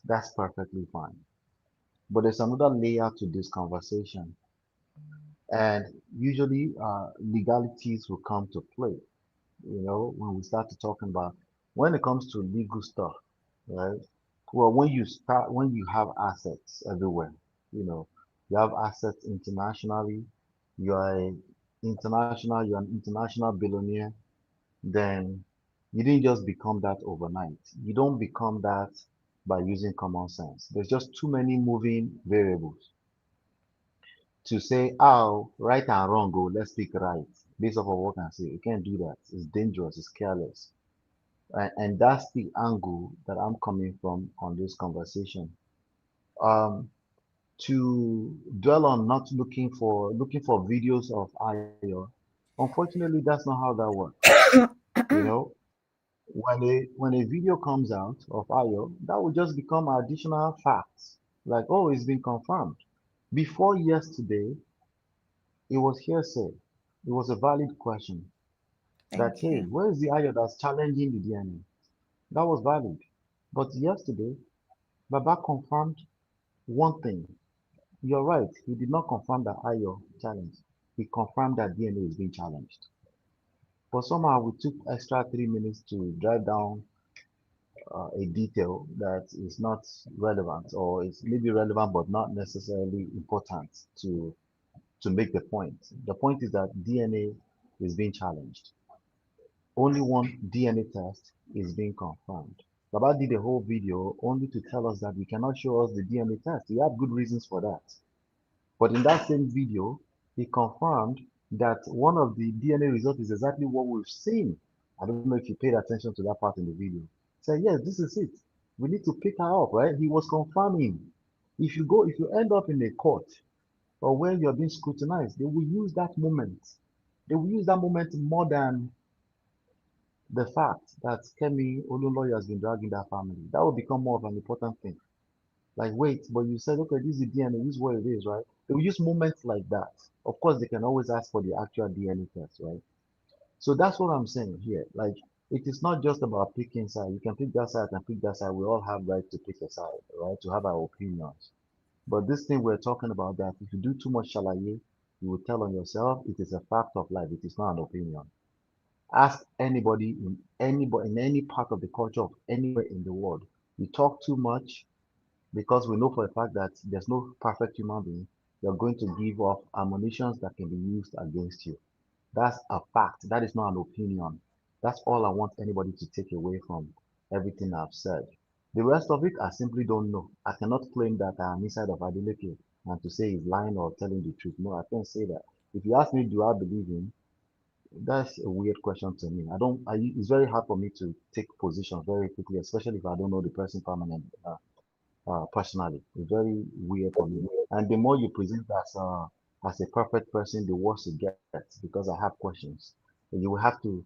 that's perfectly fine. But there's another layer to this conversation. And usually legalities will come to play, when we start to talking about when it comes to legal stuff, right? Well, when you have assets everywhere, you have assets internationally, you're an international billionaire, then you didn't just become that overnight. You don't become that by using common sense. There's just too many moving variables to say, oh, right and wrong, let's pick right. Based off of what I can say, you can't do that. It's dangerous, it's careless. And that's the angle that I'm coming from on this conversation. Um, to dwell on not looking for videos of Ayo, unfortunately, that's not how that works. You know, when a video comes out of Ayo, that will just become additional facts. Like, oh, it's been confirmed. Before yesterday, it was hearsay. It was a valid question. that, hey, where is the Ayo that's challenging the DNA? That was valid. But yesterday, Baba confirmed one thing. You're right. He did not confirm that Ayo challenged. He confirmed that DNA is being challenged. But somehow we took extra 3 minutes to drive down a detail that is not relevant, or is maybe relevant but not necessarily important to make the point. The point is that DNA is being challenged. Only one DNA test is being confirmed. Baba did a whole video only to tell us that he cannot show us the DNA test. He had good reasons for that. But in that same video, he confirmed that one of the DNA results is exactly what we've seen. I don't know if you paid attention to that part in the video. Say, yes, this is it. We need to pick her up, right? He was confirming. If you end up in a court or where you're being scrutinized, they will use that moment. They will use that moment more than the fact that Kemi Olunloyo has been dragging that family. That will become more of an important thing. Like, wait, but you said, okay, this is the DNA, this is what it is, right? They will use moments like that. Of course, they can always ask for the actual DNA test, right? So that's what I'm saying here. Like, it is not just about picking side. You can pick that side, I can pick that side. We all have right to pick a side, right? To have our opinions. But this thing we're talking about, that if you do too much shalaye, you will tell on yourself, it is a fact of life. It is not an opinion. Ask anybody in any part of the culture of anywhere in the world. You talk too much, because we know for a fact that there's no perfect human being, you're going to give off ammunitions that can be used against you. That's a fact. That is not an opinion. That's all I want anybody to take away from everything I've said. The rest of it, I simply don't know. I cannot claim that I'm inside of Adeleke and to say he's lying or telling the truth. No, I can't say that. If you ask me, do I believe him? That's a weird question to me. It's very hard for me to take positions very quickly, especially if I don't know the person permanently. Personally. It's very weird for me. And the more you present as a perfect person, the worse it gets, because I have questions. And you will have to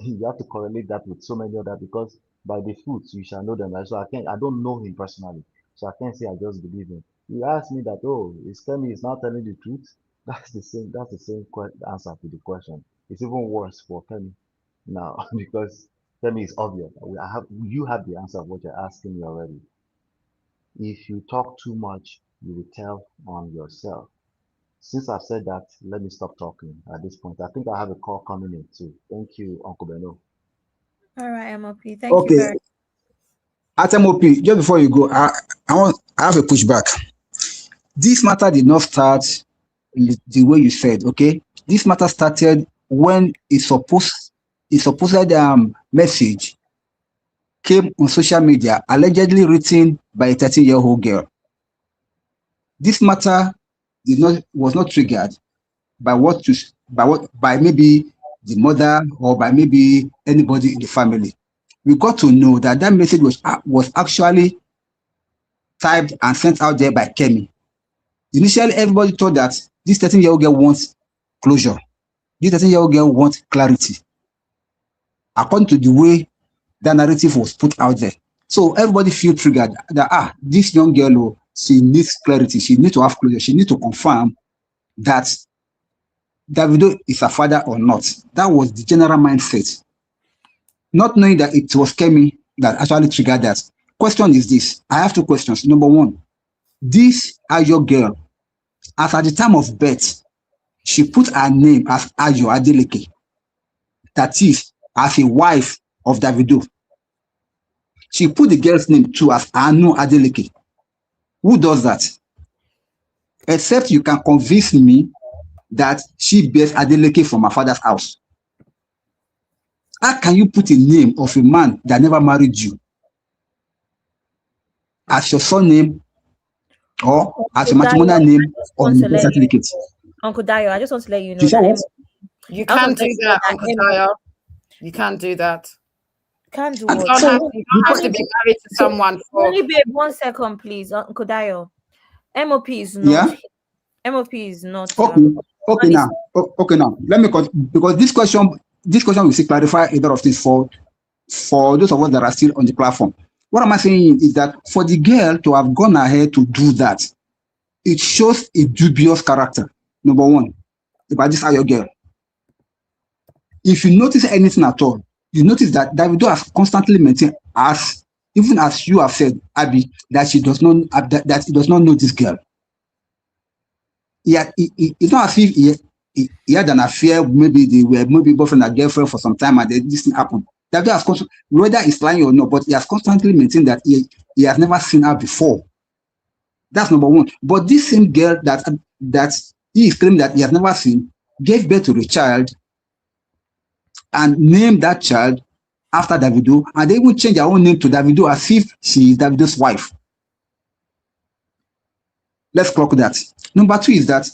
you have to correlate that with so many other, because by the fruits you shall know them. So I don't know him personally. So I can't say I just believe him. You ask me that, oh, is Kemi is not telling the truth? That's the same answer to the question. It's even worse for Kemi now because Kemi is obvious. You have the answer of what you're asking me already. If you talk too much, you will tell on yourself. Since I've said that, let me stop talking at this point. I think I have a call coming in too. Thank you, Uncle Beno. All right, MOP. Thank you very much. At MOP, just before you go, I have a pushback. This matter did not start the way you said, okay? This matter started when a supposed message came on social media, allegedly written by a 13-year-old girl. This matter was not triggered by maybe the mother or by maybe anybody in the family. We got to know that message was actually typed and sent out there by Kemi. Initially, everybody thought that this 13-year-old girl wants closure. This 13-year-old girl wants clarity, according to the way that narrative was put out there. So everybody feel triggered that this young girl, she needs clarity. She needs to have closure. She needs to confirm that Davido is her father or not. That was the general mindset. Not knowing that it was Kemi that actually triggered that. Question is this. I have two questions. Number one, this Ayo girl, as at the time of birth, she put her name as Ayo Adeleke. That is, as a wife of Davido. She put the girl's name too as Anu Adeleke. Who does that? Except you can convince me that she bears Adeleke from her father's house. How can you put a name of a man that never married you as your surname or as your matrimonial name on the birth certificate? Uncle Dayo, I just want to let you know that you can't do that, Uncle Dayo. You can't do that. Can't do what? You don't have to be married to someone for. Only babe, 1 second, please, Uncle Dayo. MOP is not. Yeah? MOP is not. Okay now. Let me because this question will still clarify a lot of things for those of us that are still on the platform. What am I saying is that for the girl to have gone ahead to do that, it shows a dubious character. Number one, about this Ayo girl. if you notice anything at all, you notice that Davido has constantly maintained, as even as you have said, Abby, that she does not that he does not know this girl. It's not as if he had an affair. Maybe they were maybe boyfriend and girlfriend for some time, and then this thing happened. Davido has whether he's lying or not, but he has constantly maintained that he has never seen her before. That's number one. But this same girl that he is claiming that he has never seen gave birth to a child and named that child after Davido, and they even changed their own name to Davido as if she is Davido's wife. Let's clock that. Number two is that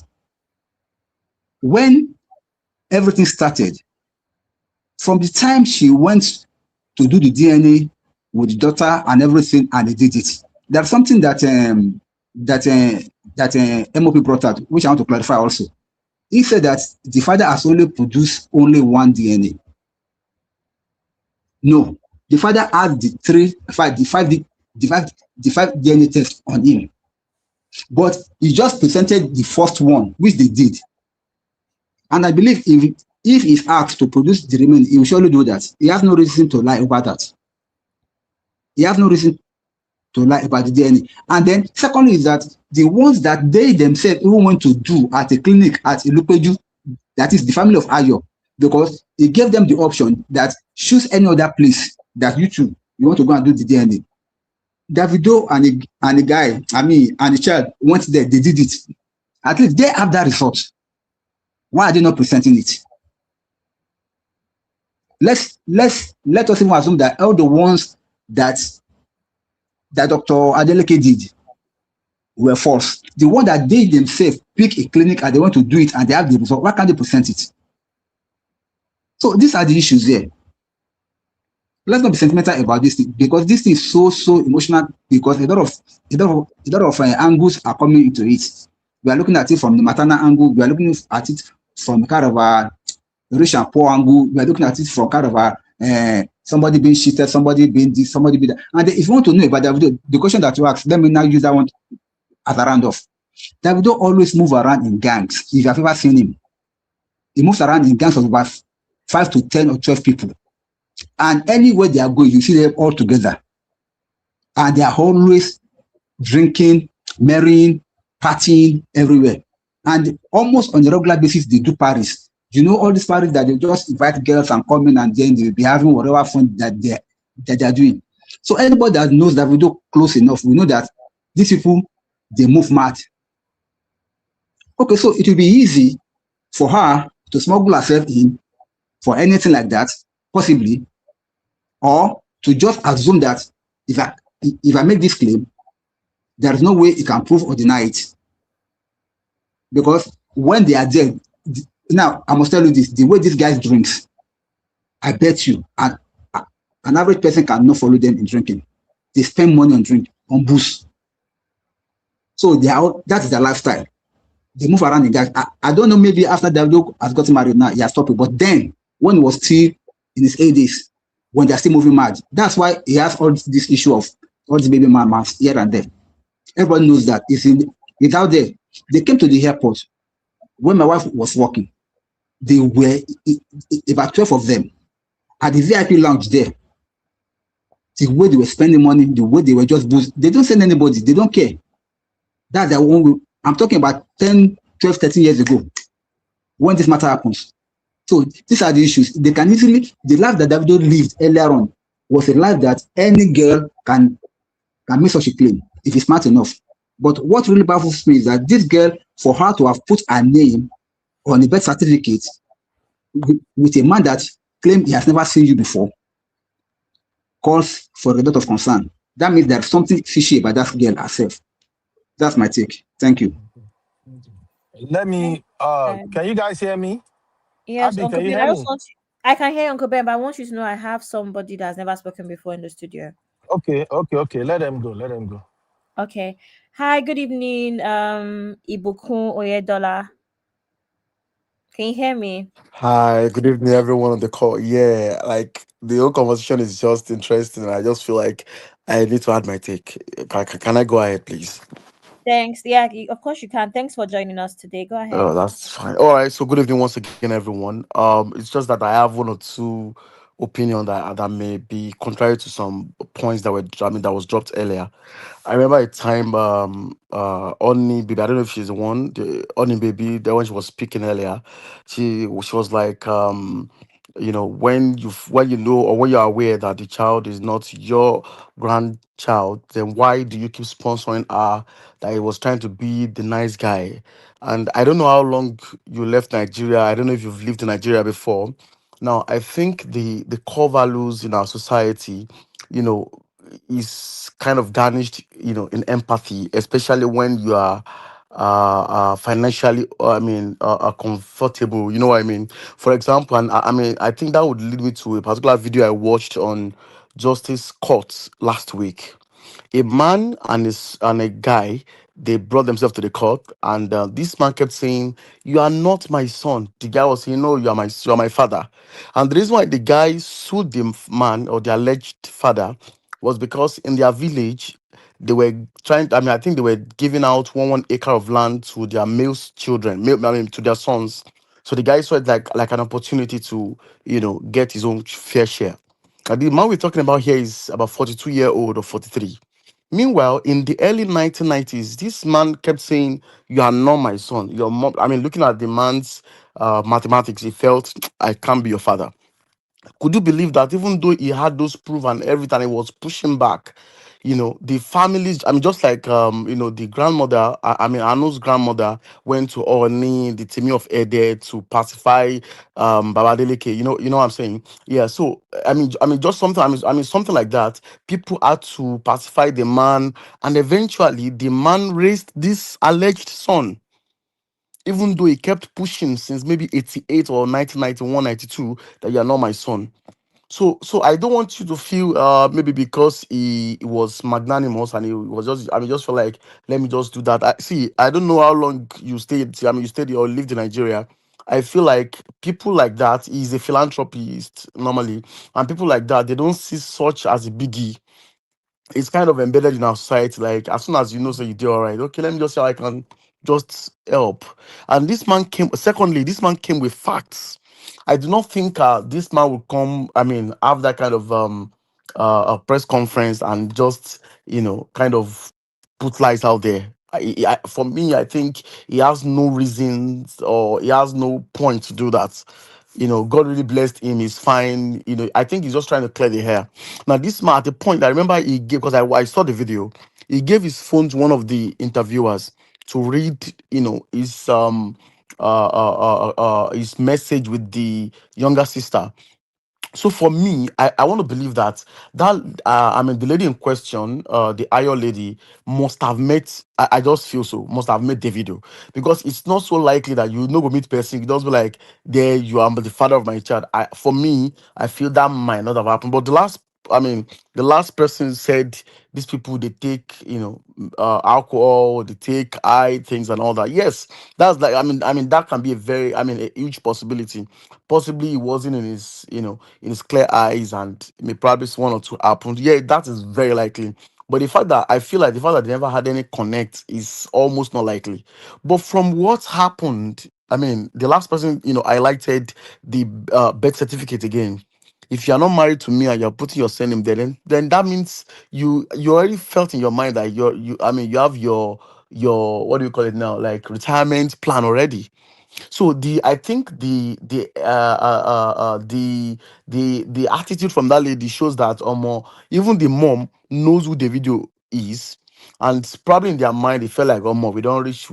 when everything started, from the time she went to do the DNA with the daughter and everything, and they did it, there's something that MOP brought out, which I want to clarify also. He said that the father has only produced only one DNA. No, the father had the five DNA tests on him, but he just presented the first one, which they did. And I believe if he's asked to produce the remaining, he will surely do that. He has no reason to lie about that. He has no reason to lie about the DNA. And then secondly is that the ones that they themselves even want to do at a clinic at Ilupeju, that is the family of Ayo, because he gave them the option that choose any other place that you want to go and do the DNA. Davido and the guy, and the child went there, they did it. At least they have that result. Why are they not presenting it? Let us even assume that all the ones that Dr. Adeleke did were false. The one that they themselves pick a clinic and they want to do it and they have the result, why can't they present it? So these are the issues here. Let's not be sentimental about this thing, because this thing is so emotional, because a lot of angles are coming into it. We are looking at it from the maternal angle. We are looking at it from kind of a rich and poor angle. We are looking at it from kind of a somebody being cheated, somebody being this, somebody being that. And if you want to know about Davido, the question that you asked, let me now use that one as a round-off. Davido always moves around in gangs. If you have ever seen him, he moves around in gangs of about 5 to 10 or 12 people. And anywhere they are going, you see them all together. And they are always drinking, marrying, partying everywhere. And almost on a regular basis, they do parties. You know, all these parties that they just invite girls and come in and then they'll be having whatever fun that they're doing. So anybody that knows Davido close enough, we know that these people, they move mad. Okay, so it will be easy for her to smuggle herself in for anything like that, possibly, or to just assume that if I make this claim, there is no way he can prove or deny it. Because when they are there, now I must tell you this, the way these guys drinks, I bet you an average person cannot follow them in drinking. They spend money on drink, on booze. So that is their lifestyle. They move around in guys. I don't know, maybe after Davido has gotten married now, he has stopped it. But then, when he was still in his 80s, when they're still moving mad, that's why he has all this issue of all these baby mamas here and there. Everybody knows that. It's out there. They came to the airport when my wife was working. They were about 12 of them at the VIP lounge there. The way they were spending money, the way they were just booze. They don't send anybody. They don't care. That's their own way. I'm talking about 10, 12, 13 years ago when this matter happens. So these are the issues. They can easily, the life that Davido lived earlier on was a life that any girl can make such a claim if he's smart enough. But what really baffles me is that this girl, for her to have put her name on a birth certificate with a man that claimed he has never seen you before, calls for a lot of concern. That means there's something fishy about that girl herself. That's my take. Thank you. Let me, can you guys hear me? Yes, Abby, Uncle can you Ben, hear me? I can hear Uncle Ben, but I want you to know I have somebody that's never spoken before in the studio. Okay. Let them go. Okay. Hi, good evening, Ibukun Oyedola. Can you hear me? Hi, good evening, everyone on the call. Yeah, like the whole conversation is just interesting. And I just feel like I need to add my take. Can I go ahead, please? Thanks. Yeah, of course you can. Thanks for joining us today. Go ahead. Oh, that's fine. All right. So good evening once again, everyone. It's just that I have one or two opinion that may be contrary to some points that were, I mean, that was dropped earlier. I remember a time, Oni baby. I don't know if she's the one, the Oni baby. The one she was speaking earlier. She was like, when you know or when you're aware that the child is not your grandchild, then why do you keep sponsoring her? That he was trying to be the nice guy. And I don't know how long you left Nigeria. I don't know if you've lived in Nigeria before. Now, I think the core values in our society, you know, is kind of garnished, in empathy, especially when you are financially, comfortable. You know what I mean? For example, and I mean, I think that would lead me to a particular video I watched on Justice Court last week. A man and a guy, they brought themselves to the court, and this man kept saying, "You are not my son." The guy was saying, "No, you are my father." And the reason why the guy sued the man or the alleged father was because in their village they were trying. I mean, I think they were giving out one acre of land to their male children, to their sons. So the guy saw it like an opportunity to get his own fair share. And the man we're talking about here is about 42-year-old or 43. Meanwhile, in the early 1990s, this man kept saying, "You are not my son. Your mom." I mean, looking at the man's mathematics, he felt, "I can't be your father." Could you believe that even though he had those proof and everything, he was pushing back? The families, I mean, just like the grandmother, I mean, Anu's grandmother went to Oni, the Timi of Ede, to pacify Baba Deleke. You know what I'm saying? Yeah. So I mean, just something. I mean, something like that. People had to pacify the man, and eventually, the man raised this alleged son, even though he kept pushing since maybe 88 or 1991, 92, that you are not my son. So I don't want you to feel maybe because he was magnanimous and he was just, I mean, just feel like, let me just do that. I don't know how long you stayed. I mean, you stayed or lived in Nigeria. I feel like people like that, he's a philanthropist normally, and people like that, they don't see such as a biggie. It's kind of embedded in our society. Like, as soon as you know, so you do all right. Okay, let me just see how I can just help. And this man came. Secondly, this man came with facts. I do not think this man will come. I mean, have that kind of a press conference and just kind of put lies out there. For me, I think he has no reasons or he has no point to do that. God really blessed him. He's fine. I think he's just trying to clear the hair. Now, this man, at the point, I remember he gave, because I saw the video, he gave his phone to one of the interviewers to read, his message with the younger sister. So for me, I want to believe that the lady in question, the Ayo lady, must have met. I just feel so must have met Davido, because it's not so likely that you know go meet person. You just be like, "There you are, the father of my child." For me, I feel that might not have happened. But the last person said these people, they take alcohol, they take eye things and all that. Yes, that's like, I mean that can be a huge possibility. Possibly he wasn't in his clear eyes, and may probably one or two happened. Yeah, that is very likely. But I feel like the fact that they never had any connect is almost not likely. But from what happened, I mean, the last person, highlighted the birth certificate again. If you're not married to me and you're putting your surname there, then that means you already felt in your mind that you have your, what do you call it now, like retirement plan already. So I think the attitude from that lady shows that even the mom knows who the video is, and probably in their mind they felt like, we don't reach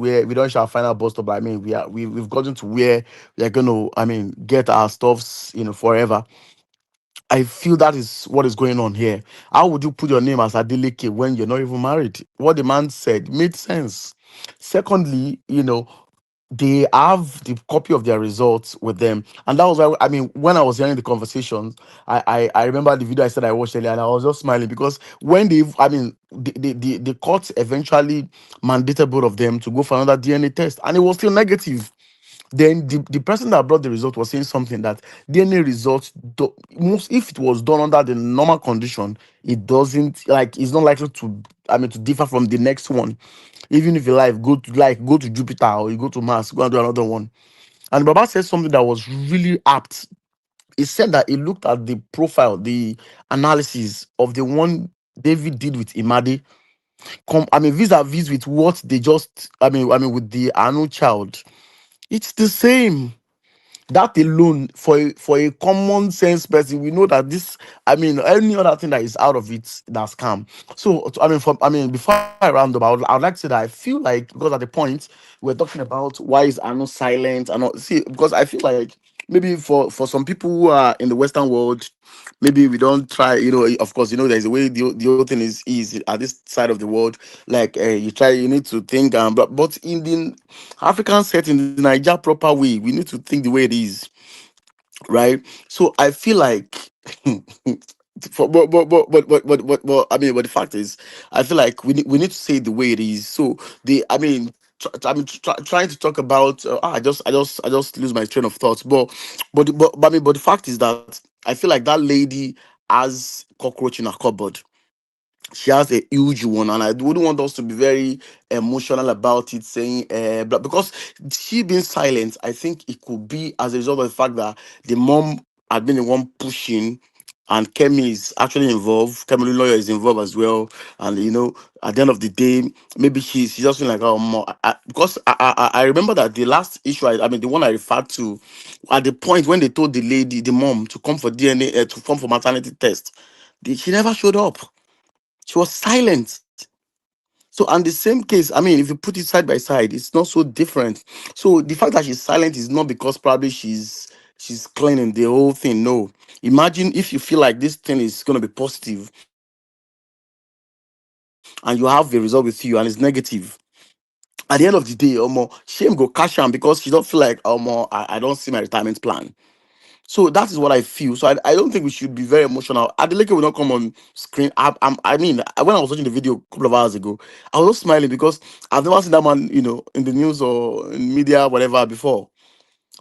our final bus stop. I mean, we've gotten to where we are gonna, get our stuffs, forever. I feel that is what is going on here. How would you put your name as Adeleke when you're not even married? What the man said made sense. Secondly, they have the copy of their results with them, and that was why, I mean, when I was hearing the conversations, I remember the video I said I watched earlier, and I was just smiling because when the court eventually mandated both of them to go for another DNA test, and it was still negative. Then the person that brought the result was saying something that DNA results most, if it was done under the normal condition, it doesn't, like, it's not likely to, I mean, to differ from the next one. Even if you go to Jupiter or you go to Mars, go and do another one. And Baba said something that was really apt. He said that he looked at the profile, the analysis of the one David did with Imade, I mean, vis-a-vis with what they just, with the Anu child. It's the same. That alone, for a common sense person, we know that this, I mean, any other thing that is out of it, that's scam. So before I round up, I would like to say that I feel like, because at the point we're talking about why is Arno silent and not see, because I feel like maybe for some people who are in the Western world, maybe we don't try, of course, there's a way the whole thing is at this side of the world, like, you need to think, but in the African setting, the Niger proper way, we need to think the way it is, right? So I feel like, but the fact is, I feel like we need to say it the way it is. So trying to talk about, I just lose my train of thoughts. But the fact is that I feel like that lady has cockroach in her cupboard. She has a huge one, and I wouldn't want us to be very emotional about it, saying because she being silent, I think it could be as a result of the fact that the mom had been the one pushing, and Kemi is actually involved. Kemi lawyer is involved as well, and at the end of the day, maybe she's just feeling like, oh, more, because I remember that the last issue, the one I referred to, at the point when they told the lady, the mom, to come for DNA, to come for maternity test, she never showed up. She was silent. So, and the same case, if you put it side by side, it's not so different. So the fact that she's silent is not because probably she's cleaning the whole thing. No. Imagine if you feel like this thing is gonna be positive and you have the result with you and it's negative. At the end of the day, shame go cash am because she don't feel like, I don't see my retirement plan. So that is what I feel. So I don't think we should be very emotional. Adeleke will not come on screen. When I was watching the video a couple of hours ago, I was just smiling because I've never seen that man, in the news or in media, whatever, before.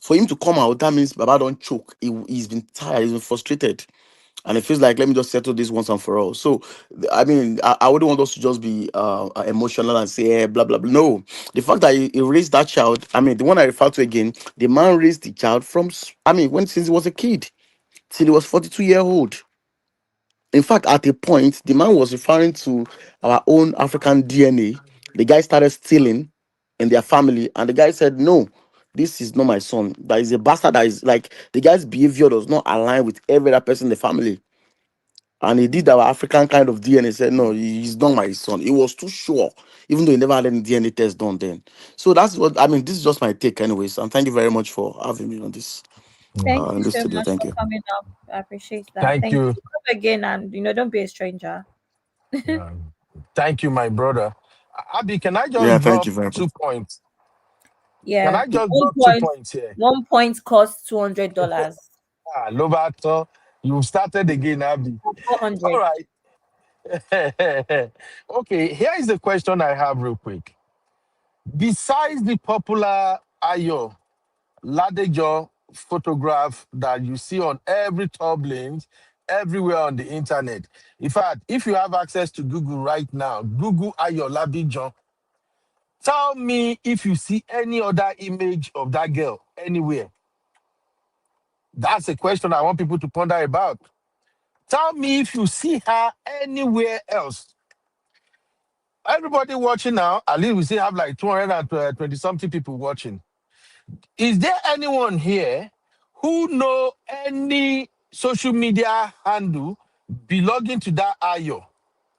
For him to come out, that means Baba don't choke. He's been tired, he's been frustrated. And it feels like, let me just settle this once and for all. So, I wouldn't want us to just be emotional and say, blah, blah, blah. No. The fact that he raised that child, the one I referred to again, the man raised the child since he was a kid till he was 42-year old. In fact, at a point, the man was referring to our own African DNA. The guy started stealing in their family, and the guy said, no, this is not my son. That is a bastard. That is like, the guy's behavior does not align with every other person in the family. And he did our African kind of DNA. Said, no, he's not my son. He was too sure, even though he never had any DNA test done then. So that's what, this is just my take, anyways. And thank you very much for having me on this, Thank you in this so studio. much Thank for you. coming up. I appreciate that. Thank Thank you. you. Come again, and don't be a stranger. Thank you, my brother. Abby, can I Yeah, just thank drop you very much. 2 points? Can Yeah. I just One drop two point. points here? 1 point costs $200. Lobato, you started again, Abby. Four All hundred. right. Okay, here is the question I have real quick. Besides the popular Ayo Ladejo photograph that you see on every top link, everywhere on the internet. In fact, if you have access to Google right now, Google Ayo Ladejo. Tell me if you see any other image of that girl anywhere. That's a question I want people to ponder about. Tell me if you see her anywhere else. Everybody watching now, at least we still have like 220 something people watching. Is there anyone here who know any social media handle belonging to that Ayo,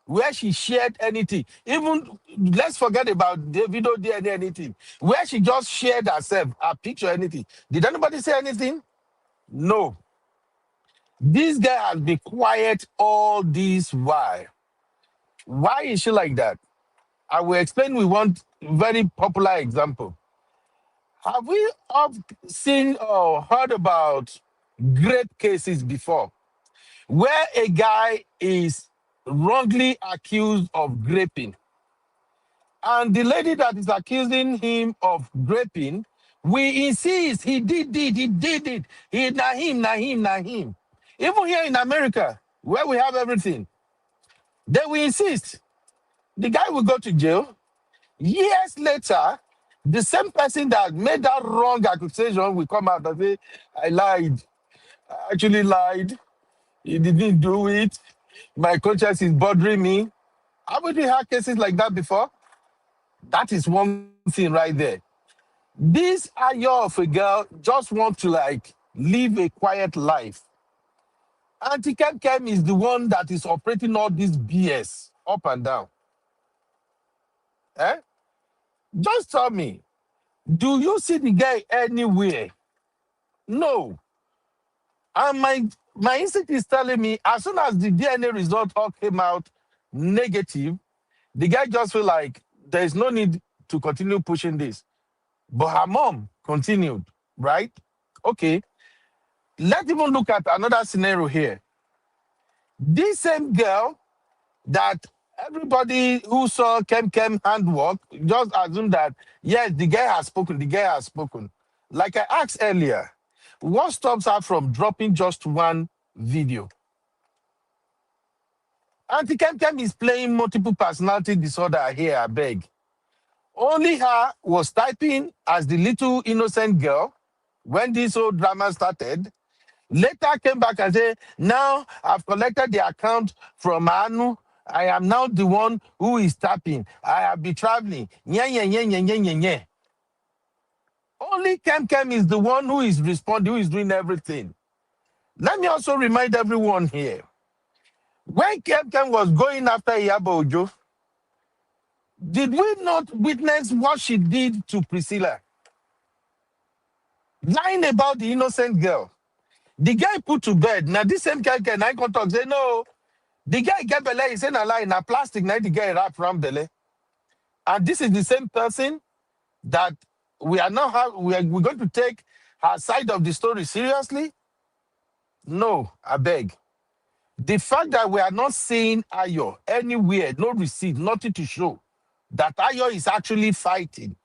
where she shared anything? Even let's forget about Davido did anything. Where she just shared herself, a picture, anything. Did anybody say anything? No. This guy has been quiet all this while. Why is she like that? I will explain with one very popular example. Have we all seen or heard about grape cases before, where a guy is wrongly accused of graping, and the lady that is accusing him of graping We insist he did it, he did it. He na him, na him, na him. Even here in America, where we have everything, they will insist. The guy will go to jail. Years later, the same person that made that wrong accusation will come out and say, I lied. I actually lied. He didn't do it. My conscience is bothering me. Haven't we had cases like that before? That is one thing right there. This Ayo of a girl just want to like live a quiet life. Auntie Kem Kem is the one that is operating all this BS up and down. Eh? Just tell me, do you see the guy anywhere? No. And my instinct is telling me as soon as the DNA result all came out negative, the guy just feel like there is no need to continue pushing this. But her mom continued, right? Okay. Let's even look at another scenario here. This same girl that everybody who saw Kem Kem handwork just assumed that, yes, the guy has spoken, the guy has spoken. Like I asked earlier, what stops her from dropping just one video? Auntie Kem Kem is playing multiple personality disorder here, I beg. Only her was typing as the little innocent girl when this whole drama started. Later came back and said, now I've collected the account from Anu. I am now the one who is tapping. I have been traveling. Yeah, yeah, yeah, yeah, yeah, yeah, yeah. Only Kem Kem is the one who is responding, who is doing everything. Let me also remind everyone here. When Kem Kem was going after Iyabo Ojo, did we not witness what she did to Priscilla? Lying about the innocent girl. The guy put to bed. Now this same guy can I can talk, say no. The guy get belay, he said a lie, na plastic, now the guy wrap around belay. And this is the same person that we are now we're going to take her side of the story seriously? No, I beg. The fact that we are not seeing Ayo anywhere, no receipt, nothing to show that Ayo is actually fighting.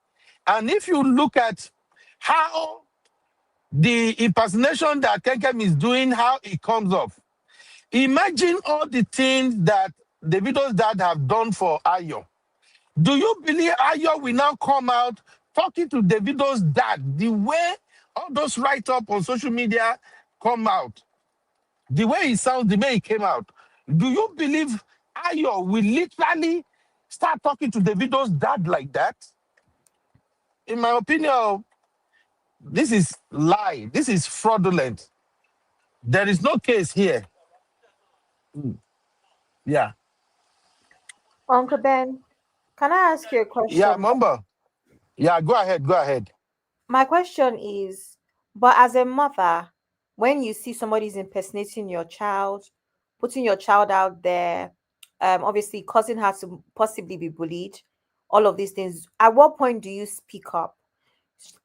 And if you look at how the impersonation that Kenkem is doing, how it comes off, imagine all the things that Davido's dad have done for Ayo. Do you believe Ayo will now come out talking to Davido's dad the way all those write-up on social media come out? The way it sounds, the way it came out. Do you believe Ayo will literally start talking to Davido's dad like that? In my opinion, this is lie. This is fraudulent. There is no case here. Yeah. Uncle Ben, can I ask you a Yeah, question? Mamba. Yeah, go ahead. Go ahead. My question is, but as a mother, when you see somebody's impersonating your child, putting your child out there, obviously causing her to possibly be bullied, all of these things, at what point do you speak up?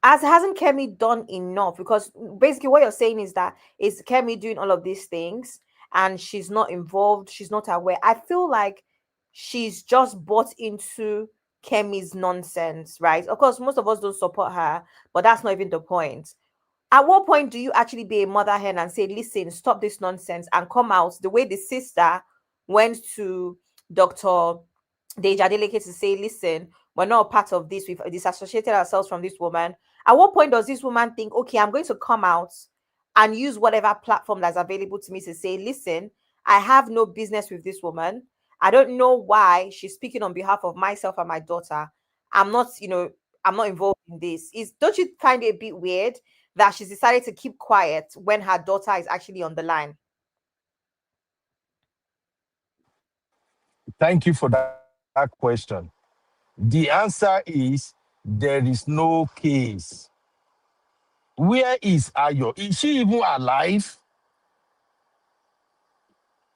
As hasn't Kemi done enough? Because basically what you're saying is that is Kemi doing all of these things and she's not involved, she's not aware. I feel like she's just bought into Kemi's nonsense, right? Of course, most of us don't support her, but that's not even the point. At what point do you actually be a mother hen and say, listen, stop this nonsense and come out the way the sister went to Dr. Deja Deleke to say, listen, we're not a part of this. We've disassociated ourselves from this woman. At what point does this woman think, okay, I'm going to come out and use whatever platform that's available to me to say, listen, I have no business with this woman. I don't know why she's speaking on behalf of myself and my daughter. I'm not, I'm not involved in this. Don't you find it a bit weird that she's decided to keep quiet when her daughter is actually on the line? Thank you for that question. The answer is there is no case. Where is Ayo? Is she even alive?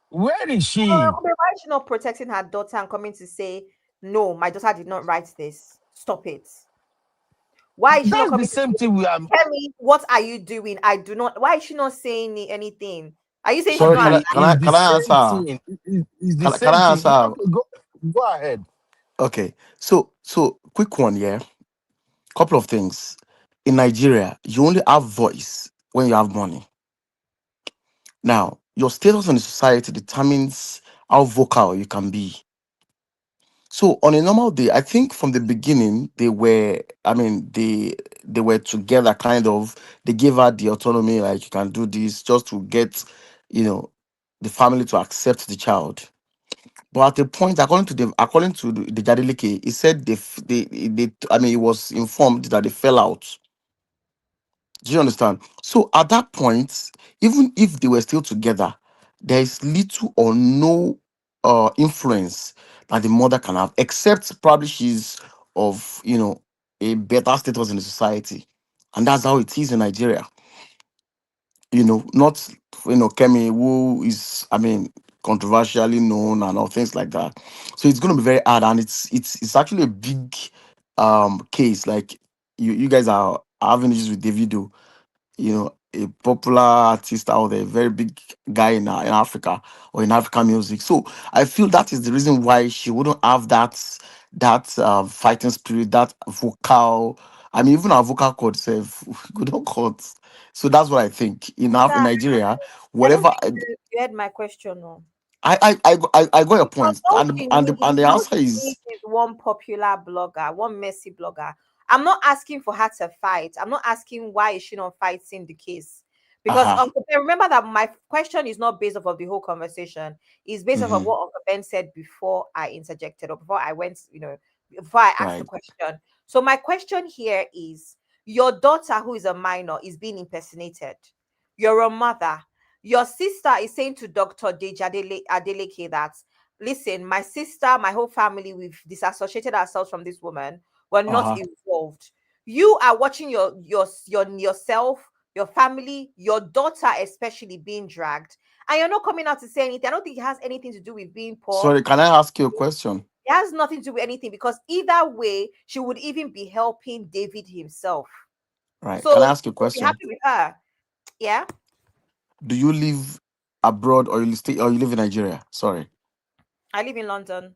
Where is she? Why is she not protecting her daughter and coming to say, no, my daughter did not write this. Stop it. Why is she not That's the coming to same say, thing we are. tell me, what are you doing? I do not. Why is she not saying anything? Are you saying she's Sorry, not Okay, can alive? I it's the can I same answer? thing. It's the Can same I thing. answer? Okay, go ahead. Okay. So quick one, yeah. Couple of things. In Nigeria, you only have voice when you have money. Now, your status in the society determines how vocal you can be. So on a normal day, I think from the beginning they were, I mean, they were together kind of. They gave her the autonomy, like you can do this, just to get, you know, the family to accept the child. But at a point, according to the Jadilike, he said I mean, he was informed that they fell out. Do you understand? So at that point, even if they were still together, there is little or no influence that the mother can have, except probably she's of, you know, a better status in the society. And that's how it is in Nigeria. You know, not, you know, Kemi, who is, I mean, controversially known and all things like that. So it's gonna be very hard, and it's actually a big case. Like you guys are having issues with Davido, you know, a popular artist out there, very big guy in Africa or in African music. So I feel that is the reason why she wouldn't have that fighting spirit, that vocal. I mean, even our vocal cord self, we don't cut. So that's what I think. In Sir, Nigeria, I don't whatever. think you heard my question. No. I got your Because point, all and she and the, needs, and the all answer she is needs is one popular blogger, one messy blogger. I'm not asking for her to fight. I'm not asking why is she not fighting the case. Because uh-huh. Uncle Ben, remember that my question is not based off of the whole conversation. It's based off of Hmm. what Uncle Ben said before I interjected or before I went, before I asked the Right. question. So my question here is your daughter, who is a minor, is being impersonated. You're a mother. Your sister is saying to Dr. Adeleke that, listen, my sister, my whole family, we've disassociated ourselves from this woman. We're not Uh-huh. involved. You are watching yourself, your family, your daughter especially being dragged, and you're not coming out to say anything. I don't think it has anything to do with being poor. Sorry, can I ask you a question? It has nothing to do with anything, because either way, she would even be helping David himself. Right. Can I So ask you a we'll be question? happy with her. Yeah, Do you live abroad, or you live in Nigeria? Sorry. I live in London.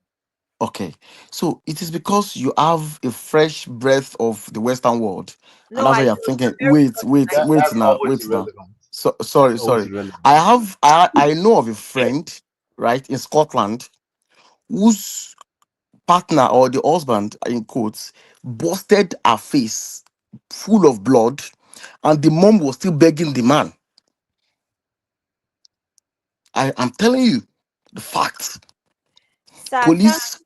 Okay. So it is because you have a fresh breath of the Western world. And No, that's why I you're don't. I'm thinking, very wait That's now, always wait now. irrelevant. So That's sorry, always sorry. irrelevant. I know of a friend, right, in Scotland, whose partner or the husband in quotes busted her face full of blood, and the mom was still begging the man. I'm telling you the facts. Sir, Police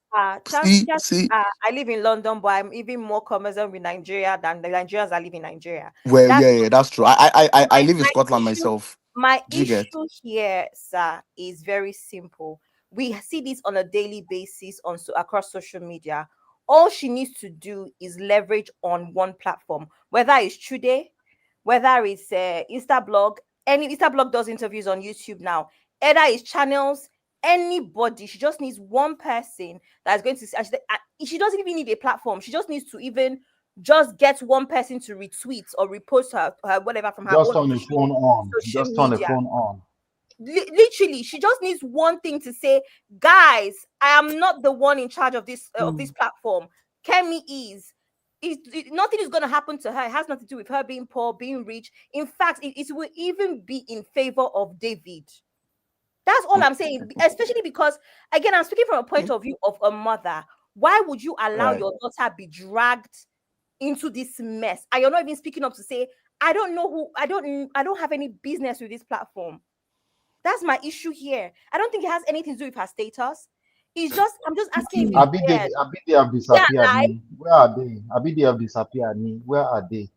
chances see are I live in London, but I'm even more conversant with Nigeria than the Nigerians that live in Nigeria. well, That's yeah, that's true. I my live in my Scotland issue. myself. My Do you get? issue here, sir, is very simple. We see this on a daily basis across social media. All she needs to do is leverage on one platform, whether it's Today, whether it's Instablog. Any Instablog does interviews on YouTube now. Either it's channels, anybody. She just needs one person that's going to. She doesn't even need a platform. She just needs to even just get one person to retweet or repost her whatever from her Just own turn the phone on. social Just turn the media. phone on. Literally, she just needs one thing to say, guys, I am not the one in charge of this platform. Kemi is. Nothing is going to happen to her. It has nothing to do with her being poor, being rich. In fact, it will even be in favor of David. That's all I'm saying. Especially because, again, I'm speaking from a point of view of a mother. Why would you allow Right. your daughter be dragged into this mess? And you're not even speaking up to say, I don't know who, I don't have any business with this platform. That's my issue here. I don't think it has anything to do with her status. It's just, I'm just asking if it's weird. Abi they have Yeah, disappeared. like, Ni. Where are they? Abi they have disappeared. Ni. Where are they?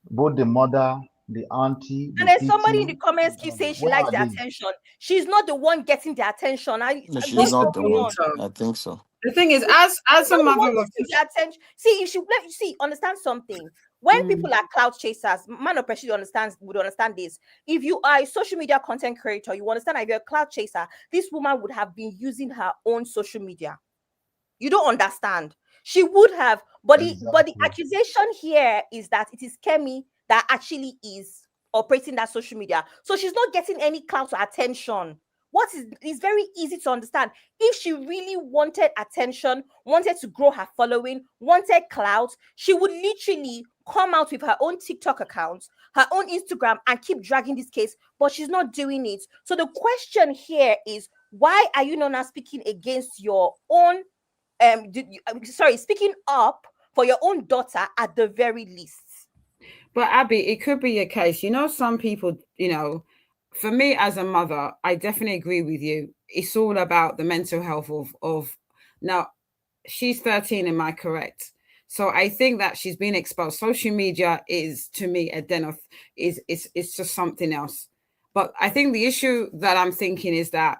Both the mother, the auntie, and the then somebody in PT, the comments keeps everybody. saying she Where likes are the they? attention. She's not the one getting the attention. No, she's What's not the going one. on? I think so. The thing is, She's as a not the one mother of getting two, the attention. See, if she let you see, understand something. When people are cloud chasers, man of pressure would understand this. If you are a social media content creator, you understand that if you're a cloud chaser, this woman would have been using her own social media. You don't understand. She would have, but the Exactly. accusation here is that it is Kemi that actually is operating that social media. So she's not getting any clout or attention. What is very easy to understand. If she really wanted attention, wanted to grow her following, wanted clout, she would literally come out with her own TikTok account, her own Instagram, and keep dragging this case, but she's not doing it. So the question here is, why are you not now speaking against your own, speaking up for your own daughter at the very least? But Abby, it could be a case, some people, for me as a mother, I definitely agree with you. It's all about the mental health of now, she's 13, am I correct? So I think that she's been exposed. Social media is, to me, a den of it's just something else. But I think the issue that I'm thinking is that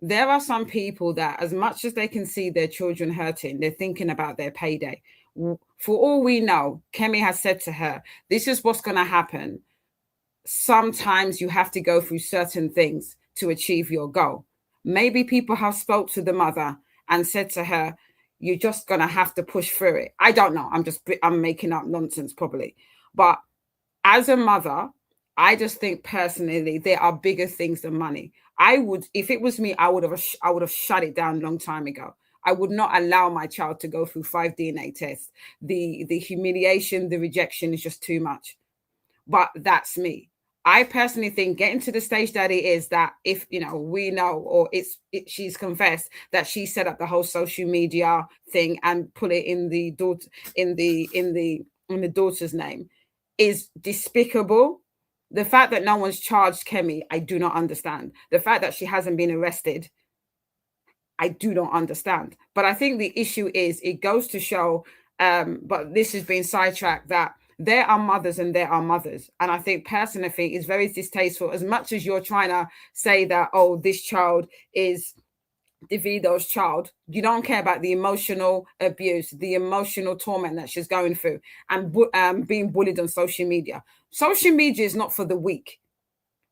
there are some people that, as much as they can see their children hurting, they're thinking about their payday. For all we know, Kemi has said to her, this is what's going to happen. Sometimes you have to go through certain things to achieve your goal. Maybe people have spoke to the mother and said to her, you're just going to have to push through it. I don't know. I'm making up nonsense probably. But as a mother, I just think personally, there are bigger things than money. If it was me, I would have shut it down a long time ago. I would not allow my child to go through 5 DNA tests. The humiliation, the rejection is just too much. But that's me. I personally think getting to the stage that it is, that if we know, or she's confessed that she set up the whole social media thing and put it in the daughter's name, is despicable. The fact that no one's charged Kemi, I do not understand. The fact that she hasn't been arrested, I do not understand. But I think the issue is, it goes to show, but this has been sidetracked, that there are mothers and there are mothers. And I think personally, it's very distasteful. As much as you're trying to say that, oh, this child is Davido's child, you don't care about the emotional abuse, the emotional torment that she's going through, and being bullied on social media. Social media is not for the weak.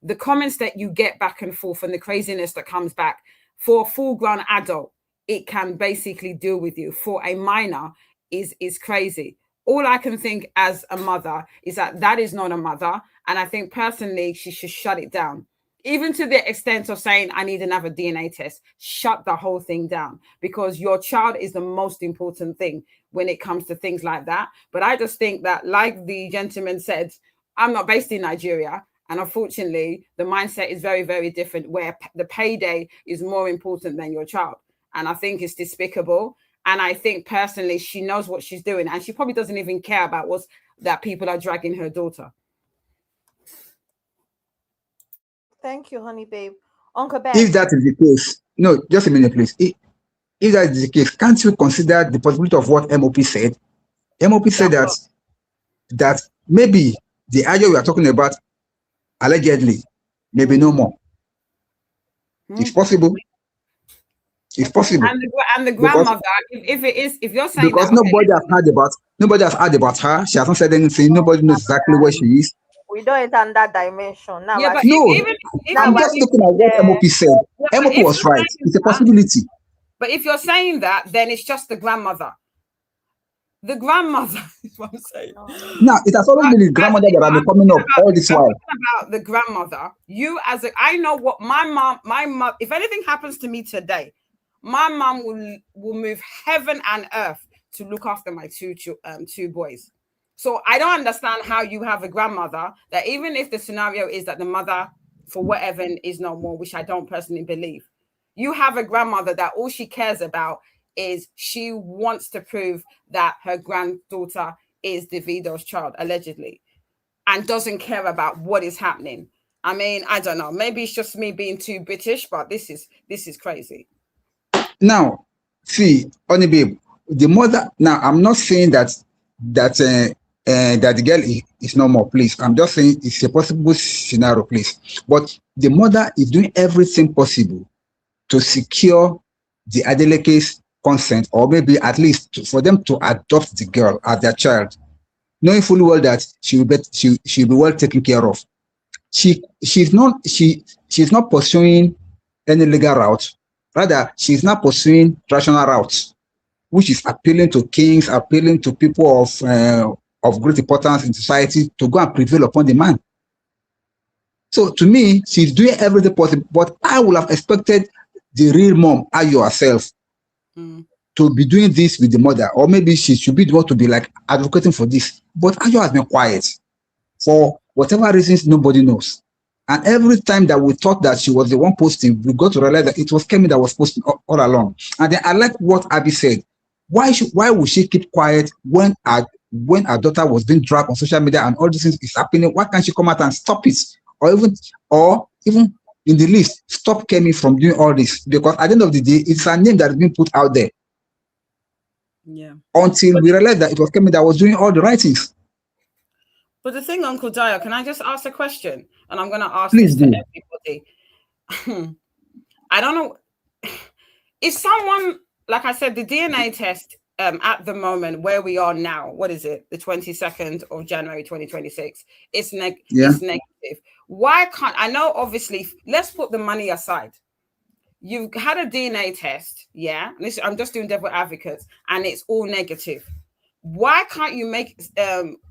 The comments that you get back and forth and the craziness that comes back, for a full-grown adult, it can basically deal with you. For a minor, is crazy. All I can think as a mother is that is not a mother. And I think personally, she should shut it down. Even to the extent of saying, I need another DNA test. Shut the whole thing down, because your child is the most important thing when it comes to things like that. But I just think that, like the gentleman said, I'm not based in Nigeria. And unfortunately, the mindset is very, very different, where the payday is more important than your child. And I think it's despicable. And I think personally, she knows what she's doing, and she probably doesn't even care about that people are dragging her daughter. Thank you, honey babe. Uncle Ben. If that is the case, no, just a minute, please. If that is the case, can't you consider the possibility of what MOP said? MOP said that maybe the Ayo we are talking about, allegedly, maybe no more. It's possible. It's possible. And the grandmother, if you're saying because that, nobody has heard about her. She hasn't said anything. Nobody knows exactly where she is. We don't enter that dimension now. Yeah, but I'm just looking at what MOP said. MOP was right. It's a possibility. But if you're saying that, then it's just the grandmother. The grandmother is what I'm saying. Now, it has always been the grandmother that have been coming up all this while. About the grandmother, I know what my mom, if anything happens to me today, my mom will move heaven and earth to look after my two boys. So I don't understand how you have a grandmother that, even if the scenario is that the mother, for whatever, is no more, which I don't personally believe, you have a grandmother that all she cares about is she wants to prove that her granddaughter is Davido's child, allegedly, and doesn't care about what is happening. I mean, I don't know. Maybe it's just me being too British, but this is crazy. Now, see, honey babe, the mother. Now, I'm not saying that the girl is no more, please. I'm just saying it's a possible scenario, please. But the mother is doing everything possible to secure the Adeleke's consent, or maybe at least for them to adopt the girl as their child, knowing fully well that she'll be well taken care of. She's not pursuing any legal route. Rather, she's not pursuing rational routes, which is appealing to kings, appealing to people of great importance in society to go and prevail upon the man. So to me, she's doing everything possible, but I would have expected the real mom, Ayo herself, to be doing this with the mother, or maybe she should be the one to be like advocating for this. But Ayo has been quiet for whatever reasons nobody knows. And every time that we thought that she was the one posting, we got to realize that it was Kemi that was posting all along. And then I like what Abby said. Why would she keep quiet when her daughter was being dragged on social media and all these things is happening? Why can't she come out and stop it? Or even in the list, stop Kemi from doing all this? Because at the end of the day, it's a name that is being put out there. Yeah. Until we realized that it was Kemi that was doing all the right things. But the thing, Uncle Dio, can I just ask a question? And I'm going to ask Please this to do. everybody. I don't know. Is someone, like I said, the DNA test at the moment where we are now, what is it? The 22nd of January, 2026. It's negative. Why can't, I know obviously, let's put the money aside. You've had a DNA test, yeah? I'm just doing devil advocates, and it's all negative. Why can't you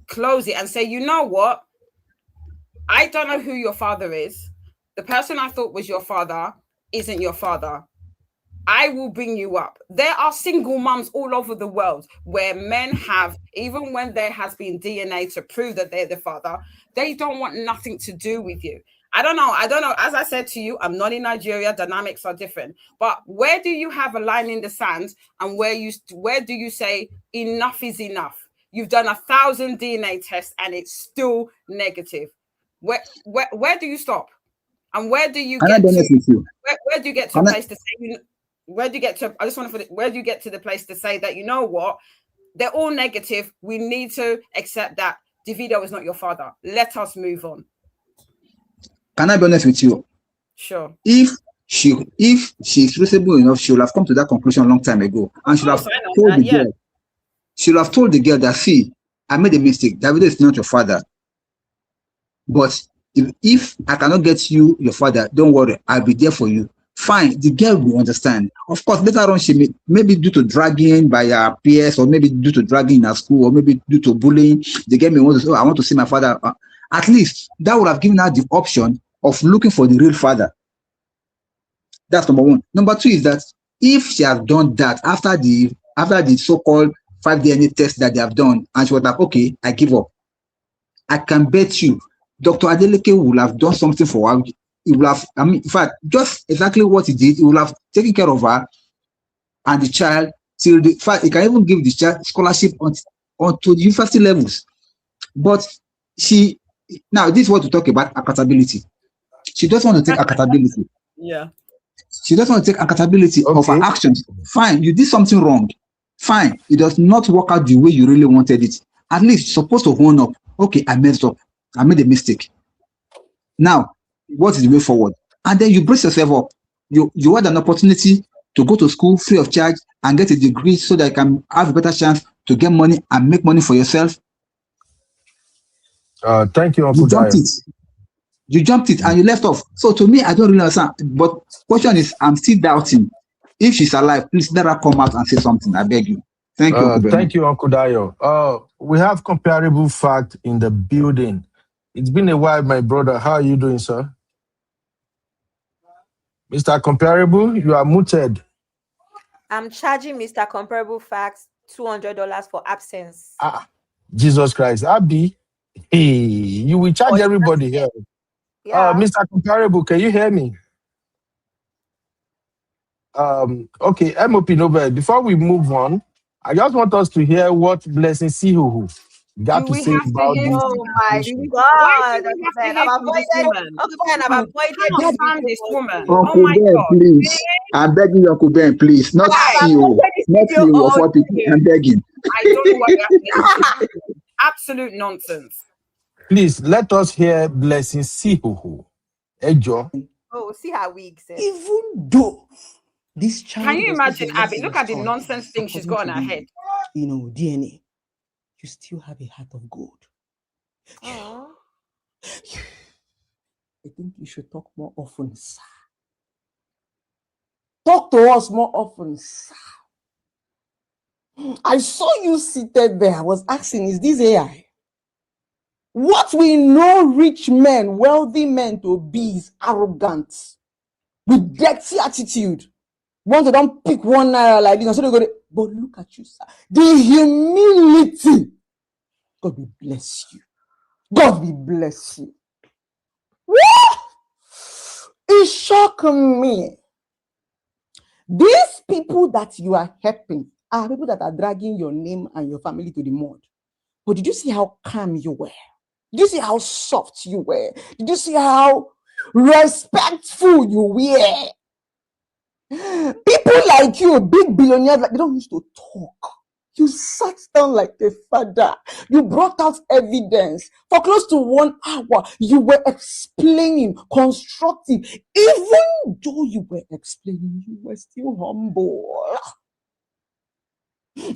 close it and say, you know what? I don't know who your father is. The person I thought was your father isn't your father. I will bring you up. There are single moms all over the world where men have, even when there has been DNA to prove that they're the father, they don't want nothing to do with you. I don't know. As I said to you, I'm not in Nigeria. Dynamics are different. But where do you have a line in the sand, and where do you say enough is enough? You've done 1,000 DNA tests and it's still negative. Where do you stop? And where do you get to? Where do you get to a place to say? Where do you get to? I just want to. Where do you get to the place to say that, you know what? They're all negative. We need to accept that Davido is not your father. Let us move on. Can I be honest with you? Sure. If she's reasonable enough, she would have come to that conclusion a long time ago, and should have told the girl. She would have told the girl that, see, I made a mistake. Davido is not your father. But if I cannot get you your father, don't worry, I'll be there for you. Fine, the girl will understand. Of course, later on, she maybe due to dragging by her peers, or maybe due to dragging in her school, or maybe due to bullying, the girl may want to say, oh, I want to see my father. At least that would have given her the option of looking for the real father. That's number one. Number two is that if she has done that after the so-called 5 DNA test that they have done, and she was like, okay, I give up, I can bet you Dr. Adeleke will have done something for her. He will have, in fact, just exactly what he did, he will have taken care of her and the child till in fact, he can even give the child scholarship onto the university levels. But now this is what we talk about, accountability. She doesn't want to take accountability. Yeah. She doesn't want to take accountability of her actions. Fine, you did something wrong. Fine, it does not work out the way you really wanted it. At least you're supposed to own up. Okay, I messed up. I made a mistake. Now, what is the way forward? And then you brace yourself up. You had an opportunity to go to school free of charge and get a degree so that you can have a better chance to get money and make money for yourself. Thank you, Uncle Dio. You jumped it and you left off. So to me, I don't really understand. But question is, I'm still doubting. If she's alive, please let her come out and say something. I beg you. Thank you. Thank you, Uncle Dio. We have comparable fact in the building. It's been a while, my brother. How are you doing, sir? Mr. Comparable, you are muted. I'm charging Mr. Comparable Facts $200 for absence. Jesus Christ. Abby, hey, you will charge everybody here. Yeah. Mr. Comparable, can you hear me? Okay, MOP Nobel, before we move on, I just want us to hear what Blessing Sihuhu got to say about this. Oh my God! I've avoided this woman. Uncle Ben, please. I'm begging you, Uncle Ben, please. Not you. Not you. Of what people. I'm begging. I don't know what you're saying. Absolute nonsense. Please let us hear Blessing Sihuhu. Ejo. Oh, see how weak. Even though this child, can you imagine, Abby? Look at the nonsense thing she's got in her head. You know, DNA. You still have a heart of gold. Aww. I think you should talk more often, sir. Talk to us more often, sir. I saw you seated there. I was asking, is this AI? What we know rich men, wealthy men to be is arrogance with dirty attitude. Once they don't pick one naira like this, so they go. But look at you, sir. The humility. God will bless you. God will bless you. What? It shocked me. These people that you are helping are people that are dragging your name and your family to the mud. But did you see how calm you were? Did you see how soft you were? Did you see how respectful you were? People like you, big billionaires, like they don't used to talk. You sat down like a father. You brought out evidence. For close to 1 hour, you were explaining, constructive. Even though you were explaining, you were still humble.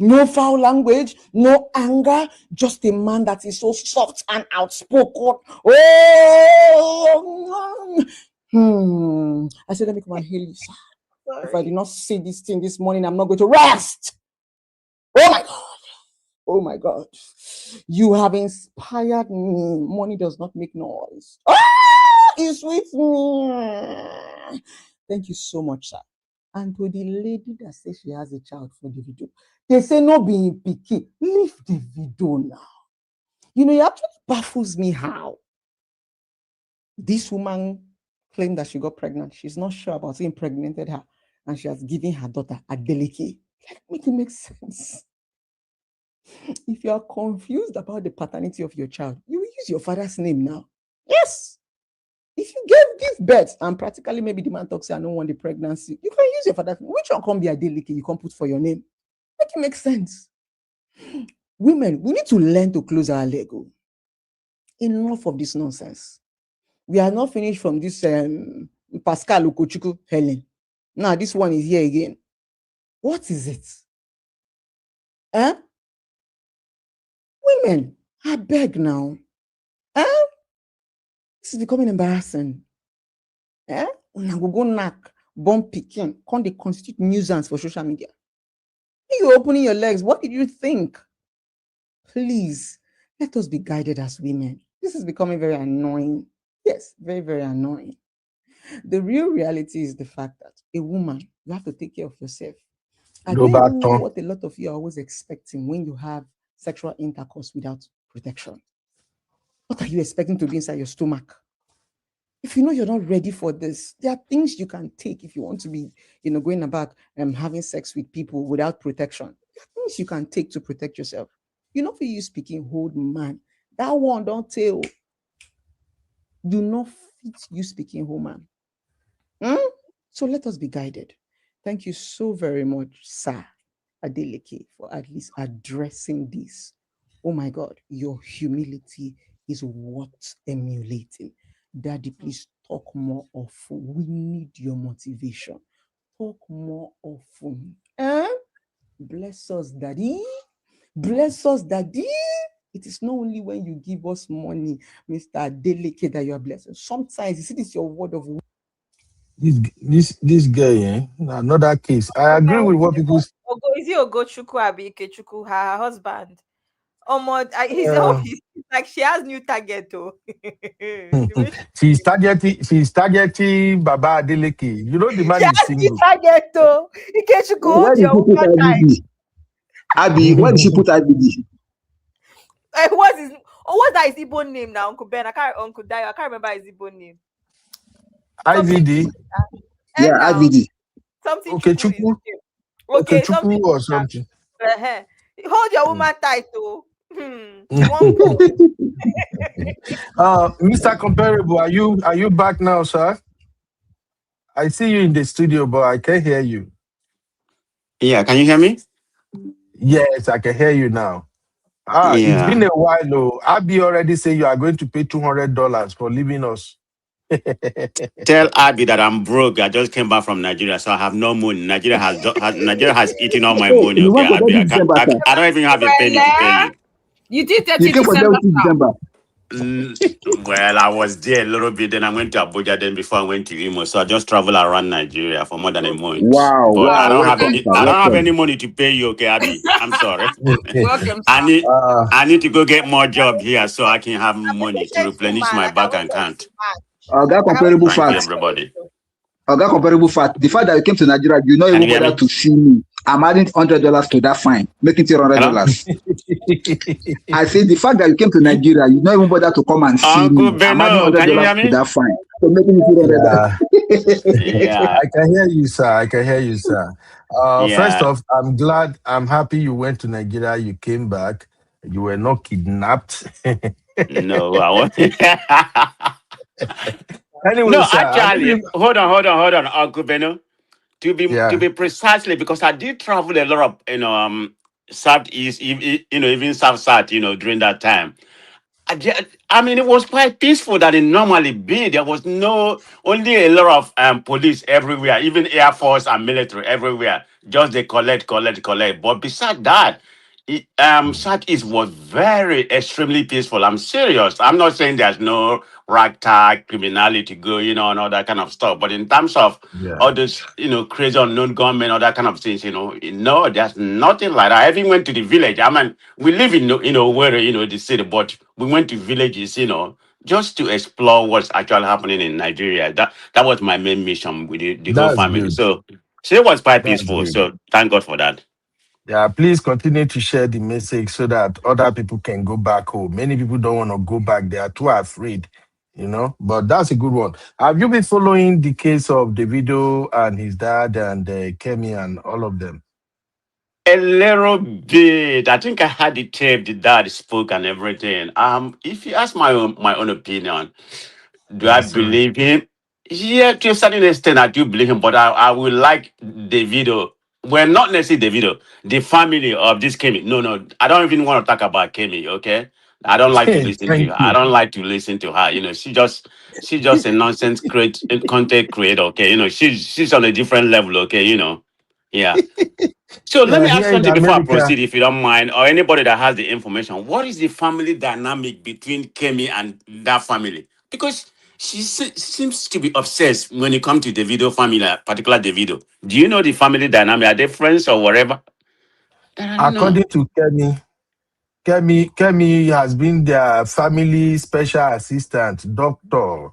No foul language, no anger, just a man that is so soft and outspoken. I said, let me come and heal you, sir. If I did not say this thing this morning, I'm not going to rest. Oh my God. Oh my God. You have inspired me. Money does not make noise. It's with me. Thank you so much, sir. And to the lady that says she has a child for Davido, they say no being picky. Leave Davido now. You know, it actually baffles me how this woman claimed that she got pregnant. She's not sure about who impregnated her, and she has given her daughter a delicate. Make it make sense. If you are confused about the paternity of your child, you will use your father's name now. Yes. If you give birth and practically maybe the man talks, I don't want the pregnancy, you can use your father's name. Which one can be a delicate you can put for your name? Make it make sense. Women, we need to learn to close our Lego. Enough of this nonsense. We are not finished from this Pascal Ukochuku Helen. Now this one is here again. What is it? Eh? Women, I beg now. Eh? This is becoming embarrassing. Eh? When I go knock, bomb picking, can they constitute nuisance for social media? You opening your legs. What did you think? Please, let us be guided as women. This is becoming very annoying. Yes, very, very annoying. The real reality is the fact that a woman, you have to take care of yourself. I don't even know what a lot of you are always expecting when you have sexual intercourse without protection. What are you expecting to be inside your stomach? If you know you're not ready for this, there are things you can take if you want to be, going about having sex with people without protection. There are things you can take to protect yourself. You know, for you speaking, hold man. That one don't tell. Do not fit you speaking, hold man. So let us be guided. Thank you so very much, Sir Adeleke, for at least addressing this. Oh my God, your humility is worth emulating. Daddy, please talk more often. We need your motivation. Talk more often. Bless us, Daddy. Bless us, Daddy. It is not only when you give us money, Mr. Adeleke, that you are blessed. Sometimes you see this your word of This guy, another case. I agree with what people. Is it Ogochukwu Abi Ikechukwu, her husband? He's like she has new target too. She's targeting Baba Adeleke. You know the man is She has new single. target too. Ikechukwu, Where hold did your she put woman tight. IBD? Abby, where did she put IBD? What's that his Igbo name now, Uncle Ben? Uncle Dio. I can't remember his Igbo name. IVD. Yeah, now. IBD. Something Okay, Chukwu is Chukwu. okay. Okay, Something Chukwu or something. Hold your woman tight, though. She won't go. Mr. Comparable, are you back now, sir? I see you in the studio, but I can't hear you. Yeah, can you hear me? Yes, I can hear you now. It's been a while, though. Abby already said you are going to pay $200 for leaving us. Tell Abby that I'm broke. I just came back from Nigeria, so I have no money. Nigeria has eaten all my money. You Okay, went for Abby, them December, sir. I don't even have a penny to pay you. You did 30 You came for December. them December. Well, I was there a little bit. Then I went to Abuja. Then before I went to Imo, so I just traveled around Nigeria for more than a month. Wow, But I don't have welcome, any. sir. I don't have Welcome. any money to pay you. Okay, Abby, I'm sorry. Welcome, I sir. need to go get more job here so I can have money to replenish my bank account. That Thank comparable you, facts. everybody. Oga comparable fact, the fact that you came to Nigeria, you not Can even you hear bother me? to see me. I'm adding $100 to that fine, making it Hello? $100. I say the fact that you came to Nigeria, you not even bother to come and see Uncle me. I'm adding Beno, can you $100 hear to me? that fine, so making it Yeah, $200. Yeah, I can hear you, sir. I can hear you, sir. First yeah. off, I'm happy you went to Nigeria. You came back. You were not kidnapped. No, I want. Anyway, No, sir, I actually, believe. hold on, Uncle Beno. To Yeah. be precisely, because I did travel a lot of southeast, even south south, during that time. I mean, it was quite peaceful than it normally be. There was no only a lot of police everywhere, even air force and military everywhere. Just they collect. But besides that, Southeast was very extremely peaceful. I'm serious. I'm not saying there's no ragtag criminality going on, all that kind of stuff. But in terms of Yeah. all this, crazy unknown gunmen, all that kind of things, no, there's nothing like that. I even went to the village. I mean, we live in, where, the city, but we went to villages, just to explore what's actually happening in Nigeria. That was my main mission with the whole That's family. good. So it was quite That's peaceful. good. So thank God for that. Yeah, please continue to share the message so that other people can go back home. Many people don't want to go back. They are too afraid. But that's a good one. Have you been following the case of Davido and his dad and Kemi and all of them? A little bit. I think I had the tape, the dad spoke and everything. If you ask my own opinion, do I Yes, sir. believe him? Yeah, to a certain extent, I do believe him, but I would like Davido. Well, not necessarily Davido, the family of this Kemi. No, no, I don't even want to talk about Kemi, okay? I don't like to listen to Thank her. I you. don't like to listen to her. She's just a nonsense content creator, okay? She's on a different level, okay, Yeah. So let Yeah, me ask here in something before I America. proceed, if you don't mind, or anybody that has the information. What is the family dynamic between Kemi and that family? Because seems to be obsessed when it comes to the Davido family, particular Davido. Do you know the family dynamic? Are they friends or whatever? I don't know. According to Kemi has been their family special assistant, doctor,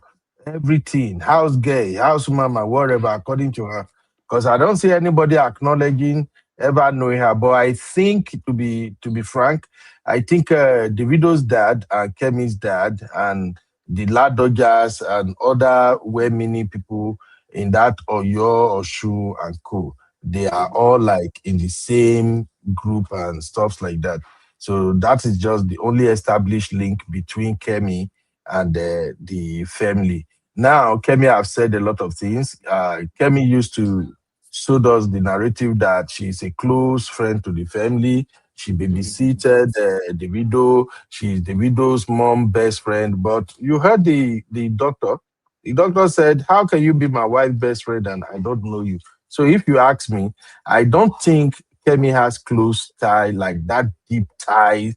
everything, house girl, house mama, whatever, according to her. Because I don't see anybody acknowledging ever knowing her. But I think, to be frank, I think Davido's dad and Kemi's dad and the Dodgers and other many people in that Oyo, Oshu, and Co. They are all like in the same group and stuff like that. So that is just the only established link between Kemi and the family. Now, Kemi have said a lot of things. Kemi used to show us the narrative that she's a close friend to the family. She babysitted the widow. She's the widow's mom, best friend. But you heard the doctor. The doctor said, "How can you be my wife's best friend and I don't know you?" So if you ask me, I don't think Kemi has close tie, like that deep tie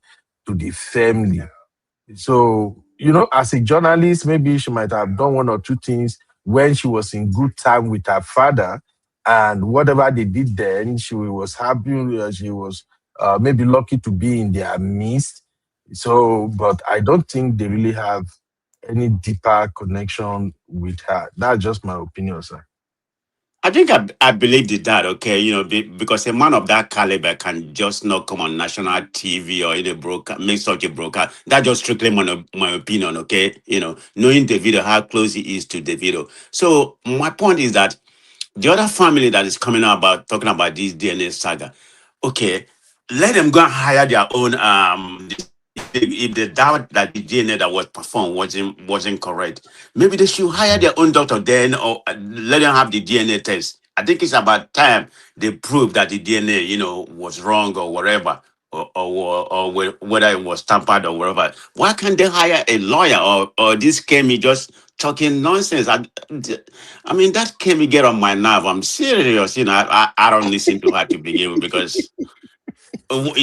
to the family. So, as a journalist, maybe she might have done one or two things when she was in good time with her father, and whatever they did then, she was happy. She was maybe lucky to be in their midst. So, but I don't think they really have any deeper connection with her. That's just my opinion, sir. I think I believe the dad, okay, because a man of that caliber can just not come on national TV or in a broker, make such a broker. That's just strictly my opinion, okay? Knowing Davido, how close he is to Davido. So my point is that the other family that is coming out about talking about this DNA saga, okay, let them go and hire their own if they doubt that the DNA that was performed wasn't correct, maybe they should hire their own doctor then, or let them have the DNA test. I think it's about time they prove that the DNA, was wrong or whatever, or whether it was tampered or whatever. Why can't they hire a lawyer, or this Kemi just talking nonsense? I mean, that Kemi get on my nerve. I'm serious. I don't listen to her to begin with because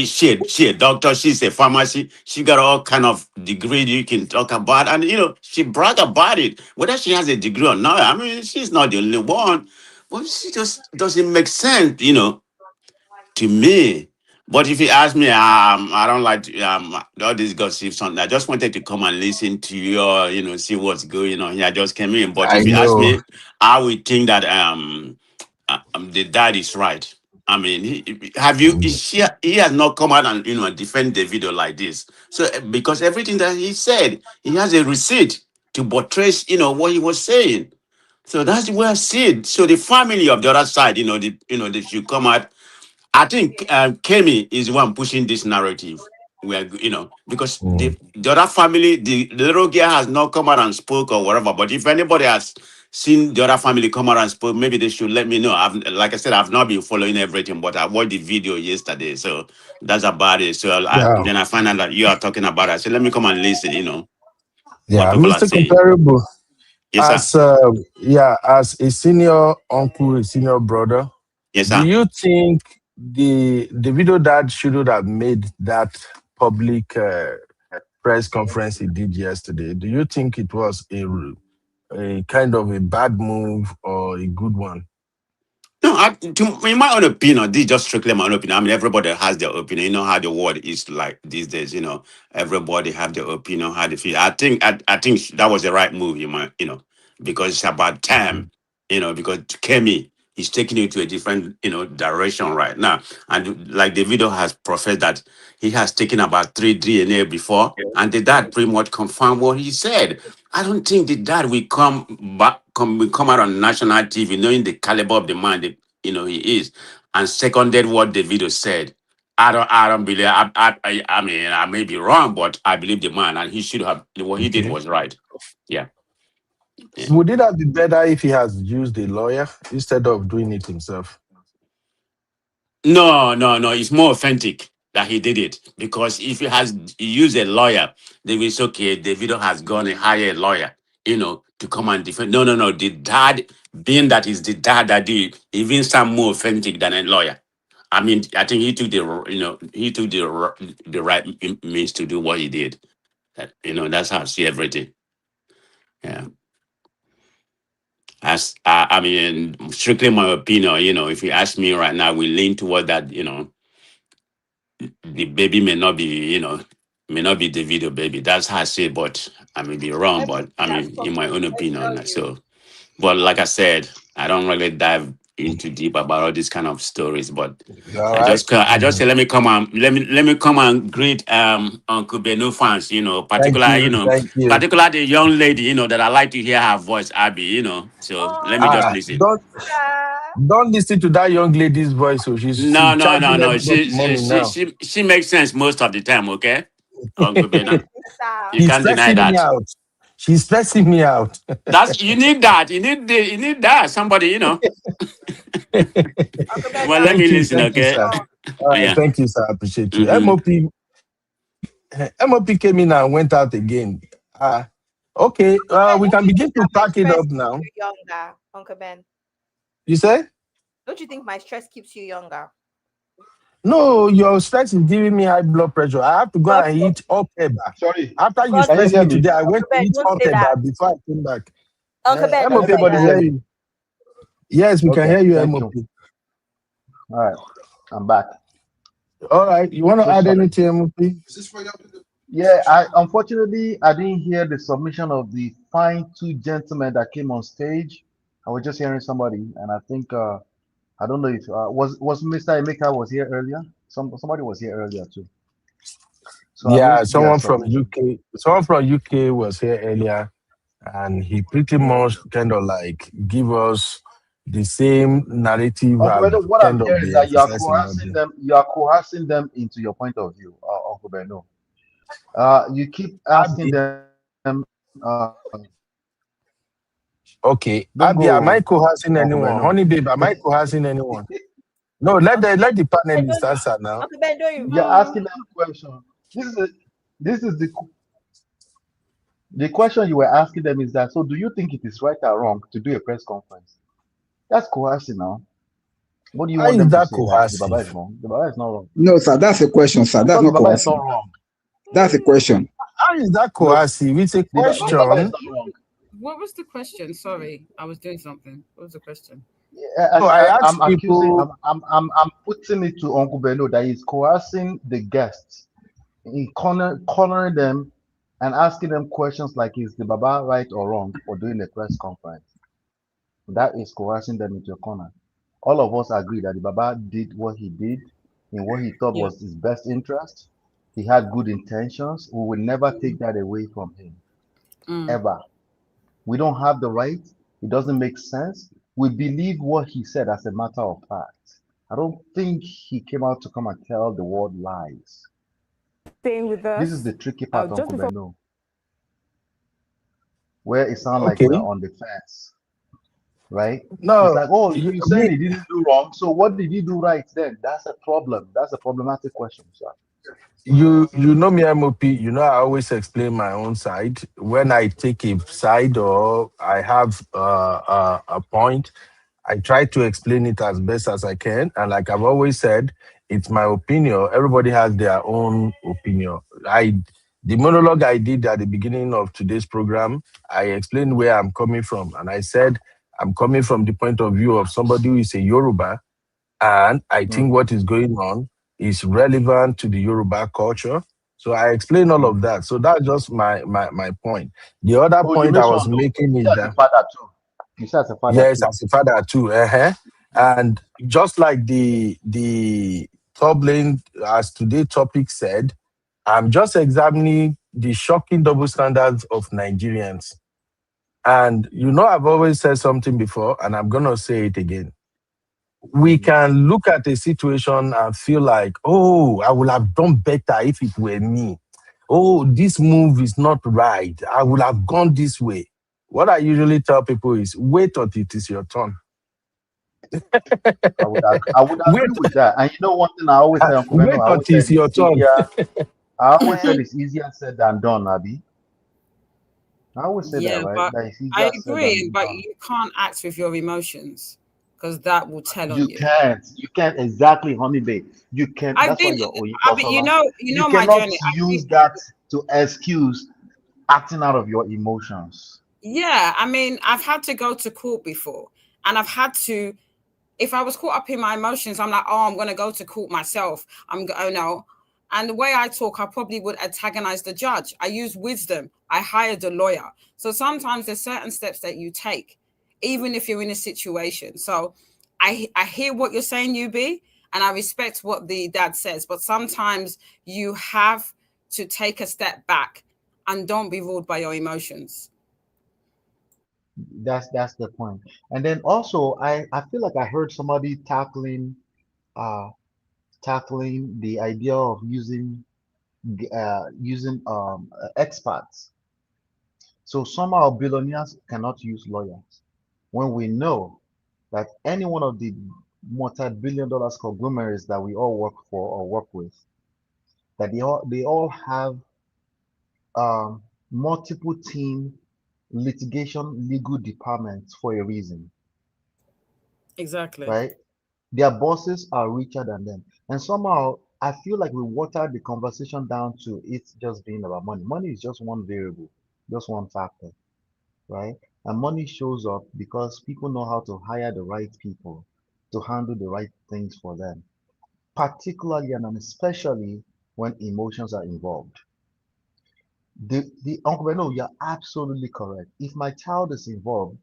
she a doctor, she's a pharmacy, she got all kind of degree you can talk about, and she brag about it. Whether she has a degree or not, I mean, she's not the only one. But she just doesn't make sense, to me. But if you ask me, I don't like all these gossips. I just wanted to come and listen to you, or see what's going on here. I just came in. But I if you ask know. me, I would think that the dad is right. I mean, have you? He has not come out and defend the video like this. So because everything that he said, he has a receipt to buttress what he was saying. So that's the way I see it. So the family of the other side, they should come out. I think Kemi is the one pushing this narrative. Where because the other family, the little girl has not come out and spoke or whatever. But if anybody has seen the other family come out and spoke, maybe they should let me know. Like I said, I've not been following everything, but I watched the video yesterday, so that's about it. So Yeah. then I find out that you are talking about it. So let me come and listen. What Yeah, people are Mr. saying. Comparable. Yes, sir. As a senior uncle, a senior brother, Yes, do sir. you think the video dad shouldn't have made that public press conference he did yesterday? Do you think it was a kind of a bad move or a good one? No, in my own opinion, this is just strictly my own opinion. I mean, everybody has their opinion. You know how the world is like these days. Everybody have their opinion, how they feel. I think that was the right move. Because it's about time. Because Kemi is taking it to a different direction right now, and like the video has professed that he has taken about 3 DNA before, and the dad pretty much confirmed what he said. I don't think the dad will come out on national TV knowing the caliber of the man that he is, and seconded what the video said. I don't believe. I mean, I may be wrong, but I believe the man, and he should have what he did Okay. was right. Yeah. Would it have been better if he has used a lawyer instead of doing it himself? No, no, no. It's more authentic that he did it, because if he used a lawyer, then it's okay. Davido has gone and hired a lawyer, to come and defend. No, no, no. The dad, being that is the dad that did, it even sound more authentic than a lawyer. I mean, I think he took the right means to do what he did. That's how I see everything. Yeah. I mean, strictly my opinion. If you ask me right now, we lean toward that. The baby may not be the video baby. That's how I say it, but I may be wrong, but I mean, in my own opinion. So, but like I said, I don't really dive into deep about all these kind of stories, but All right. I just say let me come and let me come and greet Uncle Benu fans, Thank particular, you. Thank you. particular the young lady, that I like to hear her voice, Abby, So let me just listen. Don't listen to that young lady's voice. So she's No, no, no, charging no. everybody She she money she now. she, she makes sense most of the time, okay? Uncle Bena. You She's can't deny stressing me that. out. She's stressing me out. That's you need that. You need that. Somebody, Well, let me listen, Thank you, okay? sir. All right, Yeah. thank you, sir. I appreciate you. Mm-hmm. MOP came in and went out again. Okay, we can begin to pack it up now. Younger, Uncle Ben. You say? Don't you think my stress keeps you younger? No, your stress is giving me high blood pressure. I have to go and eat Okeba. Sorry. After you God Can you stress hear me me? today, I went to Ben, eat don't say that. Okeba before I came back. Uncle Ben, Can don't MOP, say we everybody can that. hear hear me? you. Yes, we can Okay, hear you, thank MOP. you. All right, I'm back. All right, you want to So add sorry. anything, MOP? Yeah, unfortunately I didn't hear the submission of the fine two gentlemen that came on stage. I was just hearing somebody, and I think I don't know if was Mr. Emeka was here earlier. Somebody was here earlier too. So I Yeah, missed their someone from submission. UK. Someone from UK was here earlier, and he pretty much kind of like give us the same narrative Uncle I've Beno, what I'm kind of hearing is been that emphasizing all day. you are coercing them into your point of view, Uncle Beno. You keep asking Abby, them, okay, don't Abby, am I go, coercing Uncle anyone? Beno. Honey, babe, am I coercing anyone? No, let Uncle the Ben, panelists don't answer now. Uncle Ben, don't You're even. asking them a question. This is the question you were asking them is that, so do you think it is right or wrong to do a press conference? That's coercing now. What do you How want is them to that say? That the Baba is coercive? wrong. The Baba is not wrong. No, sir, that's a question, sir. That's Because the not Baba is not coercive. wrong. That's a question. How is that No, coercive? It's a the Baba is question. not wrong. What was the question? Sorry, I was doing something. What was the question? As So I I'm ask accusing, people, I'm putting it to Uncle Beno that he's coercing the guests, in cornering them, and asking them questions like, "Is the Baba right or wrong?" for doing a press conference. That is coercing them into a corner. All of us agree that the Baba did what he did in what he thought Yeah. was his best interest. He had good intentions. We will never take that away from him, Mm. ever. We don't have the right. It doesn't make sense. We believe what he said as a matter of fact. I don't think he came out to come and tell the world lies. Staying with This is us. the tricky part, Just Uncle before Beno, where it sounds like we're okay, on the fence, right? It's no, like, oh, you, you're saying me, he didn't do wrong. So what did he do right then? That's a problem. That's a problematic question, sir. you know me, MOP. You know I always explain my own side. When I take a side or I have a point, I try to explain it as best as I can. And like I've always said, it's my opinion. Everybody has their own opinion. The monologue I did at the beginning of today's program, I explained where I'm coming from, and I said I'm coming from the point of view of somebody who is a Yoruba, and I think Mm-hmm. what is going on is relevant to the Yoruba culture. So I explain all of Mm-hmm. that. So that's just my point. The other Oh, you point I was mentioned though, making you is said as a that father too. You said as a father yes, too. as a father too. And just like the top lane as today topic said, I'm just examining the shocking double standards of Nigerians. And you know, I've always said something before, and I'm gonna say it again. We Mm-hmm. can look at a situation and feel like, oh, I would have done better if it were me. Oh, this move is not right. I would have gone this way. What I usually tell people is wait until it is your turn. I would Wait, agree with that. And you know one thing I always say, Uncle Beno, wait I always until said it's your it's turn. easier. I always Yeah. said it's easier said than done, Abby. I always say that, Yeah, right? but That it's I easier said agree, than but done. you can't act with your emotions because that will tell on You you. can't. You can't exactly, honey babe. You can't. I've That's why been, you're I mean, Oyinkansola. you You know my cannot journey. I've been, use that to excuse acting out of your emotions. yeah, I mean, I've had to go to court before, and I've had to. If I was caught up in my emotions, I'm like, oh, I'm going to go to court myself. Oh no. And the way I talk, I probably would antagonize the judge. I use wisdom. I hired a lawyer. So sometimes there's certain steps that you take, even if you're in a situation. So I hear what you're saying, UB, and I respect what the dad says. But sometimes you have to take a step back and don't be ruled by your emotions. That's the point. And then also I feel like I heard somebody uh tackling the idea of using experts. So somehow billionaires cannot use lawyers when we know that any one of the multi-billion dollars conglomerates that we all work for or work with, that they all have multiple team litigation legal departments for a reason, Exactly. right? Their bosses are richer than them. And somehow I feel like we watered the conversation down to it just being about money. Money is just one variable, just one factor, right? And money shows up because people know how to hire the right people to handle the right things for them, particularly and especially when emotions are involved. The Uncle Beno, you're absolutely correct. If my child is involved,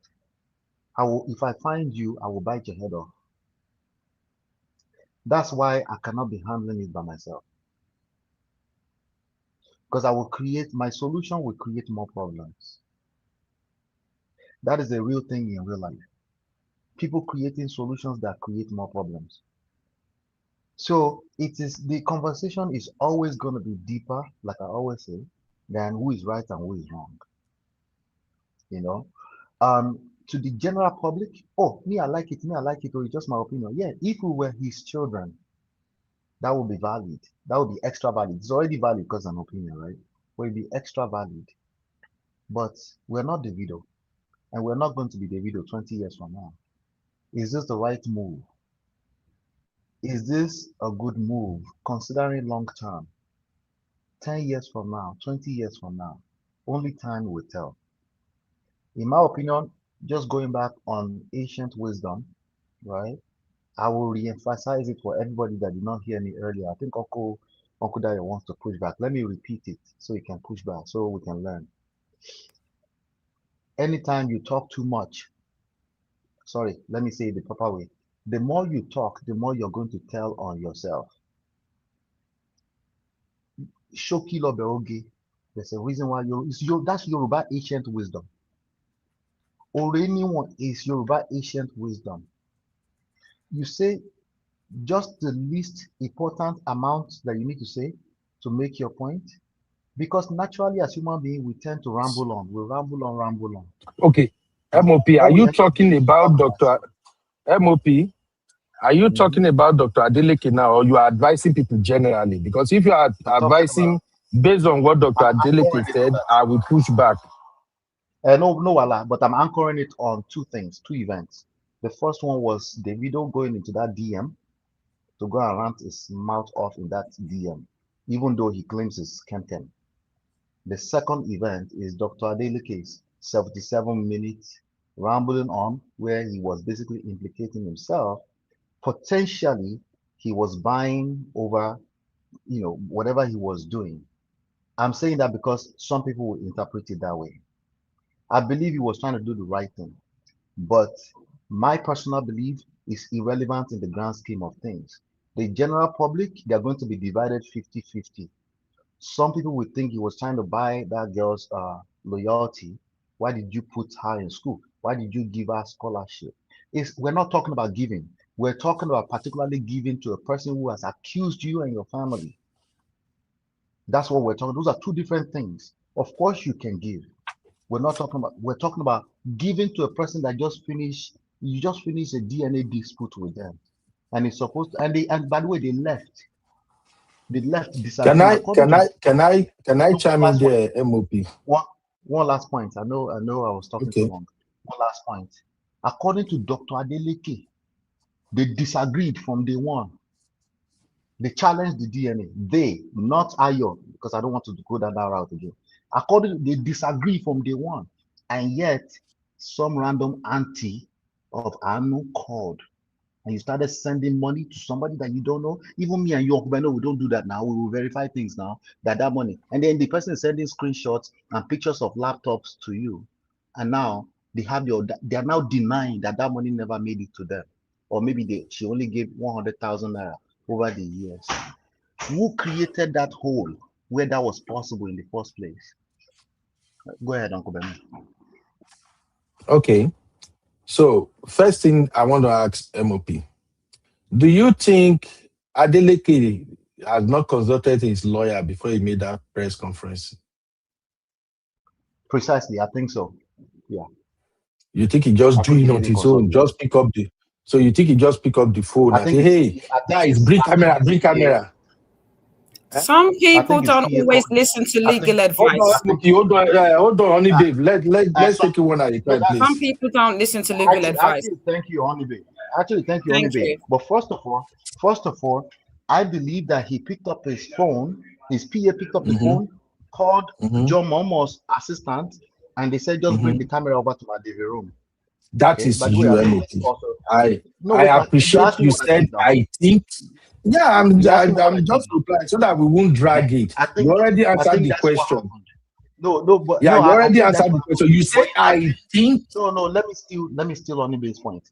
if I find you, I will bite your head off. That's why I cannot be handling it by myself. Because my solution will create more problems. That is a real thing in real life. People creating solutions that create more problems. So the conversation is always going to be deeper, like I always say, than who is right and who is wrong. You know, to the general public, oh, me, I like it, or it's just my opinion. Yeah, if we were his children, that would be valid. That would be extra valid. It's already valid because an opinion, right? Will be extra valid. But we're not Davido, and we're not going to be Davido 20 years from now. Is this the right move? Is this a good move considering long term? 10 years from now, 20 years from now, only time will tell. In my opinion, just going back on ancient wisdom, right? I will re-emphasize it for everybody that did not hear me earlier. I think Uncle Dayo wants to push back. Let me repeat it so he can push back, so we can learn. Anytime you talk too much, sorry, let me say it the proper way. The more you talk, the more you're going to tell on yourself. Shoki Lobeogi, there's a reason why that's Yoruba ancient wisdom. Oreniwon is Yoruba ancient wisdom. You say just the least important amount that you need to say to make your point. Because naturally, as human beings, we tend to ramble on. We ramble on. Okay. MOP, are you talking about Dr. MOP? Are you talking about Dr. Adeleke now, or you are advising people generally? Because if you are advising based on what Dr. Adeleke said, I will push back. No, Wala, but I'm anchoring it on two things, two events. The first one was Davido going into that DM to go and rant his mouth off in that DM, even though he claims it's Kemkem. The second event is Dr. Adeleke's 77 minutes rambling on, where he was basically implicating himself. Potentially, he was buying over, whatever he was doing. I'm saying that because some people will interpret it that way. I believe he was trying to do the right thing, but my personal belief is irrelevant in the grand scheme of things. The general public, they're going to be divided 50-50. Some people would think he was trying to buy that girl's loyalty. Why did you put her in school? Why did you give her scholarship? We're not talking about giving. We're talking about particularly giving to a person who has accused you and your family. That's what we're talking. Those are two different things. Of course, you can give. We're talking about giving to a person that you just finished a DNA dispute with them. And it's supposed to, and by the way, they left. They left disagreeing. Can I chime in there, MOP? One last point. I know I was talking too long. One last point. According to Dr. Adeleke, they disagreed from day one. They challenged the DNA. They, not Ayo, because I don't want to go down that route again. They disagree from day one. And yet, some random auntie of Anu called. And you started sending money to somebody that you don't know. Even me and you, we don't do that now. We will verify things now, that money. And then the person is sending screenshots and pictures of laptops to you. And now they are now denying that money never made it to them. Or maybe she only gave 100,000 naira over the years. Who created that hole where that was possible in the first place? Go ahead, Uncle Ben. Okay. So, first thing I want to ask MOP. Do you think Adeleke has not consulted his lawyer before he made that press conference? Precisely, I think so. Yeah. You think he just do it on his own, just pick up the... So you think he just pick up the phone and say, hey, guys, bring camera. Some people don't always listen to legal advice. Hold on, honey babe. Let's take it one at a time, please. Some people don't listen to legal advice. Thank you, honey babe. Honey babe. But first of all, I believe that he picked up his phone, his PA picked up the phone, called John Momo's assistant, and they said, just bring the camera over to my living room. That is you, MOP. I appreciate you said, I think. Yeah, I'm just replying so that we won't drag it. You already answered the question. But you already answered the question. You say, I think. No, let me still on the point.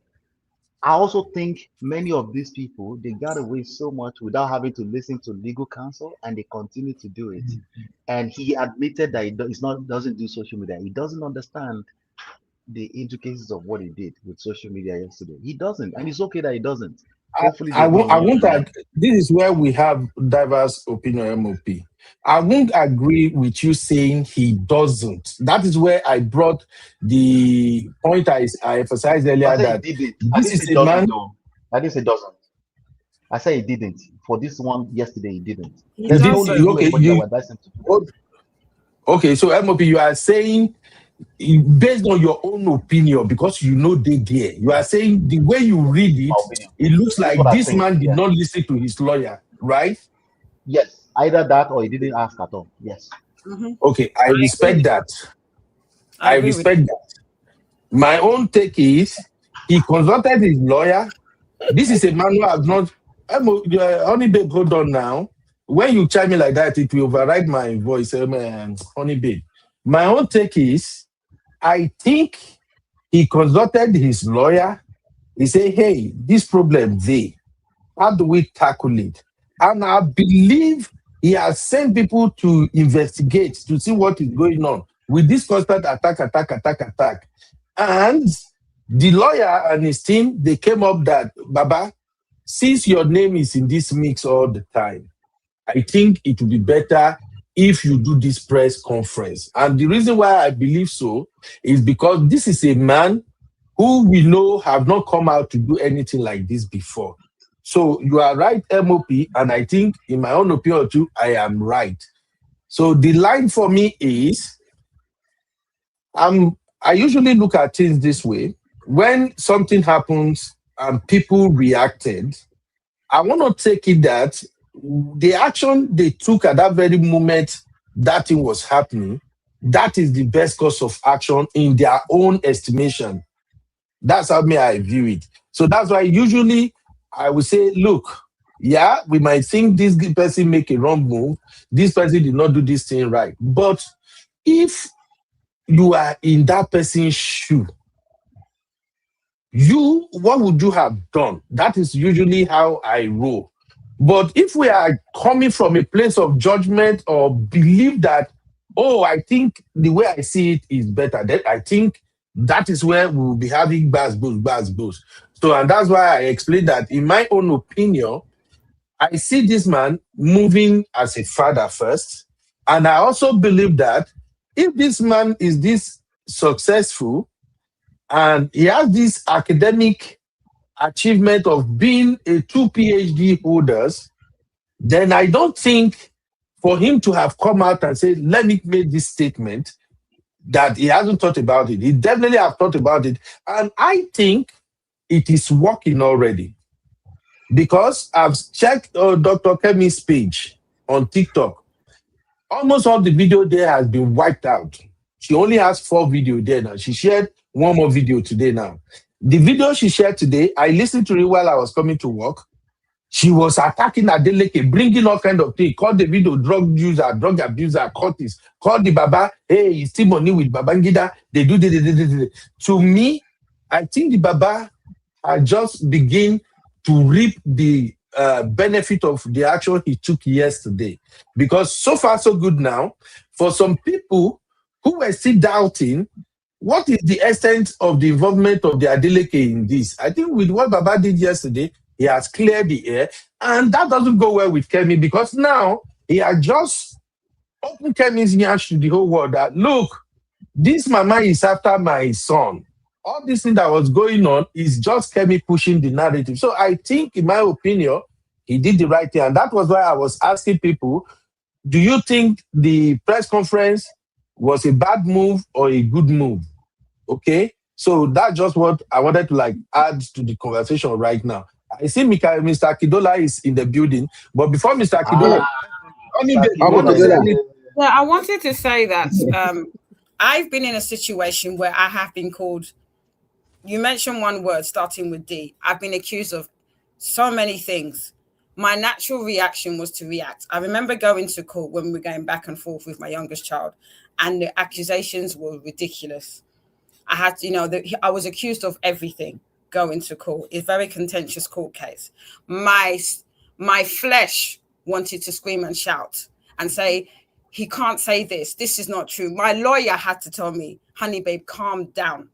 I also think many of these people, they got away so much without having to listen to legal counsel, and they continue to do it. And he admitted that he doesn't do social media. He doesn't understand the intricacies of what he did with social media yesterday. He doesn't, and it's okay that he doesn't. Hopefully, I won't. This is where we have diverse opinion, MOP. I won't agree with you saying he doesn't. That is where I brought the point I emphasized earlier that this is a man. I didn't say doesn't. I said he didn't. For this one yesterday, he didn't. Okay, so MOP, you are saying, based on your own opinion, because you know they there, you are saying the way you read it, it looks like this man did not listen to his lawyer, right? Yes, either that or he didn't ask at all. Yes. Okay, I respect that. I respect that. My own take is he consulted his lawyer This is a man who has not. Honey babe, hold on now. When you chime me like that, it will override my voice. Honey babe. My own take is, I think he consulted his lawyer. He said, hey, this problem there, how do we tackle it? And I believe he has sent people to investigate to see what is going on with this constant attack. And the lawyer and his team, they came up that, Baba, since your name is in this mix all the time, I think it would be better if you do this press conference. And the reason why I believe so is because this is a man who we know have not come out to do anything like this before. So you are right, MOP, and I think in my own opinion too, I am right. So the line for me is, I usually look at things this way. When something happens and people reacted, I want to take it that the action they took at that very moment that thing was happening, that is the best course of action in their own estimation. That's how I view it. So that's why usually I would say, look, yeah, we might think this person make a wrong move, this person did not do this thing right. But if you are in that person's shoe, what would you have done? That is usually how I roll. But if we are coming from a place of judgment or believe that, oh, I think the way I see it is better, then I think that is where we will be having buzz. So, and that's why I explained that in my own opinion, I see this man moving as a father first. And I also believe that if this man is this successful and he has this academic achievement of being a 2 PhD holders, then I don't think for him to have come out and said, let me make this statement, that he hasn't thought about it. He definitely have thought about it. And I think it is working already. Because I've checked Dr. Kemi's page on TikTok. Almost all the video there has been wiped out. She only has 4 videos there now. She shared one more video today now. The video she shared today, I listened to it while I was coming to work. She was attacking Adeleke, bringing all kind of things. Called the video drug user, drug abuser, cultist. Called the Baba, hey, he's still money with Babangida. They do this. To me, I think the Baba had just begin to reap the benefit of the action he took yesterday. Because so far, so good now. For some people who were still doubting, what is the extent of the involvement of the Adeleke in this? I think with what Baba did yesterday, he has cleared the air. And that doesn't go well with Kemi because now he has just opened Kemi's ears to the whole world that, look, this mama is after my son. All this thing that was going on is just Kemi pushing the narrative. So I think, in my opinion, he did the right thing. And that was why I was asking people, do you think the press conference was a bad move or a good move? Okay? So that's just what I wanted to add to the conversation right now. I see Mr. Kidola is in the building. But before Mr. Kidola, yeah, I wanted to say that I've been in a situation where I have been called, you mentioned one word starting with D. I've been accused of so many things. My natural reaction was to react. I remember going to court when we were going back and forth with my youngest child, and the accusations were ridiculous. I had to, I was accused of everything going to court. It's a very contentious court case. My flesh wanted to scream and shout and say, he can't say this. This is not true. My lawyer had to tell me, honey, babe, calm down.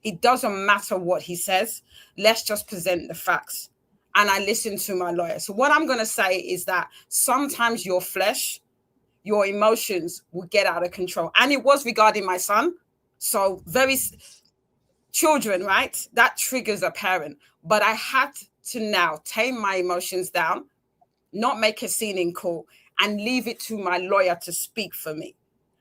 It doesn't matter what he says. Let's just present the facts. And I listened to my lawyer. So what I'm going to say is that sometimes your flesh, your emotions will get out of control. And it was regarding my son. So children, right? That triggers a parent. But I had to now tame my emotions down, not make a scene in court, and leave it to my lawyer to speak for me.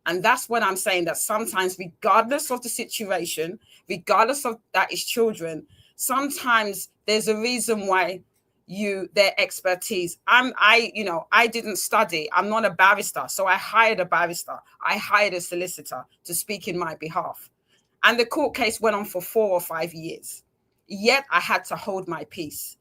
And that's what I'm saying, that sometimes, regardless of the situation, regardless of that is children, sometimes there's a reason why their expertise. I didn't study. I'm not a barrister. So I hired a barrister. I hired a solicitor to speak in my behalf. And the court case went on for 4 or 5 years. Yet I had to hold my peace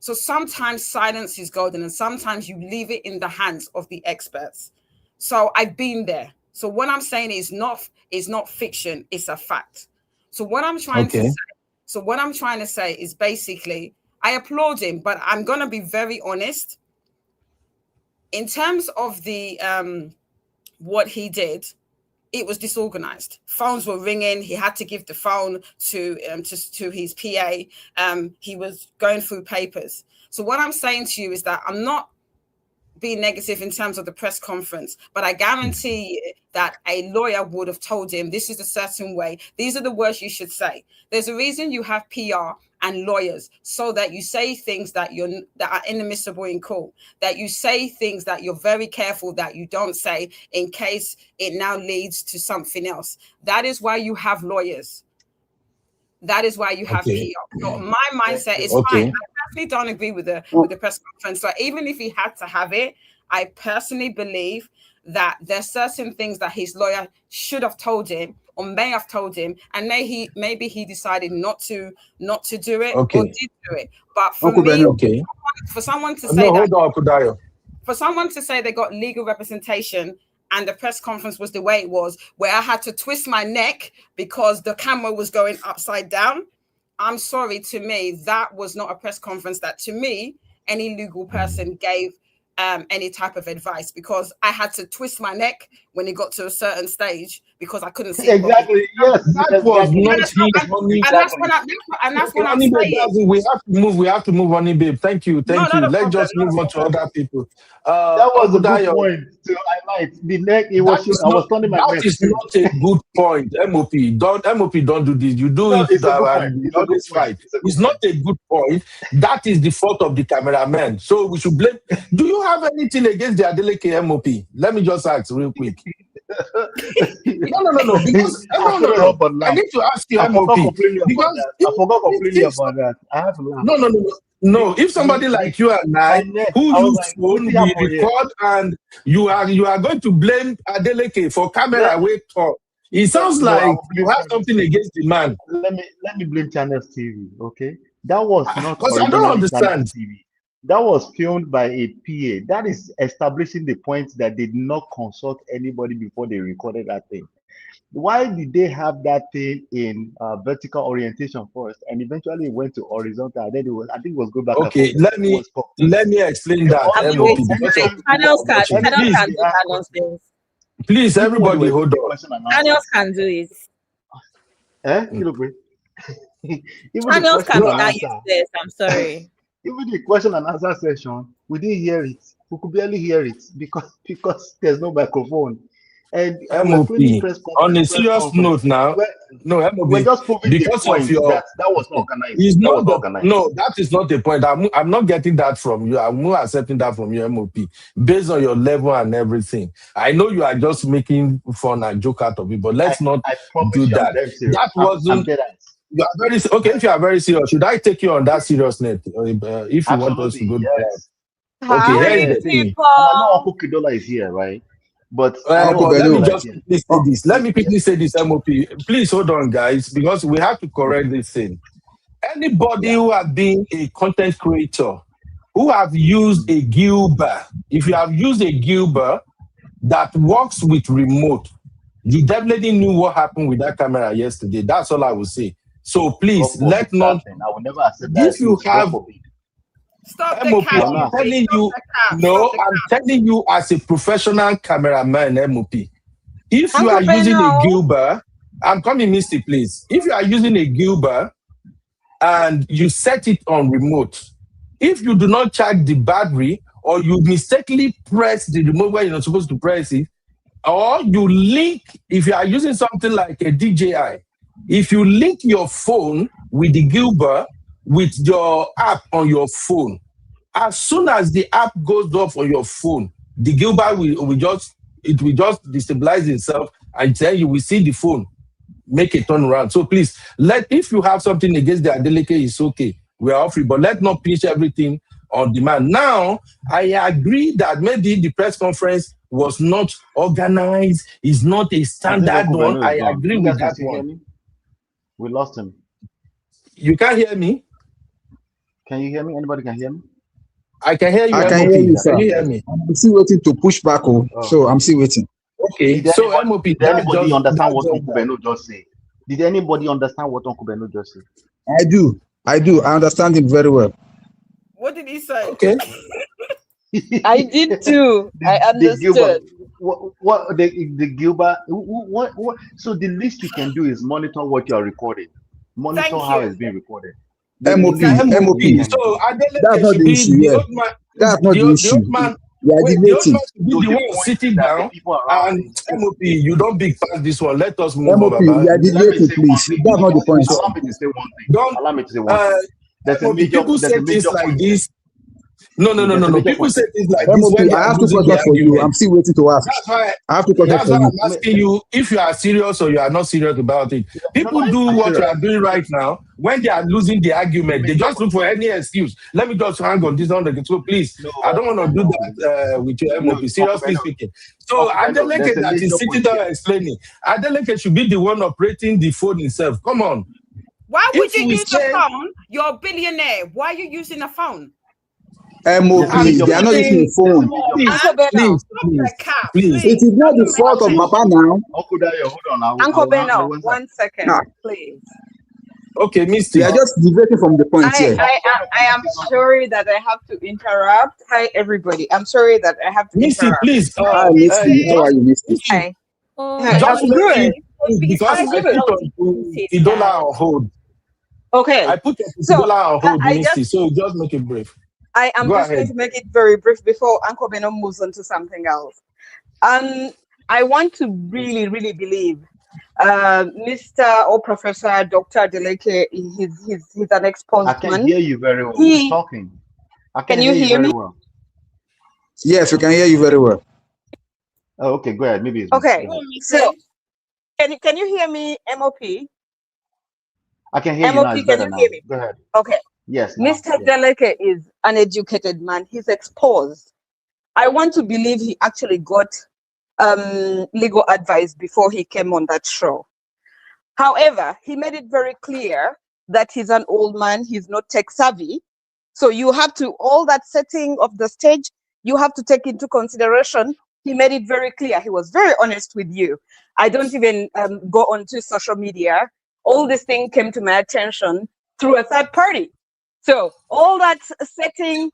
So sometimes silence is golden, and sometimes you leave it in the hands of the experts. So I've been there. So what I'm saying is not fiction, it's a fact. So what I'm trying to say is basically I applaud him, but I'm gonna be very honest. In terms of the what he did, it was disorganized. Phones were ringing. He had to give the phone to his PA. He was going through papers. So what I'm saying to you is that I'm not being negative in terms of the press conference, but I guarantee you that a lawyer would have told him this is a certain way. These are the words you should say. There's a reason you have PR and lawyers, so that you say things that are inadmissible in court, that you say things that you're very careful that you don't say in case it now leads to something else. That is why you have lawyers. That is why you have PR. So my mindset is fine. I personally don't agree with the press conference. So even if he had to have it, I personally believe that there's certain things that his lawyer should have told him or may have told him, and maybe he decided not to do it or did do it. But for me, for someone to say for someone to say they got legal representation and the press conference was the way it was, where I had to twist my neck because the camera was going upside down, I'm sorry, to me, that was not a press conference that, to me, any legal person gave any type of advice, because I had to twist my neck when it got to a certain stage because I couldn't see. Exactly. Yes, that was not his money. And that's what I'm saying. We have to move on, babe. Thank you. Let's just move on to other people. That was a good point to highlight. The neck, I was turning my neck. That is not a good point. MOP, don't do this. You do it. It's fine. It's not a good point. That is the fault of the cameraman. So we should blame. Do you have anything against the Adeleke MOP? Let me just ask real quick. No. Because I need to ask you, MOP. Because I forgot completely about that. I have to laugh. No. If somebody like you and I, who use phone, we record, and you are going to blame Adeleke for camera weight talk. It sounds like you have something against the man. Let me blame Channels TV. Okay, that was not. Because I don't understand. TV. That was filmed by a PA. That is establishing the point that they did not consult anybody before they recorded that thing. Why did they have that thing in vertical orientation first, and eventually it went to horizontal? And then I think it was going back. Okay, let me explain that. Please, everybody, hold on. Channels can do it. Channels can be that useless. I'm sorry. Even the question and answer session, we didn't hear it. We could barely hear it because there's no microphone. And MOP, on a serious note now, MOP, we're just proving because the point of your, that was not organized. No, that is not the point. I'm not getting that from you. I'm not accepting that from you, MOP, based on your level and everything. I know you are just making fun and joke out of it, but let's not do that. That wasn't. You are very okay. If you are very serious, should I take you on that seriousness? If you want us to go there, okay. Here's the thing. And I know Uncle Kidola is here, right? But let me just quickly say this. Let me quickly say this, MOP. Please hold on, guys, because we have to correct this thing. Anybody who has been a content creator, who have used a Gilbert, if you have used a Gilbert that works with remote, you definitely knew what happened with that camera yesterday. That's all I will say. So please, let not. I will never accept that. If you have. Stop MOP, the cap. I'm telling you, I'm telling you as a professional cameraman, MOP. If you are using a Gilbert, I'm coming, Misty, please. If you are using a Gilbert and you set it on remote, if you do not charge the battery or you mistakenly press the remote where you're not supposed to press it, or you link, if you are using something like a DJI, if you link your phone with the Gilbert, with your app on your phone, as soon as the app goes off on your phone, the Gilbert will just destabilize itself, and then you will see the phone make a turnaround. So please, if you have something against the Adeleke, it's okay. We are offering, but let's not pinch everything on demand. Now, I agree that maybe the press conference was not organized, is not a standard one. I agree with that one. We lost him. You can't hear me? Can you hear me? Anybody can hear me? I can hear you, I can MOP. hear you, Can sir. you hear me? I'm still waiting to push back. Oh, so I'm still waiting. Okay, so MOP, Did anybody understand what Uncle Beno just said? Did anybody understand what Uncle Beno just said? I do. I understand him very well. What did he say? Okay. I did too. I The Gilbert, understood. what the Gilbert, what? So the least you can do is monitor what you are recording, monitor Thank how you. it's being recorded. MOP, MOP. So That's Adeleke not should the be issue. the Yes, old man. that's not the The issue. old man. We are Wait, the old man debating. should be No, the the one point is sitting that the down. people around And him should MOP, be. you don't big past this one. Let us move on, MOP, we Baba. are Let me debating, say one please. thing. That's not the point. Allow me to say one thing. Don't. Allow me to say one thing. There's a MOP, people there's say a things major like point here. this. No. There's a major People point say here. things like this MOP, when they I are have two losing the questions for you. I'm argument. still waiting to ask. That's why. I have two questions That's for why you. I'm asking you if you are serious or you are not serious about it. People do I'm what you serious. are doing right now when they are losing the argument. They just look for any excuse. Let me just hang on this on. So please, No, I don't want to do that with your no, MOP. Uncle Seriously Beno, speaking. So Adeleke there's a that is major sitting point there here. explaining. Adeleke should be the one operating the phone himself. Come on. Why would If you we use a say phone? You're a billionaire. Why are you using a phone? MOP, they are not using a phone. Uncle Beno. Please, Stop the cap, please. It is not the fault of Papa now. Uncle Dayo, hold on. Uncle I Beno, will answer. 1 second, Nah, please. Okay, we Misty. are just debating from the point I, here. I, I, I am sorry that I have to interrupt. Hi, everybody. I'm sorry that I have to Misty, interrupt. please. Hi, Misty. How are you, Misty? Hi. Oh, Hi, Just I'm make good. it because I'm I good. put on Idola on hold. Okay. I put So Idola on hold, I Misty. just So just make it brief. I am Go just going ahead. to make it very brief before Uncle Beno moves on to something else. I want to really, really believe Mr. or Professor Dr. Deleke, he's an I exposed can man. hear you very well. Who's talking? I can you hear you hear very me? well. Yes, we can hear you very well. Oh, okay, go ahead. Maybe it's me. Okay. Go ahead. So can you hear me, MOP? I can hear you now. MOP, It's can better you now. hear me? Go ahead. Okay. Yes, now. Mr. Yes. Deleke is an educated man. He's exposed. I want to believe he actually got legal advice before he came on that show. However, he made it very clear that he's an old man, he's not tech savvy. So you have to, all that setting of the stage, you have to take into consideration. He made it very clear. He was very honest with you. I don't even go onto social media. All this thing came to my attention through a third party. So all that setting,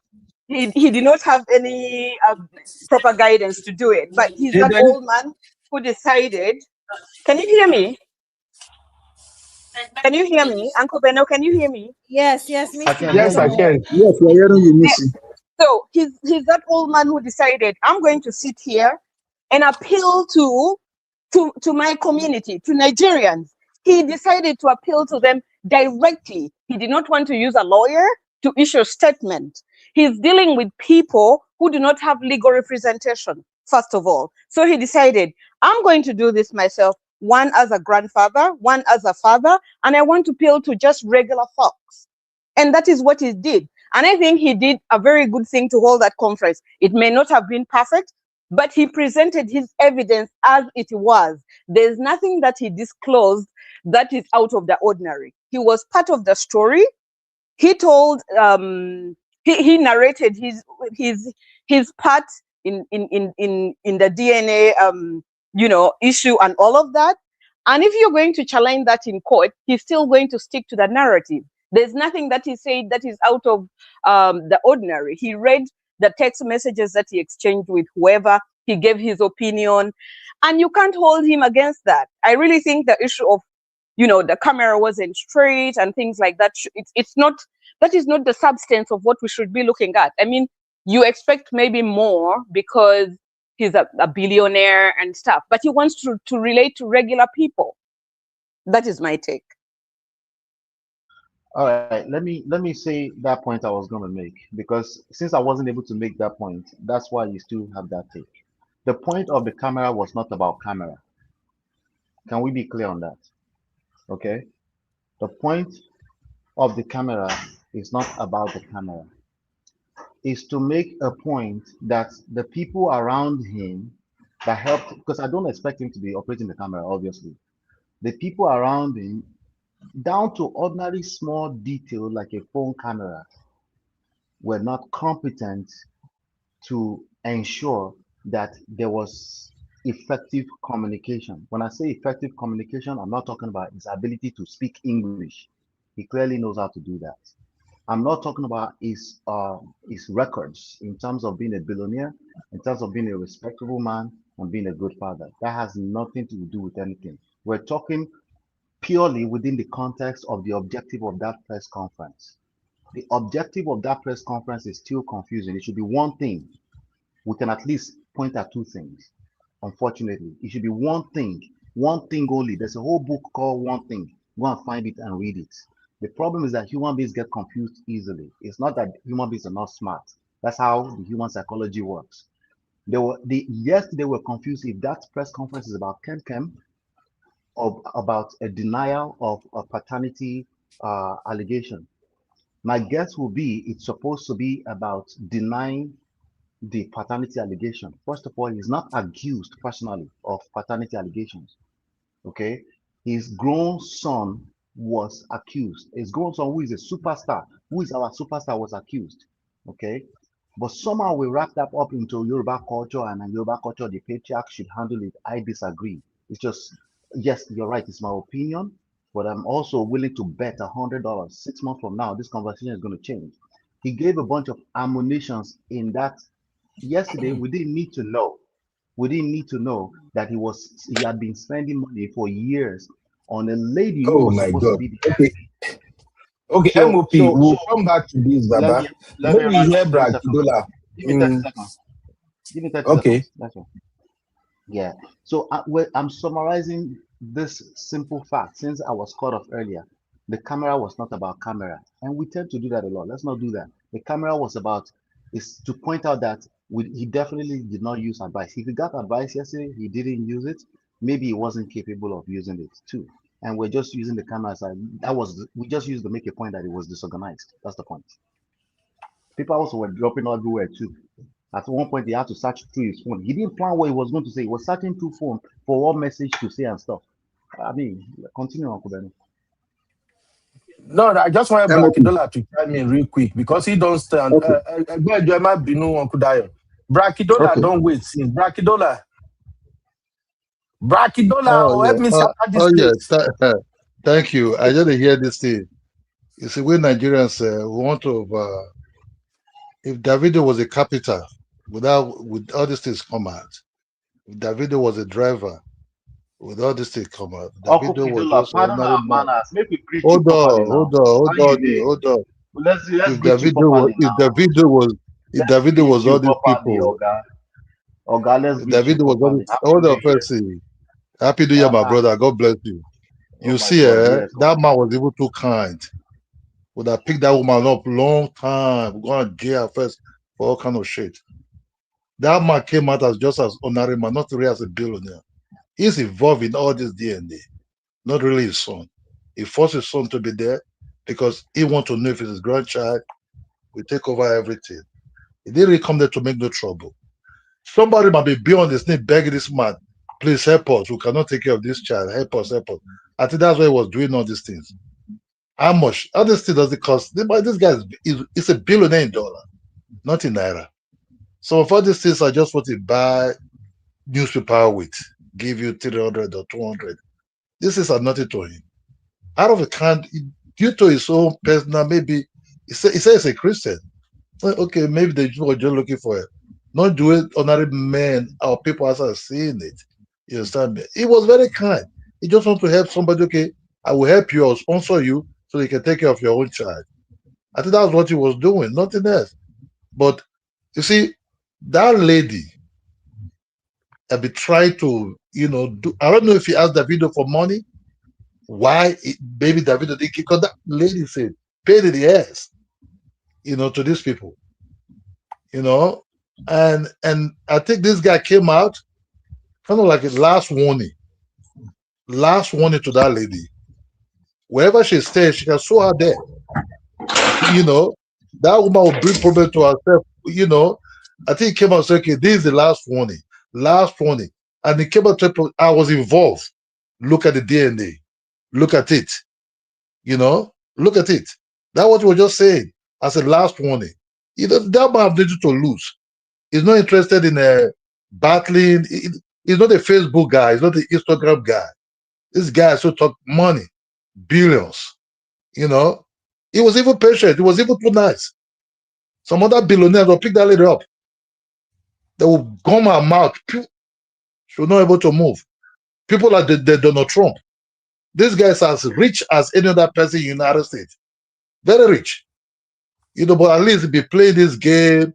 he did not have any proper guidance to do it. But he's that old man who decided. Can you hear me? Can you hear me? Uncle Beno, can you hear me? yes, Yes, I can. Yes, we are hearing you, Missy. So he's that old man who decided, I'm going to sit here and appeal to my community, to Nigerians. He decided to appeal to them directly. He did not want to use a lawyer to issue a statement. He's dealing with people who do not have legal representation, first of all. So he decided, I'm going to do this myself, one as a grandfather, one as a father, and I want to appeal to just regular folks. And that is what he did. And I think he did a very good thing to hold that conference. It may not have been perfect, but he presented his evidence as it was. There's nothing that he disclosed that is out of the ordinary. He was part of the story. He told, he narrated his part in the DNA, issue and all of that. And if you're going to challenge that in court, he's still going to stick to the narrative. There's nothing that he said that is out of the ordinary. He read the text messages that he exchanged with whoever. He gave his opinion, and you can't hold him against that. I really think the issue of, the camera wasn't straight and things like that. It's not, that is not the substance of what we should be looking at. I mean, you expect maybe more because he's a billionaire and stuff, but he wants to relate to regular people. That is my take. All right, let me say that point I was going to make, because since I wasn't able to make that point, that's why you still have that take. The point of the camera was not about camera. Can we be clear on that? Okay. The point of the camera is not about the camera. Is to make a point that the people around him that helped, because I don't expect him to be operating the camera, obviously. The people around him, down to ordinary small detail like a phone camera, were not competent to ensure that there was effective communication. When I say effective communication, I'm not talking about his ability to speak English. He clearly knows how to do that. I'm not talking about his records in terms of being a billionaire, in terms of being a respectable man and being a good father. That has nothing to do with anything. We're talking purely within the context of the objective of that press conference. The objective of that press conference is still confusing. It should be one thing. We can at least point at two things. Unfortunately, it should be one thing only. There's a whole book called One Thing. Go and find it and read it. The problem is that human beings get confused easily. It's not that human beings are not smart. That's how the human psychology works. Yesterday were confused if that press conference is about Kem or about a denial of a paternity allegation. My guess will be it's supposed to be about denying the paternity allegation. First of all, he's not accused personally of paternity allegations. Okay, his grown son was accused. His grown son, who is a superstar, who is our superstar, was accused. Okay, but somehow we wrapped that up into Yoruba culture, and in Yoruba culture, the patriarch should handle it. I disagree. It's just, yes, you're right. It's my opinion, but I'm also willing to bet $100. 6 months from now, this conversation is going to change. He gave a bunch of ammunitions in that. Yesterday, we didn't need to know. We didn't need to know that he had been spending money for years on a lady who Oh was my supposed to God. be the Okay. Okay, so MOP, so we'll so come back to this, let Baba. me let me Maybe round hear up 30 Brad seconds. Kidola. Give me 30 seconds. Give me 30 Okay. seconds. That's all. Yeah. So I'm summarizing this simple fact. Since I was cut off earlier, the camera was not about camera, and we tend to do that a lot. Let's not do that. The camera was about is to point out that he definitely did not use advice. If he got advice yesterday, he didn't use it. Maybe he wasn't capable of using it too. And we're just using the camera as we just used to make a point that it was disorganized. That's the point. People also were dropping everywhere too. At one point, he had to search through his phone. He didn't plan what he was going to say. He was searching through phone for what message to say and stuff. I mean, continue, Uncle Benny. No, I just want Brad MOP. Kidola to chime in real quick because he don't stand. Okay. Uncle Dayo. Brad Kidola Okay. don't wait since. Brad Kidola, Oh help yeah. me start this Oh yeah. place. Thank you. I just hear this thing. You see, we Nigerians want to. If Davido was a carpenter, with all these things come out. If Davido was a driver, with all these things come out. Uncle Davido was Kidula, just an pardon ordinary our man. manners. Make we greet you Hold properly on, now. hold on, How hold you on, doing? hold on. Let's If greet you Davido was, properly now. if Let's Davido greet was you all these properly, people, Oga. Oga, let's if greet you Davido was all properly. this. Happy Hold New on, Year. first. Happy New Year, my Ah, brother. God bless you. oh You my see, God, yes. that man was even too kind. Would have picked that woman up long time, go and jail first for all kind of shit. That man came out as just as honorary man, not really as a billionaire. He's involved in all this DNA, not really his son. He forced his son to be there because he want to know if it's his grandchild will take over everything. He didn't really come there to make no trouble. Somebody might be beyond this thing begging this man, please help us. We cannot take care of this child. Help us, help us. I think that's why he was doing all these things. How much? How this thing does it cost? This guy is a billionaire in dollar, not in naira. So for these things, I just want to buy newspaper with, give you 300 or 200. This is nothing to him. Out of a kind, due to his own personal, maybe he says he's a Christian. Well, okay, maybe they were just looking for it. Not do it ordinary men or people outside seeing it. You understand me? He was very kind. He just want to help somebody. Okay, I will help you or sponsor you so you can take care of your own child. I think that's what he was doing, nothing else. But you see, that lady have been trying to, do. I don't know if he asked Davido for money. Why maybe Davido didn't, because that lady said, paid in the ass, to these people, you know. And I think this guy came out kind of like a last warning to that lady. Wherever she stays, she can sue her there. You know, that woman will bring problem to herself. I think he came out and said, okay, this is the last warning. And he came out to people, I was involved. Look at the DNA. Look at it. Look at it. That's what we were just saying as a last warning. That man have nothing to lose. He's not interested in battling. He's not a Facebook guy. He's not an Instagram guy. This guy also talk money, billions. He was even patient. He was even too nice. Some other billionaires will pick that lady up. They will gum her mouth. She was not able to move. People like the Donald Trump. This guy is as rich as any other person in the United States. Very rich. But at least be playing this game.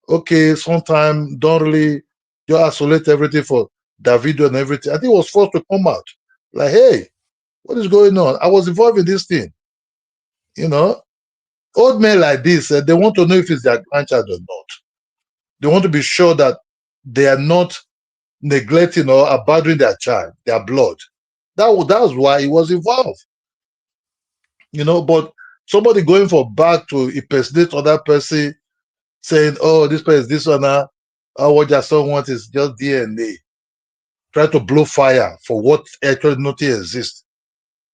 Okay, sometimes don't really just isolate everything for Davido and everything. I think he was forced to come out. Like, hey, what is going on? I was involved in this thing. Old men like this, they want to know if it's their grandchild or not. They want to be sure that they are not neglecting or abandoning their child, their blood. That's why he was involved. But somebody going for back to impersonate other person, saying, "Oh, this person is this one now. Oh, what your son wants is just DNA." Try to blow fire for what actually nothing exists.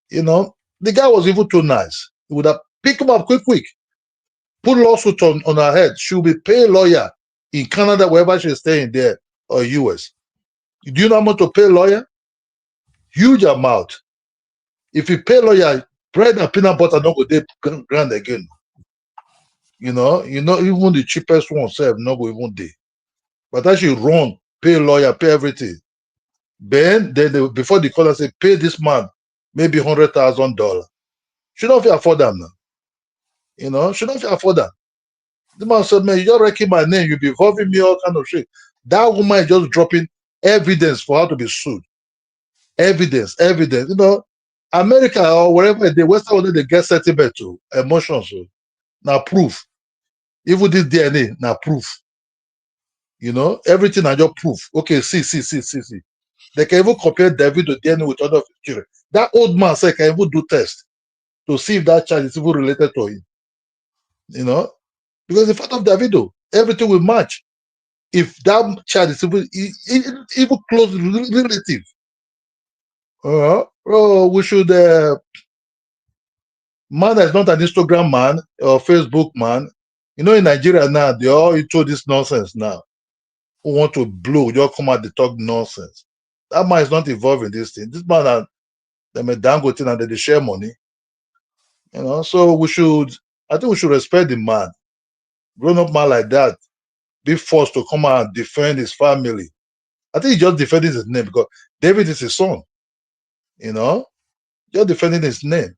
The guy was even too nice. He would have picked him up quick. Put lawsuit on her head. She will be paying lawyer in Canada, wherever she's staying there, or US. Do you know how much to pay lawyer? Huge amount. If you pay lawyer, bread and peanut butter don't go there grand again. Even the cheapest one self not go even there. But as you run, pay lawyer, pay everything. Then before the caller say pay this man maybe $100,000. She don't afford them now. She don't afford that. The man said, "Man, you're wrecking my name. You be involving me all kind of shit." That woman is just dropping evidence for her to be sued. Evidence. America or wherever the Western world they get sentiment to emotions. Now proof. Even this DNA, now proof. Everything I just proof. Okay, see. They can even compare Davido DNA with other children. That old man said can even do test to see if that child is even related to him. Because the fact of Davido, everything will match. If that child is even close relative, we should man that is not an Instagram man or Facebook man. In Nigeria now, they all into this nonsense now. Who want to blow, just come out, they talk nonsense. That man is not involved in this thing. This man, they may dangle thing and they share money. So I think we should respect the man. Grown up man like that, be forced to come out and defend his family. I think he just defending his name because David is his son. Just defending his name.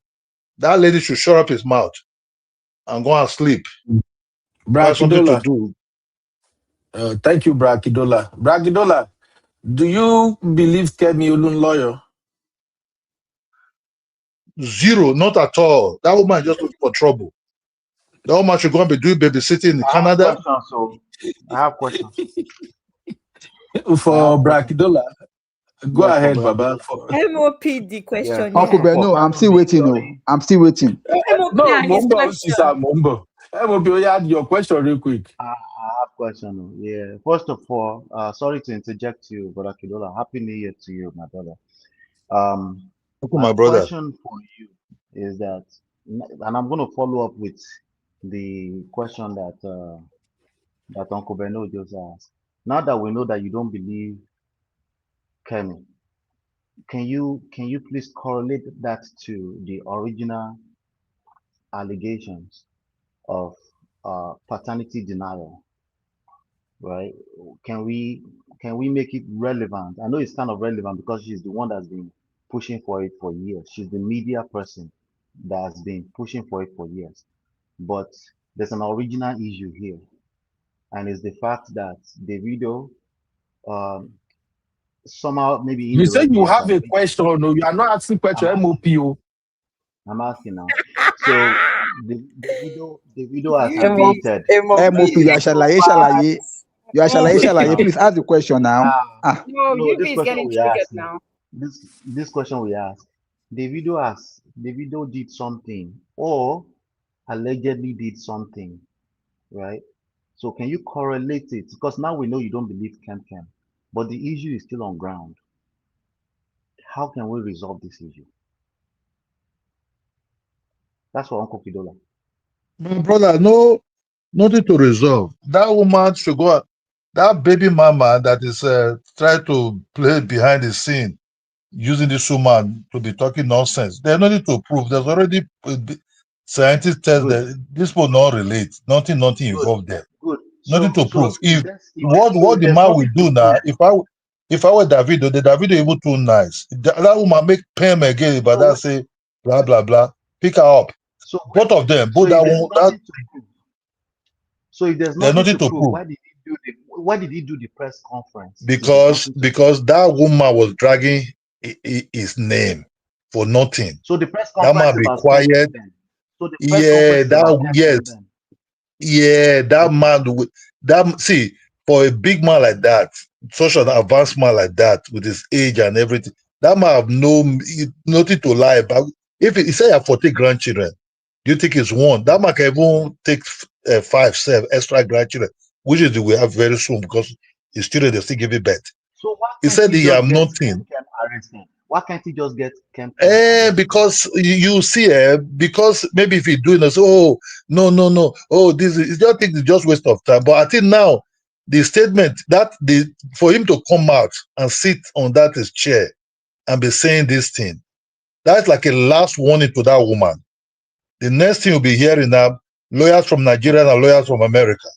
That lady should shut up his mouth and go and sleep. Find something to Brakidola. do. Thank you, Brakidola. Brakidola, do you believe Kemi Olun lawyer? Zero, not at all. That woman is just looking for trouble. That woman should go and be doing babysitting in I have Canada. questions, so I have questions. For Brakidola, go Yes, for ahead, Brother Baba. Kidola. MOP the Yeah, question first Uncle of here. all, Beno, I'm still waiting. No, I'm still waiting. MOP No, and his Mumbo, question. sister Mumbo. MOP, your question real quick. I have question. Yeah, first of all, sorry to interject you, Brother Kidola. Happy New Year to you, my brother. Okay, My my brother. question for you is that, and I'm going to follow up with the question that Uncle Beno just asked. Now that we know that you don't believe Kemi, can you please correlate that to the original allegations of paternity denial, right? Can we can we make it relevant? I know it's kind of relevant because she's the one that's been pushing for it for years. She's the media person that's been pushing for it for years. But there's an original issue here, and it's the fact that Davido um, somehow, maybe You say indirectly, you has have a agreed. question. No, you are not asking I'm question. asking. MOPO. I'm asking now. So Davido has MOP, admitted. MOP, you are shalaye shalaye. You are No, shalaye listen shalaye. now. Please ask the question now. Ah, No, No, UB this is question getting we triggered ask now. now. This question we ask. Davido did something or allegedly did something, right? So can you correlate it? Because now we know you don't believe Kem, but the issue is still on ground. How can we resolve this issue? That's for Uncle Kidola. My brother, no, Nothing to resolve. That woman should go out. That baby mama that is trying to play behind the scene, using this woman to be talking nonsense. There's nothing to prove. There's already scientists tell Good. that this will not relate. Nothing Good. involved there. Good. Nothing to So prove. If so what the there's man will nothing do to now, prove. if I were Davido, the Davido even too nice. That woman make Pam again, but that say blah blah blah. Pick her up. So Both of them, so both if that there's one, that nothing to prove, so if there's there's nothing nothing to to prove, prove. why did he do the press conference if there's because nothing to because that woman was dragging his name for nothing. So the press That conference man is be about quiet. campaign then. So the press Yeah, conference is about campaign yes, then. yeah. That man with that see for a big man like that, such an advanced man like that, with his age and everything, that man have nothing to lie about. If he say he have 40 grandchildren, do you think it's one? That man can even take 5, 7 extra grandchildren, which is we have very soon because his children they still give it birth. So why He can't said he he just have get nothing. Kem arrested? Why can't he just get Kem arrested? Because you see, because maybe if he doing this, oh no, oh this is just think it's just waste of time. But I think now the statement that for him to come out and sit on that his chair and be saying this thing, that's like a last warning to that woman. The next thing you'll be hearing now, lawyers from Nigeria and lawyers from America.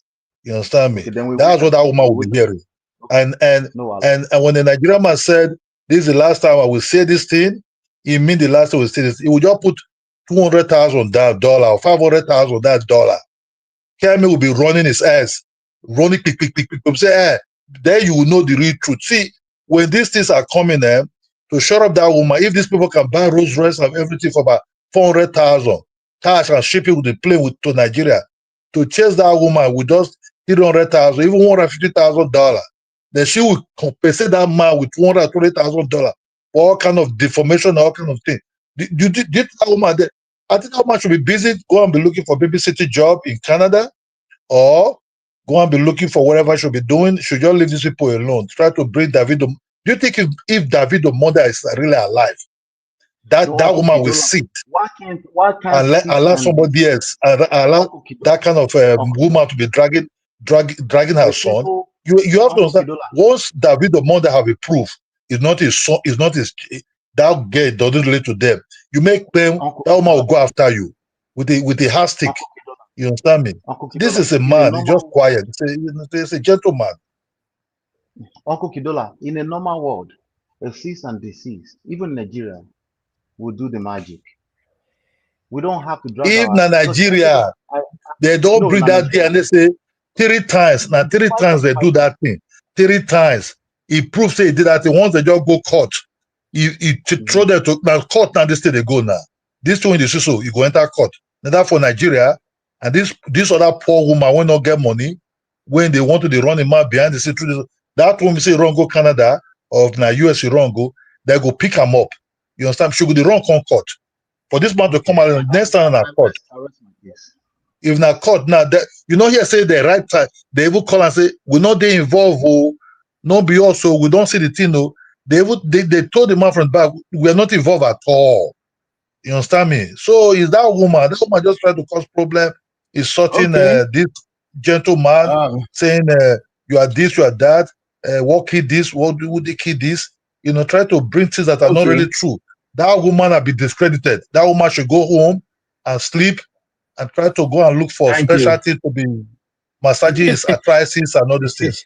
You understand me? Okay, then we That's wait what that and see. woman We will be wait. hearing. And No, and when the Nigerian man said, this is the last time I will say this thing, he mean the last time we say this. He will just put $200,000 or $500,000. Kemi will be running his ass, running click. Say, there you will know the real truth. See, when these things are coming to shut up that woman, if these people can buy Rolls Royce and everything for about 400,000 cash and ship it with the plane to Nigeria, to chase that woman with just 300,000, even $150,000, then she will compensate that man with $220,000 for all kind of deformation, all kind of things. Did that woman there? I think that woman should be busy, go and be looking for babysitting job in Canada, or go and be looking for whatever she'll be doing. Should just leave these people alone. Try to bring Davido. Do you think if Davido's mother is really alive, that woman will sit Why can't and sit allow and be somebody else and allow that kind of woman to be dragging her the son? people You have to Uncle understand. Kidola? Once Davido's mother have a proof, it's not his son, it's not his, that girl doesn't relate to them. You make them, that woman will go after you with a hard stick. You understand me? Uncle This Kidola, is a in a man. He's normal just quiet. It's a gentleman. Uncle Kidola, in a normal world, a cease and desist, even Nigeria will do the magic. We don't have to drag If our na because everybody. Nigeria, they don't No, bring na that day Nigeria. and they say 3 times. Now 3 times they do Fighting. that thing. 3 times. He proves say he did that thing. Once they just go court, he throw them to now court. Now this thing they go now. This one is so you go enter court. Now that for Nigeria, and this other poor woman will not get money when they want to they run a man behind the scene. That woman say wrong go Canada or na US wrong go, they go pick him up. You understand? She go the wrong court. For this man to come out next time in court. Yes. If na court now, here say the right time, they will call and say, we not they involved, oh, no be also, we don't see the thing, no. They told the man from the back, we are not involved at all. You understand me? So is that woman just trying to cause problem, is sorting this gentleman, saying you are this, you are that, what kid this, what would the kid this, try to bring things that are not really true. That woman will be discredited. That woman should go home and sleep and try to go and look for Thank you. specialty to be massaging his arthritis and all these things.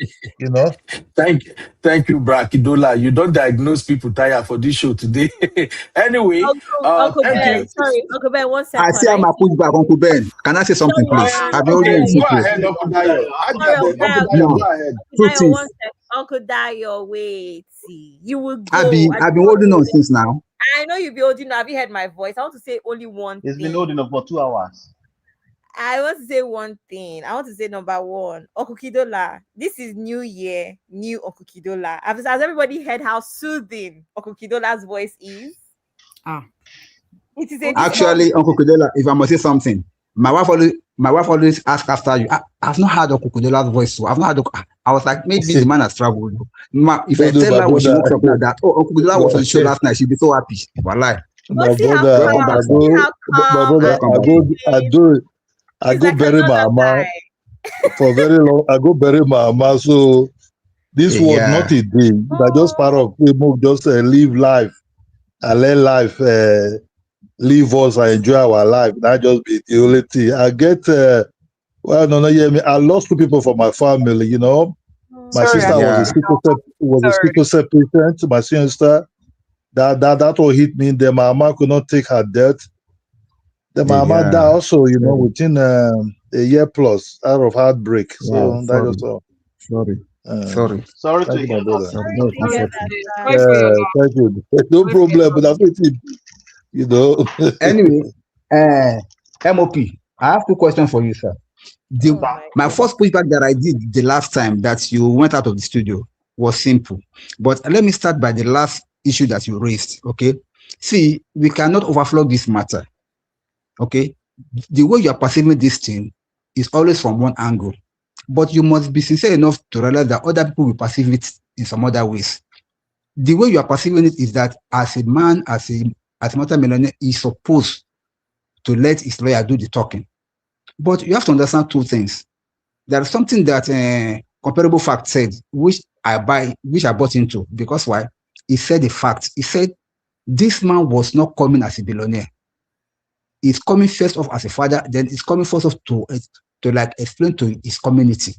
Thank you, Brakidola. You don't diagnose people tired for this show today. Anyway, Uncle thank Ben, you. sorry, Uncle Ben, 1 I second. see how my pushback, Uncle Ben. Can I say something, please? I've been holding Okay, the go secret. ahead, Uncle Dayo. Sorry, Uncle Dayo, go ahead. Two things. 1 second. Uncle Dayo, wait. See, you will go. I've been holding on since now. I know you'll be holding on. Have you heard my voice? I want to say only one thing. It's been holding up for 2 hours. I want to say one thing. I want to say number one, Uncle Kidola. This is New Year, new Uncle Kidola. Has everybody heard how soothing Uncle Kidola's voice is? It is Actually, Uncle Kidola, if I must say something, my wife always asks after you. I've not heard Uncle Kidola's voice, so I've not heard. I was like, maybe the man has traveled. If I tell her when she wakes up now that Uncle Kidola was on the show last night, she'll be so happy. Wallahi. My brother, I go bury my mama. for very long. I go bury my mama. So this was not Yeah. a dream. That just part of people just live life and let life leave us and enjoy our life. That just be the only thing. I get well, no, yeah, I lost 2 people from my family. You know, my Sorry, sister was a Yeah. sorry. sickle cell patient. My sister that all hit me. Then my mama could not take her death. Then my mama died Yeah. also. You know, Sorry. within a year plus out of heartbreak. Wow. So that just Sorry. all. Sorry. Sorry. Sorry to Thank you, my hear that, brother. sir. Sorry. Sorry That's to hear Sorry, unfortunate. Sorry for your loss. Thank you. No Sorry for your problem. But loss. that's it. You know. Anyway, MOP, I have 2 questions for you, sir. oh that. my My god. first pushback that I did the last time that you went out of the studio was simple. But let me start by the last issue that you raised. Okay. See, we cannot overflow this matter. Okay. The way you are perceiving this thing is always from one angle. But you must be sincere enough to realize that other people will perceive it in some other ways. The way you are perceiving it is that as a man, as a multi-millionaire, is supposed to let his lawyer do the talking. But you have to understand 2 things. There is something that comparable fact said, which I bought into, because why? He said the fact. He said this man was not coming as a billionaire. He's coming first off as a father, then he's coming first off to like explain to his community.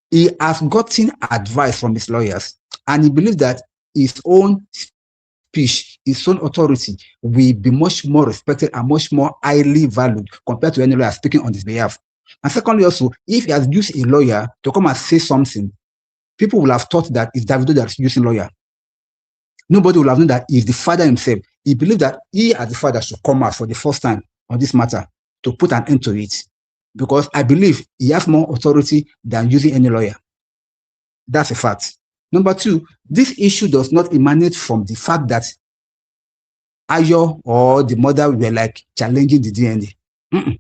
He has gotten advice from his lawyers, and he believes that his own speech, his own authority will be much more respected and much more highly valued compared to any lawyer speaking on his behalf. And secondly, also, if he has used a lawyer to come and say something, people will have thought that it's Davido that's using lawyer. Nobody will have known that he's the father himself. He believed that he, as the father, should come out for the first time on this matter to put an end to it. Because I believe he has more authority than using any lawyer. That's a fact. Number 2, this issue does not emanate from the fact that Ayo or the mother were like challenging the DNA. Mm-mm.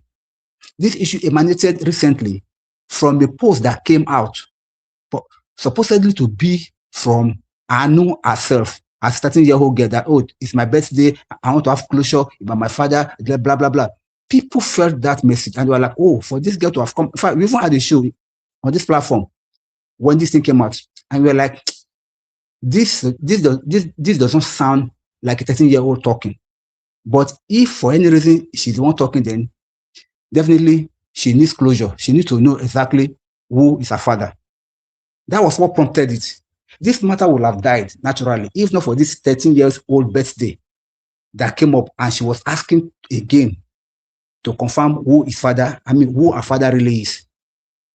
This issue emanated recently from a post that came out, supposedly to be from Anu herself, a 13-year-old girl, that, oh, it's my birthday, I want to have closure about my father, blah, blah, blah, blah. People felt that message and they were like, oh, for this girl to have come. In fact, we even had a show on this platform when this thing came out, and we were like, this doesn't sound like a 13-year-old talking. But if for any reason she's the one talking, then definitely she needs closure. She needs to know exactly who is her father. That was what prompted it. This matter would have died naturally if not for this 13-year-old birthday that came up, and she was asking again to confirm who his father, who her father really is.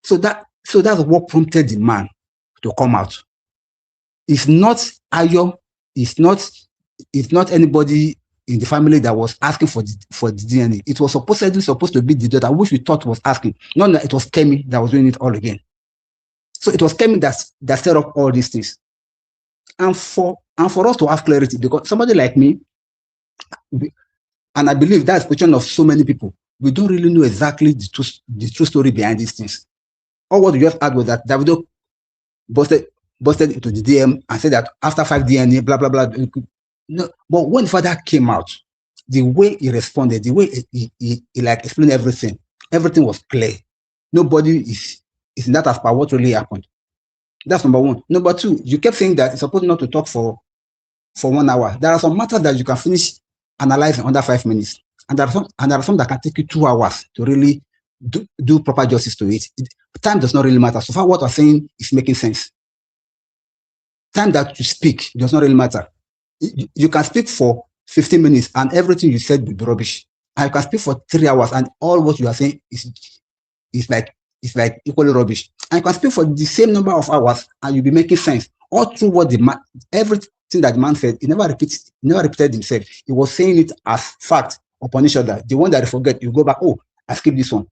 So that's what prompted the man to come out. It's not Ayo, it's not anybody in the family that was asking for the DNA. It was supposed to be the daughter, which we thought was asking. Not that it was Kemi that was doing it all again. So it was Kemi that set up all these things. And for us to have clarity, because somebody like me, and I believe that's the question of so many people, we don't really know exactly the true story behind these things. All what we just had was that Davido busted into the DM and said that after 5 DNA, blah, blah, blah. No, but when the father came out, the way he responded, the way he like explained everything was clear. Nobody is in that as per what really happened. That's number 1. Number 2, you kept saying that it's supposed not to talk for 1 hour. There are some matters that you can finish analyzing under 5 minutes, and there are some that can take you 2 hours to really do proper justice to it. Time does not really matter. So far, what we're saying is making sense. Time that you speak does not really matter. You can speak for 15 minutes and everything you said will be rubbish. And you can speak for 3 hours and all what you are saying is like equally rubbish. And you can speak for the same number of hours and you'll be making sense. All through what the man, everything that the man said, he never repeated himself. He was saying it as fact upon each other. The one that you forget, you go back, oh, I skipped this one,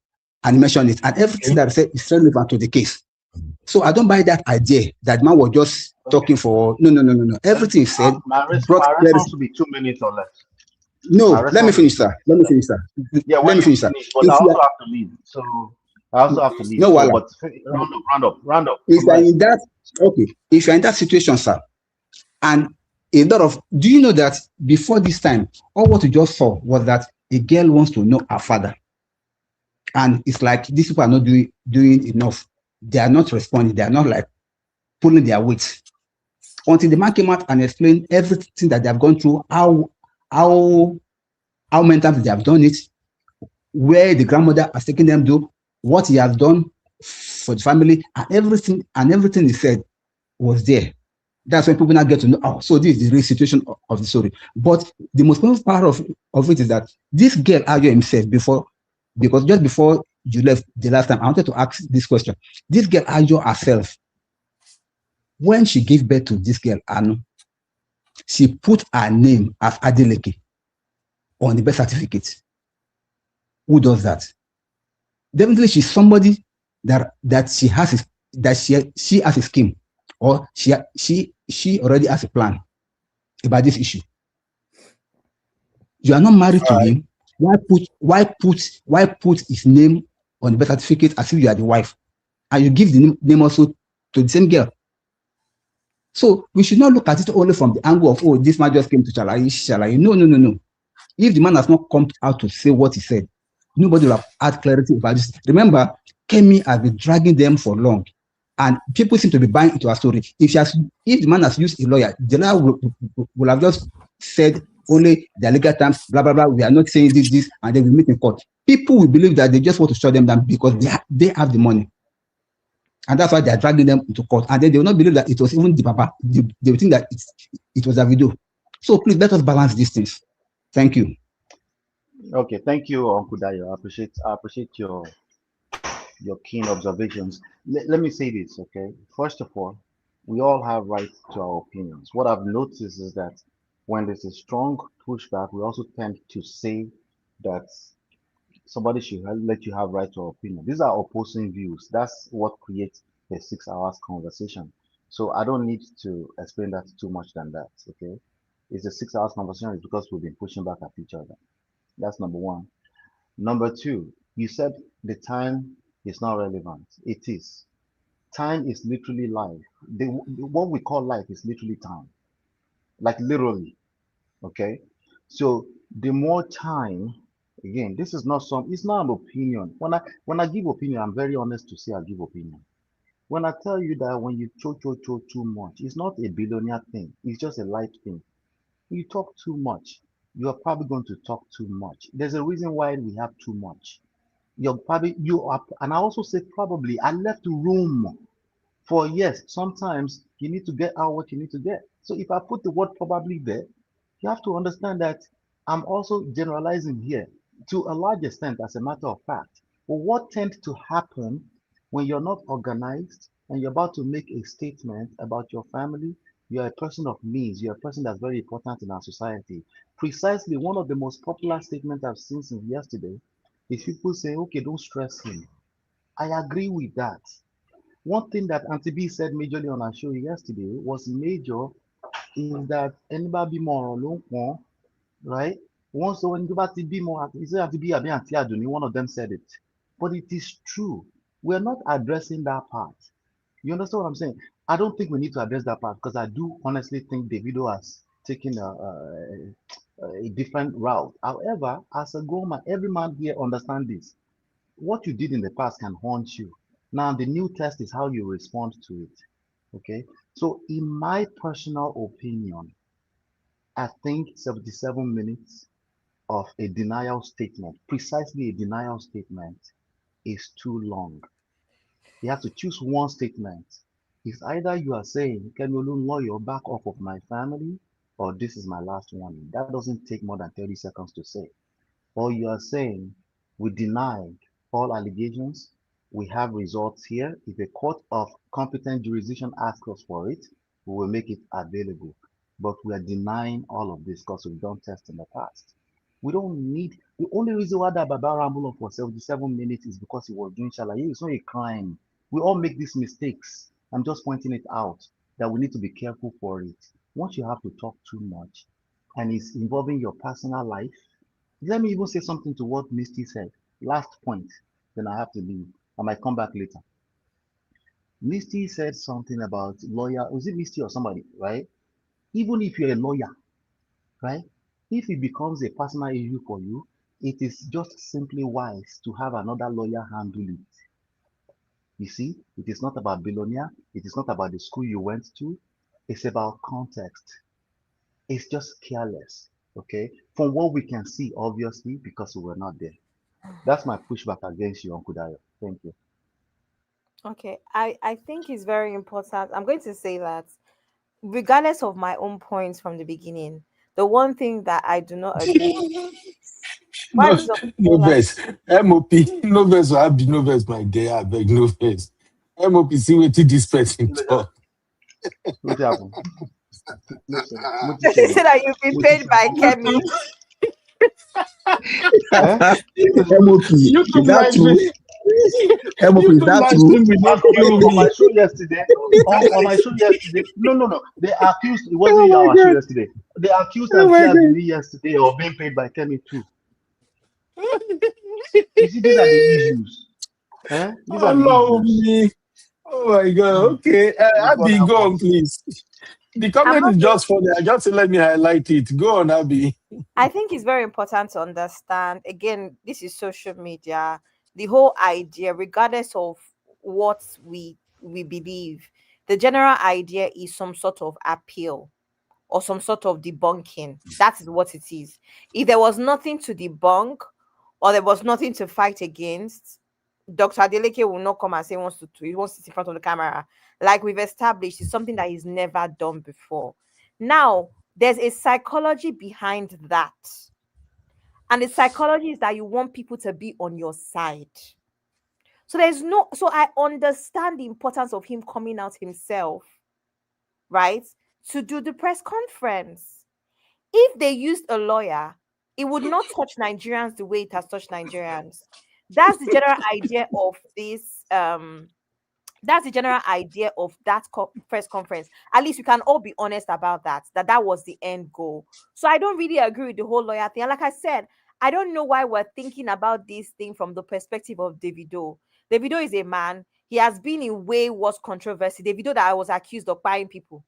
and he mentioned it. And everything that he said is relevant to the case. So I don't buy that idea that man was just talking for no. Everything is said. My response will be 2 minutes or less. No, let me finish, sir. Yeah, let me finish, sir. But I also have to leave. So I also have to leave. No, so, but round up. If you're in that, okay, if you're in that situation, sir, and a lot of, do you know that before this time, all what you just saw was that a girl wants to know her father. And it's like these people are not doing enough. They are not responding. They are not like pulling their weight. Until the man came out and explained everything that they have gone through, how many times they have done it, where the grandmother has taken them to, what he has done for the family, and everything he said was there. That's when people now get to know, oh, so this is the real situation of the story. But the most important part of it is that this girl argued himself because just before you left the last time, I wanted to ask this question. This girl argued herself. When she gave birth to this girl, Anu, she put her name as Adeleke on the birth certificate. Who does that? Definitely, she's somebody that she has a scheme, or she already has a plan about this issue. You are not married to him. Why put his name on the birth certificate as if you are the wife, and you give the name also to the same girl? So we should not look at it only from the angle of, oh, this man just came to Shalayi. No. If the man has not come out to say what he said, nobody will have had clarity about this. Remember, Kemi has been dragging them for long, and people seem to be buying into her story. If the man has used a lawyer, the lawyer will have just said only the legal terms, blah blah blah. We are not saying this, and then we meet in court. People will believe that they just want to shut them down because they have the money. And that's why they are dragging them into court. And then they will not believe that it was even the papa. They will think that it was Davido. So please let us balance these things. Thank you. Okay, thank you, Uncle Dayo. I appreciate your keen observations. Let me say this, okay? First of all, we all have rights to our opinions. What I've noticed is that when there's a strong pushback, we also tend to say that somebody should let you have right to opinion. These are opposing views. That's what creates a 6 hours conversation. So I don't need to explain that too much than that. Okay. It's a 6 hours conversation is because we've been pushing back at each other. That's number one. Number two, you said the time is not relevant. It is. Time is literally life. What we call life is literally time. Like literally. Okay. So the more time, again, this is not it's not an opinion. When I give opinion, I'm very honest to say I give opinion. When I tell you that when you cho too much, it's not a billionaire thing, it's just a life thing. You talk too much, you're probably going to talk too much. There's a reason why we have too much. You are, and I also say probably I left room for, yes, sometimes you need to get out what you need to get. So if I put the word probably there, you have to understand that I'm also generalizing here to a large extent as a matter of fact. But what tends to happen when you're not organized and you're about to make a statement about your family, you're a person of means, you're a person that's very important in our society. Precisely one of the most popular statements I've seen since yesterday is people saying, okay, don't stress him. I agree with that. One thing that Auntie B said majorly on our show yesterday was major is that anybody more long, right? Once when anybody be more, is it Auntie B or Auntie Aduni? One of them said it, but it is true. We're not addressing that part. You understand what I'm saying? I don't think we need to address that part because I do honestly think Davido has taken a different route. However, as a grown man, every man here understands this. What you did in the past can haunt you. Now, the new test is how you respond to it. Okay. So, in my personal opinion, I think 77 minutes of a denial statement, precisely a denial statement, is too long. You have to choose one statement. It's either you are saying, can you lawyer back off of my family, or this is my last warning. That doesn't take more than 30 seconds to say. Or you are saying, we deny all allegations. We have results here. If a court of competent jurisdiction asks us for it, we will make it available. But we are denying all of this because we've done tests in the past. We don't need, the only reason why that Baba rambled for 77 minutes is because he was doing Shalaye. It's not a crime. We all make these mistakes. I'm just pointing it out that we need to be careful for it. Once you have to talk too much and it's involving your personal life, let me even say something to what Misty said. Last point, then I have to leave. I might come back later. Misty said something about lawyer. Was it Misty or somebody, right? Even if you're a lawyer, right? If it becomes a personal issue for you, it is just simply wise to have another lawyer handle it. You see, it is not about billionaire. It is not about the school you went to. It's about context. It's just careless. Okay. From what we can see, obviously, because we were not there. That's my pushback against you, Uncle Dayo. Thank you. Okay, I think it's very important. I'm going to say that regardless of my own points from the beginning, the one thing that I do not agree. Why No, is it no like verse. MOP, no verse, I be no verse, my dear. I beg no verse. MOP, see what this person talk. What happened? Listen, what you say they say now? that you've been What you paid say? by Kemi? Eh? MOP, is YouTube that live true? stream. MOP, is YouTube that live true? stream will not kill On my me. show yesterday, on my show yesterday, no, they accused, it wasn't Oh my our show god. yesterday. They accused Oh Auntie my god. Abini yesterday of being paid by Kemi too. You see, these are the issues. Eh? These are the Allow issues. me. Oh my god. Okay. Let's go on Abby, that go one. on, please. The I'm comment not is going just funny. I just let me highlight it. Go on, Abby. I think it's very important to understand again, this is social media, the whole idea, regardless of what we believe, the general idea is some sort of appeal or some sort of debunking. That is what it is. If there was nothing to debunk or there was nothing to fight against, Dr. Adeleke will not come and say he wants to sit in front of the camera. Like we've established, it's something that he's never done before. Now, there's a psychology behind that. And the psychology is that you want people to be on your side. So I understand the importance of him coming out himself, right? To do the press conference. If they used a lawyer, it would not touch Nigerians the way it has touched Nigerians. That's the general idea of this that's the general idea of that press conference. At least we can all be honest about that was the end goal. So I don't really agree with the whole lawyer thing. And like I said, I don't know why we're thinking about this thing from the perspective of Davido. Davido is a man. He has been in way worse controversy. Davido that I was accused of buying people.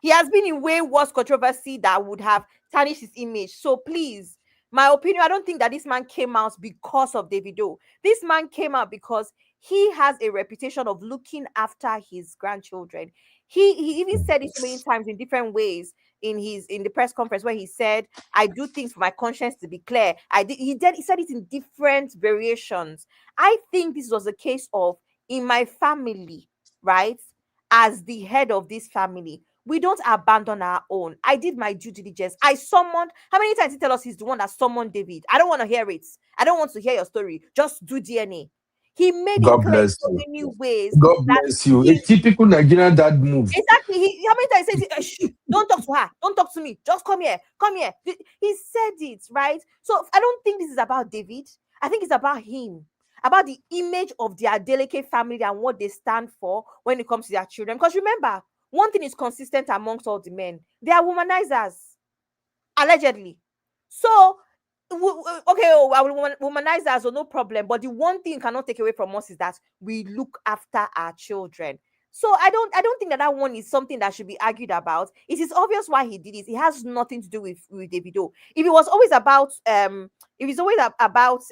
He has been in way worse controversy that would have tarnished his image. So please, my opinion, I don't think that this man came out because of Davido. This man came out because he has a reputation of looking after his grandchildren. He even said it so many times in different ways in the press conference where he said, "I do things for my conscience to be clear." He said it in different variations. I think this was a case of in my family, right? As the head of this family, we don't abandon our own. I did my due diligence. I summoned. How many times he tell us he's the one that summoned David? I don't want to hear it. I don't want to hear your story. Just do DNA. He made it God clear in bless so you. many ways God that bless you. A he typical Nigerian dad move. exactly. How many times he says, Shh, don't talk to her. Don't talk to me. Just come here. Come here. He said it, right? So I don't think this is about David. I think it's about him, about the image of the Adeleke family and what they stand for when it comes to their children. Because remember, one thing is consistent amongst all the men. They are womanizers, allegedly. So, okay, womanizers, or no problem. But the one thing you cannot take away from us is that we look after our children. So I don't think that one is something that should be argued about. It is obvious why he did it. It has nothing to do with Davido. If it was always about if it's always about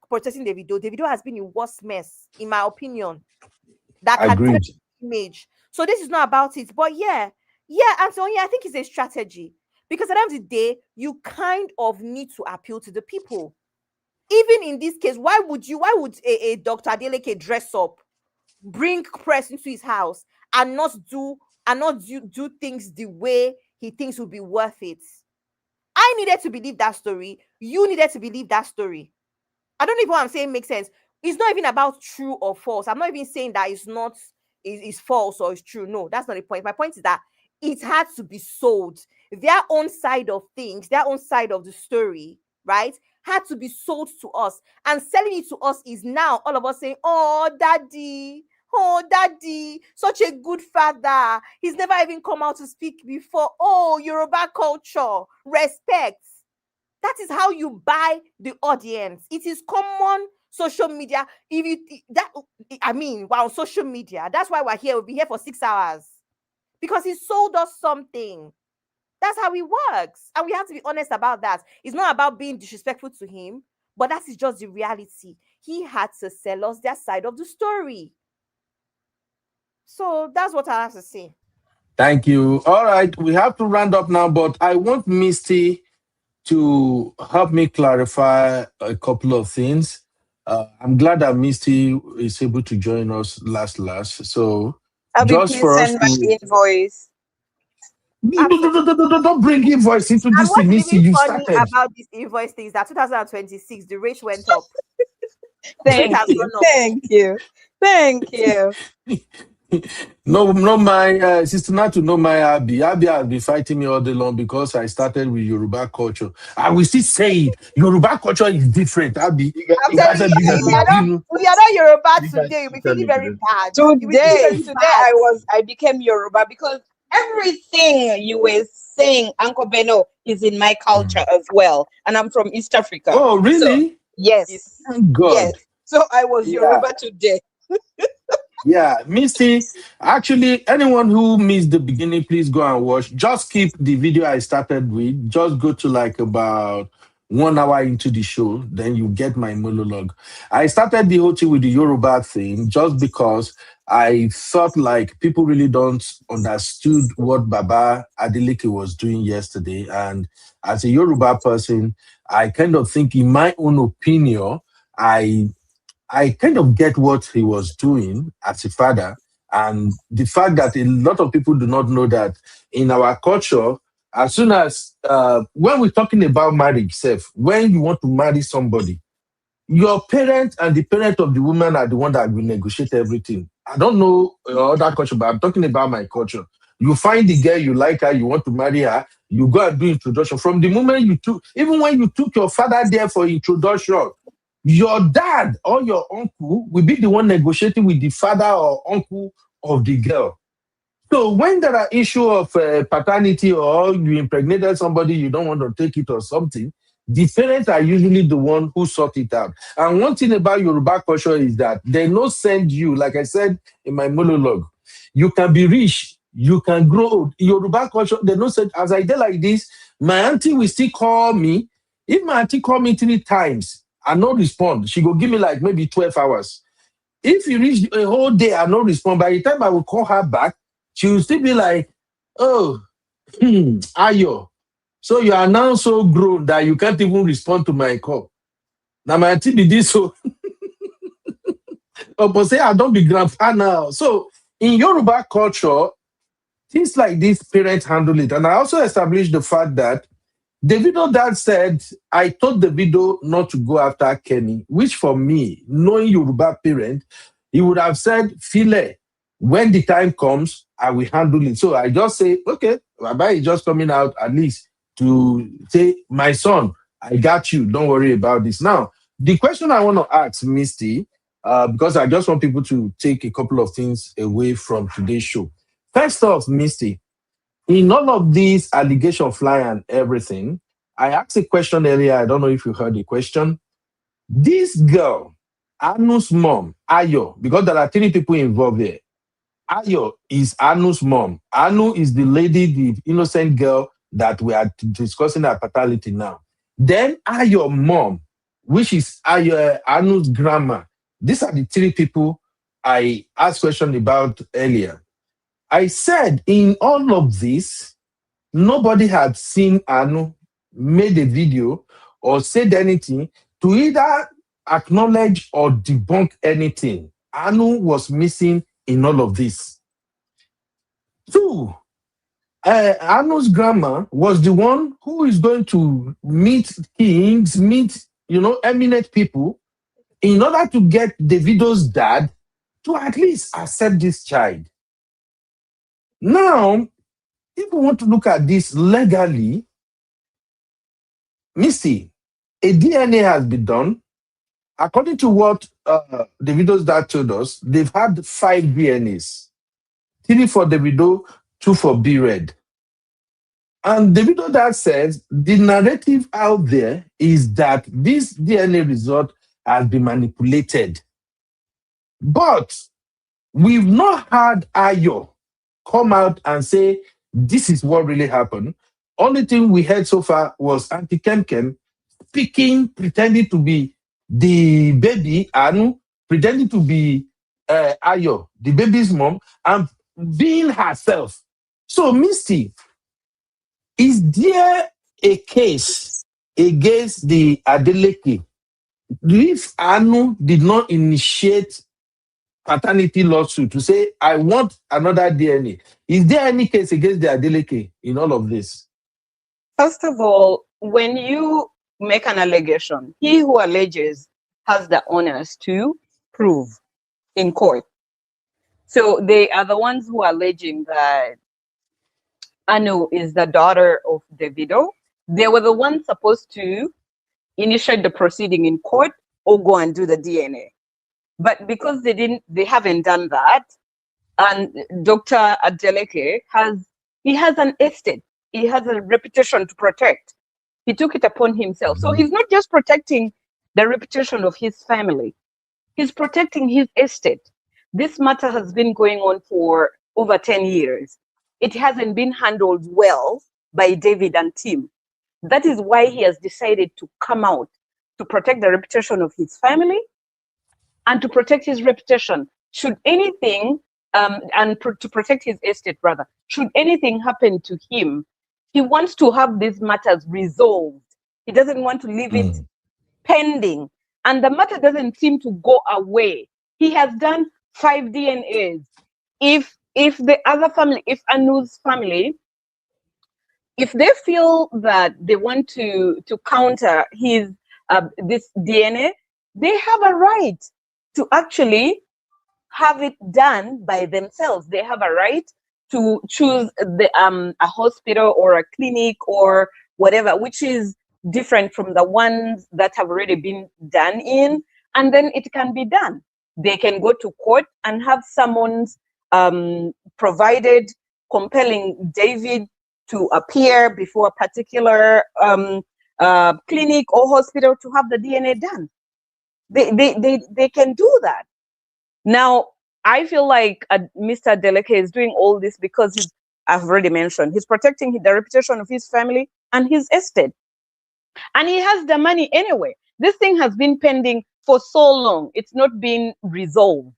protecting Davido, Davido has been in worse mess, in my opinion, that can tarnish Agreed. his image. So this is not about it. But yeah, Anthony, I think it's a strategy because at the end of the day, you kind of need to appeal to the people. Even in this case, why would a Dr. Adeleke dress up, bring press into his house, and not do things the way he thinks would be worth it? I needed to believe that story. You needed to believe that story. I don't know if what I'm saying makes sense. It's not even about true or false. I'm not even saying that it's not is false or it's true. No, that's not the point. My point is that it had to be sold. Their own side of things, their own side of the story, right, had to be sold to us. And selling it to us is now all of us saying, oh, daddy, such a good father. He's never even come out to speak before. Oh, Yoruba culture, respect. That is how you buy the audience. It is common social media. If you that I mean, we're on social media. That's why we're here. We'll be here for 6 hours because he sold us something. That's how it works. And we have to be honest about that. It's not about being disrespectful to him, but that is just the reality. He had to sell us their side of the story. So that's what I have to say. Thank you. All right, we have to round up now, but I want Misty to help me clarify a couple of things. I'm glad that Misty is able to join us last. So Abby, just please for us send my to invoice. don't bring invoice into And this what's thing, Misty. even You funny started. about this invoice thing is that 2026, the rate went up. The rate Thank has you. gone up. Thank you. Thank you. No, my sister Natu, no, my Abby. Abby has been fighting me all day long because I started with Yoruba culture. I will still say it. Yoruba culture is different, Abby. I'm If I telling said you, business, if you're not Yoruba today, you'll be feeling very bad. You'll be feeling Today, very today bad. I became Yoruba because everything you were saying, Uncle Beno, is in my culture as well. And I'm from East Africa. Oh, So really? yes. Thank Yes. God. So I was Yeah. Yoruba today. Yeah, Misty, actually, anyone who missed the beginning, please go and watch. Just keep the video I started with. Just go to like about 1 hour into the show, then you get my monologue. I started the whole thing with the Yoruba thing just because I thought like people really don't understood what Baba Adeleke was doing yesterday. And as a Yoruba person, I kind of think in my own opinion, I kind of get what he was doing as a father, and the fact that a lot of people do not know that in our culture, as soon as when we're talking about marriage, self, when you want to marry somebody, your parent and the parent of the woman are the one that will negotiate everything. I don't know other culture, but I'm talking about my culture. You find the girl, you like her, you want to marry her, you go and do introduction. From the moment you took, even when you took your father there for introduction, your dad or your uncle will be the one negotiating with the father or uncle of the girl. So when there are issue of paternity or you impregnated somebody, you don't want to take it or something, the parents are usually the one who sort it out. And one thing about Yoruba culture is that they no send you, like I said in my monologue, you can be rich, you can grow old. Yoruba culture, they no send, as I did like this, my auntie will still call me. If my auntie call me 3 times, I no respond, she go give me like maybe 12 hours. If you reach a whole day, I no respond. By the time I will call her back, she will still be like, oh, Ayo. So you are now so grown that you can't even respond to my call. Now my auntie be this so. But say I don't be grandpa now. So in Yoruba culture, things like this, parents handle it. And I also established the fact that Davido dad said, I told Davido not to go after Kenny, which for me, knowing Yoruba parent, he would have said, File, when the time comes, I will handle it. So I just say, okay, Baba is just coming out at least to say, my son, I got you. Don't worry about this. Now, the question I want to ask Misty, because I just want people to take a couple of things away from today's show. First off, Misty, in all of these allegation fly and everything, I asked a question earlier. I don't know if you heard the question. This girl, Anu's mom, Ayo, because there are 3 people involved here. Ayo is Anu's mom. Anu is the lady, the innocent girl that we are discussing her paternity now. Then Ayo mom, which is Ayo, Anu's grandma. These are the 3 people I asked question about earlier. I said in all of this, nobody had seen Anu made a video or said anything to either acknowledge or debunk anything. Anu was missing in all of this. 2, Anu's grandma was the one who is going to meet kings, meet, eminent people in order to get Davido's dad to at least accept this child. Now, if we want to look at this legally, Missy, a DNA has been done. According to what Davido's dad told us, they've had 5 DNAs. 3 for Davido, 2 for B-Red. And Davido dad says the narrative out there is that this DNA result has been manipulated. But we've not had Ayo come out and say, this is what really happened. Only thing we heard so far was Auntie Kemkem speaking, pretending to be the baby, Anu, pretending to be Ayo, the baby's mom, and being herself. So, Misty, is there a case against the Adeleke if Anu did not initiate paternity lawsuit to say, I want another DNA? Is there any case against the Adeleke in all of this? First of all, when you make an allegation, he who alleges has the onus to prove in court. So they are the ones who are alleging that Anu is the daughter of Davido. They were the ones supposed to initiate the proceeding in court or go and do the DNA. But because they haven't done that, and Dr. Adeleke has an estate, he has a reputation to protect. He took it upon himself. So he's not just protecting the reputation of his family, he's protecting his estate. This matter has been going on for over 10 years. It hasn't been handled well by David and Tim. That is why he has decided to come out to protect the reputation of his family and to protect his reputation. Should anything, to protect his estate rather, should anything happen to him, he wants to have these matters resolved. He doesn't want to leave it pending. And the matter doesn't seem to go away. He has done 5 DNAs. If the other family, if Anu's family, if they feel that they want to counter his this DNA, they have a right to actually have it done by themselves. They have a right to choose a hospital or a clinic or whatever, which is different from the ones that have already been done in, and then it can be done. They can go to court and have summons provided compelling David to appear before a particular clinic or hospital to have the DNA done. They can do that. Now, I feel like Mr. Deleke is doing all this because I've already mentioned, he's protecting the reputation of his family and his estate. And he has the money anyway. This thing has been pending for so long. It's not been resolved.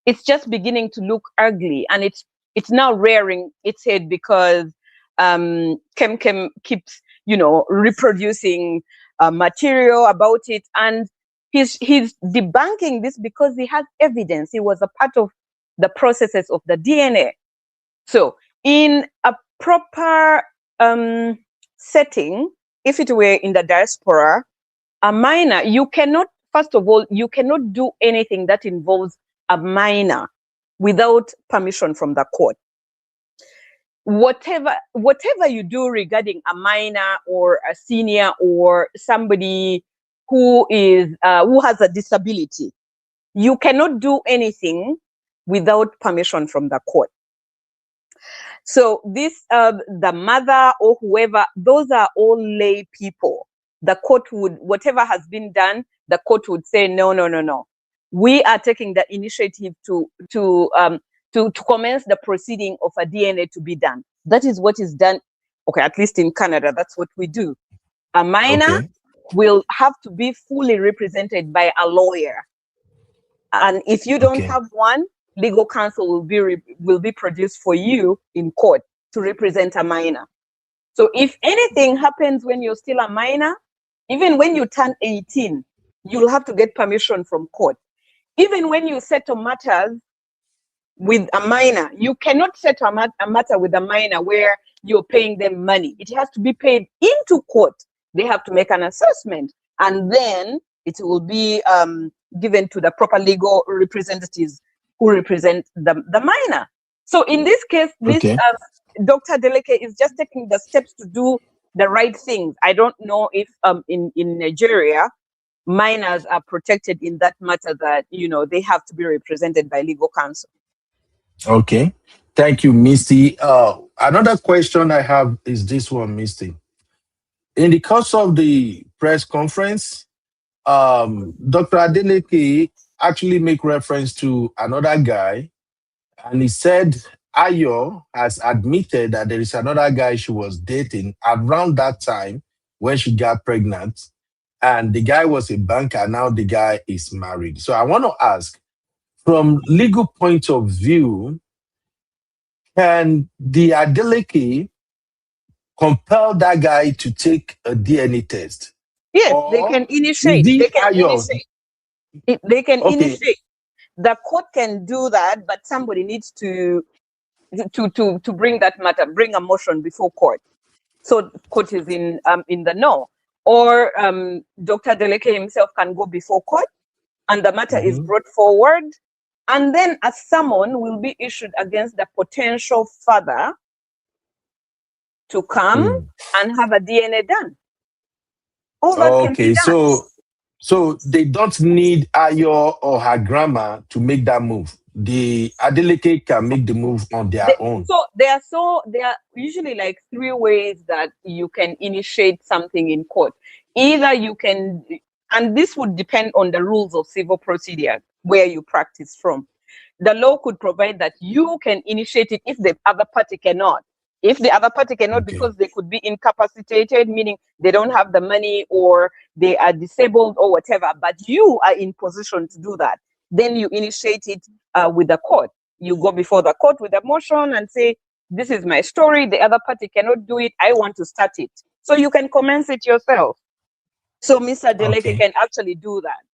It's just beginning to look ugly. And it's now rearing its head because Kem keeps, reproducing material about it. And he's debunking this because he has evidence. He was a part of the processes of the DNA. So in a proper setting, if it were in the diaspora, a minor, first of all, you cannot do anything that involves a minor without permission from the court. Whatever you do regarding a minor or a senior or somebody who has a disability, you cannot do anything without permission from the court. So this, the mother or whoever, those are all lay people. The court would, whatever has been done, the court would say, no. We are taking the initiative to commence the proceeding of a DNA to be done. That is what is done. Okay, at least in Canada, that's what we do. A minor will have to be fully represented by a lawyer. And if you don't have one, legal counsel will be produced for you in court to represent a minor. So if anything happens when you're still a minor, even when you turn 18, you'll have to get permission from court. Even when you settle matters with a minor, you cannot settle a matter with a minor where you're paying them money. It has to be paid into court. They have to make an assessment, and then it will be given to the proper legal representatives who represent the minor. So in this case, Dr. Deleke is just taking the steps to do the right things. I don't know if in Nigeria, minors are protected in that matter that, they have to be represented by legal counsel. Okay. Thank you, Misty. Another question I have is this one, Misty. In the course of the press conference, Dr. Adeleke actually make reference to another guy, and he said Ayo has admitted that there is another guy she was dating around that time when she got pregnant, and the guy was a banker. Now the guy is married. So I want to ask, from legal point of view, can the Adeleke compel that guy to take a DNA test? Yes, they Or can is initiate. They it can Ayo? initiate. They can Okay, initiate. The court can do that, but somebody needs to bring that matter, bring a motion before court. So court is in the know. Or Dr. Deleke himself can go before court, and the matter is brought forward, and then a summon will be issued against the potential father to come and have a DNA done. All that can be okay. done. So they don't need Ayo or her grandma to make that move. The Adeleke can make the move on their own. There are usually like three ways that you can initiate something in court. Either you can, and this would depend on the rules of civil procedure where you practice from. The law could provide that you can initiate it if the other party cannot. If the other party cannot, because they could be incapacitated, meaning they don't have the money or they are disabled or whatever, but you are in position to do that, then you initiate it with the court. You go before the court with a motion and say, this is my story, the other party cannot do it, I want to start it. So you can commence it yourself. So Mr. Deleke can actually do that.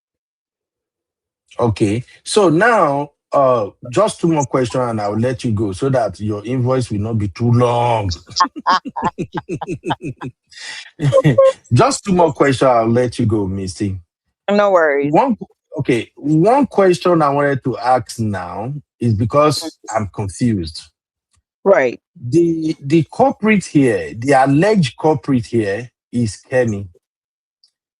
Okay. So now, just two more questions and I'll let you go so that your invoice will not be too long. Just two more questions, I'll let you go, Misty. No worries. One question I wanted to ask now is because I'm confused. Right. The culprit here, the alleged culprit here is Kemi.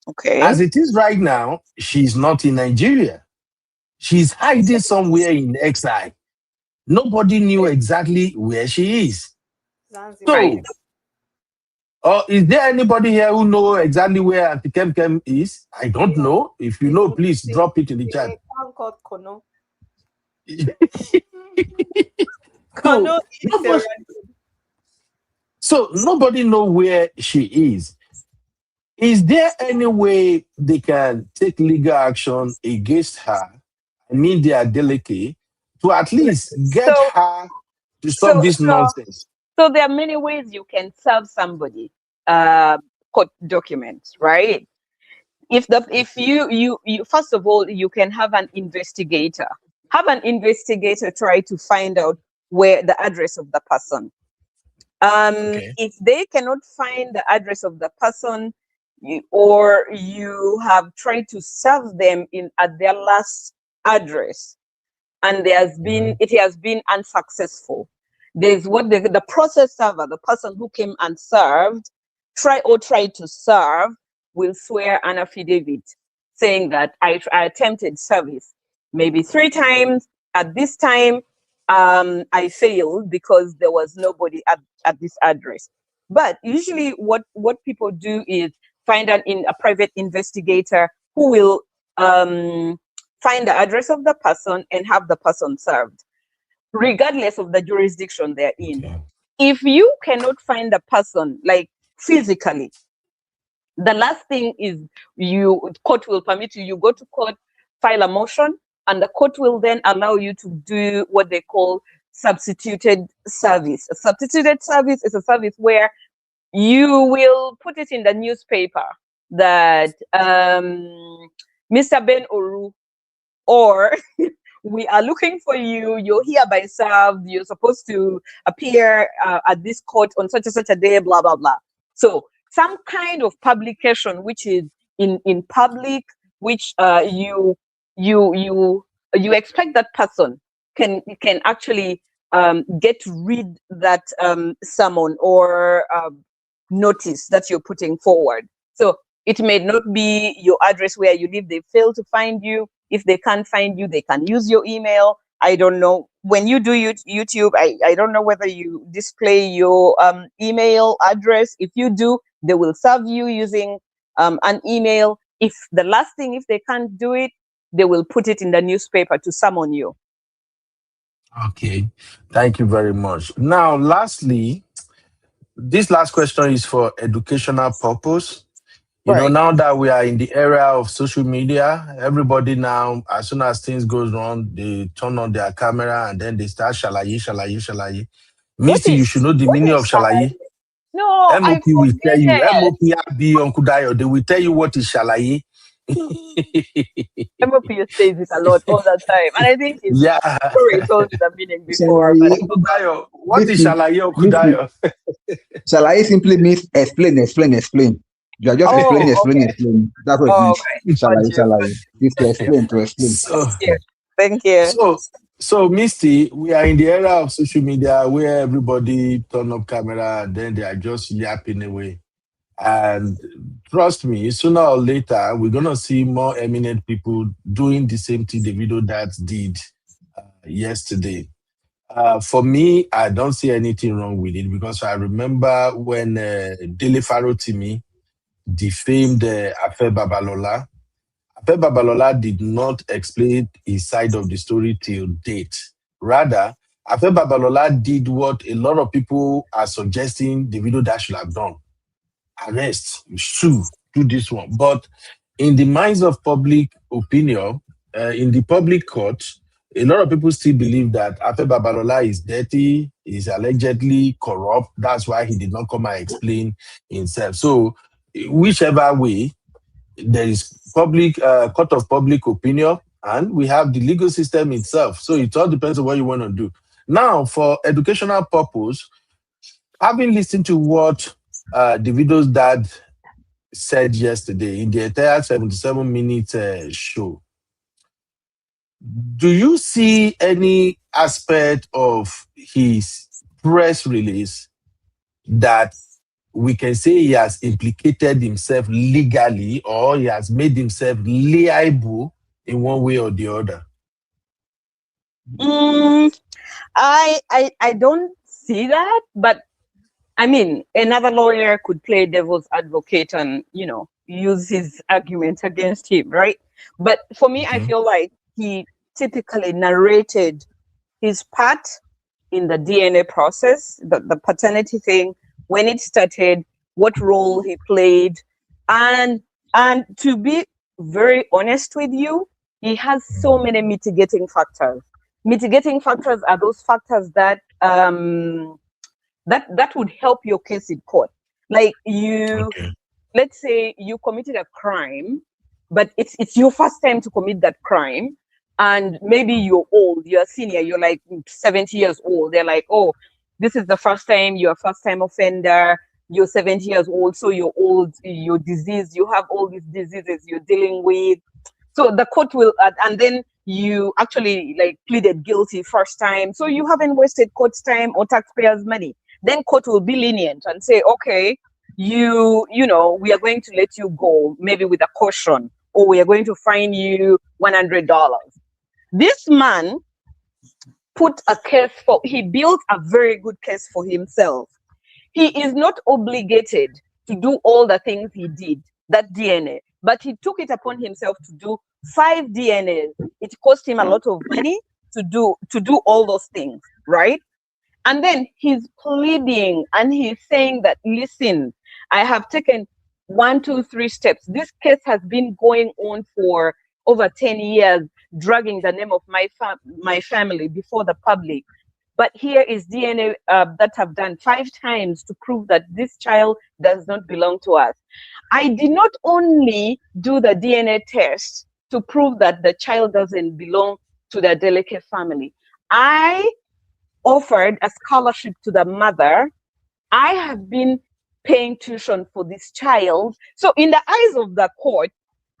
Okay. As it is right now, she's not in Nigeria. She's hiding somewhere in exile. Nobody knew exactly where she is. So, is there anybody here who know exactly where Auntie Kem is? I don't know. If you know, please drop it in the chat. So nobody know where she is. Is there any way they can take legal action against her? I mean, they are delicate to at least get her to stop this nonsense. So there are many ways you can serve somebody court documents, right? If you first of all, you can have an investigator. Have an investigator try to find out where the address of the person. If they cannot find the address of the person, or you have tried to serve them at their last address, and it has been unsuccessful. There's what the process server, the person who came and served, tried to serve, will swear an affidavit saying that I attempted service maybe 3 times. At this time, I failed because there was nobody at this address. But usually what people do is find a private investigator who will find the address of the person and have the person served, regardless of the jurisdiction they're in. If you cannot find the person, like physically, the last thing is court will permit you go to court, file a motion, and the court will then allow you to do what they call substituted service. A substituted service is a service where you will put it in the newspaper that Mr. Ben Oru, or we are looking for you, you're hereby served, you're supposed to appear at this court on such and such a day, blah, blah, blah. So some kind of publication which is in public, which you expect that person can actually get to read that summon or notice that you're putting forward. So it may not be your address where you live. They fail to find you. If they can't find you, they can use your email. I don't know. When you do YouTube, I don't know whether you display your email address. If you do, they will serve you using an email. If they can't do it, they will put it in the newspaper to summon you. Okay, thank you very much. Now, lastly, this last question is for educational purpose. You know, Right. now that we are in the era of social media, everybody now, as soon as things goes wrong, they turn on their camera and then they start shalaye, shalaye, shalaye. Misty, you should know the What meaning is of shalaye. shalaye? No, I MOP will tell you. forget. MOP be Uncle Dayo. They will tell you what is shalaye. MOP says it a lot all the time, and I think he's Yeah. already told you the meaning before, but Shalaye, I Uncle forgot. Dayo, what is Missy, shalaye, Uncle Missy. Dayo? Shalaye simply means explain, explain, explain. You are just explaining, Oh, explaining, okay. explaining. That's what it Oh, means. okay. Got Shalaye, you. shalaye. Is to explain, to explain. So, Thank you. Thank you. so, Misty, we are in the era of social media where everybody turn up camera and then they are just yapping away. And trust me, sooner or later, we're gonna see more eminent people doing the same thing Davido that did yesterday. For me, I don't see anything wrong with it because I remember when Dele Farotimi defamed Afe Babalola. Afe Babalola did not explain his side of the story till date. Rather, Afe Babalola did what a lot of people are suggesting Davido that should have done: arrest, sue, do this one. But in the minds of public opinion, in the public court, a lot of people still believe that Afe Babalola is dirty, is allegedly corrupt. That's why he did not come and explain himself. So, whichever way, there is public court of public opinion, and we have the legal system itself. So it all depends on what you want to do. Now, for educational purpose, having listened to what Davido's dad said yesterday in the entire 77-minute show, do you see any aspect of his press release that we can say he has implicated himself legally or he has made himself liable in one way or the other? I don't see that, but I mean, another lawyer could play devil's advocate and, use his argument against him, right? But for me, I feel like he typically narrated his part in the DNA process, the paternity thing, when it started, what role he played, and to be very honest with you, he has so many mitigating factors. Mitigating factors are those factors that that would help your case in court. Like let's say you committed a crime, but it's your first time to commit that crime, and maybe you're old, you're a senior, you're like 70 years old. They're like, oh, this is the first time, you're a first time offender, you're 70 years old, so you're old, you're diseased, you have all these diseases you're dealing with. So the court will, and then you actually like pleaded guilty first time, so you haven't wasted court's time or taxpayers' money. Then court will be lenient and say, okay, you know, we are going to let you go, maybe with a caution, or we are going to fine you $100. This man put a case for, he built a very good case for himself. He is not obligated to do all the things he did, that DNA, but he took it upon himself to do 5 DNAs. It cost him a lot of money to do all those things, right? And then he's pleading and he's saying that, listen, I have taken 1, 2, 3 steps. This case has been going on for over 10 years, dragging the name of my family before the public. But here is DNA that I've done 5 times to prove that this child does not belong to us. I did not only do the DNA test to prove that the child doesn't belong to the Deleke family. I offered a scholarship to the mother. I have been paying tuition for this child. So in the eyes of the court,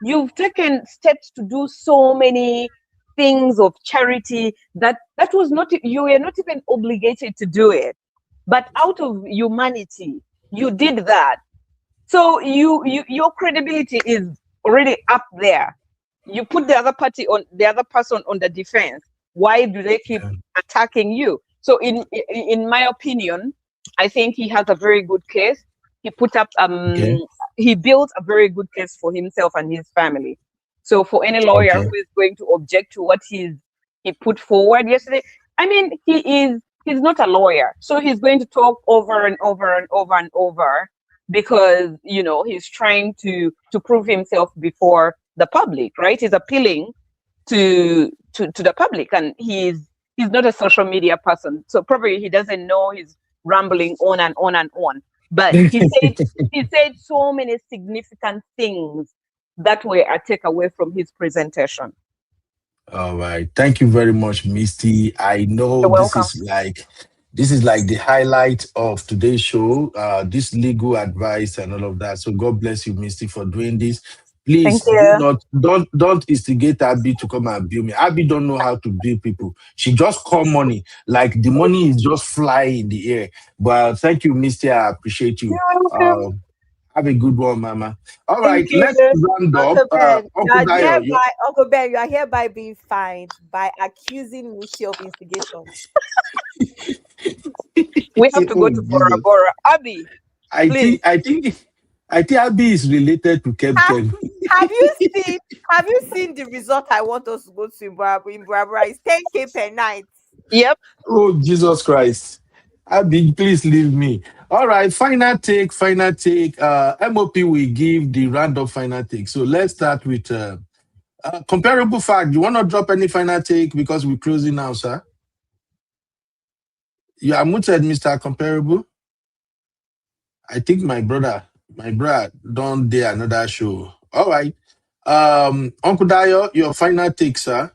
you've taken steps to do so many things of charity that was not, you were not even obligated to do it, but out of humanity you did that. So your credibility is already up there. You put the other person on the defense. Why do they keep attacking you? So in my opinion, I think he has a very good case. He put up he built a very good case for himself and his family. So for any lawyer who is going to object to what he put forward yesterday, I mean, he's not a lawyer, so he's going to talk over and over and over and over because he's trying to prove himself before the public, right? He's appealing to the public, and he's not a social media person, so probably he doesn't know he's rambling on and on and on. But he said so many significant things that were a takeaway from his presentation. All right. Thank you very much, Misty. I know You're welcome. this is like the highlight of today's show, this legal advice and all of that. So God bless you, Misty, for doing this. Thank Please do you. not don't instigate Abby to come and bill me. Abby don't know how to bill people. She just call money. Like the money is just flying in the air. But thank you, Misty. I appreciate you. You're welcome. Have a good one, Mama. All Thank right, you. let's round up. Uncle Ben, Uncle Dayo, Uncle Ben, you are hereby being fined by accusing Michi of instigation. We have to go to Bora Bora. Abby, I please. think Abby is related to Kempton. Have you seen the result I want us to go to in Bora Bora? It's 10K per night. Yep. Oh, Jesus Christ. Abby, please leave me. All right, final take. MOP will give the random final take. So let's start with comparable fact. You want to drop any final take because we're closing now, sir? You are muted, Mr. Comparable. I think my brother don't dare another show. All right. Uncle Dayo, your final take, sir.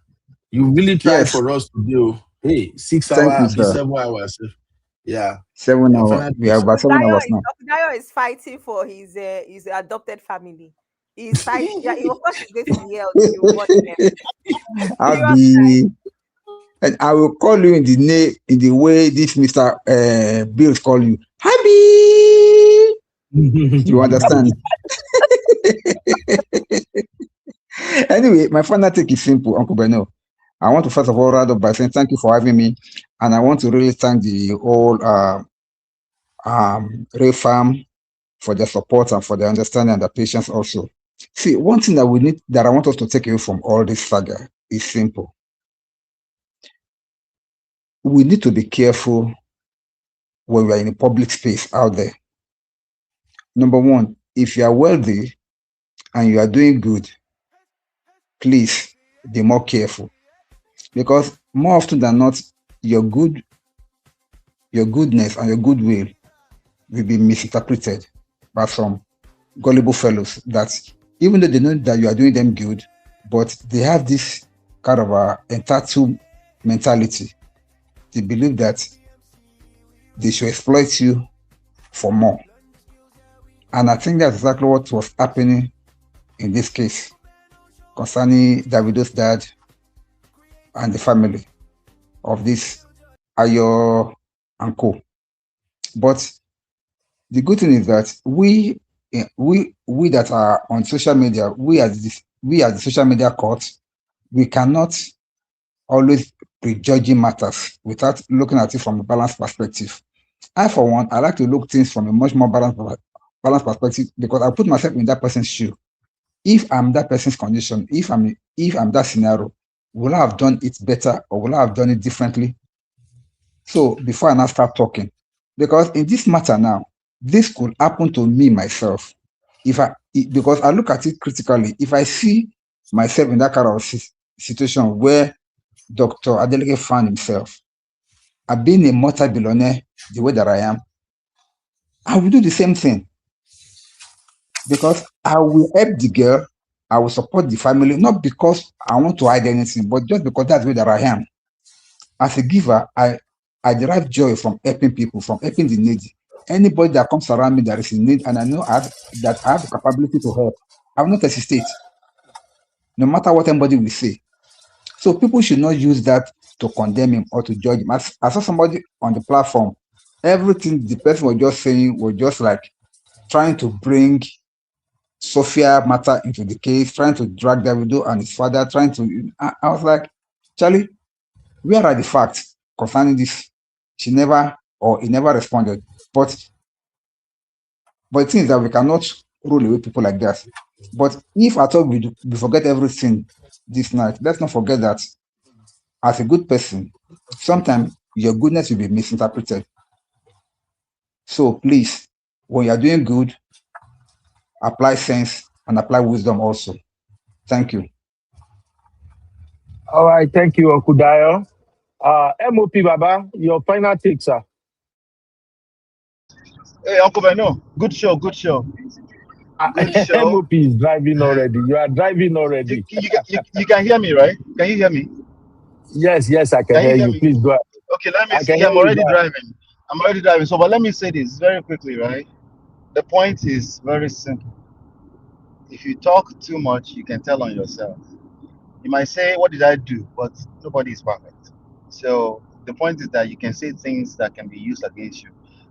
You really try Yes. for us to do. Hey, 6 Thank you, hours, sir. 7 hours. Yeah. 7 Your hours. final We take, have sir. about 7 hours now. Dayo is fighting for his adopted family. He's fighting. Yeah, of course he's going to be held. You watch him. I'll be, and I will call you in the way this Mr. Bills call you. Happy. You understand? Anyway, my final take is simple, Uncle Beno. I want to first of all round up by saying thank you for having me, and I want to really thank the whole Ray Farm for their support and for their understanding and their patience also. See, one thing that I want us to take away from all this saga is simple. We need to be careful when we are in a public space out there. Number one, if you are wealthy and you are doing good, please be more careful, because more often than not, your goodness and your goodwill will be misinterpreted by some gullible fellows that even though they know that you are doing them good, but they have this kind of a entitled mentality. They believe that they should exploit you for more. And I think that's exactly what was happening in this case concerning Davido's dad and the family of this Ayo and co. But the good thing is that we that are on social media, we as the social media court, we cannot always prejudging matters without looking at it from a balanced perspective. I, for one, I like to look things from a much more balanced perspective, because I put myself in that person's shoe. If I'm that person's condition, if I'm that scenario, will I have done it better or will I have done it differently? So before I now start talking, because in this matter now, this could happen to me myself. Because I look at it critically, if I see myself in that kind of situation where Dr. Adeleke found himself, I've been a multi-billionaire the way that I am, I will do the same thing. Because I will help the girl, I will support the family, not because I want to hide anything, but just because that's the way that I am. As a giver, I derive joy from helping people, from helping the needy. Anybody that comes around me that is in need, and I know that I have the capability to help, I will not hesitate, no matter what anybody will say. So people should not use that to condemn him or to judge him. I saw somebody on the platform, everything the person was just saying was just like trying to bring Sophia matter into the case, trying to drag Davido and his father, I was like, Charlie, where are the facts concerning this? He never responded. But the thing is that we cannot rule away people like that. But if at all we forget everything this night, let's not forget that as a good person, sometimes your goodness will be misinterpreted. So please, when you're doing good, apply sense and apply wisdom also. Thank you. All right, thank you, Uncle Dio. MOP Baba, your final take, sir. Hey, Uncle Beno, good show, good show, good show. MOP is driving already. You are driving You, already. you can hear me, right? Can you hear me? Yes, I can Can you hear hear you. me? Please go ahead. Okay, let me I can see. hear I'm you. already Go ahead. driving. I'm already driving. So, but let me say this very quickly, right? The point is very simple. If you talk too much, you can tell on yourself. You might say, "What did I do?" But nobody is perfect. So the point is that you can say things that can be used against you.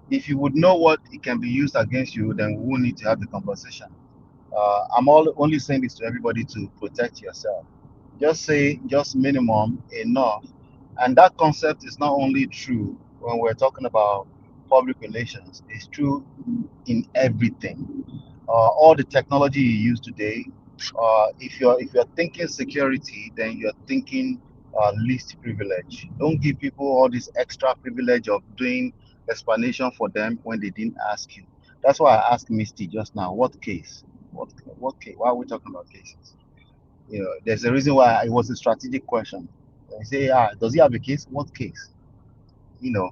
If you would know what it can be used against you, then we won't need to have the conversation. Only saying this to everybody to protect yourself. Just say just minimum enough, and that concept is not only true when we're talking about public relations. It's true in everything. All the technology you use today, if you're thinking security, then you're thinking least privilege. Don't give people all this extra privilege of doing explanation for them when they didn't ask you. That's why I asked Misty just now, what case? What case? Why are we talking about cases? There's a reason why it was a strategic question. They say, does he have a case? What case? You know,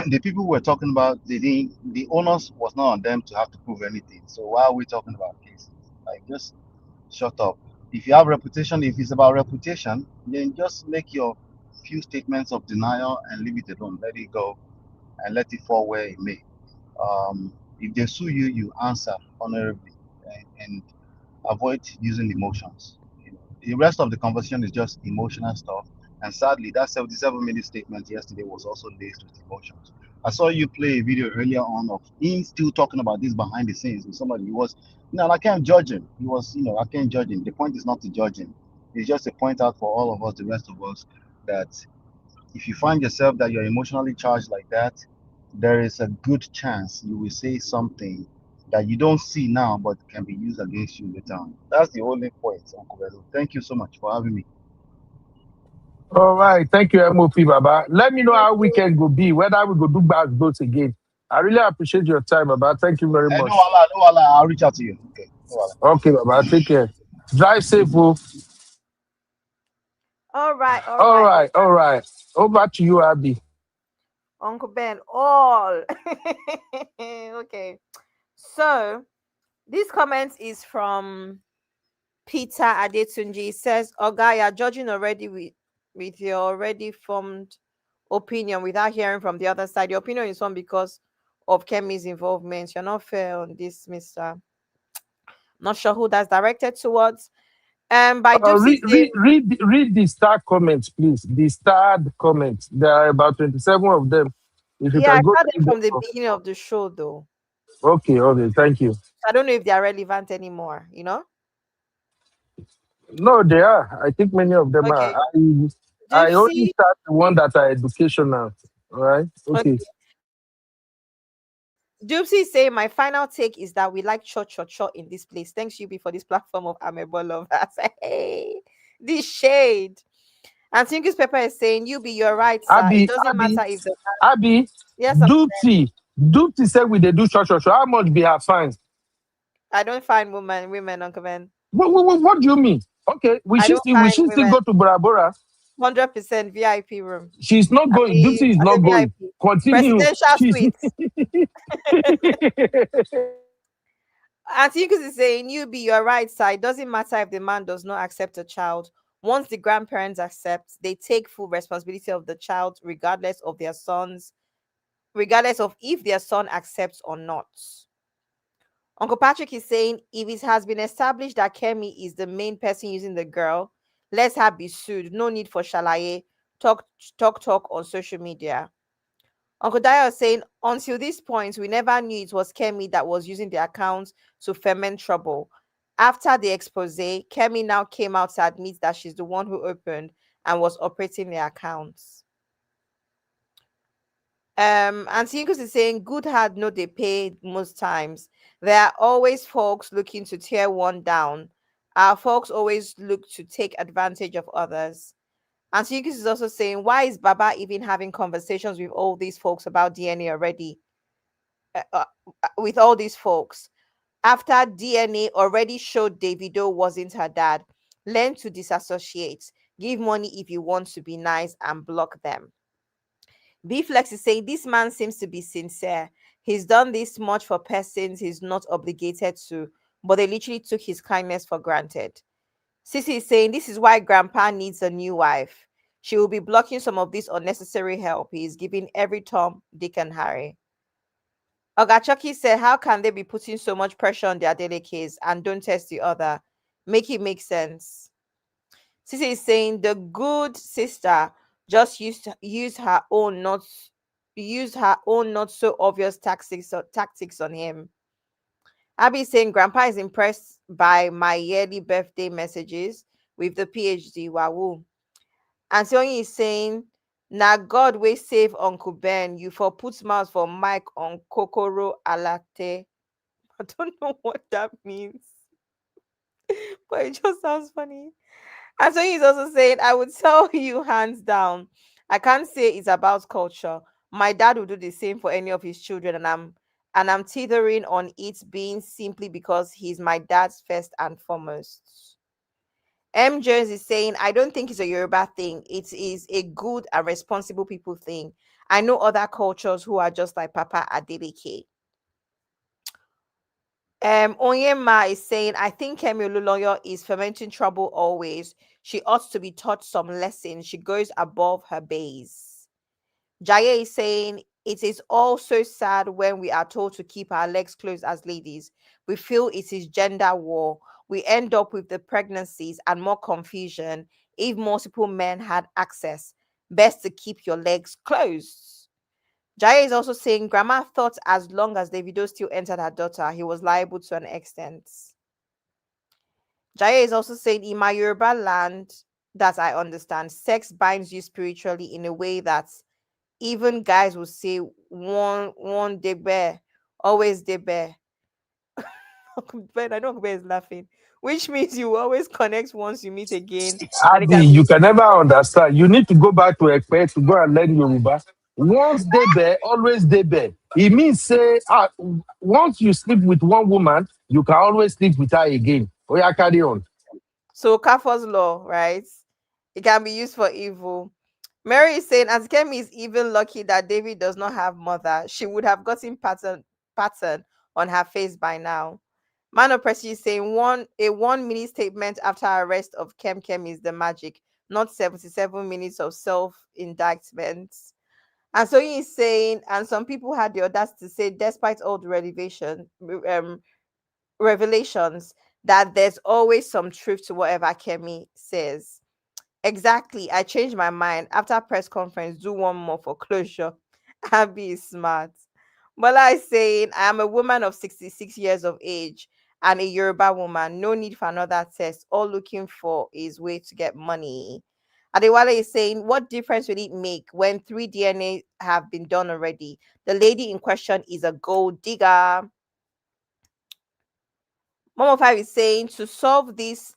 the people we're talking about, the onus was not on them to have to prove anything. So why are we talking about cases? Like, just shut up. If you have reputation, if it's about reputation, then just make your few statements of denial and leave it alone. Let it go and let it fall where it may. If they sue you, you answer honorably and avoid using emotions. The rest of the conversation is just emotional stuff. And sadly, that 77-minute statement yesterday was also laced with emotions. I saw you play a video earlier on of him still talking about this behind the scenes with somebody. He was, I can't judge him. He was, I can't judge him. The point is not to judge him. It's just to point out for all of us, the rest of us, that if you find yourself that you're emotionally charged like that, there is a good chance you will say something that you don't see now but can be used against you later on. That's the only point, Uncle Bello. Thank you so much for having me. All right, thank you, MOP Baba. Let me know how weekend will be, whether we go do back boats again. I really appreciate your time, Baba. Thank you very No, much. Allah, no, Allah. I'll reach out to you. Okay. No, Allah. Okay, Baba, take care. Drive safe, bro. All right, all All right. right, all right. Over to you, Abby. Uncle Ben, all. Okay. So this comment is from Peter Adetunji. He says, Oga, you're judging already with your already formed opinion without hearing from the other side. Your opinion is one because of Kemi's involvement. You're not fair on this, Mr. Not sure who that's directed towards. By Dupsy Read the star comments, please. The starred comments. There are about 27 of them. If you yeah, I can go saw them through from the them. beginning of the show though. Okay, thank you. I don't know if they are relevant anymore, you know? No, they are. I think many of them are. Okay. I only Dipsy. start the one that are educational. All right. Okay. Okay. Dupsy is saying my final take is that we like cho in this place. Thanks, Yubi, for this platform of amable lovers. Hey, this shade. And Tinkus Pepper is saying, Yubi, you're right, sir. It doesn't matter if the Abby, yes, I'm Dupsy said we they do short. How much be her fines? I don't find women, Uncle Ben. What do you mean? Okay, we I should don't still find women. go to Bora Bora. 100% VIP room. She's not I going. mean, Dupsy is as not a going. VIP. Continue. Presidential She's suite. Antikus is saying, you're right, sir. It doesn't matter if the man does not accept a child. Once the grandparents accept, they take full responsibility of the child, regardless of if their son accepts or not. Uncle Patrick is saying, if it has been established that Kemi is the main person using the girl, let her be sued. No need for shalaye. Talk on social media. Uncle Dio is saying, until this point, we never knew it was Kemi that was using the account to ferment trouble. After the expose, Kemi now came out to admit that she's the one who opened and was operating the accounts. And Tinkus is saying, good hard no they pay most times. There are always folks looking to tear one down. Our folks always look to take advantage of others. And Suyukis is also saying, why is Baba even having conversations with all these folks about DNA already? With all these folks, after DNA already showed Davido wasn't her dad. Learn to disassociate. Give money if you want to be nice and block them. B-Flex is saying this man seems to be sincere. He's done this much for persons he's not obligated to, but they literally took his kindness for granted. Sissy is saying this is why Grandpa needs a new wife. She will be blocking some of this unnecessary help he is giving every Tom, Dick, and Harry. Ogachoki said, how can they be putting so much pressure on their daily case and don't test the other? Make it make sense. Sissy is saying the good sister just use her own not so obvious tactics on him. Abby is saying Grandpa is impressed by my yearly birthday messages with the PhD. Wahoo. And Sionyi is saying, na God will save Uncle Ben. You for put mouth for Mike on Kokoro Alate. I don't know what that means. But it just sounds funny. And so he's also saying, I would tell you hands down, I can't say it's about culture. My dad would do the same for any of his children, and I'm tethering on it being simply because he's my dad's first and foremost. M. Jones is saying, I don't think it's a Yoruba thing. It is a good and responsible people thing. I know other cultures who are just like Papa Adeleke. Onyema is saying, I think Kemi Olunloyo is fermenting trouble always. She ought to be taught some lessons. She goes above her base. Jaye is saying, it is all so sad when we are told to keep our legs closed as ladies. We feel it is gender war. We end up with the pregnancies and more confusion if multiple men had access. Best to keep your legs closed. Jaya is also saying Grandma thought as long as Davido still entered her daughter, he was liable to an extent. Jaya is also saying in my Yoruba land, that I understand, sex binds you spiritually in a way that even guys will say one day bear, always day bear. Ben, I know Uncle Ben is laughing, which means you always connect once you meet again. And it Abi, can you be can never understand. You need to go back to Ekpe to go and learn Yoruba. Once they bear, always they bear. It means say, once you sleep with one woman, you can always sleep with her again. Oh yeah, carry on. so Kafo's law, right? It can be used for evil. Mary is saying, as Kemi is even lucky that David does not have mother, she would have gotten pattern on her face by now. Man of Pressure is saying a 1 minute statement after arrest of Kem is the magic, not 77 minutes of self-indictment. And so he is saying, and some people had the audacity to say, despite all the revelations, that there's always some truth to whatever Kemi says. Exactly. I changed my mind. After press conference, do one more for closure. Abby is smart. Bola is saying, I am a woman of 66 years of age and a Yoruba woman. No need for another test. All looking for is way to get money. Adewale is saying, what difference will it make when 3 DNA have been done already? The lady in question is a gold digger. Momo 5 is saying, to solve this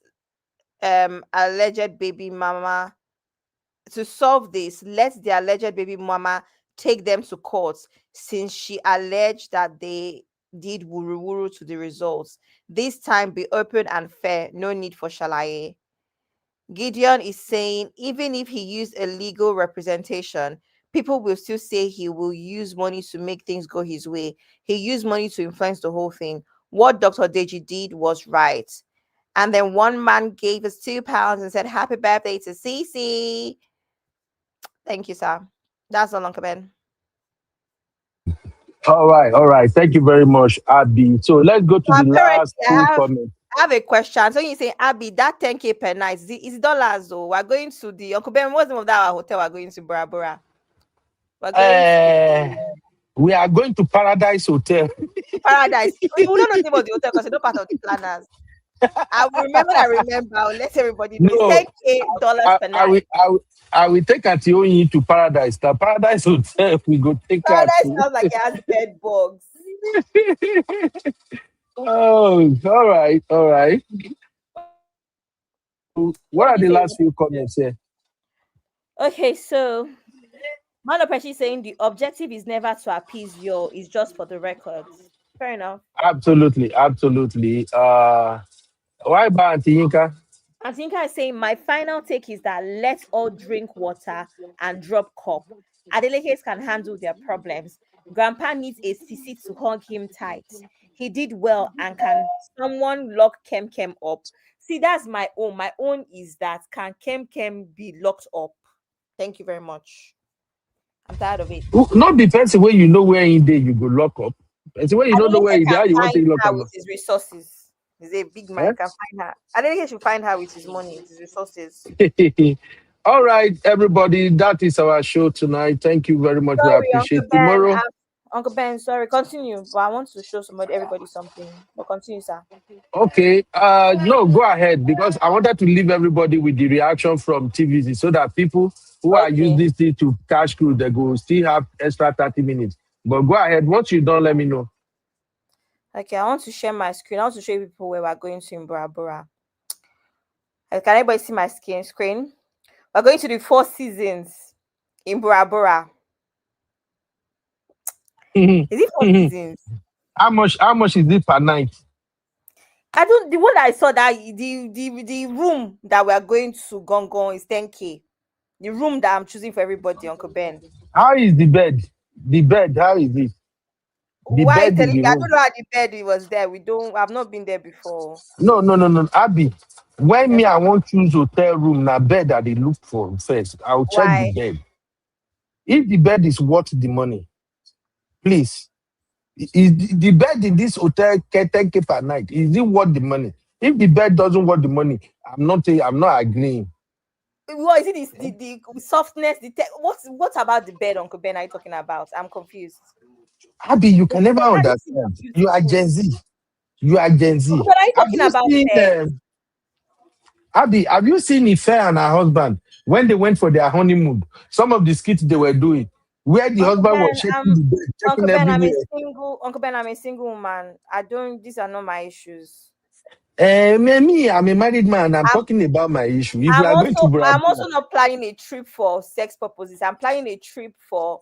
alleged baby mama to solve this, let the alleged baby mama take them to court since she alleged that they did wuru wuru to the results. This time be open and fair, no need for shalaye. Gideon is saying even if he used a legal representation, people will still say he will use money to make things go his way. He used money to influence the whole thing. What Dr. Deji did was right. And then one man gave us £2 and said, Happy birthday to Cece. Thank you, sir. That's all, Uncle Ben. All right. Thank you very much, Abby. So let's go to the last two comments. I have a question. So you say, Abby, that 10K per night, is dollars though? We're going to the Uncle Ben. What's the name of that hotel we're going to, Bora Bora? We're going to We are going to Paradise Hotel. Paradise. We don't know the name of the hotel because it's not part of the planners. I will remember. I'll let everybody know. No, It's $10K per night. I will take Ationi to Paradise. The Paradise Hotel, we go take Paradise her sounds like it has bed bugs. Oh, all right. What are the last few comments here? Okay, so Manopeshi saying the objective is never to appease you, it's just for the records. Fair enough. Absolutely, absolutely. Why about Auntie Yinka? I think I say my final take is that let's all drink water and drop cup. Adelekes can handle their problems. Grandpa needs a sissy to hug him tight. He did well, and can someone lock Kem Kem up? See, that's my own. My own is that can Kem Kem be locked up? Thank you very much. I'm tired of it. Not the person where you know where in there you go lock up. It's where you don't know where Adeleke in can there you want find to lock her up. with his resources. He's a big man, Eh? he can find her. Adeleke should find her with his money, with his resources. All right, everybody, that is our show tonight. Thank you very much. We Sorry, Uncle appreciate Ben. tomorrow. Uncle Ben, sorry. Continue, but I want to show everybody something. But continue, sir. Okay, no, go ahead because I wanted to leave everybody with the reaction from TVC so that people who are using Okay. this thing to cash crew, they go still have extra 30 minutes. But go ahead. Once you're done, let me know. Okay, I want to share my screen. I want to show you people where we're going to in Bora Bora. Can everybody see my screen? We're going to the 4 seasons in Bora Bora. Is it 4 seasons? How much is it per night? I don't. The one I saw that the room that we're going to Gong is 10K. The room that I'm choosing for everybody, Uncle Ben. How is the bed? The bed, how is it? The Why are you bed in telling the me? I room. don't know how the bed it was there. I've not been there before. No. Abby, when Yes, me, I want choose hotel room, na bed that they look for first. I'll check the why? bed. If the bed is worth the money, please. Is the bed in this hotel 10K per night? Is it worth the money? If the bed doesn't worth the money, I'm not agreeing. What is it? The softness? What about the bed, Uncle Ben? Are you talking about? I'm confused. Abby, you The can never bed, this is understand. You are beautiful. Gen Z. You are Gen Uncle Z. Ben, are you Have talking you about seen bed? Abby, have you seen Ife and her husband when they went for their honeymoon? Some of the skits they were doing, where the Uncle husband was Ben, checking the bed, Uncle checking Ben, I'm a everywhere. single Uncle Ben, I'm a single woman. I don't. These are not my issues. I'm a married man. I'm I'm talking about my issue. If you I'm are going to also Bora I'm also Bora, not planning a trip for sex purposes. I'm planning a trip for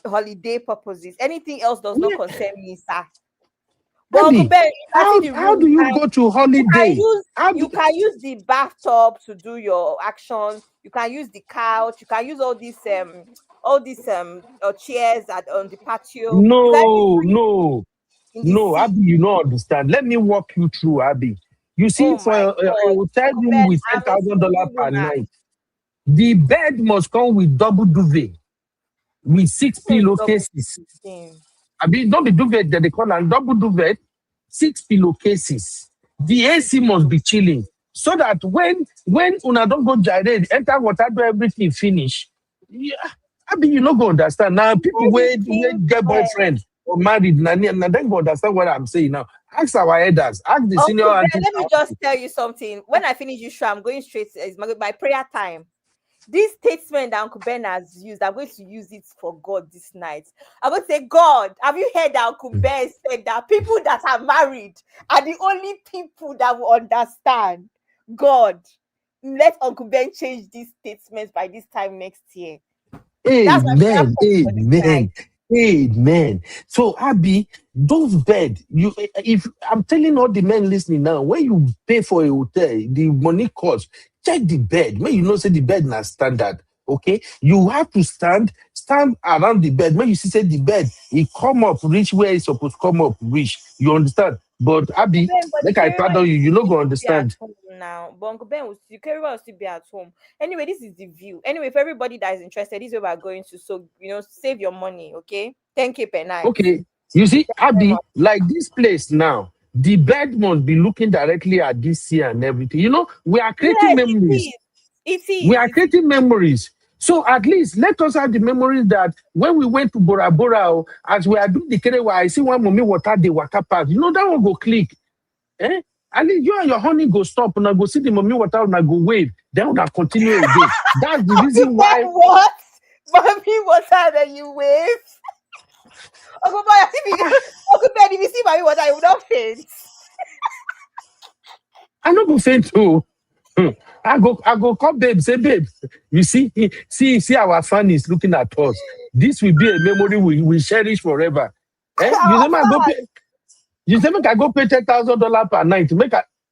holiday purposes. Anything else does not concern me, sir. But Uncle Abby, Ben, you can see the how room. do you go to holiday? How do, You can use the bathtub to do your action. You can use the couch. You can use all these chairs on the patio. You can even no, drink no, in the no, sea. Abby, you don't understand. Let me walk you through, Abby. You see, Oh for my a God, hotel Uncle room Ben, with I'm a $10,000 single per woman. night, the bed must come with double duvet, with 6 Double pillowcases. thing. I mean, don't be duvet that they call and double duvet, 6 pillowcases. The AC must be chilling. So that when una don't go gyrate, enter water, do everything finish. Yeah, I mean, you not go understand. Now, people Bed is where king get bed. boyfriend or married, now then go understand what I'm saying now. Ask our elders, ask the senior Uncle Ben, aunties. let me just tell you something. When I finish this show, I'm going straight to it's my prayer time. This statement that Uncle Ben has used, I'm going to use it for God this night. I'm going to say, God, have you heard that Uncle Ben said that people that are married are the only people that will understand? God, let Uncle Ben change these statements by this time next year. That's my prayer Amen. point for this night. Amen. Amen. So Abby, those bed, if I'm telling all the men listening now, when you pay for a hotel, the money cost, check the bed. When you know say the bed na standard, okay? You have to stand around the bed. When you see say the bed, it come up, reach where it's supposed to come up, reach. You understand? But Uncle Abby, Ben, but the like I carrier pardon is you, you not still gonna be at understand. home now. But Uncle Ben the carrier will still be at home. Anyway, this is the view. Anyway, for everybody that is interested, this is where we're going to. So, save your money, okay? 10K per night. Okay, you see, Thank you very Abby, much. like this place now, the bed must be looking directly at this sea and everything. You know, we are creating Yes, it memories. is. It We is. are It is. creating memories. So at least let us have the memories that when we went to Bora Bora, as we are doing the kerewa, I see one mommy water the waka pass. You know, that one go click. Eh? At least you and your honey go stop and I go see the mommy water and I go wave. Then we continue again. That's the Uncle reason Ben, why. what? Mommy, what time that you wave? Uncle Ben, Uncle Ben, if you see mommy water, you will not faint. I know go faint too. I go call babe, say, babe, you see our fan is looking at us. This will be a memory we cherish forever. Eh? You say, man, go pay. You say, make I go pay $10,000 per night.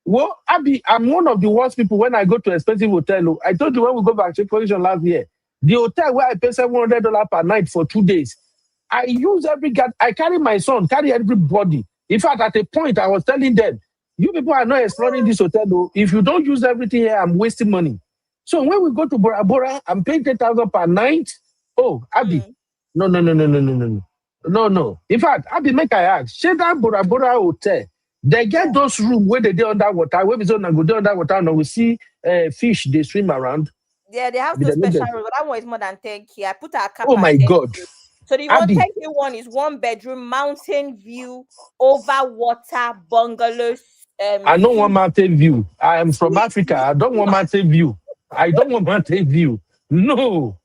Well, I'm one of the worst people when I go to expensive hotel. Oh. I told you when we go back to position last year, the hotel where I pay $700 per night for 2 days. I use I carry my son, carry everybody. In fact, at a point, I was telling them, you people are not exploring this hotel. Though. If you don't use everything here, I'm wasting money. So when we go to Bora Bora, I'm paying 10,000 per night. Oh, Abby, no. No. In fact, Abby, make I ask, share that Bora Bora hotel. They get those rooms where they underwater. Where we go underwater, and we see fish they swim around. Yeah, they have the special room, but that one is more than 10K. I put a cap Oh at my 10K. God. So the Abby. 10K one is 1 bedroom, mountain view, over water, bungalows. I don't want mountain view. I am from Africa. I don't want mountain view. No.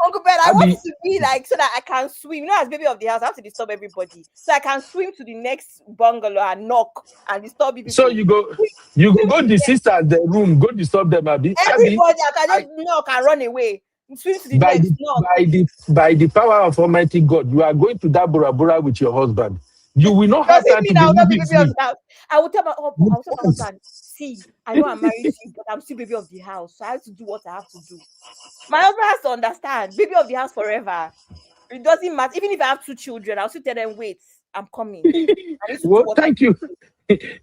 Uncle Ben, I want it to be like so that I can swim. You know, as baby of the house, I have to disturb everybody. So I can swim to the next bungalow and knock and disturb people. So you go the sisters the room, go disturb them, Abby. Everybody, I can just knock and run away. Swim to the next knock. By the power of Almighty God, you are going to that Bora Bora with your husband. You will not have time to be moving. I will tell my husband, see, I know I'm married to you, but I'm still baby of the house. So I have to do what I have to do. My husband has to understand, baby of the house forever. It doesn't matter. Even if I have 2 children, I'll still tell them, wait, I'm coming. Well, thank you.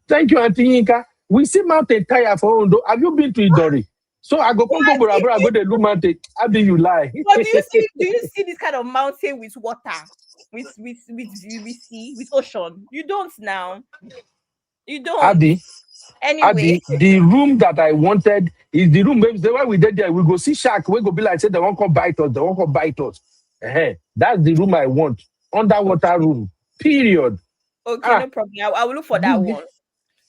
Thank you, Auntie Yinka. We see mountain tire for Ondo. Have you been to Idori? So I go Bora Bora, go to mountain. How do you lie? But do you see this kind of mountain with water? With sea, with ocean? You don't now. You don't. Abby, anyway, the room that I wanted is the room where we did there. We go see shark. We go be like, say they won't come bite us. That's the room I want. Underwater room. Period. Okay, no problem. I will look for that one.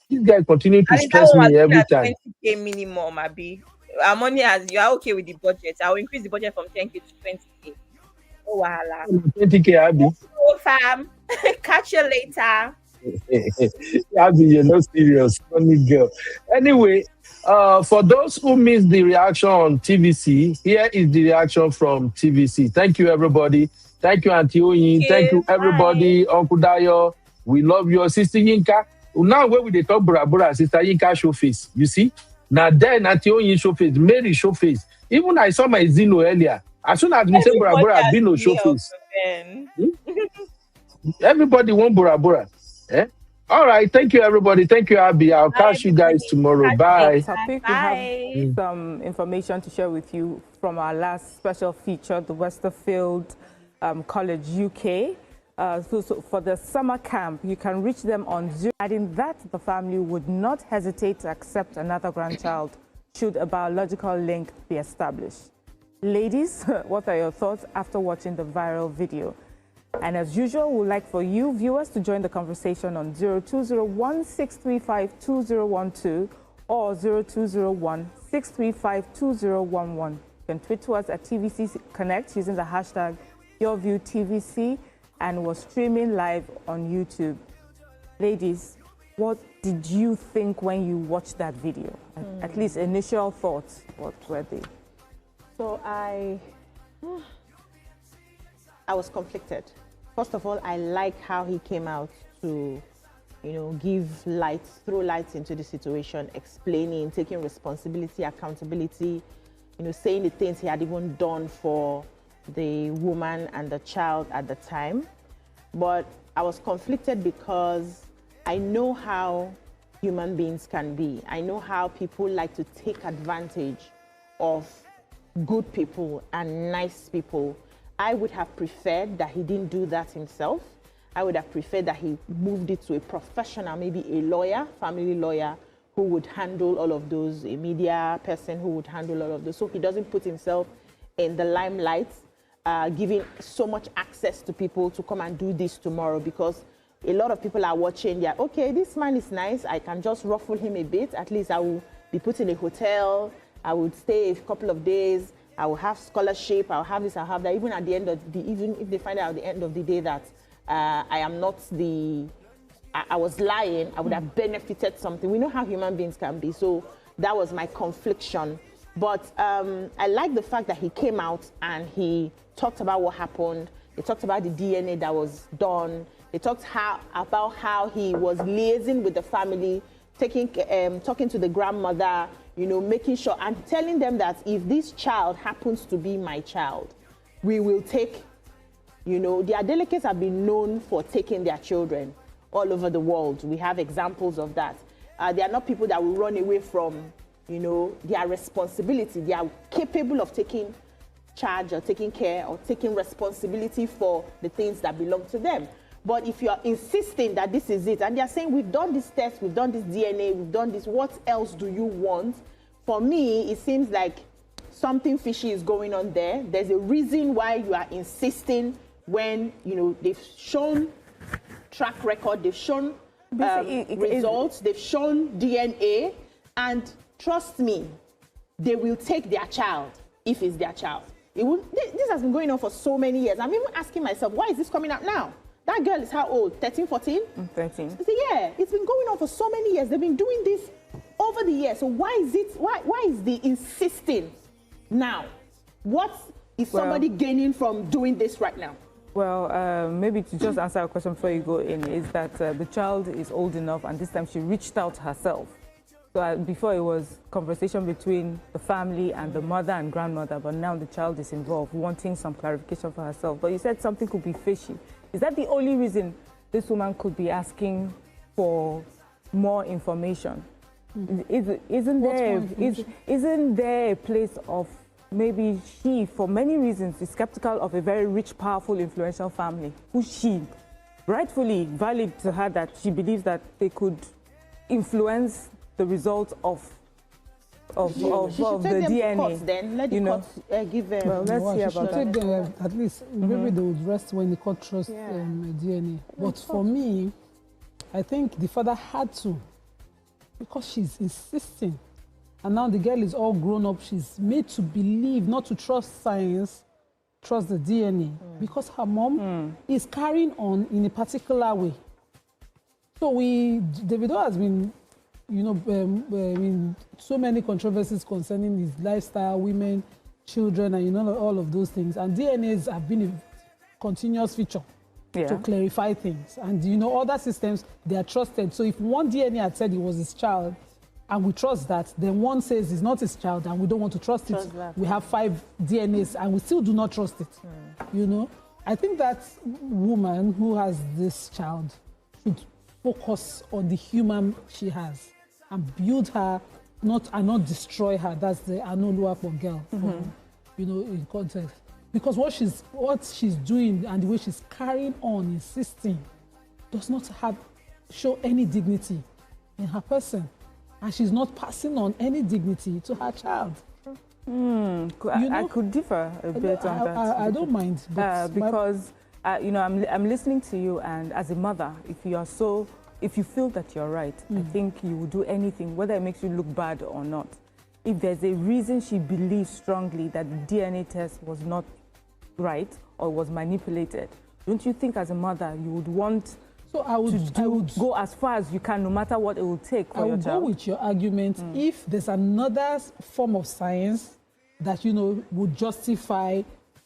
This guy continue to stress me every time. 20K minimum, Abby. Our money as you are okay with the budget. I will increase the budget from 10K to 20K. Oh, wahala. 20K, Abby. Oh, fam. Catch you later. Abby, you're not serious. Funny girl. Anyway, for those who missed the reaction on TVC, here is the reaction from TVC. Thank you, everybody. Thank you, Auntie Oyin. Thank you, everybody. Uncle Dayo. We love your sister Yinka. Now, when we talk Bora Bora, Sister Yinka show face. You see? Now, then Auntie Oyin show face. Mary show face. Even I saw my Zeno earlier. As soon as we say Bora Bora, Bino show face. Everybody want Bora Bora. Eh? All right. Thank you, everybody. Thank you, Abby. I'll catch you guys tomorrow. Bye. Topic, we have some information to share with you from our last special feature, the Westerfield College UK. So for the summer camp, you can reach them on Zoom. Adding that, the family would not hesitate to accept another grandchild should a biological link be established. Ladies, what are your thoughts after watching the viral video? And as usual, we'd like for you viewers to join the conversation on 0201-635-2012 or 0201-635-2011. You can tweet to us at TVC Connect using the hashtag YourViewTVC, and we're streaming live on YouTube. Ladies, what did you think when you watched that video? At least initial thoughts, what were they? So I was conflicted. First of all, I like how he came out to, give light, throw light into the situation, explaining, taking responsibility, accountability, saying the things he had even done for the woman and the child at the time. But I was conflicted because I know how human beings can be. I know how people like to take advantage of good people and nice people. I would have preferred that he didn't do that himself. I would have preferred that he moved it to a professional, maybe a lawyer, family lawyer, who would handle all of those, a media person who would handle all of those. So he doesn't put himself in the limelight, giving so much access to people to come and do this tomorrow, because a lot of people are watching, they're, okay, this man is nice, I can just ruffle him a bit, at least I will be put in a hotel, I would stay a couple of days, I will have scholarship, I'll have this, I'll have that. Even at the end of even if they find out at the end of the day that I am not I was lying, I would have benefited something. We know how human beings can be. So that was my confliction. But I like the fact that he came out and he talked about what happened. He talked about the DNA that was done. He talked about how he was liaising with the family, talking to the grandmother, you know, making sure and telling them that if this child happens to be my child, we will take, you know, the Adeleke's have been known for taking their children all over the world. We have examples of that. They are not people that will run away from, you know, their responsibility. They are capable of taking charge or taking care or taking responsibility for the things that belong to them. But if you are insisting that this is it, and they are saying, we've done this test, we've done this DNA, we've done this, what else do you want? For me, it seems like something fishy is going on there. There's a reason why you are insisting when, you know, they've shown track record, they've shown results, they've shown DNA, and trust me, they will take their child if it's their child. This has been going on for so many years. I'm even asking myself, why is this coming out now? That girl is how old? 13, 14? 13. So yeah, it's been going on for so many years. They've been doing this over the years. So why is the insisting now? What is somebody gaining from doing this right now? Well, maybe to just answer a question before you go in, is that the child is old enough and this time she reached out herself. So before it was conversation between the family and the mother and grandmother, but now the child is involved, wanting some clarification for herself. But you said something could be fishy. Is that the only reason this woman could be asking for more information? Isn't there a place of maybe she, for many reasons, is skeptical of a very rich, powerful, influential family, who she, rightfully valid to her that she believes that they could influence the results of the DNA. Courts, then let the courts give them. Well, let's hear about that. Take them, at least maybe they would rest when the court trusts DNA. But for me, I think the father had to, because she's insisting. And now the girl is all grown up. She's made to believe, not to trust science, trust the DNA. Because her mom is carrying on in a particular way. So Davido has been, you know, so many controversies concerning his lifestyle, women, children, and, you know, all of those things. And DNAs have been a continuous feature to clarify things. And, you know, other systems, they are trusted. So if one DNA had said it was his child, and we trust that, then one says it's not his child and we don't want to trust it. We have 5 DNAs and we still do not trust it. You know, I think that woman who has this child should focus on the human she has and build her, not destroy her. That's the Anoluapo girl, you know, in context. Because what she's doing and the way she's carrying on, insisting, does not show any dignity in her person. And she's not passing on any dignity to her child. I could differ a bit on that. I don't mind. But because, you know, I'm listening to you, and as a mother, if you feel that you're right, I think you will do anything, whether it makes you look bad or not. If there's a reason she believes strongly that the DNA test was not right or was manipulated, don't you think as a mother you would want I would go as far as you can, no matter what it will take for your child? I would go with your argument if there's another form of science that, you know, would justify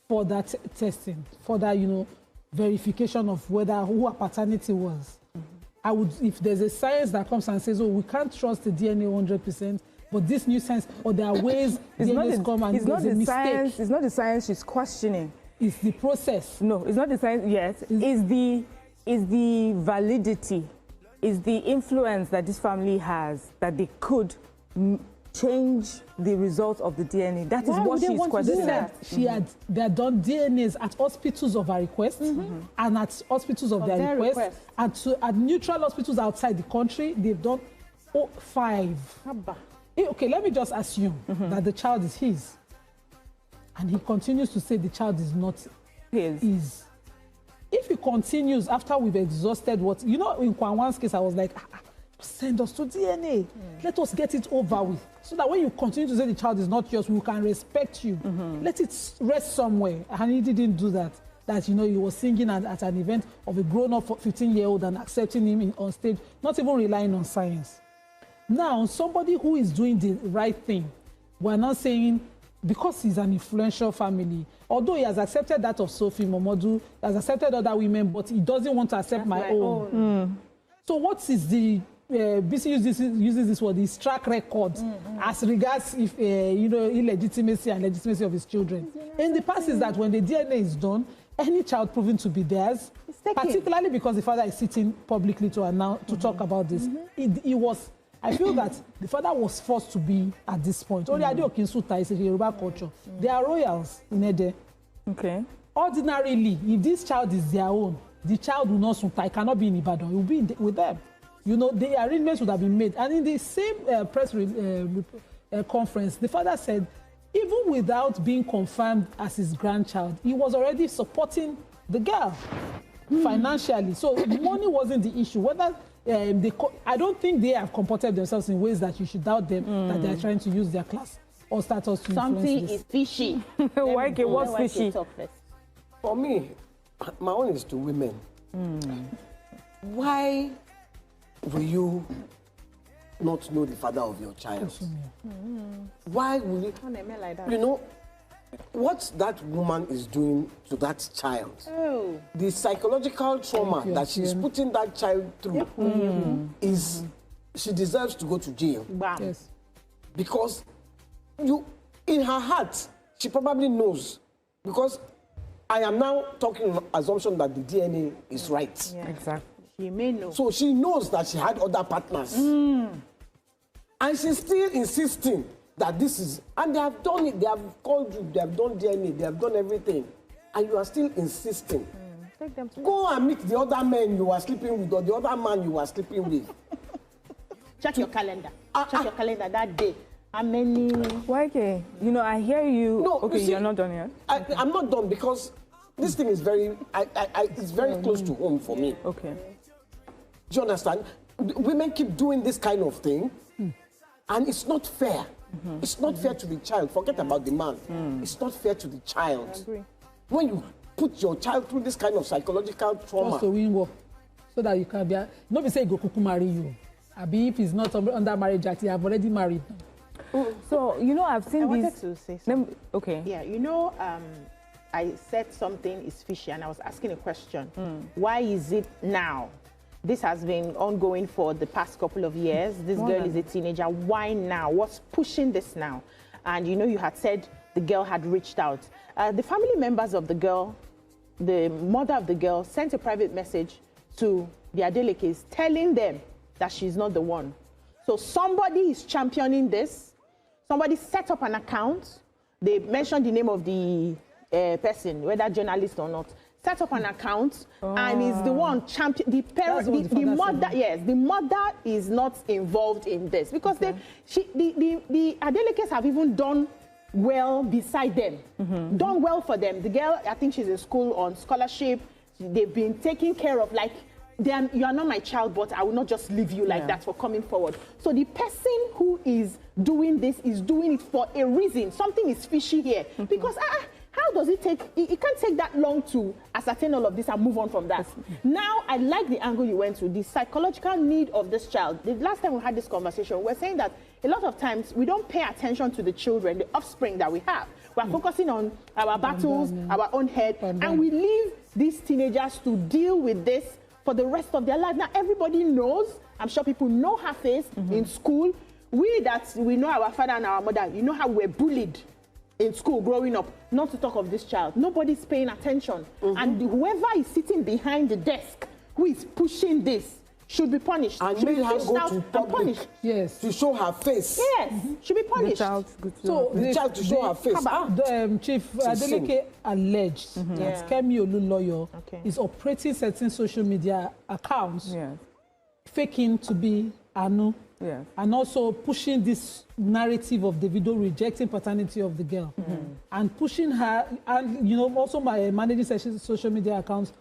for that testing, for that, you know, verification of who her paternity was. I would, if there's a science that comes and says, oh, we can't trust the DNA 100%, but this new science, or there are ways DNAs come and there's a mistake. It's not the science she's questioning. It's the process. No, it's not the science, yes. Is the validity, is the influence that this family has that they could change the result of the DNA. That is what she's questioning. They had done DNAs at hospitals of her request and at hospitals of their request. And at neutral hospitals outside the country, they've done 5. Okay, let me just assume that the child is his. And he continues to say the child is not his. If he continues after we've exhausted what, you know, in Kwanwan's case, I was like, send us to DNA. Let us get it over with. So that when you continue to say the child is not yours, we can respect you. Let it rest somewhere. And he didn't do that. That, you know, he was singing at an event of a grown-up 15-year-old and accepting him on stage, not even relying on science. Now, somebody who is doing the right thing, we're not saying because he's an influential family, although he has accepted that of Sophie Momodu, he has accepted other women, but he doesn't want to accept my own. So what is the BC uses this word, his track record as regards if illegitimacy and legitimacy of his children. In the past is that when the DNA is done, any child proven to be theirs, particularly because the father is sitting publicly to talk about this, it was. I feel that the father was forced to be at this point. Only Adeokin Suta is a Yoruba culture. They are royals in Ede. Okay. Ordinarily, if this child is their own, the child will not Suta. It cannot be in Ibadan. It will be with them. You know, the arrangements would have been made. And in the same press conference, the father said, even without being confirmed as his grandchild, he was already supporting the girl financially. So money wasn't the issue. Whether I don't think they have comported themselves in ways that you should doubt them that they are trying to use their class or status to something is fishy. Why? What's fishy? For me, my own is to women. Why will you not know the father of your child? Why will you? You know what that woman is doing to that child? The psychological trauma that she's putting that child through is she deserves to go to jail. Yes. Because in her heart, she probably knows. Because I am now talking on assumption that the DNA is right. Yeah. Exactly. She may know. So she knows that she had other partners. And she's still insisting that this is, and they have done it, they have called you, they have done DNA, they have done everything, and you are still insisting. Take them to go and meet the other men you were sleeping with or the other man you were sleeping with. Check your calendar. Check your calendar that day. How many? Why? Okay. You know, I hear you. No, okay, you see, you're not done yet. I'm not done because this thing is very, it's very close to home for me. Okay. Do you understand? Women keep doing this kind of thing, and it's not fair. It's not fair to the child. Forget about the man. It's not fair to the child. I agree. When you put your child through this kind of psychological trauma. Just to win war, so that you can be. No, be say go kuku marry you. Abi if he's not under marriage act, you have already married. So you know, I've seen I these. wanted to say something. Okay. Yeah, you know, I said something is fishy, and I was asking a question. Why is it now? This has been ongoing for the past couple of years. This girl is a teenager. Why now? What's pushing this now? And you know, you had said the girl had reached out. The family members of the girl, the mother of the girl, sent a private message to the Adelekes telling them that she's not the one. So somebody is championing this. Somebody set up an account. They mentioned the name of the person, whether journalist or not. Set up an account and is the one champion. The parent, the mother, yes, the mother is not involved in this because the Adelekes have even done well beside them, done well for them. The girl, I think she's in school on scholarship. They've been taken care of. Like, you are not my child, but I will not just leave you like that for coming forward. So the person who is doing this is doing it for a reason. Something is fishy here because how does it take? It can't take that long to ascertain all of this and move on from that. Now, I like the angle you went to, the psychological need of this child. The last time we had this conversation, we're saying that a lot of times we don't pay attention to the children, the offspring that we have. We're focusing on our battles, our own head, and we leave these teenagers to deal with this for the rest of their life. Now, everybody knows, I'm sure people know her face in school. We know our father and our mother, you know how we're bullied in school growing up, not to talk of this child. Nobody's paying attention. And whoever is sitting behind the desk who is pushing this should be punished. And should made be her fished go out to and public punished. Yes. to show her face. Yes, should be punished. So the child to show her face. Chief Adeleke alleged that Kemi Olu lawyer is operating certain social media accounts, faking to be Anu, and also pushing this narrative of Davido rejecting paternity of the girl, and pushing her, and you know, also my managing social media accounts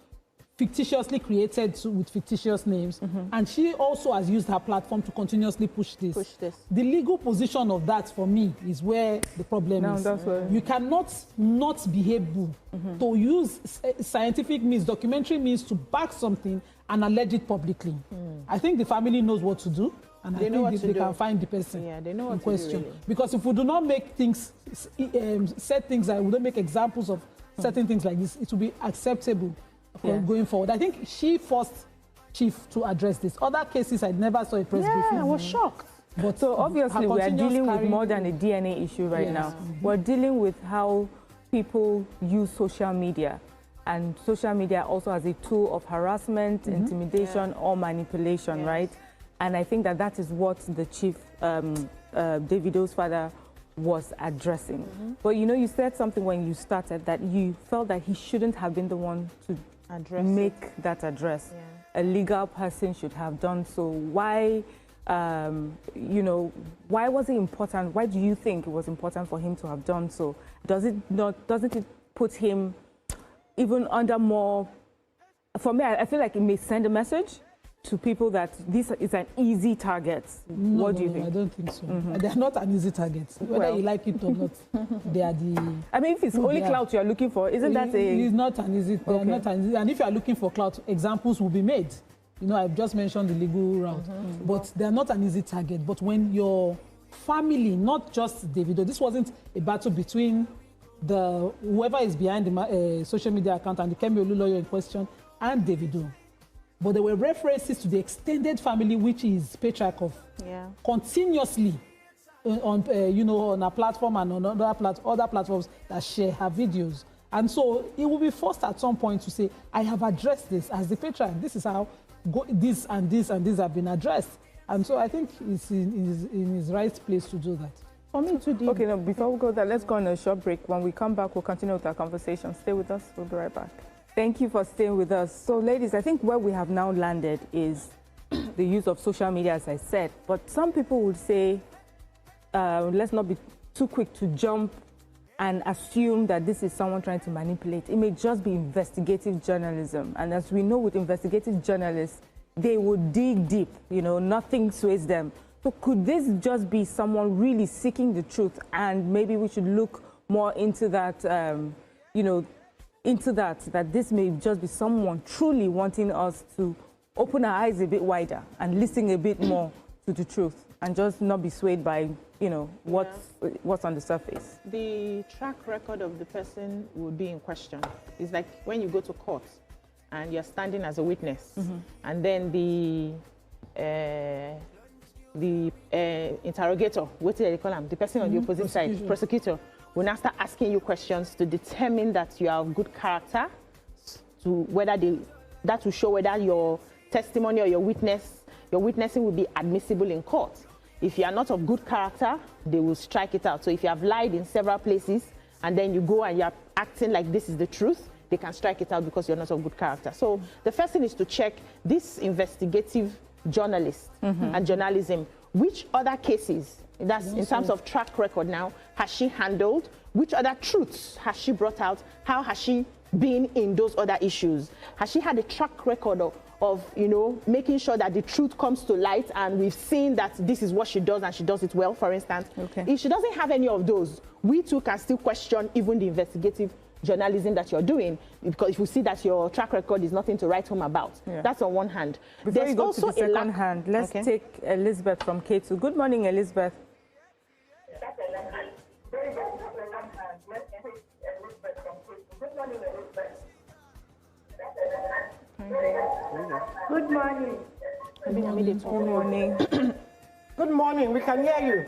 fictitiously created with fictitious names, and she also has used her platform to continuously push this. The legal position of that, for me, is where the problem is. You cannot not be able to use scientific means, documentary means to back something and allege it publicly. I think the family knows what to do, and They I know what think to they do. can find the person Yeah, they know what in to do, question. really. Because if we do not make things, set things, we don't make examples of certain things like this, it will be acceptable going forward. I think she forced Chief to address this. Other cases, I never saw a press briefing. I was shocked. But So obviously her we are continuous dealing with carrying- more than a DNA issue right Yes. now. We're dealing with how people use social media. And social media also as a tool of harassment, intimidation, or manipulation, right? And I think that is what the chief, Davido's father, was addressing. But you know, you said something when you started that you felt that he shouldn't have been the one to make that address. A legal person should have done so. Why, you know, why was it important? Why do you think it was important for him to have done so? Doesn't it put him even under more? For me, I feel like it may send a message to people that this is an easy target. What do you think? I don't think so. They are not an easy target. Whether you like it or not, they are the. I mean, if it's only clout you are looking for, isn't that a? It's not an easy. They are not an easy. And if you are looking for clout, examples will be made. You know, I've just mentioned the legal route, but they are not an easy target. But when your family, not just Davido, this wasn't a battle between the whoever is behind the social media account and the Kemi Olu lawyer in question and Davido. But there were references to the extended family, which is patriarch of, continuously on you know, on a platform and on other platforms that share her videos. And so it will be forced at some point to say, I have addressed this as the patriarch. This is how this and this and this have been addressed. And so I think it's in his right place to do that. For me to do. Okay, no, before we go there, let's go on a short break. When we come back, we'll continue with our conversation. Stay with us. We'll be right back. Thank you for staying with us. So, ladies, I think where we have now landed is the use of social media, as I said. But some people would say, let's not be too quick to jump and assume that this is someone trying to manipulate. It may just be investigative journalism. And as we know with investigative journalists, they would dig deep, you know, nothing sways them. So could this just be someone really seeking the truth? And maybe we should look more into that, you know, into that this may just be someone truly wanting us to open our eyes a bit wider and listen a bit more to the truth and just not be swayed by, you know, what's on the surface. The track record of the person would be in question. It's like when you go to court and you're standing as a witness, and then the interrogator, what do they call him? The person on the opposite side, prosecutor, will now start asking you questions to determine that you are of good character, to whether that will show whether your testimony or your witnessing will be admissible in court. If you are not of good character, they will strike it out. So if you have lied in several places and then you go and you're acting like this is the truth, they can strike it out because you're not of good character. So the first thing is to check this investigative journalist and journalism. Which other cases, that's in terms of track record now, has she handled? Which other truths has she brought out? How has she been in those other issues? Has she had a track record of you know, making sure that the truth comes to light and we've seen that this is what she does and she does it well, for instance? If she doesn't have any of those, we too can still question even the investigative journalism that you're doing, because if you see that your track record is nothing to write home about. That's on one hand. Before you go to the second hand, let's take Elizabeth from K2. Good morning, Elizabeth. Good morning. Good morning. Good morning. We can hear you.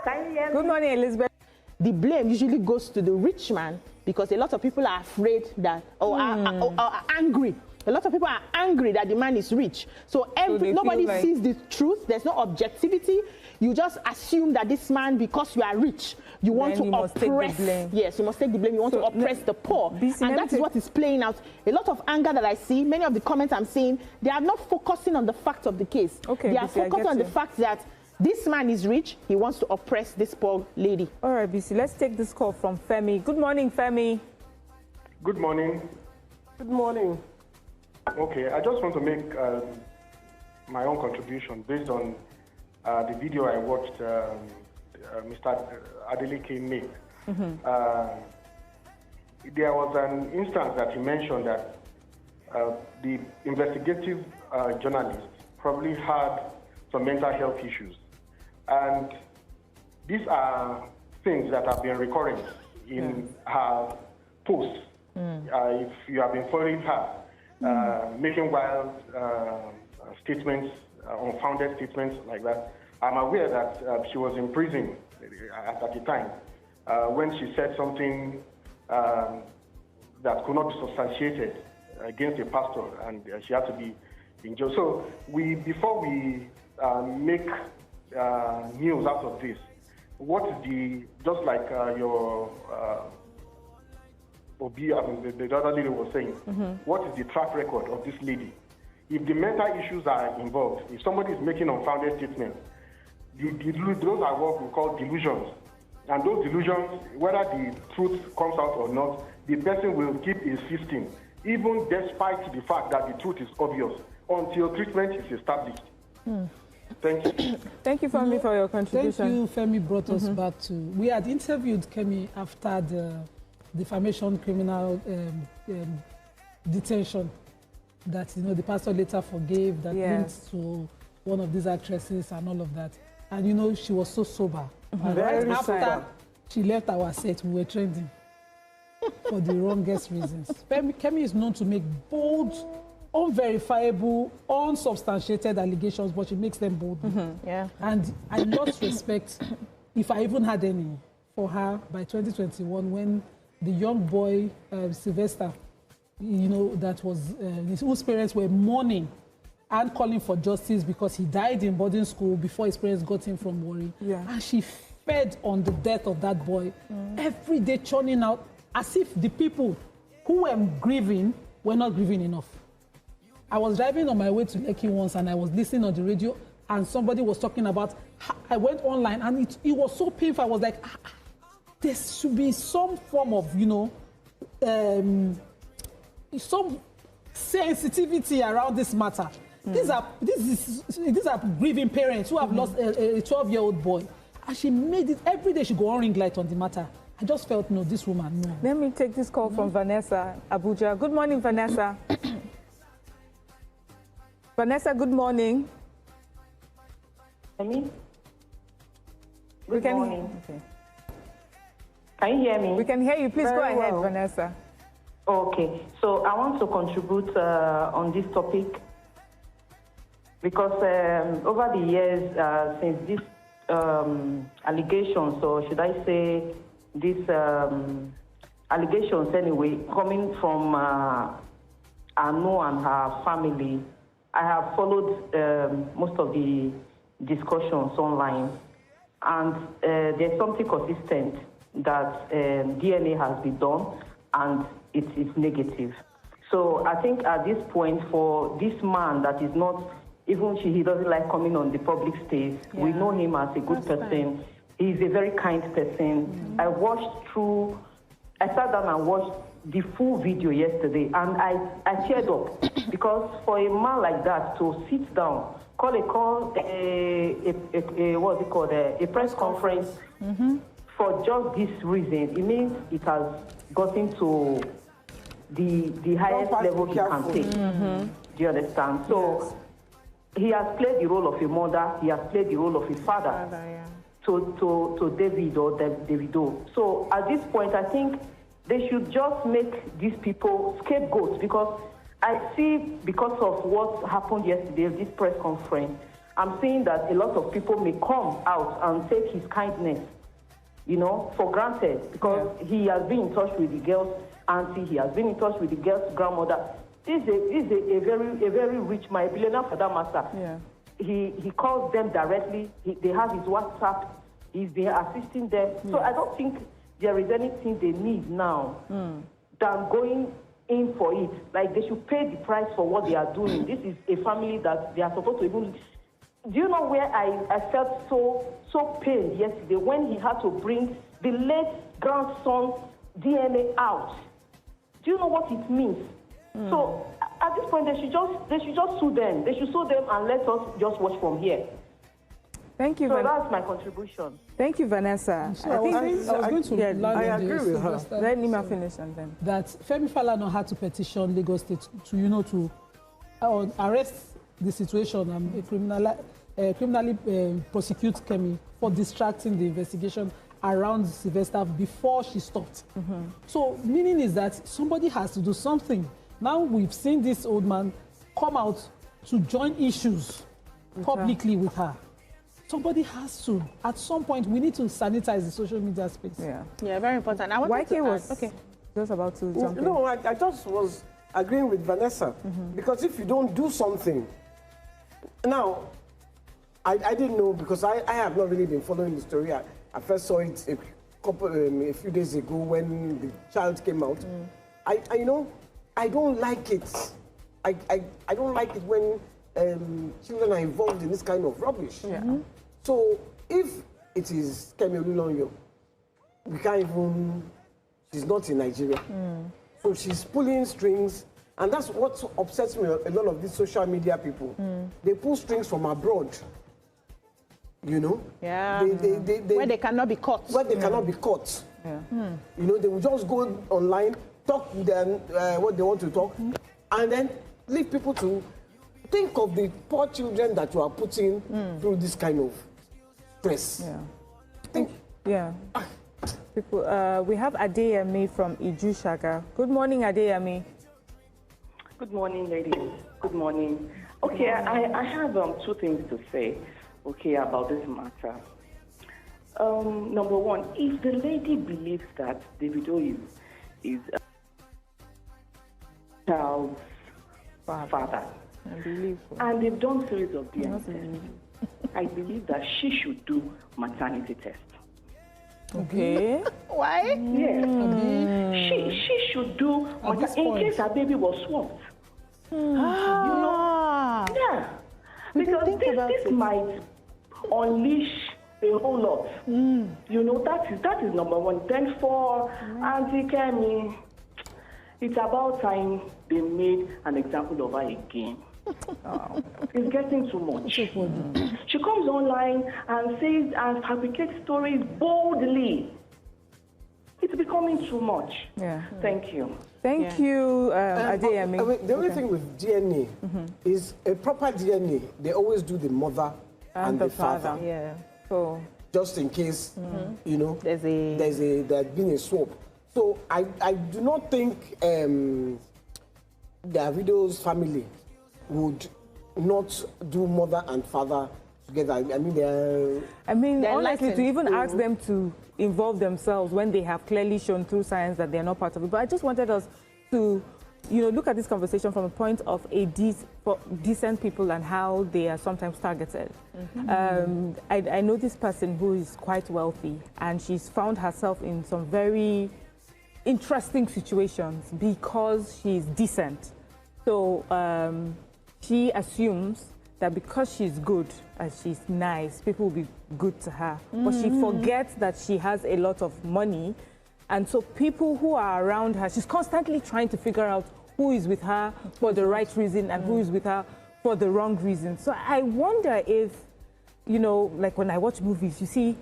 Can you hear me? Good morning, Elizabeth. The blame usually goes to the rich man because a lot of people are afraid that, are angry. A lot of people are angry that the man is rich. So nobody sees the truth. There's no objectivity. You just assume that this man, because you are rich, you want to oppress. Yes, you must take the blame. You want to oppress the poor. And that is what is playing out. A lot of anger that I see, many of the comments I'm seeing, they are not focusing on the facts of the case. They are focused on the fact that this man is rich. He wants to oppress this poor lady. All right, BC, let's take this call from Femi. Good morning, Femi. Good morning. Good morning. Okay, I just want to make my own contribution based on the video I watched Mr. Adeleke make. There was an instance that he mentioned that the investigative journalist probably had some mental health issues. And these are things that have been recurring in her posts. If you have been following her, making wild statements, unfounded statements like that, I'm aware that she was in prison at the time when she said something that could not be substantiated against a pastor, and she had to be in jail. So before we make news out of this, what is just like your Obi, the other lady was saying, what is the track record of this lady? If the mental issues are involved, if somebody is making unfounded statements, those are what we call delusions. And those delusions, whether the truth comes out or not, the person will keep insisting, even despite the fact that the truth is obvious, until treatment is established. Thank you. Thank you, Femi, for your contribution. Thank you, Femi brought us back to... We had interviewed Kemi after the defamation criminal detention that, the pastor later forgave, that linked to one of these actresses and all of that. And, she was so sober. And right after she left our set, we were trending for the wrongest reasons. Kemi is known to make bold, unverifiable, unsubstantiated allegations, but she makes them bold. And I lost respect, if I even had any, for her by 2021 when the young boy, Sylvester, that was whose parents were mourning and calling for justice because he died in boarding school before his parents got him from Warri. And she fed on the death of that boy, every day churning out, as if the people who were grieving were not grieving enough. I was driving on my way to Lekki once and I was listening on the radio and somebody was talking about, I went online and it was so painful. I was like, there should be some form of, some sensitivity around this matter. These are grieving parents who have lost a 12-year-old boy. And she made it every day. She go on ring light on the matter. I just felt, no, this woman, no. Let me take this call from Vanessa, Abuja. Good morning, Vanessa. Vanessa, good morning. Good morning. Okay. Can you hear me? We can hear you. Please go Very ahead, well. Vanessa. Okay. So I want to contribute on this topic because over the years, since this allegations, or should I say these allegations anyway, coming from Anu and her family, I have followed most of the discussions online, and there's something consistent that DNA has been done, and it is negative. So I think at this point, for this man that is not, even he doesn't like coming on the public stage, we know him as a good person. He's a very kind person. I sat down and watched the full video yesterday, and I teared up because for a man like that to sit down, call a press conference for just this reason, it means it has gotten to the highest level he can take. Do you understand? So he has played the role of a mother, he has played the role of a father to Davido. So at this point, I think they should just make these people scapegoats, because I see, because of what happened yesterday, this press conference, I'm seeing that a lot of people may come out and take his kindness, for granted, because he has been in touch with the girl's auntie, he has been in touch with the girl's grandmother. This is a very rich man, a billionaire for that matter. He calls them directly. They have his WhatsApp. He's been assisting them. So I don't think there is anything they need now than going in for it. Like, they should pay the price for what they are doing. This is a family that they are supposed to even... Do you know where I felt so pained yesterday when he had to bring the late grandson's DNA out? Do you know what it means? So at this point, they should just sue them. They should sue them and let us just watch from here. Thank you. So that's my contribution. Thank you, Vanessa. I agree with her. Let Nima finish and then. That Femi Falana had to petition Lagos State to arrest the situation and criminally prosecute Kemi for distracting the investigation around Sylvester before she stopped. So meaning is that somebody has to do something. Now we've seen this old man come out to join issues publicly with her. Somebody has to. At some point, we need to sanitize the social media space. Yeah, very important. I wanted to was okay. just about to jump in. No, I just was agreeing with Vanessa because if you don't do something, now, I didn't know because I have not really been following the story. I first saw it a few days ago when the child came out. I don't like it. I don't like it when children are involved in this kind of rubbish. So if it is Kemi Olunloyo, we can't even, she's not in Nigeria. So she's pulling strings, and that's what upsets me, a lot of these social media people. They pull strings from abroad, you know? Yeah. Where they cannot be caught. Where they cannot be caught. You know, they will just go online, talk them what they want to talk, and then leave people to think of the poor children that you are putting through this kind of stress. People, we have Adeyemi from Iju-Saga. Good morning, Adeyemi. Good morning, ladies. Good morning. Okay, I have two things to say, okay, about this matter. Number one, if the lady believes that Davido is a child's father, and they've done series of DNA tests, I believe that she should do maternity test. Okay. Why? Yes. She should do in case her baby was swapped. You know? Yeah. Because this might unleash a whole lot. You know, that is number one. Then for Auntie Kemi, it's about time they made an example of her again. It's getting too much. She comes online and says and fabricates stories boldly. It's becoming too much. Thank you. Thank you, Adeyemi. The only thing with DNA is a proper DNA. They always do the mother and the father. So just in case, you know, there's been a swap. So I do not think Davido's family would not do mother and father together. I mean, they're unlikely to even ask them to involve themselves when they have clearly shown through science that they're not part of it. But I just wanted us to, you know, look at this conversation from a point of for decent people and how they are sometimes targeted. I know this person who is quite wealthy, and she's found herself in some very interesting situations because she's decent. So she assumes that because she's good and she's nice, people will be good to her. But she forgets that she has a lot of money. And so people who are around her, she's constantly trying to figure out who is with her for the right reason and who is with her for the wrong reason. So I wonder if, you know, like when I watch movies, you see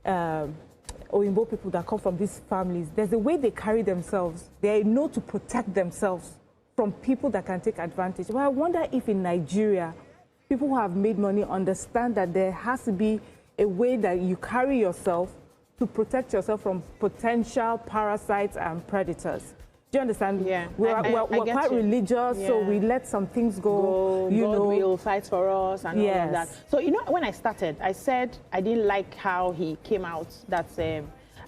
Oyinbo people that come from these families, there's a way they carry themselves. They know to protect themselves from people that can take advantage. Well, I wonder if in Nigeria, people who have made money understand that there has to be a way that you carry yourself to protect yourself from potential parasites and predators. Do you understand? Yeah. We're quite religious, so we let some things go. You God know, will fight for us and all of that. So, you know, when I started, I said I didn't like how he came out. That's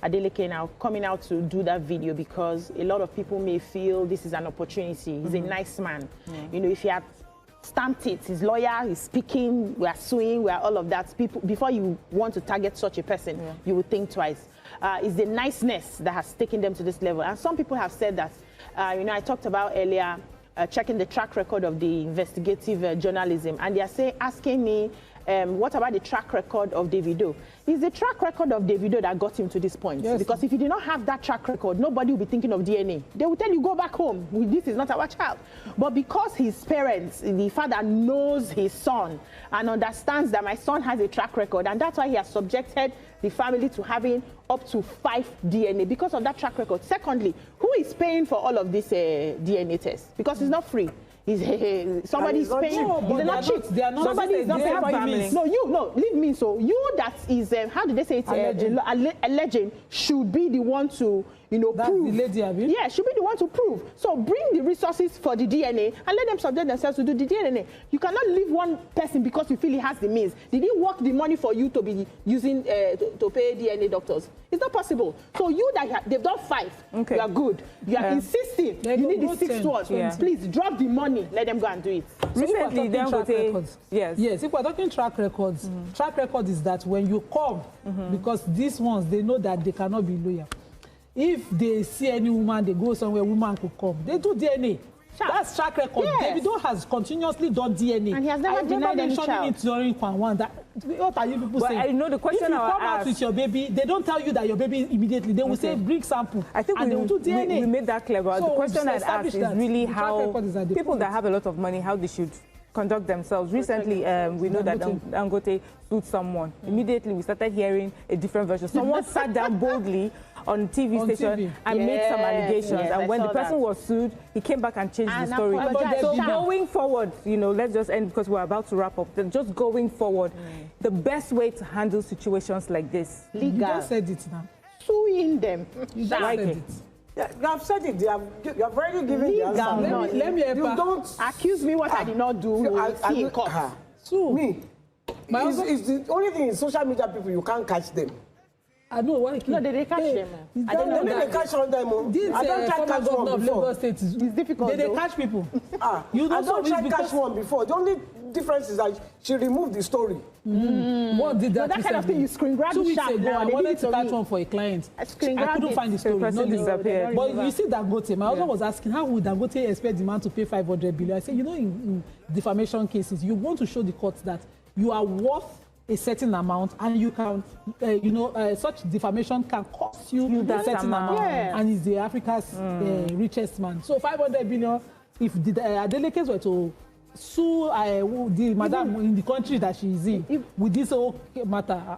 Adeleke now coming out to do that video because a lot of people may feel this is an opportunity. He's a nice man. You know, if he had stamped it, his lawyer is speaking, we are suing, we are all of that. People, before you want to target such a person, you would think twice. It's the niceness that has taken them to this level. And some people have said that, you know, I talked about earlier, checking the track record of the investigative journalism, and they are asking me, what about the track record of Davido? It's the track record of Davido that got him to this point. Yes. Because if you did not have that track record, nobody will be thinking of DNA. They will tell you, go back home. This is not our child. But because his parents, the father knows his son and understands that my son has a track record, and that's why he has subjected the family to having up to 5 DNA because of that track record. Secondly, who is paying for all of these DNA tests? Because it's not free. Somebody's paying. They're not cheap. They are not. Somebody is not paying for families. No, leave me. So you that is how did they say it? Alleging should be the one to That's prove. The lady, Abi? Yeah, should be the one to prove. So bring the resources for the DNA and let them subject themselves to do the DNA. You cannot leave one person because you feel he has the means. Did he work the money for you to be using to pay DNA doctors? It's not possible. So you they've done 5. Okay. You are good. You are insisting. You need the 6th one. Yeah. Please drop the money. Let them go and do it. So Recently, yes, if we're talking track records, track record is that when you come, because these ones, they know that they cannot be loyal. If they see any woman, they go somewhere, woman could come. They do DNA. That's track record. Yes. Davido has continuously done DNA. And he has never denied any child. It during Kwan. What are you people saying? I know the question if you I come out with your baby, they don't tell you that your baby immediately. They will say, bring sample. I think and they will do DNA. We made that clever. So the question I'd ask is really how people that have a lot of money, how they should conduct themselves. Recently, we know that Dangote sued someone. Immediately, we started hearing a different version. Someone sat down boldly on TV station and made some allegations. And when the person was sued, he came back and changed the story. So going forward, let's just end because we're about to wrap up. Just going forward, the best way to handle situations like this. Legal. You just said it now. Suing them. You just said it. Yeah, you have said it. You have already given the answer. Let me you don't accuse me what I did not do. So me. It's the only thing in social media people you can't catch them. I know why. No, they catch them. I don't know. They catch on them. This I don't try catch one of before. Lagos State is difficult. They catch people. I don't try catch one before. The only difference is that she removed the story. What did that? That kind of thing you screen grab 2 weeks ago. I wanted to catch me. one for a client. I couldn't find the So story. the No, but you see Dangote. My husband was asking, how would Dangote expect the man to pay 500 billion? I said, in defamation cases, you want to show the court that you are worth a certain amount, and you can, such defamation can cost you a certain amount, and he's the Africa's richest man. So 500 billion, if the Adelekes were to sue the madam in the country that she is in, with this whole matter,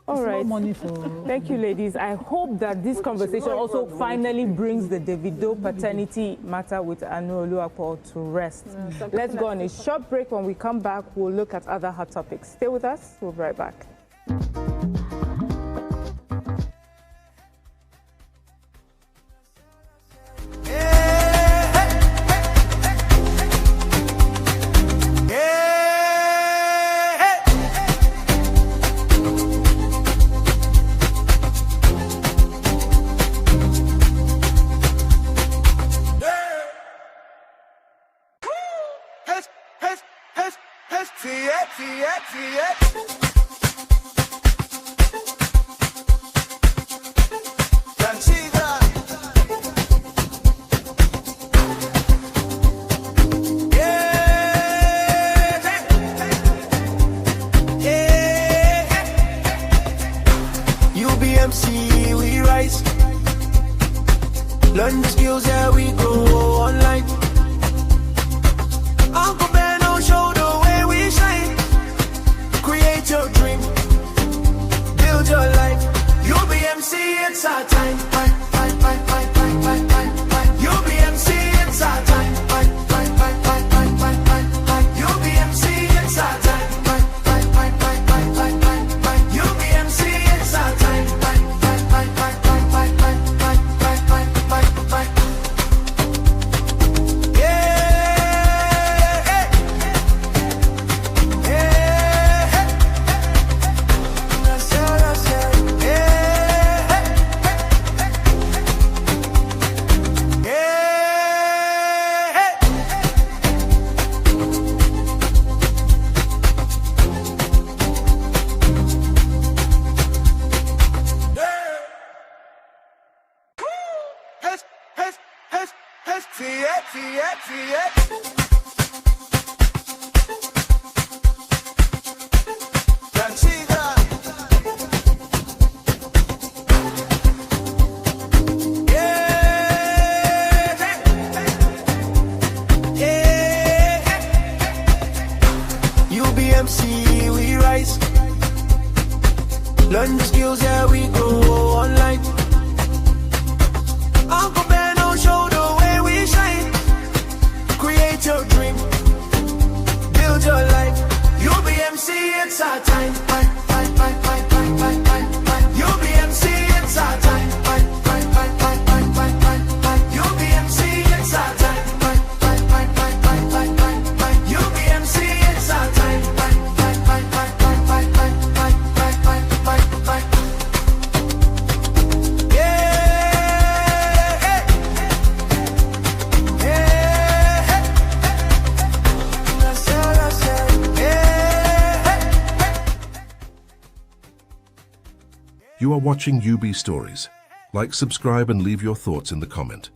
all right. Money for... Thank you, ladies. I hope that this conversation also finally brings the Davido paternity matter with Anu Oluwapo to rest. Let's go on a short break. When we come back, we'll look at other hot topics. Stay with us. We'll be right back. Learn the skills, yeah, we go online. Uncle Ben will show the way we shine. Create your dream, build your life. You'll be MC, it's our time. You'll be MC, it's our time. You'll be MC, it's our time. You'll be MC, it's our time. Learn the skills, yeah, we go online. Uncle Ben will show the way we shine. Create your dream. build your life. You'll be MC, it's our time. You'll be MC, it's our time. You'll be MC, it's our time. You'll be MC, it's our time. You are watching UB Stories. Like, subscribe, and leave your thoughts in the comment.